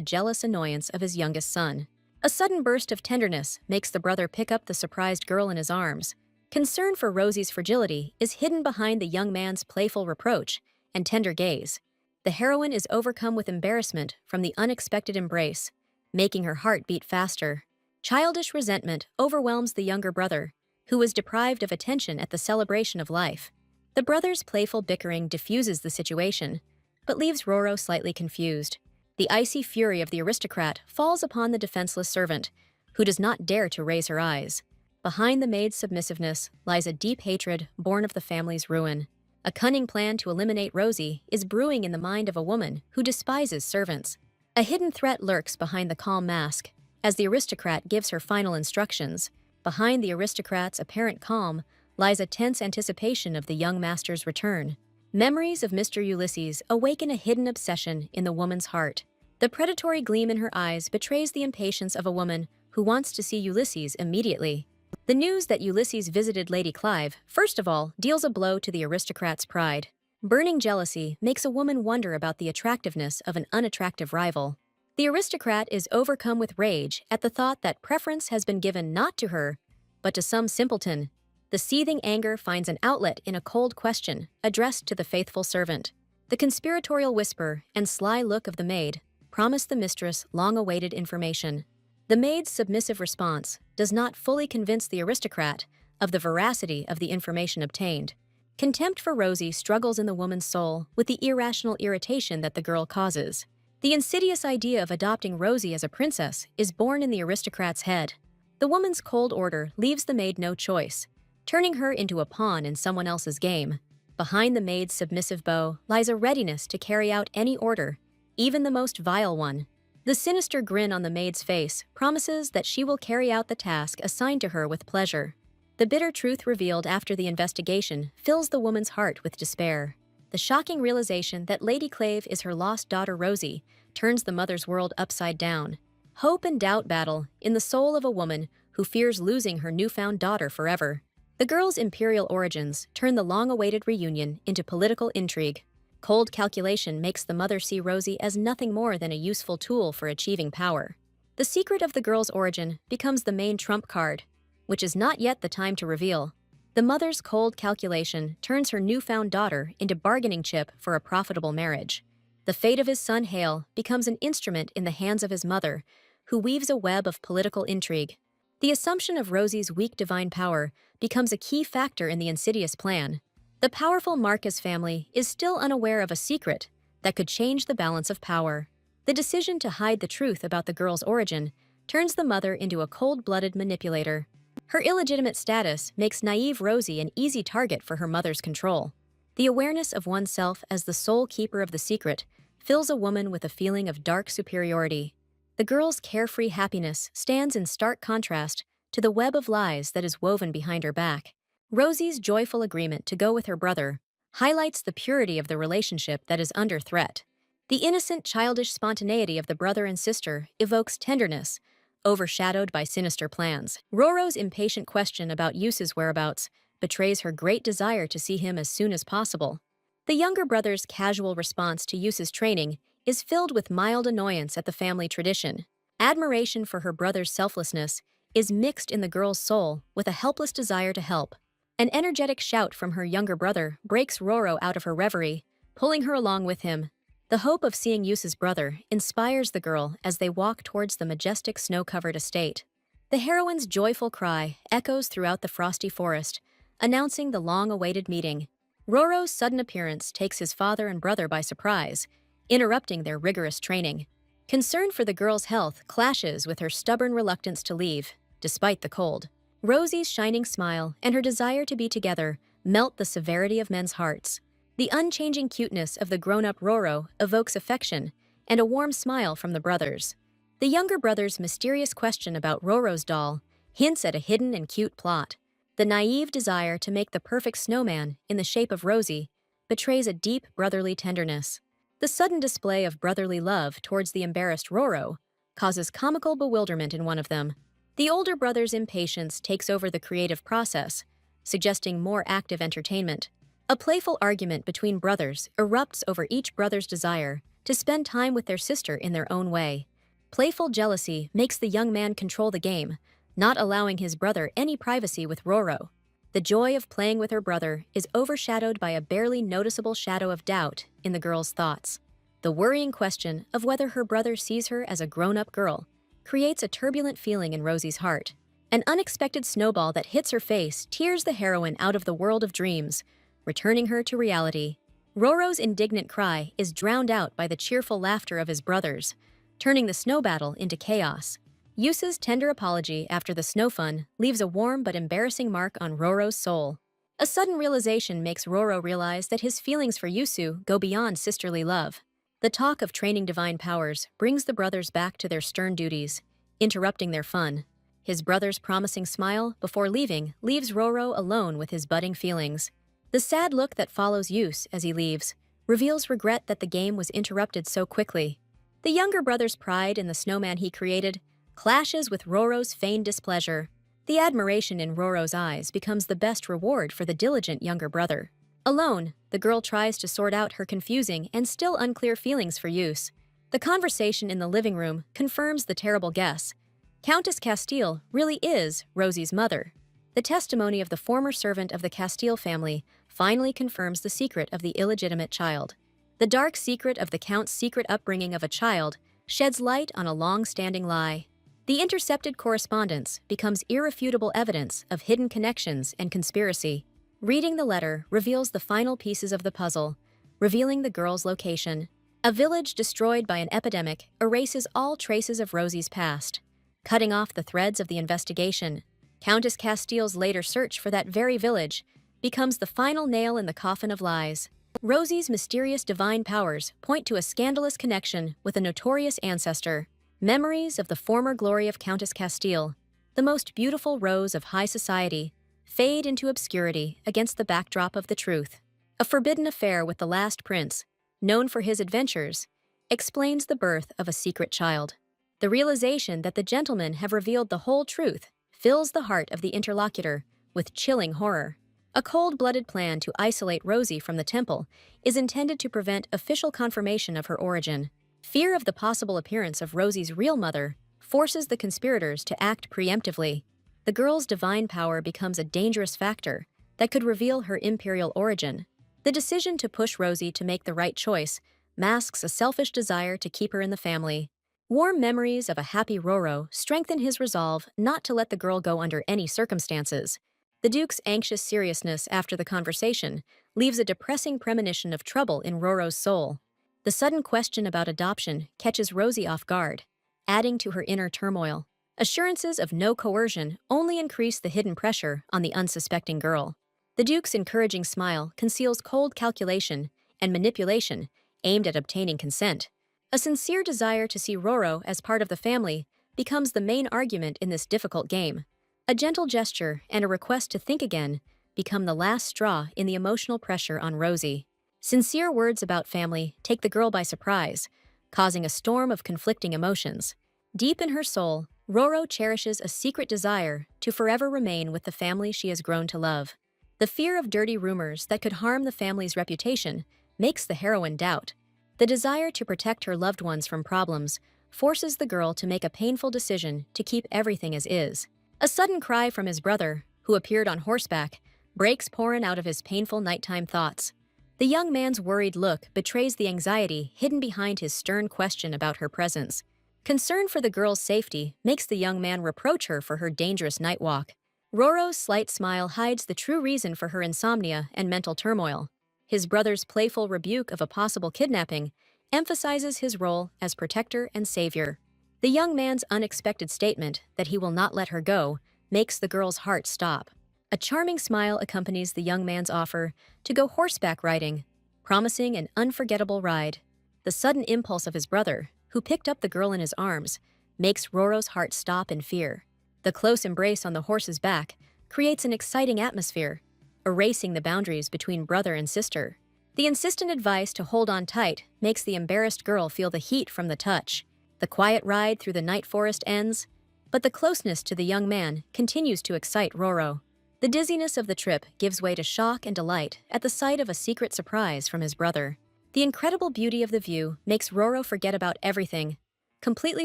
jealous annoyance of his youngest son. A sudden burst of tenderness makes the brother pick up the surprised girl in his arms. Concern for Rosie's fragility is hidden behind the young man's playful reproach and tender gaze. The heroine is overcome with embarrassment from the unexpected embrace, making her heart beat faster. Childish resentment overwhelms the younger brother, who was deprived of attention at the celebration of life. The brothers' playful bickering diffuses the situation, but leaves Roro slightly confused. The icy fury of the aristocrat falls upon the defenseless servant, who does not dare to raise her eyes. Behind the maid's submissiveness lies a deep hatred born of the family's ruin. A cunning plan to eliminate Rosie is brewing in the mind of a woman who despises servants. A hidden threat lurks behind the calm mask, as the aristocrat gives her final instructions. Behind the aristocrat's apparent calm lies a tense anticipation of the young master's return. Memories of Mr. Ulysses awaken a hidden obsession in the woman's heart. The predatory gleam in her eyes betrays the impatience of a woman who wants to see Ulysses immediately. The news that Ulysses visited Lady Clive, first of all, deals a blow to the aristocrat's pride. Burning jealousy makes a woman wonder about the attractiveness of an unattractive rival. The aristocrat is overcome with rage at the thought that preference has been given not to her, but to some simpleton. The seething anger finds an outlet in a cold question addressed to the faithful servant. The conspiratorial whisper and sly look of the maid promise the mistress long-awaited information. The maid's submissive response does not fully convince the aristocrat of the veracity of the information obtained. Contempt for Rosie struggles in the woman's soul with the irrational irritation that the girl causes. The insidious idea of adopting Rosie as a princess is born in the aristocrat's head. The woman's cold order leaves the maid no choice, turning her into a pawn in someone else's game. Behind the maid's submissive bow lies a readiness to carry out any order, even the most vile one. The sinister grin on the maid's face promises that she will carry out the task assigned to her with pleasure. The bitter truth revealed after the investigation fills the woman's heart with despair. The shocking realization that Lady Clive is her lost daughter Rosie turns the mother's world upside down. Hope and doubt battle in the soul of a woman who fears losing her newfound daughter forever. The girl's imperial origins turn the long-awaited reunion into political intrigue. Cold calculation makes the mother see Rosie as nothing more than a useful tool for achieving power. The secret of the girl's origin becomes the main trump card, which is not yet the time to reveal. The mother's cold calculation turns her newfound daughter into bargaining chip for a profitable marriage. The fate of his son Hale becomes an instrument in the hands of his mother, who weaves a web of political intrigue. The assumption of Rosie's weak divine power becomes a key factor in the insidious plan. The powerful Marcus family is still unaware of a secret that could change the balance of power. The decision to hide the truth about the girl's origin turns the mother into a cold-blooded manipulator. Her illegitimate status makes naive Rosie an easy target for her mother's control. The awareness of oneself as the sole keeper of the secret fills a woman with a feeling of dark superiority. The girl's carefree happiness stands in stark contrast to the web of lies that is woven behind her back. Rosie's joyful agreement to go with her brother highlights the purity of the relationship that is under threat. The innocent, childish spontaneity of the brother and sister evokes tenderness, overshadowed by sinister plans. Roro's impatient question about Yuce's whereabouts betrays her great desire to see him as soon as possible. The younger brother's casual response to Yuce's training is filled with mild annoyance at the family tradition. Admiration for her brother's selflessness is mixed in the girl's soul with a helpless desire to help. An energetic shout from her younger brother breaks Roro out of her reverie, pulling her along with him. The hope of seeing Yuce's brother inspires the girl as they walk towards the majestic snow-covered estate. The heroine's joyful cry echoes throughout the frosty forest, announcing the long-awaited meeting. Roro's sudden appearance takes his father and brother by surprise, interrupting their rigorous training. Concern for the girl's health clashes with her stubborn reluctance to leave, despite the cold. Rosie's shining smile and her desire to be together melt the severity of men's hearts. The unchanging cuteness of the grown-up Roro evokes affection and a warm smile from the brothers. The younger brother's mysterious question about Roro's doll hints at a hidden and cute plot. The naive desire to make the perfect snowman in the shape of Rosie betrays a deep brotherly tenderness. The sudden display of brotherly love towards the embarrassed Roro causes comical bewilderment in one of them. The older brother's impatience takes over the creative process, suggesting more active entertainment. A playful argument between brothers erupts over each brother's desire to spend time with their sister in their own way. Playful jealousy makes the young man control the game, not allowing his brother any privacy with Roro. The joy of playing with her brother is overshadowed by a barely noticeable shadow of doubt in the girl's thoughts. The worrying question of whether her brother sees her as a grown-up girl creates a turbulent feeling in Rosie's heart. An unexpected snowball that hits her face tears the heroine out of the world of dreams, returning her to reality. Roro's indignant cry is drowned out by the cheerful laughter of his brothers, turning the snow battle into chaos. Yusu's tender apology after the snow fun leaves a warm but embarrassing mark on Roro's soul. A sudden realization makes Roro realize that his feelings for Yusu go beyond sisterly love. The talk of training divine powers brings the brothers back to their stern duties, interrupting their fun. His brother's promising smile before leaving leaves Roro alone with his budding feelings. The sad look that follows Yus as he leaves reveals regret that the game was interrupted so quickly. The younger brother's pride in the snowman he created clashes with Roro's feigned displeasure. The admiration in Roro's eyes becomes the best reward for the diligent younger brother. Alone, the girl tries to sort out her confusing and still unclear feelings for Yus. The conversation in the living room confirms the terrible guess. Countess Castile really is Rosie's mother. The testimony of the former servant of the Castile family finally confirms the secret of the illegitimate child. The dark secret of the Count's secret upbringing of a child sheds light on a long-standing lie. The intercepted correspondence becomes irrefutable evidence of hidden connections and conspiracy. Reading the letter reveals the final pieces of the puzzle, revealing the girl's location. A village destroyed by an epidemic erases all traces of Rosie's past, cutting off the threads of the investigation. Countess Castile's later search for that very village becomes the final nail in the coffin of lies. Rosie's mysterious divine powers point to a scandalous connection with a notorious ancestor. Memories of the former glory of Countess Castile, the most beautiful rose of high society, fade into obscurity against the backdrop of the truth. A forbidden affair with the last prince, known for his adventures, explains the birth of a secret child. The realization that the gentlemen have revealed the whole truth fills the heart of the interlocutor with chilling horror. A cold-blooded plan to isolate Rosie from the temple is intended to prevent official confirmation of her origin. Fear of the possible appearance of Rosie's real mother forces the conspirators to act preemptively. The girl's divine power becomes a dangerous factor that could reveal her imperial origin. The decision to push Rosie to make the right choice masks a selfish desire to keep her in the family. Warm memories of a happy Roro strengthen his resolve not to let the girl go under any circumstances. The Duke's anxious seriousness after the conversation leaves a depressing premonition of trouble in Roro's soul. The sudden question about adoption catches Rosie off guard, adding to her inner turmoil. Assurances of no coercion only increase the hidden pressure on the unsuspecting girl. The Duke's encouraging smile conceals cold calculation and manipulation aimed at obtaining consent. A sincere desire to see Roro as part of the family becomes the main argument in this difficult game. A gentle gesture and a request to think again become the last straw in the emotional pressure on Rosie. Sincere words about family take the girl by surprise, causing a storm of conflicting emotions. Deep in her soul, Roro cherishes a secret desire to forever remain with the family she has grown to love. The fear of dirty rumors that could harm the family's reputation makes the heroine doubt. The desire to protect her loved ones from problems forces the girl to make a painful decision to keep everything as is. A sudden cry from his brother, who appeared on horseback, breaks Porin out of his painful nighttime thoughts. The young man's worried look betrays the anxiety hidden behind his stern question about her presence. Concern for the girl's safety makes the young man reproach her for her dangerous night walk. Roro's slight smile hides the true reason for her insomnia and mental turmoil. His brother's playful rebuke of a possible kidnapping emphasizes his role as protector and savior. The young man's unexpected statement that he will not let her go makes the girl's heart stop. A charming smile accompanies the young man's offer to go horseback riding, promising an unforgettable ride. The sudden impulse of his brother, who picked up the girl in his arms, makes Roro's heart stop in fear. The close embrace on the horse's back creates an exciting atmosphere, erasing the boundaries between brother and sister. The insistent advice to hold on tight makes the embarrassed girl feel the heat from the touch. The quiet ride through the night forest ends, but the closeness to the young man continues to excite Roro. The dizziness of the trip gives way to shock and delight at the sight of a secret surprise from his brother. The incredible beauty of the view makes Roro forget about everything, completely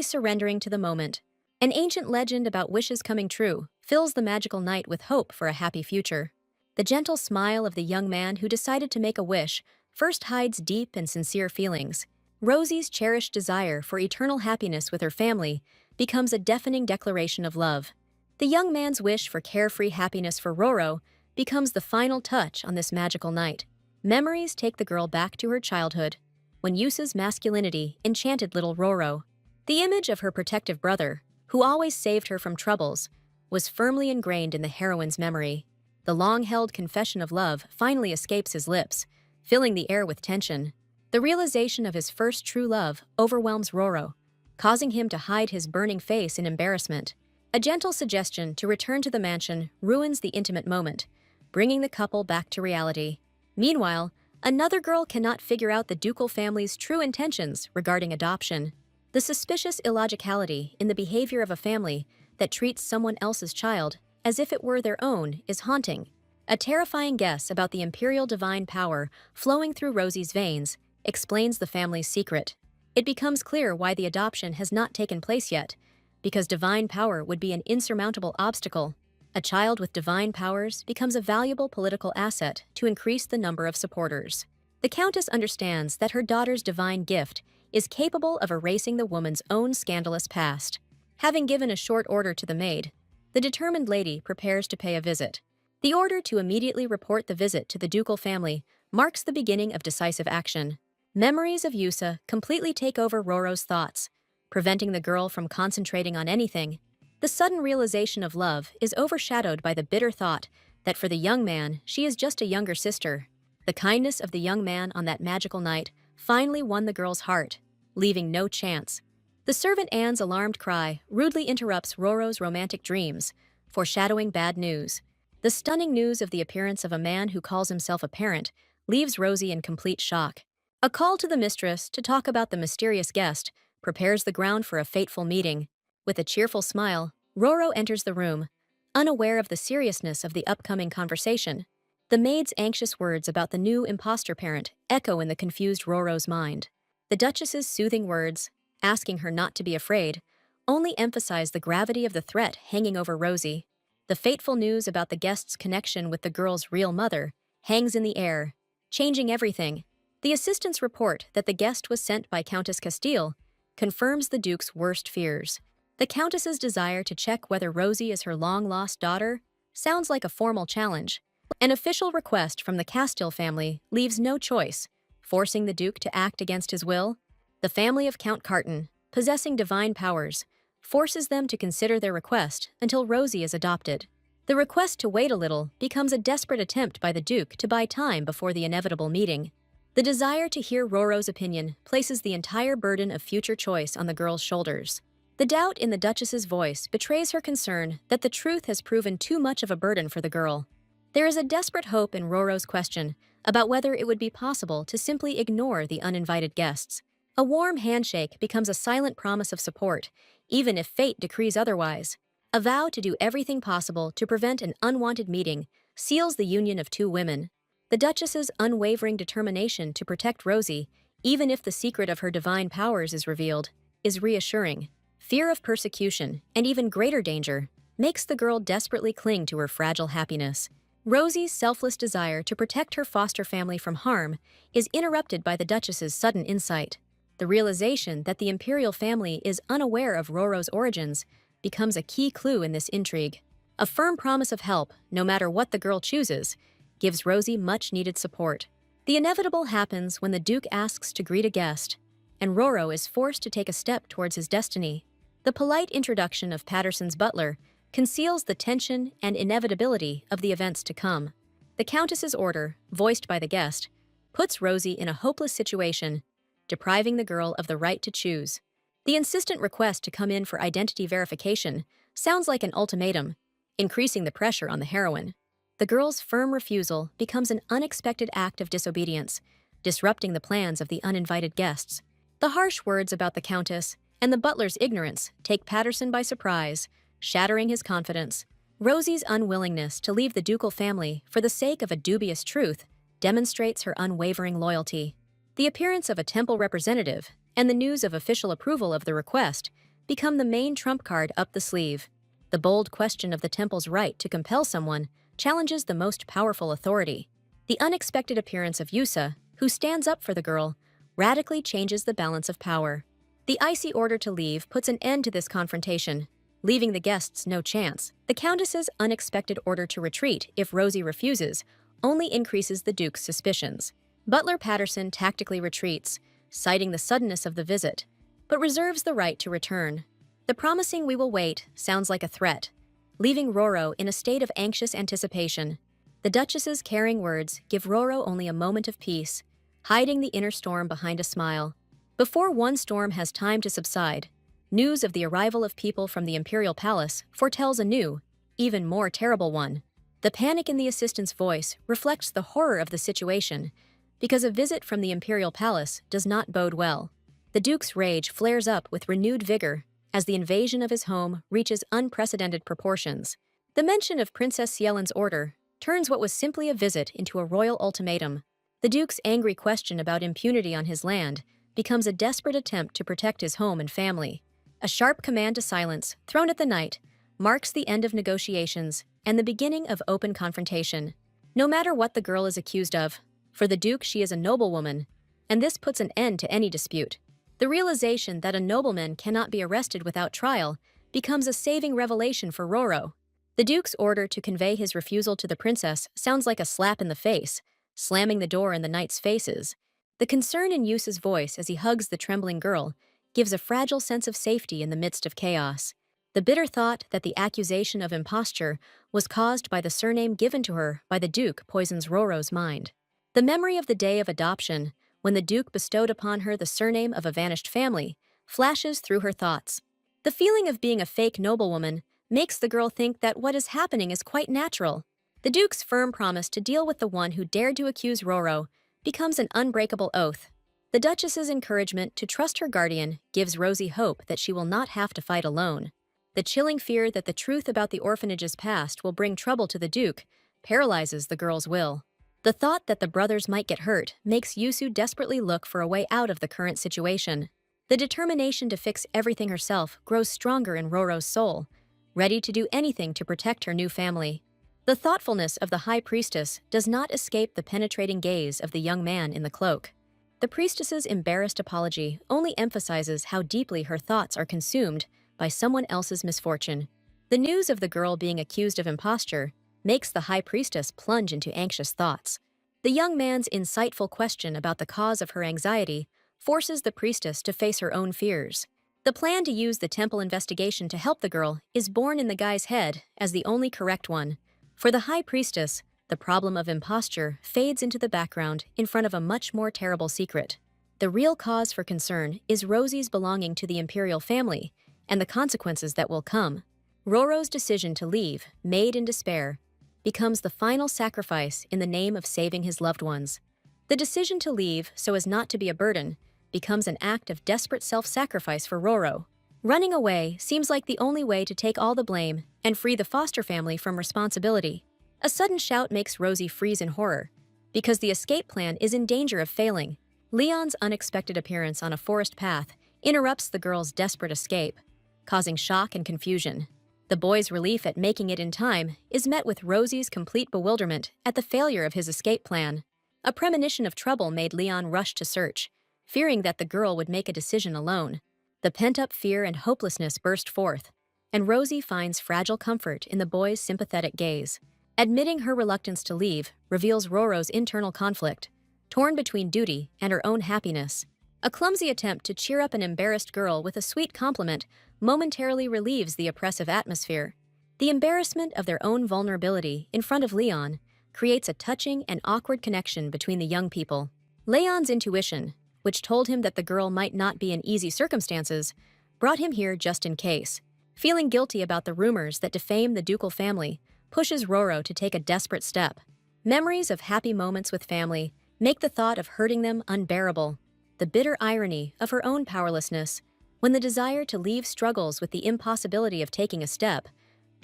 surrendering to the moment. An ancient legend about wishes coming true fills the magical night with hope for a happy future. The gentle smile of the young man who decided to make a wish first hides deep and sincere feelings. Rosie's cherished desire for eternal happiness with her family becomes a deafening declaration of love. The young man's wish for carefree happiness for Roro becomes the final touch on this magical night. Memories take the girl back to her childhood, when Yusa's masculinity enchanted little Roro. The image of her protective brother, who always saved her from troubles, was firmly ingrained in the heroine's memory. The long-held confession of love finally escapes his lips, filling the air with tension. The realization of his first true love overwhelms Roro, causing him to hide his burning face in embarrassment. A gentle suggestion to return to the mansion ruins the intimate moment, bringing the couple back to reality. Meanwhile, another girl cannot figure out the ducal family's true intentions regarding adoption. The suspicious illogicality in the behavior of a family that treats someone else's child as if it were their own is haunting. A terrifying guess about the imperial divine power flowing through Rosie's veins explains the family's secret. It becomes clear why the adoption has not taken place yet, because divine power would be an insurmountable obstacle. A child with divine powers becomes a valuable political asset to increase the number of supporters. The Countess understands that her daughter's divine gift is capable of erasing the woman's own scandalous past. Having given a short order to the maid, the determined lady prepares to pay a visit. The order to immediately report the visit to the ducal family marks the beginning of decisive action. Memories of Yusa completely take over Roro's thoughts, preventing the girl from concentrating on anything. The sudden realization of love is overshadowed by the bitter thought that for the young man, she is just a younger sister. The kindness of the young man on that magical night finally won the girl's heart, leaving no chance. The servant Anne's alarmed cry rudely interrupts Roro's romantic dreams, foreshadowing bad news. The stunning news of the appearance of a man who calls himself a parent leaves Rosie in complete shock. A call to the mistress to talk about the mysterious guest prepares the ground for a fateful meeting. With a cheerful smile, Roro enters the room, unaware of the seriousness of the upcoming conversation. The maid's anxious words about the new imposter parent echo in the confused Roro's mind. The Duchess's soothing words, asking her not to be afraid, only emphasize the gravity of the threat hanging over Rosie. The fateful news about the guest's connection with the girl's real mother hangs in the air, changing everything. The assistants report that the guest was sent by Countess Castile confirms the Duke's worst fears. The Countess's desire to check whether Rosie is her long-lost daughter sounds like a formal challenge. An official request from the Castile family leaves no choice, forcing the Duke to act against his will. The family of Count Carton, possessing divine powers, forces them to consider their request until Rosie is adopted. The request to wait a little becomes a desperate attempt by the Duke to buy time before the inevitable meeting. The desire to hear Roro's opinion places the entire burden of future choice on the girl's shoulders. The doubt in the Duchess's voice betrays her concern that the truth has proven too much of a burden for the girl. There is a desperate hope in Roro's question about whether it would be possible to simply ignore the uninvited guests. A warm handshake becomes a silent promise of support, even if fate decrees otherwise. A vow to do everything possible to prevent an unwanted meeting seals the union of two women. The Duchess's unwavering determination to protect Rosie, even if the secret of her divine powers is revealed, is reassuring. Fear of persecution, and even greater danger, makes the girl desperately cling to her fragile happiness. Rosie's selfless desire to protect her foster family from harm is interrupted by the Duchess's sudden insight. The realization that the imperial family is unaware of Roro's origins becomes a key clue in this intrigue. A firm promise of help, no matter what the girl chooses, gives Rosie much-needed support. The inevitable happens when the Duke asks to greet a guest, and Roro is forced to take a step towards his destiny. The polite introduction of Patterson's butler conceals the tension and inevitability of the events to come. The Countess's order, voiced by the guest, puts Rosie in a hopeless situation, depriving the girl of the right to choose. The insistent request to come in for identity verification sounds like an ultimatum, increasing the pressure on the heroine. The girl's firm refusal becomes an unexpected act of disobedience, disrupting the plans of the uninvited guests. The harsh words about the Countess and the butler's ignorance take Patterson by surprise, shattering his confidence. Rosie's unwillingness to leave the ducal family for the sake of a dubious truth demonstrates her unwavering loyalty. The appearance of a temple representative and the news of official approval of the request become the main trump card up the sleeve. The bold question of the temple's right to compel someone challenges the most powerful authority. The unexpected appearance of Yusa, who stands up for the girl, radically changes the balance of power. The icy order to leave puts an end to this confrontation, leaving the guests no chance. The Countess's unexpected order to retreat if Rosie refuses only increases the Duke's suspicions. Butler Patterson tactically retreats, citing the suddenness of the visit, but reserves the right to return. The promising "we will wait" sounds like a threat, leaving Roro in a state of anxious anticipation. The Duchess's caring words give Roro only a moment of peace, hiding the inner storm behind a smile. Before one storm has time to subside, news of the arrival of people from the Imperial Palace foretells a new, even more terrible one. The panic in the assistant's voice reflects the horror of the situation, because a visit from the Imperial Palace does not bode well. The Duke's rage flares up with renewed vigor as the invasion of his home reaches unprecedented proportions. The mention of Princess Sielen's order turns what was simply a visit into a royal ultimatum. The Duke's angry question about impunity on his land becomes a desperate attempt to protect his home and family. A sharp command to silence, thrown at the knight, marks the end of negotiations and the beginning of open confrontation. No matter what the girl is accused of, for the Duke she is a noblewoman, and this puts an end to any dispute. The realization that a nobleman cannot be arrested without trial becomes a saving revelation for Roro. The Duke's order to convey his refusal to the princess sounds like a slap in the face, slamming the door in the knight's faces. The concern in Yusa's voice as he hugs the trembling girl gives a fragile sense of safety in the midst of chaos. The bitter thought that the accusation of imposture was caused by the surname given to her by the Duke poisons Roro's mind. The memory of the day of adoption, when the Duke bestowed upon her the surname of a vanished family, flashes through her thoughts. The feeling of being a fake noblewoman makes the girl think that what is happening is quite natural. The Duke's firm promise to deal with the one who dared to accuse Roro becomes an unbreakable oath. The Duchess's encouragement to trust her guardian gives Rosie hope that she will not have to fight alone. The chilling fear that the truth about the orphanage's past will bring trouble to the Duke paralyzes the girl's will. The thought that the brothers might get hurt makes Yusu desperately look for a way out of the current situation. The determination to fix everything herself grows stronger in Roro's soul, ready to do anything to protect her new family. The thoughtfulness of the High Priestess does not escape the penetrating gaze of the young man in the cloak. The priestess's embarrassed apology only emphasizes how deeply her thoughts are consumed by someone else's misfortune. The news of the girl being accused of imposture makes the High Priestess plunge into anxious thoughts. The young man's insightful question about the cause of her anxiety forces the priestess to face her own fears. The plan to use the temple investigation to help the girl is born in the guy's head as the only correct one. For the High Priestess, the problem of imposture fades into the background in front of a much more terrible secret. The real cause for concern is Rosie's belonging to the imperial family and the consequences that will come. Roro's decision to leave, made in despair, becomes the final sacrifice in the name of saving his loved ones. The decision to leave so as not to be a burden becomes an act of desperate self-sacrifice for Roro. Running away seems like the only way to take all the blame and free the foster family from responsibility. A sudden shout makes Rosie freeze in horror, because the escape plan is in danger of failing. Leon's unexpected appearance on a forest path interrupts the girl's desperate escape, causing shock and confusion. The boy's relief at making it in time is met with Rosie's complete bewilderment at the failure of his escape plan. A premonition of trouble made Leon rush to search, fearing that the girl would make a decision alone. The pent-up fear and hopelessness burst forth, and Rosie finds fragile comfort in the boy's sympathetic gaze. Admitting her reluctance to leave reveals Roro's internal conflict, torn between duty and her own happiness. A clumsy attempt to cheer up an embarrassed girl with a sweet compliment momentarily relieves the oppressive atmosphere. The embarrassment of their own vulnerability in front of Leon creates a touching and awkward connection between the young people. Leon's intuition, which told him that the girl might not be in easy circumstances, brought him here just in case. Feeling guilty about the rumors that defame the ducal family pushes Roro to take a desperate step. Memories of happy moments with family make the thought of hurting them unbearable. The bitter irony of her own powerlessness, when the desire to leave struggles with the impossibility of taking a step,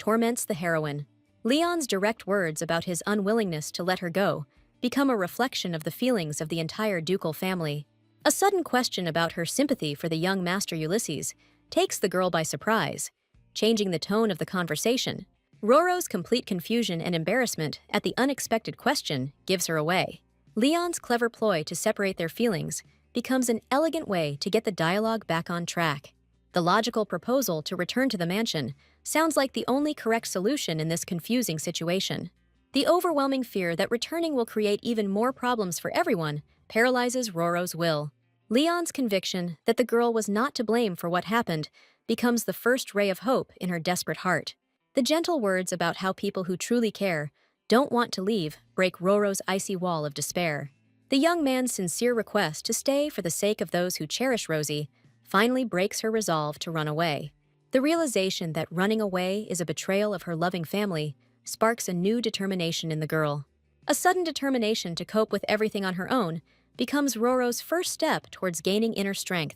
torments the heroine. Leon's direct words about his unwillingness to let her go become a reflection of the feelings of the entire ducal family. A sudden question about her sympathy for the young master Ulysses takes the girl by surprise, changing the tone of the conversation. Roro's complete confusion and embarrassment at the unexpected question gives her away. Leon's clever ploy to separate their feelings becomes an elegant way to get the dialogue back on track. The logical proposal to return to the mansion sounds like the only correct solution in this confusing situation. The overwhelming fear that returning will create even more problems for everyone paralyzes Roro's will. Leon's conviction that the girl was not to blame for what happened becomes the first ray of hope in her desperate heart. The gentle words about how people who truly care don't want to leave break Roro's icy wall of despair. The young man's sincere request to stay for the sake of those who cherish Rosie finally breaks her resolve to run away. The realization that running away is a betrayal of her loving family sparks a new determination in the girl. A sudden determination to cope with everything on her own becomes Roro's first step towards gaining inner strength.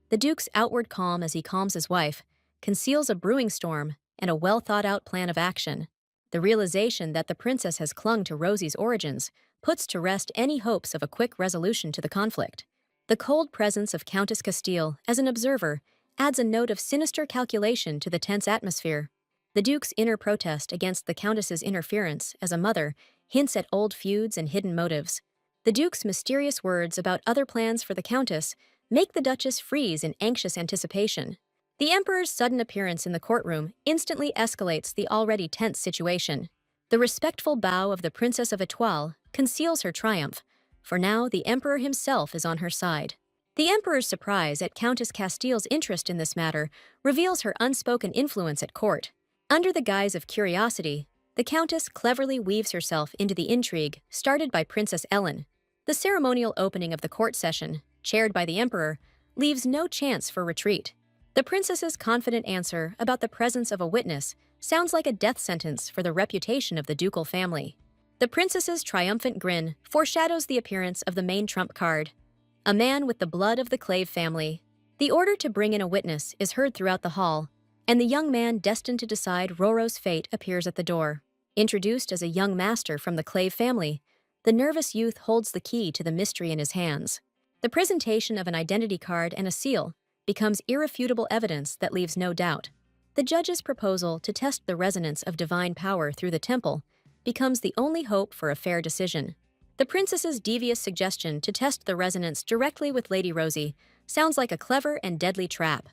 The Duke's outward calm as he calms his wife conceals a brewing storm and a well-thought-out plan of action. The realization that the princess has clung to Rosie's origins puts to rest any hopes of a quick resolution to the conflict. The cold presence of Countess Castile as an observer adds a note of sinister calculation to the tense atmosphere. The Duke's inner protest against the Countess's interference as a mother hints at old feuds and hidden motives. The Duke's mysterious words about other plans for the Countess make the Duchess freeze in anxious anticipation. The Emperor's sudden appearance in the courtroom instantly escalates the already tense situation. The respectful bow of the Princess of Etoile conceals her triumph, for now the Emperor himself is on her side. The Emperor's surprise at Countess Castile's interest in this matter reveals her unspoken influence at court. Under the guise of curiosity, the Countess cleverly weaves herself into the intrigue started by Princess Ellen. The ceremonial opening of the court session, chaired by the Emperor, leaves no chance for retreat. The princess's confident answer about the presence of a witness sounds like a death sentence for the reputation of the ducal family. The princess's triumphant grin foreshadows the appearance of the main trump card, a man with the blood of the Clave family. The order to bring in a witness is heard throughout the hall, and the young man destined to decide Roro's fate appears at the door. Introduced as a young master from the Clave family, the nervous youth holds the key to the mystery in his hands. The presentation of an identity card and a seal becomes irrefutable evidence that leaves no doubt. The judge's proposal to test the resonance of divine power through the temple becomes the only hope for a fair decision. The princess's devious suggestion to test the resonance directly with Lady Rosie sounds like a clever and deadly trap.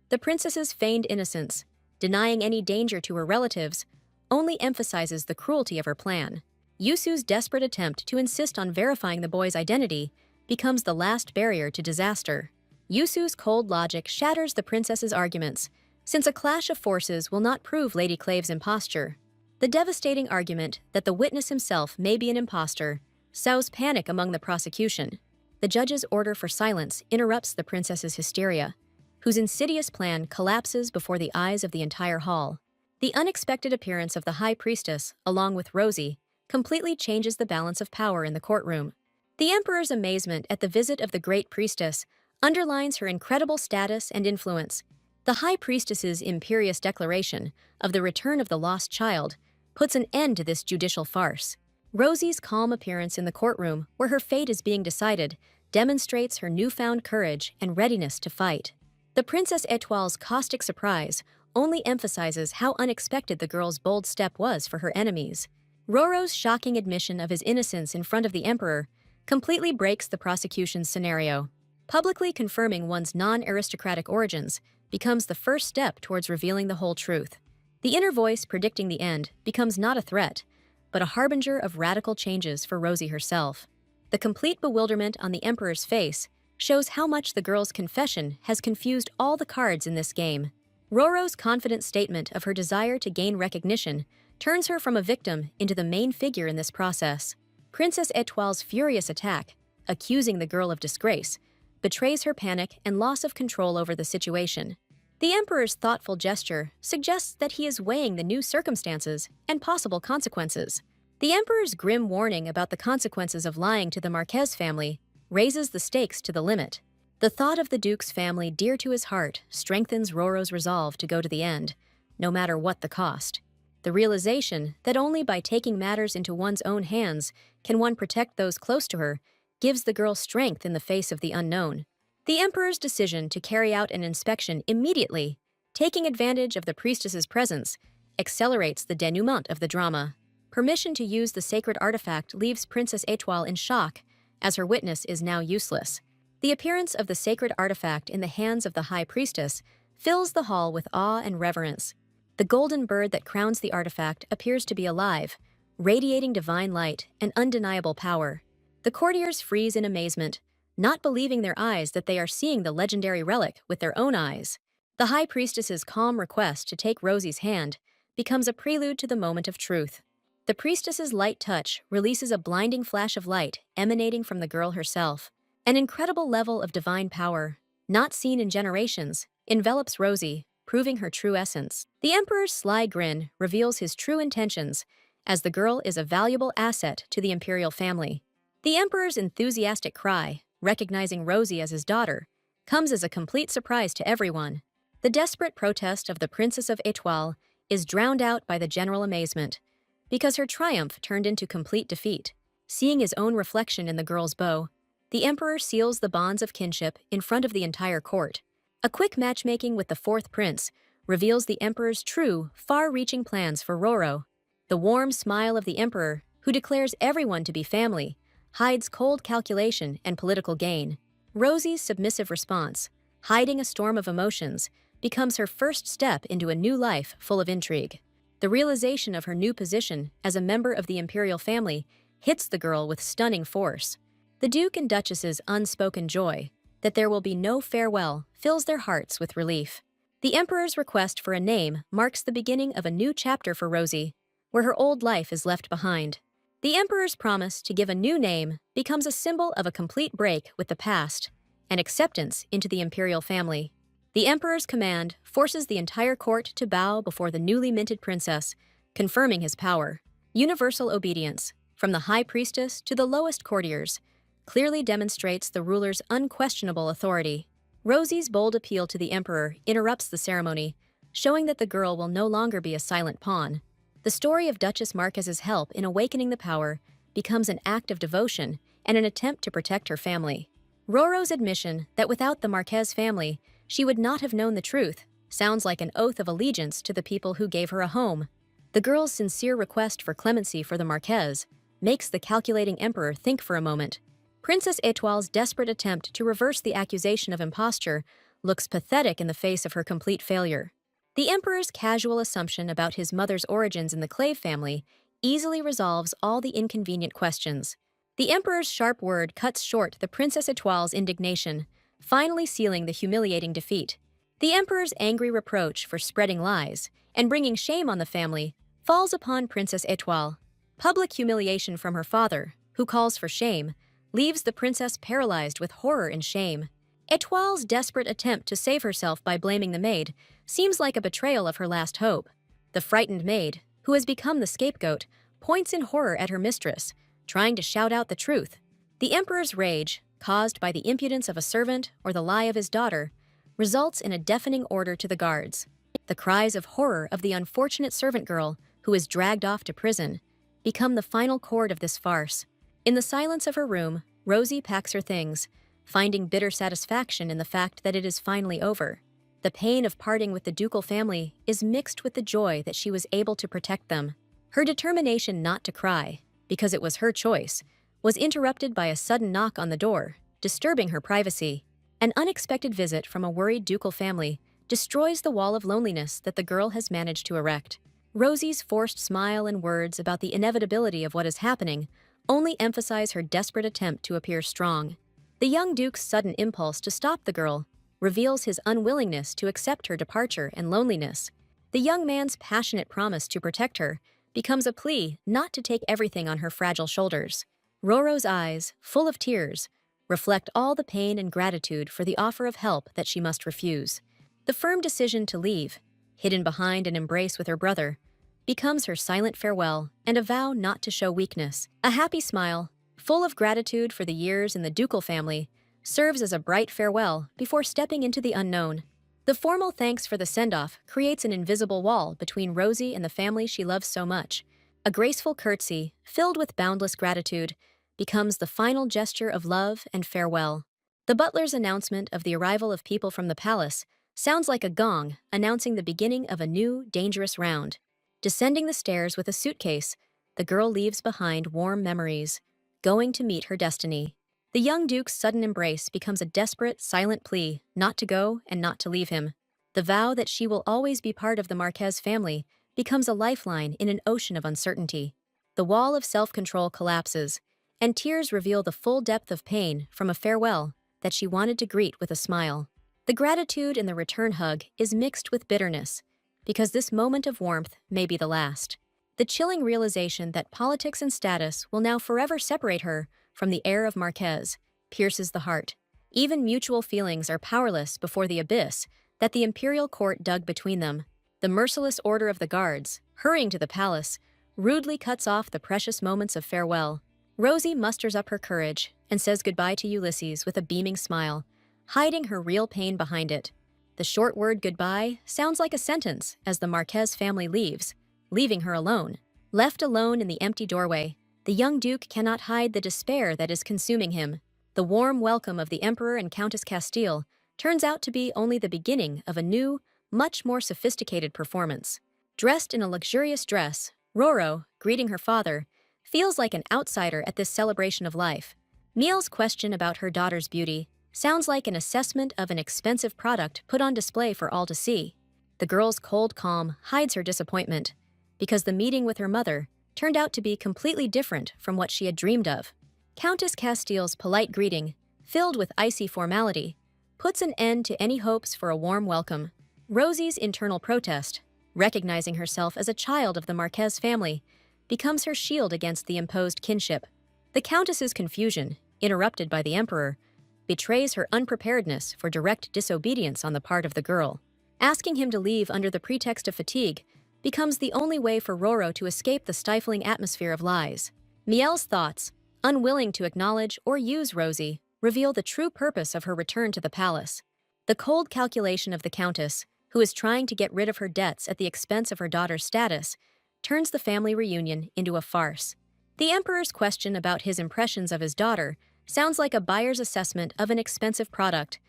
The princess's feigned innocence, denying any danger to her relatives, only emphasizes the cruelty of her plan. Yusu's desperate attempt to insist on verifying the boy's identity becomes the last barrier to disaster. Yusu's cold logic shatters the princess's arguments, since a clash of forces will not prove Lady Clave's imposture. The devastating argument that the witness himself may be an impostor sows panic among the prosecution. The judge's order for silence interrupts the princess's hysteria, whose insidious plan collapses before the eyes of the entire hall. The unexpected appearance of the High Priestess, along with Rosie, completely changes the balance of power in the courtroom. The Emperor's amazement at the visit of the Great Priestess underlines her incredible status and influence. The High Priestess's imperious declaration of the return of the lost child puts an end to this judicial farce. Rosie's calm appearance in the courtroom, where her fate is being decided, demonstrates her newfound courage and readiness to fight. The Princess Etoile's caustic surprise only emphasizes how unexpected the girl's bold step was for her enemies. Roro's shocking admission of his innocence in front of the Emperor completely breaks the prosecution's scenario. Publicly confirming one's non-aristocratic origins becomes the first step towards revealing the whole truth. The inner voice predicting the end becomes not a threat, but a harbinger of radical changes for Rosie herself. The complete bewilderment on the Emperor's face shows how much the girl's confession has confused all the cards in this game. Roro's confident statement of her desire to gain recognition turns her from a victim into the main figure in this process. Princess Etoile's furious attack, accusing the girl of disgrace, betrays her panic and loss of control over the situation. The Emperor's thoughtful gesture suggests that he is weighing the new circumstances and possible consequences. The Emperor's grim warning about the consequences of lying to the Marquez family raises the stakes to the limit. The thought of the Duke's family dear to his heart strengthens Roro's resolve to go to the end, no matter what the cost. The realization that only by taking matters into one's own hands can one protect those close to her gives the girl strength in the face of the unknown. The Emperor's decision to carry out an inspection immediately, taking advantage of the priestess's presence, accelerates the denouement of the drama. Permission to use the sacred artifact leaves Princess Étoile in shock, as her witness is now useless. The appearance of the sacred artifact in the hands of the High Priestess fills the hall with awe and reverence. The golden bird that crowns the artifact appears to be alive, radiating divine light and undeniable power. The courtiers freeze in amazement, not believing their eyes that they are seeing the legendary relic with their own eyes. The High Priestess's calm request to take Rosie's hand becomes a prelude to the moment of truth. The priestess's light touch releases a blinding flash of light emanating from the girl herself. An incredible level of divine power, not seen in generations, envelops Rosie, proving her true essence. The Emperor's sly grin reveals his true intentions, as the girl is a valuable asset to the imperial family. The Emperor's enthusiastic cry, recognizing Rosie as his daughter, comes as a complete surprise to everyone. The desperate protest of the Princess of Étoile is drowned out by the general amazement, because her triumph turned into complete defeat. Seeing his own reflection in the girl's bow, the Emperor seals the bonds of kinship in front of the entire court. A quick matchmaking with the fourth prince reveals the Emperor's true, far-reaching plans for Roro. The warm smile of the Emperor, who declares everyone to be family, hides cold calculation and political gain. Rosie's submissive response, hiding a storm of emotions, becomes her first step into a new life full of intrigue. The realization of her new position as a member of the imperial family hits the girl with stunning force. The Duke and Duchess's unspoken joy that there will be no farewell fills their hearts with relief. The Emperor's request for a name marks the beginning of a new chapter for Rosie, where her old life is left behind. The Emperor's promise to give a new name becomes a symbol of a complete break with the past and acceptance into the imperial family. The Emperor's command forces the entire court to bow before the newly minted princess, confirming his power. Universal obedience, from the High Priestess to the lowest courtiers, clearly demonstrates the ruler's unquestionable authority. Rosie's bold appeal to the Emperor interrupts the ceremony, showing that the girl will no longer be a silent pawn. The story of Duchess Marquez's help in awakening the power becomes an act of devotion and an attempt to protect her family. Roro's admission that without the Marquez family, she would not have known the truth sounds like an oath of allegiance to the people who gave her a home. The girl's sincere request for clemency for the Marquez makes the calculating Emperor think for a moment. Princess Étoile's desperate attempt to reverse the accusation of imposture looks pathetic in the face of her complete failure. The Emperor's casual assumption about his mother's origins in the Clave family easily resolves all the inconvenient questions. The Emperor's sharp word cuts short the Princess Étoile's indignation, finally sealing the humiliating defeat. The Emperor's angry reproach for spreading lies and bringing shame on the family falls upon Princess Étoile. Public humiliation from her father, who calls for shame, leaves the princess paralyzed with horror and shame. Étoile's desperate attempt to save herself by blaming the maid seems like a betrayal of her last hope. The frightened maid, who has become the scapegoat, points in horror at her mistress, trying to shout out the truth. The Emperor's rage, caused by the impudence of a servant or the lie of his daughter, results in a deafening order to the guards. The cries of horror of the unfortunate servant girl, who is dragged off to prison, become the final chord of this farce. In the silence of her room, Rosie packs her things, finding bitter satisfaction in the fact that it is finally over. The pain of parting with the ducal family is mixed with the joy that she was able to protect them. Her determination not to cry, because it was her choice, was interrupted by a sudden knock on the door, disturbing her privacy. An unexpected visit from a worried ducal family destroys the wall of loneliness that the girl has managed to erect. Rosie's forced smile and words about the inevitability of what is happening only emphasize her desperate attempt to appear strong. The young duke's sudden impulse to stop the girl reveals his unwillingness to accept her departure and loneliness. The young man's passionate promise to protect her becomes a plea not to take everything on her fragile shoulders. Roro's eyes, full of tears, reflect all the pain and gratitude for the offer of help that she must refuse. The firm decision to leave, hidden behind an embrace with her brother, becomes her silent farewell and a vow not to show weakness. A happy smile, full of gratitude for the years in the ducal family, serves as a bright farewell before stepping into the unknown. The formal thanks for the send-off creates an invisible wall between Rosie and the family she loves so much. A graceful curtsy, filled with boundless gratitude, becomes the final gesture of love and farewell. The butler's announcement of the arrival of people from the palace sounds like a gong announcing the beginning of a new, dangerous round. Descending the stairs with a suitcase, the girl leaves behind warm memories, going to meet her destiny. The young duke's sudden embrace becomes a desperate, silent plea not to go and not to leave him. The vow that she will always be part of the Marquez family becomes a lifeline in an ocean of uncertainty. The wall of self-control collapses, and tears reveal the full depth of pain from a farewell that she wanted to greet with a smile. The gratitude in the return hug is mixed with bitterness, because this moment of warmth may be the last. The chilling realization that politics and status will now forever separate her from the heir of Marquez pierces the heart. Even mutual feelings are powerless before the abyss that the imperial court dug between them. The merciless order of the guards, hurrying to the palace, rudely cuts off the precious moments of farewell. Rosie musters up her courage and says goodbye to Ulysses with a beaming smile, hiding her real pain behind it. The short word goodbye sounds like a sentence as the Marquez family leaves, leaving her alone. Left alone in the empty doorway, the young duke cannot hide the despair that is consuming him. The warm welcome of the Emperor and Countess Castile turns out to be only the beginning of a new, much more sophisticated performance. Dressed in a luxurious dress, Roro, greeting her father, feels like an outsider at this celebration of life. Miel's question about her daughter's beauty sounds like an assessment of an expensive product put on display for all to see. The girl's cold calm hides her disappointment, because the meeting with her mother turned out to be completely different from what she had dreamed of. Countess Castile's polite greeting, filled with icy formality, puts an end to any hopes for a warm welcome. Rosie's internal protest, recognizing herself as a child of the Marquez family, becomes her shield against the imposed kinship. The Countess's confusion, interrupted by the Emperor, betrays her unpreparedness for direct disobedience on the part of the girl. Asking him to leave under the pretext of fatigue becomes the only way for Roro to escape the stifling atmosphere of lies. Miel's thoughts, unwilling to acknowledge or use Rosie, reveal the true purpose of her return to the palace. The cold calculation of the Countess, who is trying to get rid of her debts at the expense of her daughter's status, turns the family reunion into a farce. The Emperor's question about his impressions of his daughter sounds like a buyer's assessment of an expensive product,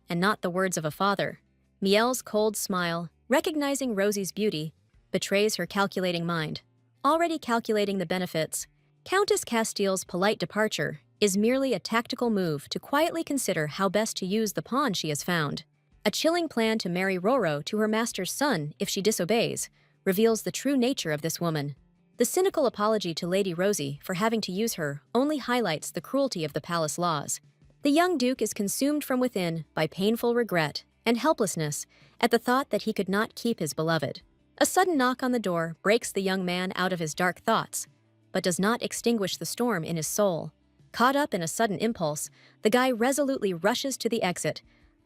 and not the words of a father. Miel's cold smile, recognizing Rosie's beauty, betrays her calculating mind. Already calculating the benefits, Countess Castile's polite departure is merely a tactical move to quietly consider how best to use the pawn she has found. A chilling plan to marry Roro to her master's son if she disobeys reveals the true nature of this woman. The cynical apology to Lady Rosie for having to use her only highlights the cruelty of the palace laws. The young duke is consumed from within by painful regret and helplessness at the thought that he could not keep his beloved. A sudden knock on the door breaks the young man out of his dark thoughts, but does not extinguish the storm in his soul. Caught up in a sudden impulse, the guy resolutely rushes to the exit,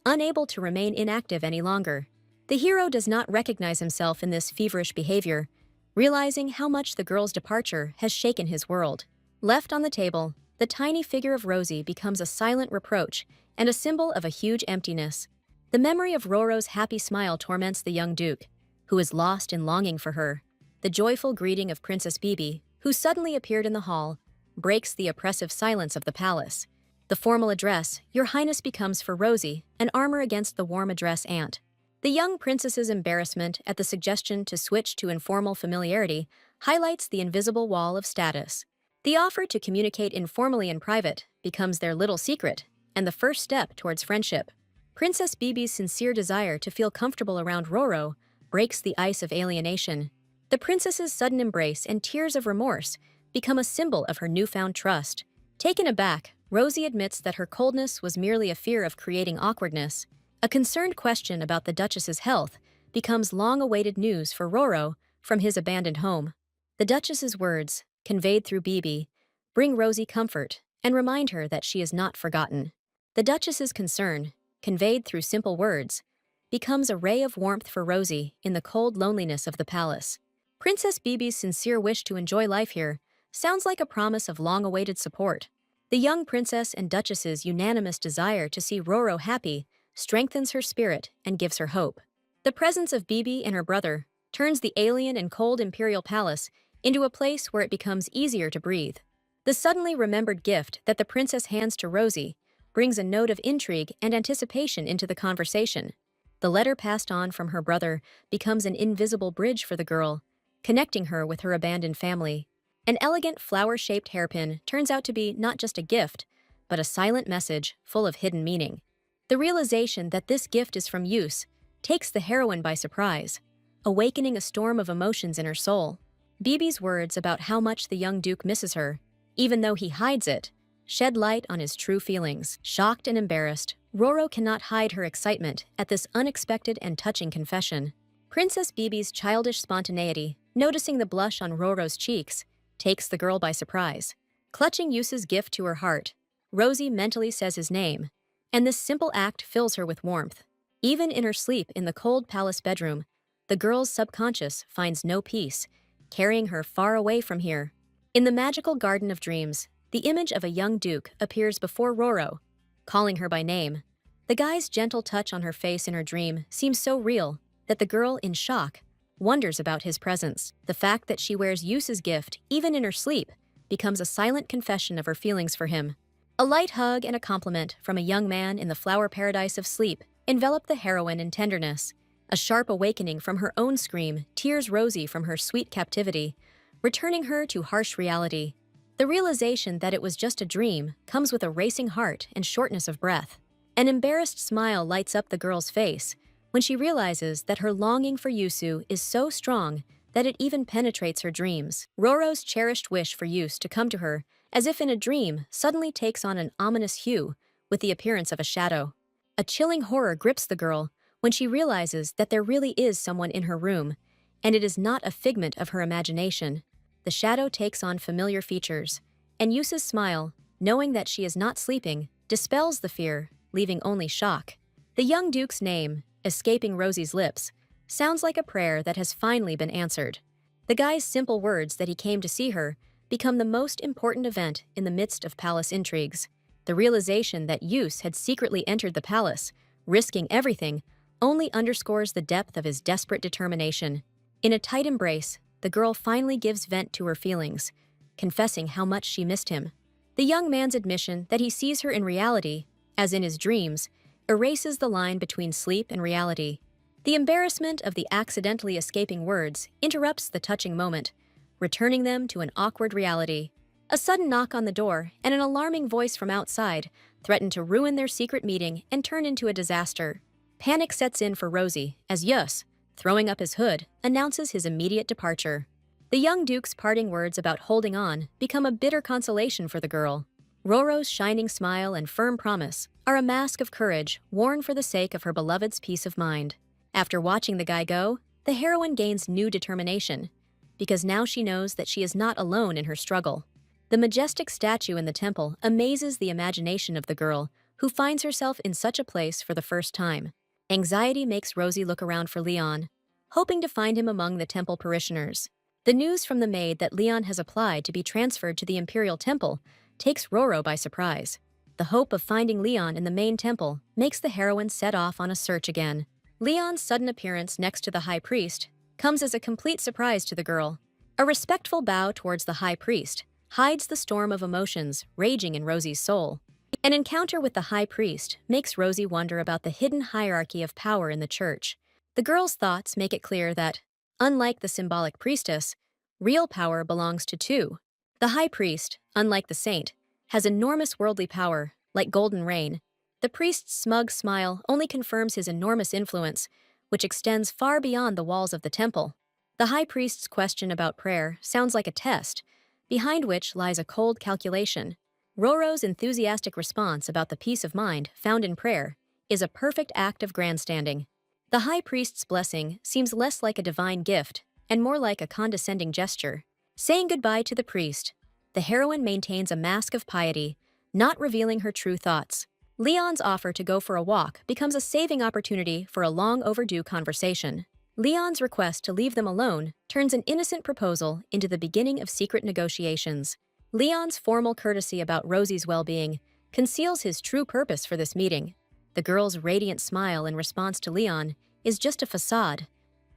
unable to remain inactive any longer. The hero does not recognize himself in this feverish behavior, realizing how much the girl's departure has shaken his world. Left on the table, the tiny figure of Rosie becomes a silent reproach and a symbol of a huge emptiness. The memory of Roro's happy smile torments the young duke, who is lost in longing for her. The joyful greeting of Princess Bibi, who suddenly appeared in the hall, breaks the oppressive silence of the palace. The formal address, Your Highness, becomes for Rosie an armor against the warm address aunt. The young princess's embarrassment at the suggestion to switch to informal familiarity highlights the invisible wall of status. The offer to communicate informally in private becomes their little secret and the first step towards friendship. Princess Bibi's sincere desire to feel comfortable around Roro breaks the ice of alienation. The princess's sudden embrace and tears of remorse become a symbol of her newfound trust. Taken aback, Rosie admits that her coldness was merely a fear of creating awkwardness. A concerned question about the Duchess's health becomes long-awaited news for Roro from his abandoned home. The Duchess's words, conveyed through Bibi, bring Rosie comfort and remind her that she is not forgotten. The Duchess's concern, conveyed through simple words, becomes a ray of warmth for Rosie in the cold loneliness of the palace. Princess Bibi's sincere wish to enjoy life here sounds like a promise of long-awaited support. The young princess and Duchess's unanimous desire to see Roro happy strengthens her spirit and gives her hope. The presence of Bibi and her brother turns the alien and cold imperial palace into a place where it becomes easier to breathe. The suddenly remembered gift that the princess hands to Rosie brings a note of intrigue and anticipation into the conversation. The letter passed on from her brother becomes an invisible bridge for the girl, connecting her with her abandoned family. An elegant flower-shaped hairpin turns out to be not just a gift, but a silent message full of hidden meaning. The realization that this gift is from use takes the heroine by surprise, awakening a storm of emotions in her soul. Bibi's words about how much the young duke misses her, even though he hides it, shed light on his true feelings. Shocked and embarrassed, Roro cannot hide her excitement at this unexpected and touching confession. Princess Bibi's childish spontaneity, noticing the blush on Roro's cheeks, takes the girl by surprise. Clutching Yusa's gift to her heart, Rosie mentally says his name, and this simple act fills her with warmth. Even in her sleep in the cold palace bedroom, the girl's subconscious finds no peace, carrying her far away from here. In the magical garden of dreams, the image of a young duke appears before Roro, calling her by name. The guy's gentle touch on her face in her dream seems so real that the girl, in shock, wonders about his presence. The fact that she wears Yusa's gift, even in her sleep, becomes a silent confession of her feelings for him. A light hug and a compliment from a young man in the flower paradise of sleep envelop the heroine in tenderness. A sharp awakening from her own scream tears Rosie from her sweet captivity, returning her to harsh reality. The realization that it was just a dream comes with a racing heart and shortness of breath. An embarrassed smile lights up the girl's face when she realizes that her longing for Yusu is so strong that it even penetrates her dreams. Roro's cherished wish for Yus to come to her, as if in a dream, suddenly takes on an ominous hue with the appearance of a shadow. A chilling horror grips the girl when she realizes that there really is someone in her room, and it is not a figment of her imagination. The shadow takes on familiar features, and Yusa's smile, knowing that she is not sleeping, dispels the fear, leaving only shock. The young duke's name, escaping Rosie's lips, sounds like a prayer that has finally been answered. The guy's simple words that he came to see her become the most important event in the midst of palace intrigues. The realization that Yus had secretly entered the palace, risking everything, only underscores the depth of his desperate determination. In a tight embrace, the girl finally gives vent to her feelings, confessing how much she missed him. The young man's admission that he sees her in reality, as in his dreams, erases the line between sleep and reality. The embarrassment of the accidentally escaping words interrupts the touching moment, returning them to an awkward reality. A sudden knock on the door and an alarming voice from outside threaten to ruin their secret meeting and turn into a disaster. Panic sets in for Rosie as Yus, throwing up his hood, announces his immediate departure. The young duke's parting words about holding on become a bitter consolation for the girl. Roro's shining smile and firm promise are a mask of courage worn for the sake of her beloved's peace of mind. After watching the guy go, the heroine gains new determination, because now she knows that she is not alone in her struggle. The majestic statue in the temple amazes the imagination of the girl, who finds herself in such a place for the first time. Anxiety makes Rosie look around for Leon, hoping to find him among the temple parishioners. The news from the maid that Leon has applied to be transferred to the Imperial Temple takes Roro by surprise. The hope of finding Leon in the main temple makes the heroine set off on a search again. Leon's sudden appearance next to the high priest comes as a complete surprise to the girl. A respectful bow towards the high priest hides the storm of emotions raging in Rosie's soul. An encounter with the high priest makes Rosie wonder about the hidden hierarchy of power in the church. The girl's thoughts make it clear that, unlike the symbolic priestess, real power belongs to two. The high priest, unlike the saint, has enormous worldly power, like golden rain. The priest's smug smile only confirms his enormous influence, which extends far beyond the walls of the temple. The high priest's question about prayer sounds like a test, behind which lies a cold calculation. Roro's enthusiastic response about the peace of mind found in prayer is a perfect act of grandstanding. The high priest's blessing seems less like a divine gift and more like a condescending gesture. Saying goodbye to the priest, the heroine maintains a mask of piety, not revealing her true thoughts. Leon's offer to go for a walk becomes a saving opportunity for a long overdue conversation. Leon's request to leave them alone turns an innocent proposal into the beginning of secret negotiations. Leon's formal courtesy about Rosie's well-being conceals his true purpose for this meeting. The girl's radiant smile in response to Leon is just a facade,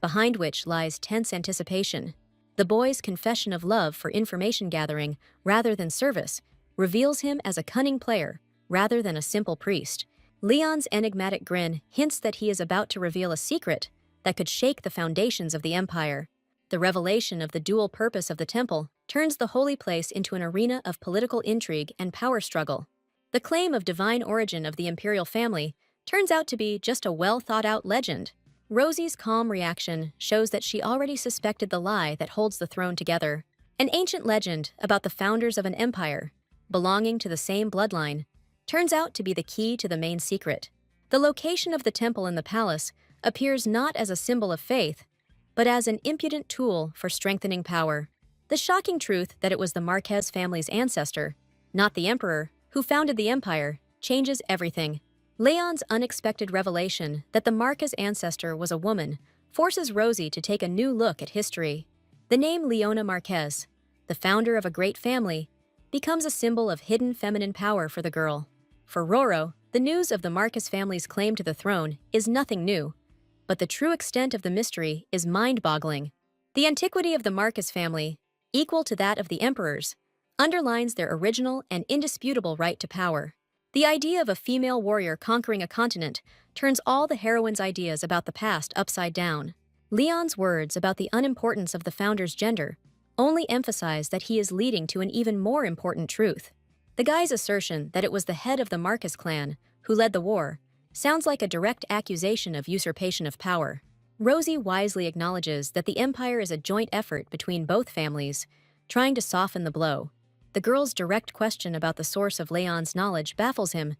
behind which lies tense anticipation. The boy's confession of love for information gathering rather than service reveals him as a cunning player rather than a simple priest. Leon's enigmatic grin hints that he is about to reveal a secret that could shake the foundations of the empire. The revelation of the dual purpose of the temple turns the holy place into an arena of political intrigue and power struggle. The claim of divine origin of the imperial family turns out to be just a well-thought-out legend. Rosie's calm reaction shows that she already suspected the lie that holds the throne together. An ancient legend about the founders of an empire, belonging to the same bloodline, turns out to be the key to the main secret. The location of the temple in the palace appears not as a symbol of faith, but as an impudent tool for strengthening power. The shocking truth that it was the Marquez family's ancestor, not the emperor, who founded the empire, changes everything. Leon's unexpected revelation that the Marquez ancestor was a woman forces Rosie to take a new look at history. The name Leona Marquez, the founder of a great family, becomes a symbol of hidden feminine power for the girl. For Roro, the news of the Marquez family's claim to the throne is nothing new, but the true extent of the mystery is mind-boggling. The antiquity of the Marquez family, equal to that of the emperors, underlines their original and indisputable right to power. The idea of a female warrior conquering a continent turns all the heroine's ideas about the past upside down. Leon's words about the unimportance of the founder's gender only emphasize that he is leading to an even more important truth. The guy's assertion that it was the head of the Marquez clan who led the war sounds like a direct accusation of usurpation of power. Rosie wisely acknowledges that the empire is a joint effort between both families, trying to soften the blow. The girl's direct question about the source of Leon's knowledge baffles him,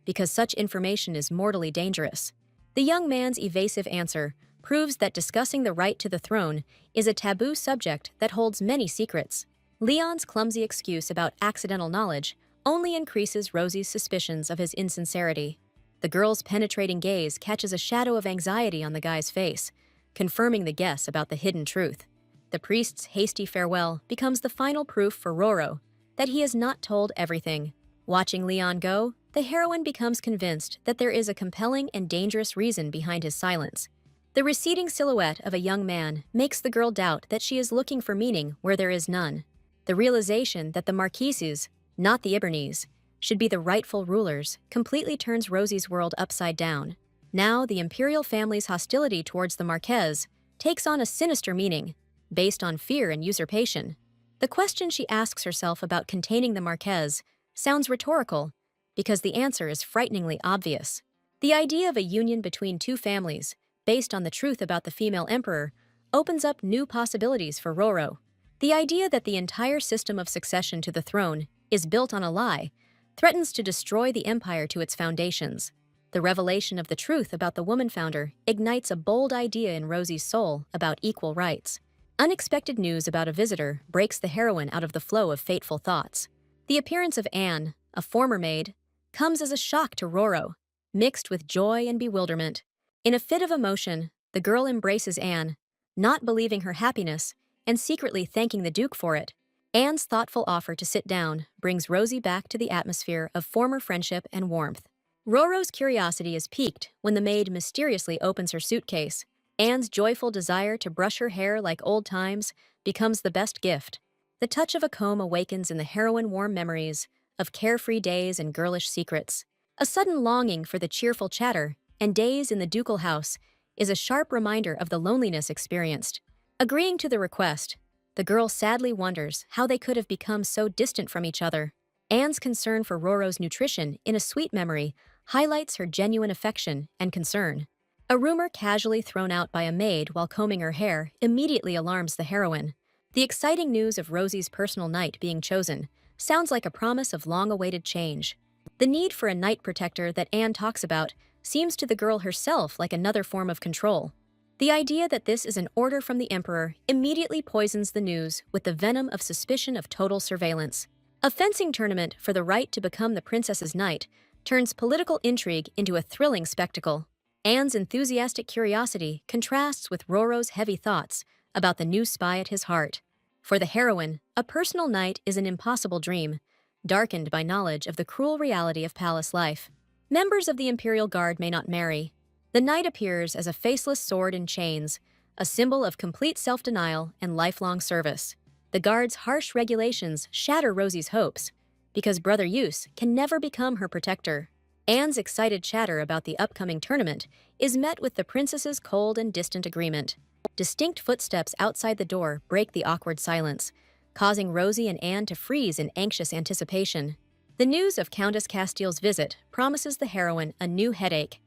because such information is mortally dangerous. The young man's evasive answer proves that discussing the right to the throne is a taboo subject that holds many secrets. Leon's clumsy excuse about accidental knowledge only increases Rosie's suspicions of his insincerity. The girl's penetrating gaze catches a shadow of anxiety on the guy's face, confirming the guess about the hidden truth. The priest's hasty farewell becomes the final proof for Roro that he has not told everything. Watching Leon go, the heroine becomes convinced that there is a compelling and dangerous reason behind his silence. The receding silhouette of a young man makes the girl doubt that she is looking for meaning where there is none. The realization that the Marquises, not the Ibernese, should be the rightful rulers completely turns Rosie's world upside down. Now the imperial family's hostility towards the Marquez takes on a sinister meaning, based on fear and usurpation. The question she asks herself about containing the Marquez sounds rhetorical, because the answer is frighteningly obvious. The idea of a union between two families, based on the truth about the female emperor, opens up new possibilities for Roro. The idea that the entire system of succession to the throne is built on a lie threatens to destroy the empire to its foundations. The revelation of the truth about the woman founder ignites a bold idea in Rosie's soul about equal rights. Unexpected news about a visitor breaks the heroine out of the flow of fateful thoughts. The appearance of Anne, a former maid, comes as a shock to Roro, mixed with joy and bewilderment. In a fit of emotion, the girl embraces Anne, not believing her happiness and secretly thanking the Duke for it. Anne's thoughtful offer to sit down brings Rosie back to the atmosphere of former friendship and warmth. Roro's curiosity is piqued when the maid mysteriously opens her suitcase. Anne's joyful desire to brush her hair like old times becomes the best gift. The touch of a comb awakens in the heroine warm memories of carefree days and girlish secrets. A sudden longing for the cheerful chatter and days in the ducal house is a sharp reminder of the loneliness experienced. Agreeing to the request, the girl sadly wonders how they could have become so distant from each other. Anne's concern for Roro's nutrition in a sweet memory highlights her genuine affection and concern. A rumor casually thrown out by a maid while combing her hair immediately alarms the heroine. The exciting news of Rosie's personal knight being chosen sounds like a promise of long-awaited change. The need for a knight protector that Anne talks about seems to the girl herself like another form of control. The idea that this is an order from the emperor immediately poisons the news with the venom of suspicion of total surveillance. A fencing tournament for the right to become the princess's knight turns political intrigue into a thrilling spectacle. Anne's enthusiastic curiosity contrasts with Roro's heavy thoughts about the new spy at his heart. For the heroine, a personal knight is an impossible dream, darkened by knowledge of the cruel reality of palace life. Members of the Imperial Guard may not marry. The knight appears as a faceless sword in chains, a symbol of complete self-denial and lifelong service. The Guard's harsh regulations shatter Rosie's hopes, because Brother Use can never become her protector. Anne's excited chatter about the upcoming tournament is met with the princess's cold and distant agreement. Distinct footsteps outside the door break the awkward silence, causing Rosie and Anne to freeze in anxious anticipation. The news of Countess Castiel's visit promises the heroine a new headache.